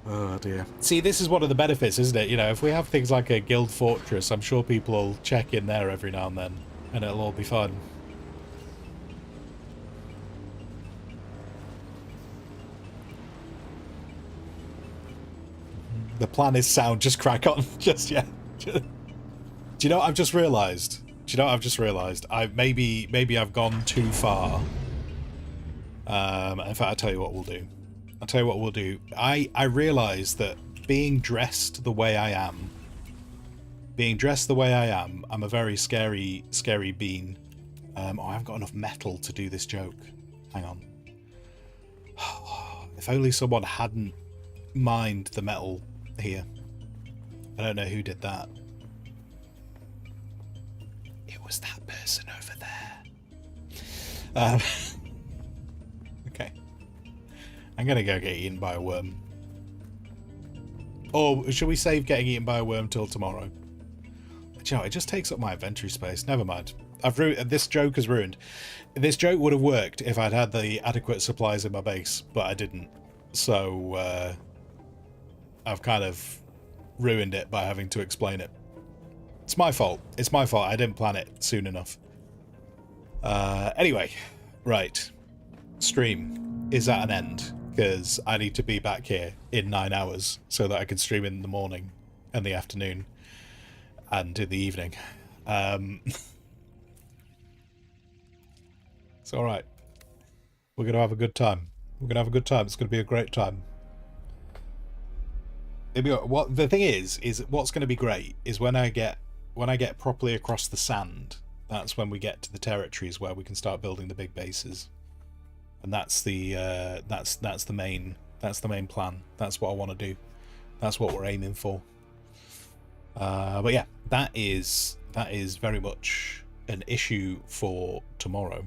Oh dear. See, this is one of the benefits, isn't it? You know, if we have things like a guild fortress, I'm sure people will check in there every now and then, and it'll all be fun. The plan is sound, just crack on. Just, yeah. Do you know what I've just realised? Maybe I've gone too far. In fact, I'll tell you what we'll do. I realise that being dressed the way I am, I'm a very scary bean. Oh, I haven't got enough metal to do this joke. Hang on. If only someone hadn't mined the metal here. I don't know who did that. It was that person over there. Okay. I'm gonna go get eaten by a worm. Or should we save getting eaten by a worm till tomorrow? Do you know, it just takes up my inventory space. Never mind. This joke is ruined. This joke would have worked if I'd had the adequate supplies in my base, but I didn't. So, I've kind of ruined it by having to explain it. It's my fault. It's my fault. I didn't plan it soon enough. Anyway, right. Stream is at an end because I need to be back here in 9 hours so that I can stream in the morning and the afternoon and in the evening. It's all right. We're going to have a good time. It's going to be a great time. What the thing is what's going to be great is when I get properly across the sand, that's when we get to the territories where we can start building the big bases, and that's the main plan. That's what I want to do. That's what we're aiming for. But yeah, that is very much an issue for tomorrow.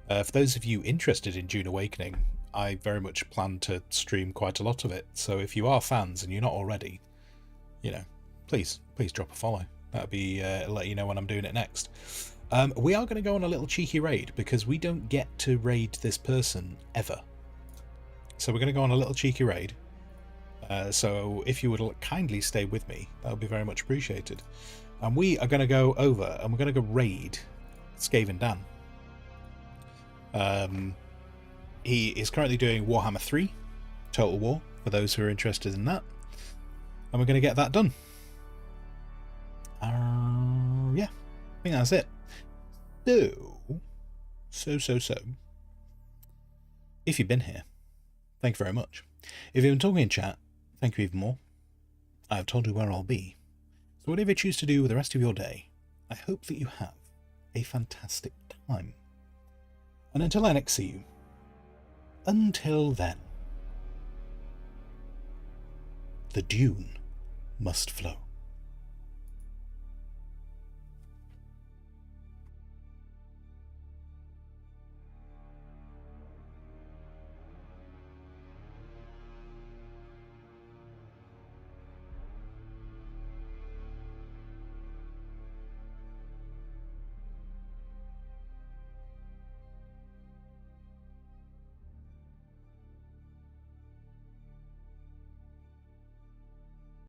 For those of you interested in Dune Awakening, I very much plan to stream quite a lot of it. So if you are fans and you're not already, you know, please drop a follow. That'll be let you know when I'm doing it next. We are going to go on a little cheeky raid because we don't get to raid this person ever. So we're going to go on a little cheeky raid. So if you would kindly stay with me, that would be very much appreciated. And we are going to go over and we're going to go raid Skaven Dan. He is currently doing Warhammer 3 Total War, for those who are interested in that. And we're going to get that done. Yeah, I think that's it. So. If you've been here, thank you very much. If you've been talking in chat, thank you even more. I have told you where I'll be. So whatever you choose to do with the rest of your day, I hope that you have a fantastic time. And until I next see you, until then, the Dune must flow.